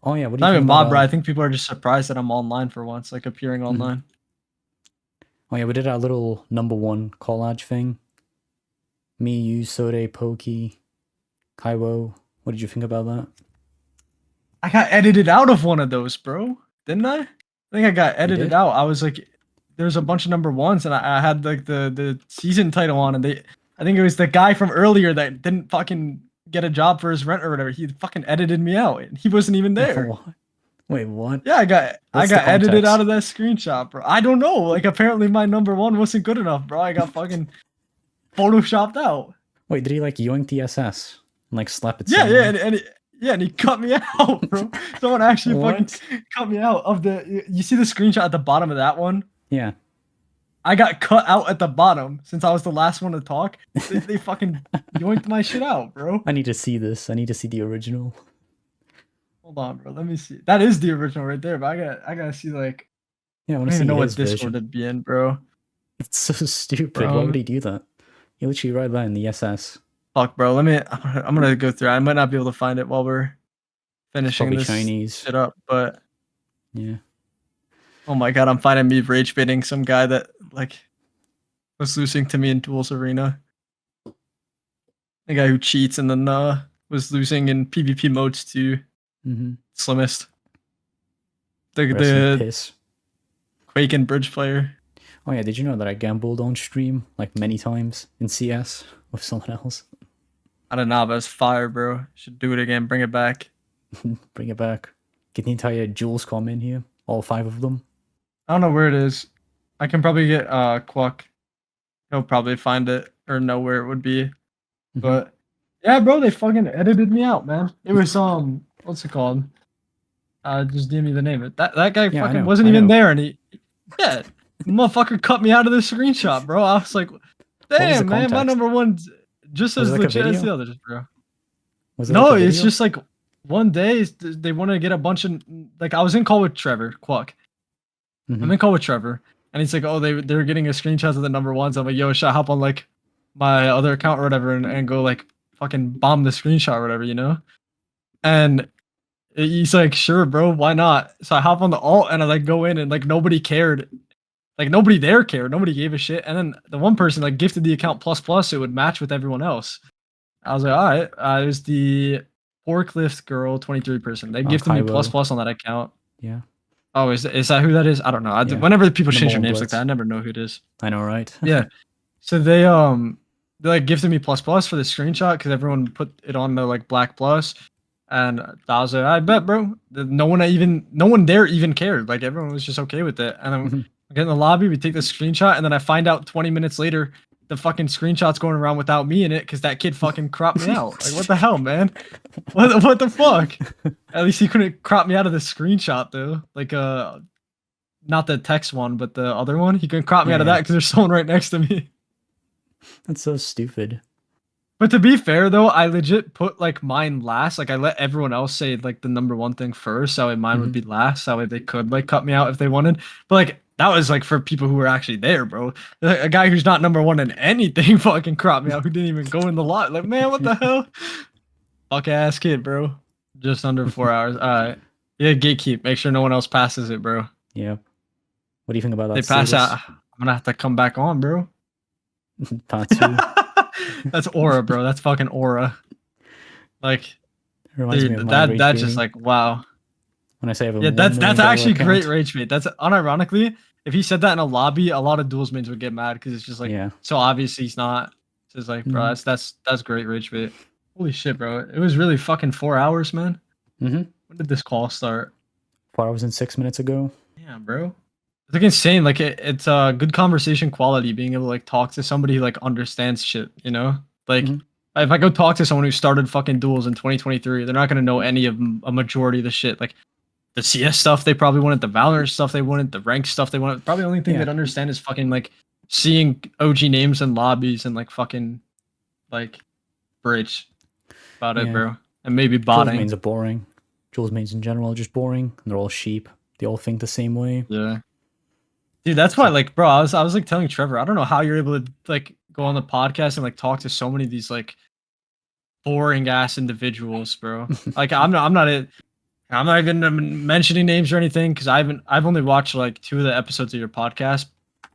Oh yeah, what do you think? Not even mob, bro. I think people are just surprised that I'm online for once, like appearing online. Oh yeah, we did our little #1 collage thing. Me, you, Sode, Pokey, Kaiwo. What did you think about that? I got edited out of one of those, bro. Didn't I? I think I got edited out. I was like, there's a bunch of #1s, and I had like the season title on, and I think it was the guy from earlier that didn't fucking get a job for his rent or whatever. He fucking edited me out. He wasn't even there. Wait, what? Yeah, I got edited out of that screenshot, bro. I don't know. Like, apparently my #1 wasn't good enough, bro. I got fucking photoshopped out. Wait, did he like yoink the SS and like slap it? Yeah, Yeah, and he cut me out, bro. Someone actually What? fucking cut me out of the. You see the screenshot at the bottom of that one? Yeah. I got cut out at the bottom since I was the last one to talk. They fucking yoinked my shit out, bro. I need to see this. I need to see the original. Hold on, bro. Let me see. That is the original right there, but I gotta see like. Yeah, I I want don't to see even know what his Discord version. it'd be in, bro. It's so stupid. Why Bro. would he do that? You literally write that in the SS. Fuck, bro. I'm gonna go through. I might not be able to find it while we're finishing Probably this Chinese. shit up, but Yeah. oh my god, I'm finding me rage baiting some guy that like was losing to me in Duels Arena. The guy who cheats and then was losing in PvP modes to Slimmest. The Piss. Quake and Bridge player. Oh yeah, did you know that I gambled on stream like many times in CS with someone else? I don't know, but it's fire, bro. Should do it again. Bring it back. Bring it back. Get the entire Jules com in here. All 5 of them. I don't know where it is. I can probably get Quack. He'll probably find it or know where it would be. But yeah, bro, they fucking edited me out, man. It was what's it called? Just give me the name. That guy Yeah, fucking wasn't even there, and he motherfucker cut me out of the screenshot, bro. I was like, damn, man, my number one's just as legit as the others, bro. No, it's just like one day they want to get a bunch of like I was in call with Trevor Quack. I'm in call with Trevor, and he's like, oh, they're getting a screenshot of the number ones. I'm like, yo, should I hop on like my other account or whatever and go like fucking bomb the screenshot or whatever, you know? And he's like, sure, bro, why not? So I hop on the alt and I like go in and like nobody cared. Like nobody there cared. Nobody gave a shit. And then the one person like gifted the account plus so it would match with everyone else. I was like, all right. It was the forklift girl 23 person. They gifted me plus on that account. Yeah. Oh, is that who that is? I don't know. Whenever people change their names like that, I never know who it is. I know, right? Yeah. So they like gifted me plus for the screenshot because everyone put it on the like black plus, and I was like, I bet, bro. No one there even cared. Like everyone was just okay with it. And then we get in the lobby, we take the screenshot, and then I find out 20 minutes later the fucking screenshot's going around without me in it because that kid fucking cropped me out. Like what the hell, man? What the fuck? At least he couldn't crop me out of the screenshot though. Like not the text one, but the other one. He couldn't crop me out of that because there's someone right next to me. That's so stupid. But to be fair though, I legit put like mine last. Like I let everyone else say like the number one thing first, so mine would be last. That way they could like cut me out if they wanted. But like that was like for people who were actually there, bro. Like, a guy who's not number one in anything fucking cropped me out, who didn't even go in the lot. Like man, what the hell? Fuck ass kid, bro. Just under 4 hours. Yeah, gatekeep. Make sure no one else passes it, bro. Yeah. What do you think about that? They pass out. I'm gonna have to come back on, bro. That's aura, bro. That's fucking aura. Like, dude, that's just like wow. When I say I have yeah, that's actually account. Great rage bait. That's unironically, if he said that in a lobby, a lot of duels mates would get mad because it's just like so obvious he's not. So it's like, bro, that's great rage bait. Holy shit, bro! It was really fucking 4 hours, man. When did this call start? 4 hours and 6 minutes ago. Yeah, bro. It's like insane. Like it's a good conversation quality being able to like talk to somebody who like understands shit, you know? Like if I go talk to someone who started fucking duels in 2023, they're not gonna know any of a majority of the shit. Like the CS stuff they probably wanted, the Valorant stuff they wanted, the rank stuff they wanted. Probably the only thing they'd understand is fucking like seeing OG names in lobbies and like fucking like bridge about it, bro. And maybe botting. Jules mains are boring. Jules mains in general are just boring. And they're all sheep. They all think the same way. Yeah. Dude, that's why, like, bro, I was like telling Trevor, I don't know how you're able to like go on the podcast and like talk to so many of these like boring ass individuals, bro. Like, I'm not even mentioning names or anything because I've only watched like 2 of the episodes of your podcast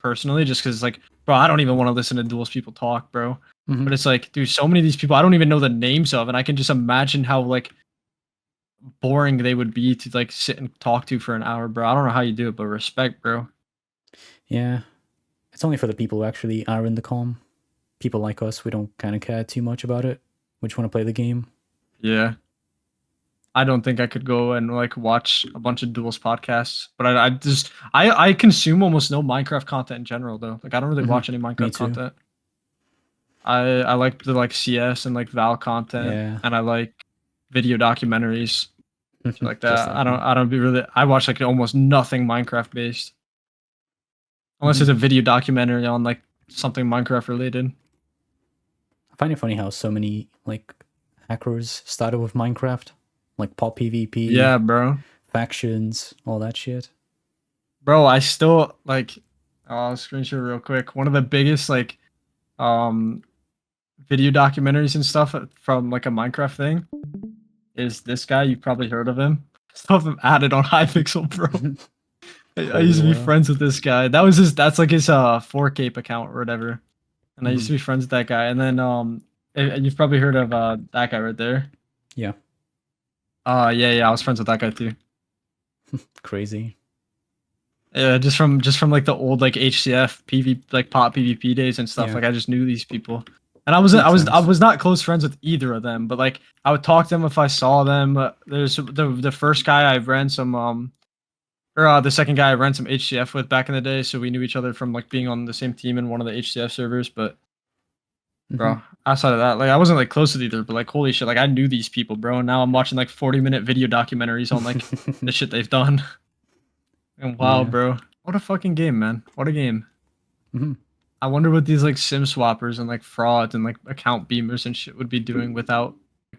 personally, just because like, bro, I don't even want to listen to duels people talk, bro. But it's like, dude, so many of these people I don't even know the names of, and I can just imagine how like boring they would be to like sit and talk to for an hour, bro. I don't know how you do it, but respect, bro. Yeah, it's only for the people who actually are in the comm. People like us, we don't kind of care too much about it. We just want to play the game. Yeah. I don't think I could go and like watch a bunch of duels podcasts, but I consume almost no Minecraft content in general though. Like I don't really watch any Minecraft content. I like the like CS and like Val content, and I like video documentaries shit like that. Just like I don't be really. I watch like almost nothing Minecraft based, unless it's a video documentary on like something Minecraft related. I find it funny how so many like hackers started with Minecraft, like pop PvP, Yeah, bro. factions, all that shit. Bro, I still like. I'll screen share real quick. One of the biggest like video documentaries and stuff from like a Minecraft thing is this guy. You've probably heard of him. Stuff him added on Hypixel, bro. I used to be friends with this guy. That's like his 4Cape account or whatever. And I used to be friends with that guy. And then you've probably heard of that guy right there. Yeah. Yeah, I was friends with that guy too. Crazy. Yeah, just from like the old like HCF PV like pop PvP days and stuff. Yeah. Like I just knew these people. And I was not close friends with either of them, but like I would talk to them if I saw them. There's the first guy I ran some the second guy I ran some HCF with back in the day, so we knew each other from like being on the same team in one of the HCF servers. But bro, outside of that, like I wasn't like close with either, but like holy shit, like I knew these people, bro. And now I'm watching like 40-minute video documentaries on like the shit they've done. And wow, bro, what a fucking game, man! What a game. I wonder what these like sim swappers and like frauds and like account beamers and shit would be doing without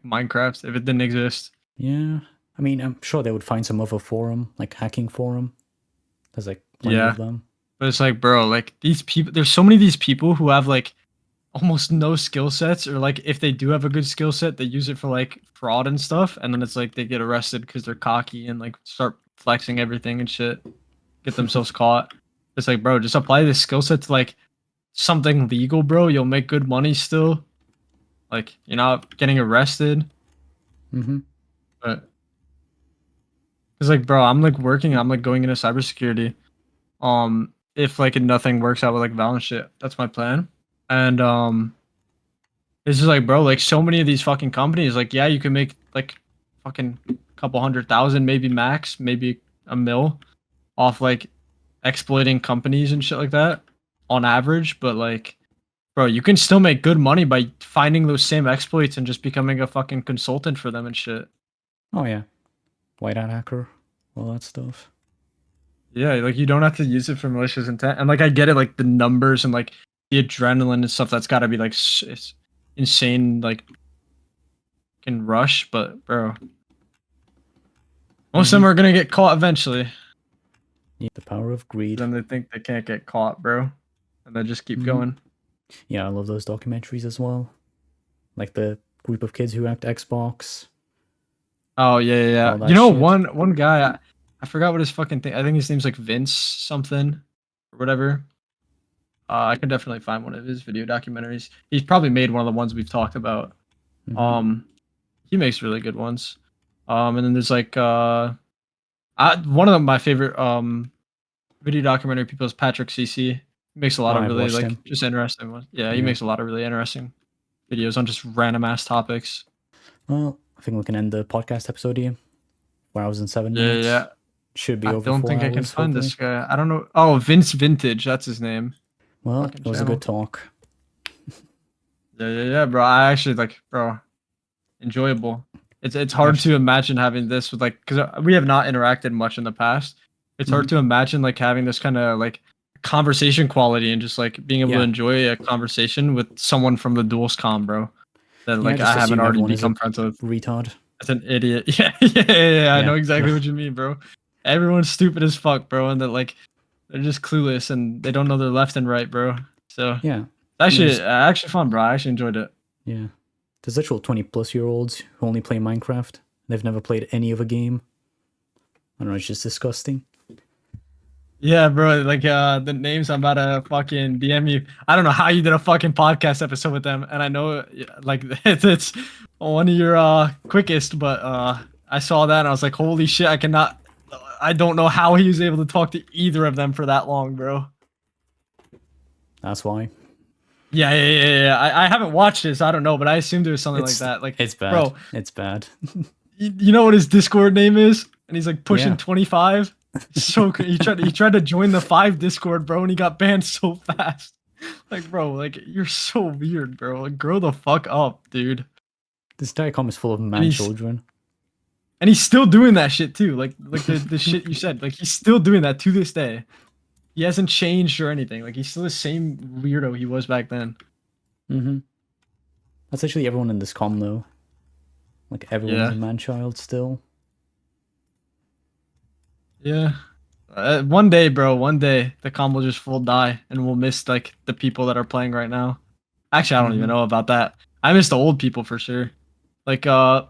Minecraft if it didn't exist. Yeah. I mean, I'm sure they would find some other forum, like hacking forum. There's like plenty of them. But it's like, bro, like these people, there's so many of these people who have like almost no skill sets, or like if they do have a good skill set, they use it for like fraud and stuff. And then it's like they get arrested because they're cocky and like start flexing everything and shit, get themselves caught. It's like, bro, just apply this skill set to like something legal, bro. You'll make good money still. Like you're not getting arrested. But it's like, bro, I'm like working. I'm like going into cybersecurity. If like nothing works out with like Valorant shit, that's my plan. And it's just like, bro, like so many of these fucking companies, like yeah, you can make like fucking couple 100,000, maybe max, maybe a mil, off like exploiting companies and shit like that on average. But like, bro, you can still make good money by finding those same exploits and just becoming a fucking consultant for them and shit. Oh yeah. White hat hacker, all that stuff. Yeah, like you don't have to use it for malicious intent. And like I get it, like the numbers and like the adrenaline and stuff, that's got to be like it's insane, like can rush. But bro, most of them are gonna get caught eventually. Yeah, the power of greed. Then they think they can't get caught, bro, and they just keep going. Yeah, I love those documentaries as well. Like the group of kids who hacked Xbox. Oh yeah. You know, one guy, I forgot what his fucking thing. I think his name's like Vince something or whatever. I can definitely find one of his video documentaries. He's probably made one of the ones we've talked about. He makes really good ones. And then there's like one of my favorite video documentary people is Patrick CC. He makes a lot of really like just interesting ones. Yeah, he makes a lot of really interesting videos on just random ass topics. Well, I think we can end the podcast episode here. 4 hours and 7 minutes. Yeah. Should be I over. don't think I can find this guy. I don't know. Oh, Vince Vintage. That's his name. Well, it was a good talk. Yeah, bro. I actually like, bro, enjoyable. It's hard to imagine having this with like, because we have not interacted much in the past. It's hard to imagine like having this kind of like conversation quality and just like being able to enjoy a conversation with someone from the Duels com, bro. That like I haven't already become friends with. Retard. That's an idiot. Yeah. I know exactly what you mean, bro. Everyone's stupid as fuck, bro, and that like they're just clueless and they don't know their left and right, bro. So yeah, actually fun, bro. I actually enjoyed it. Yeah, there's literal 20+ year olds who only play Minecraft. They've never played any other game. I don't know. It's just disgusting. Yeah, bro. Like the names I'm about to fucking DM you. I don't know how you did a fucking podcast episode with them, and I know like it's one of your quickest, but I saw that and I was like, holy shit! I don't know how he was able to talk to either of them for that long, bro. That's why. Yeah. I haven't watched it, so I don't know, but I assumed there was something like that. Like it's bad, bro. It's bad. You know what his Discord name is? And he's like pushing 25. So he tried to join the 5 Discord, bro, and he got banned so fast. Like, bro, like you're so weird, bro. Like, grow the fuck up, dude. This entire com is full of man children. And he's still doing that shit too. Like the shit you said. Like he's still doing that to this day. He hasn't changed or anything. Like he's still the same weirdo he was back then. Mm-hmm. That's actually everyone in this com though. Like everyone's Yeah. a man-child still. Yeah. One day, bro. One day the com will just full die, and we'll miss like the people that are playing right now. Actually, I don't even know about that. I miss the old people for sure. Like the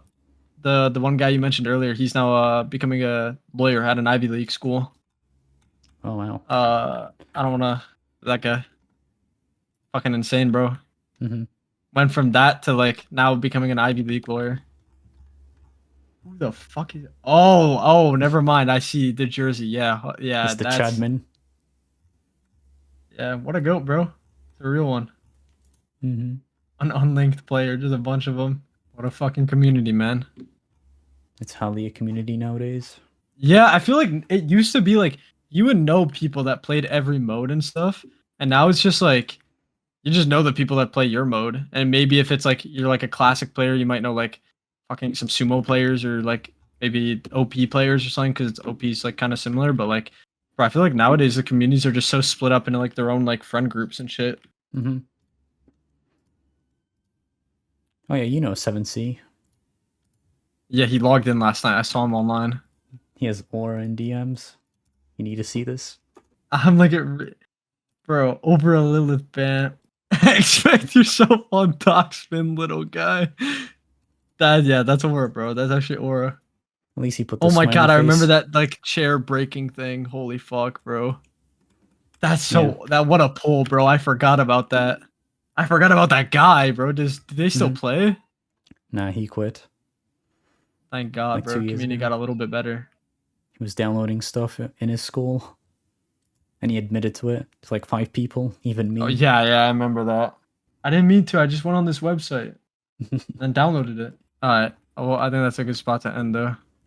one guy you mentioned earlier. He's now becoming a lawyer at an Ivy League school. Oh wow. I don't wanna. That guy. Fucking insane, bro. Mm-hmm. Went from that to like now becoming an Ivy League lawyer. Who the fuck is? Oh, never mind. I see the jersey. Yeah, yeah. It's the That's Chadman. yeah. What a goat, bro. It's a real one. Mm-hmm. An unlinked player. Just a bunch of them. What a fucking community, man. It's hardly a community nowadays. Yeah, I feel like it used to be like you would know people that played every mode and stuff, and now it's just like you just know the people that play your mode, and maybe if it's like you're like a classic player, you might know like fucking some sumo players or like maybe OP players or something because OP's like kind of similar. But like, bro, I feel like nowadays the communities are just so split up into like their own like friend groups and shit. Mm-hmm. Oh yeah, you know 7C. Yeah, he logged in last night. I saw him online. He has aura in DMs. You need to see this. I'm like, bro, over a Lilith ban. Expect yourself on top spin, little guy. That's aura, bro. That's actually aura. At least he put the Oh my smiley god, I remember face. that like chair breaking thing. Holy fuck, bro. That's so what a pull, bro. I forgot about that. I forgot about that guy, bro. Do they still play? Nah, he quit. Thank God, Like bro. 2 years Community ago. got a little bit better. He was downloading stuff in his school. And he admitted to it. It's like 5 people, even me. Oh yeah, I remember that. I didn't mean to. I just went on this website and downloaded it. All right. Well, I think that's a good spot to end though.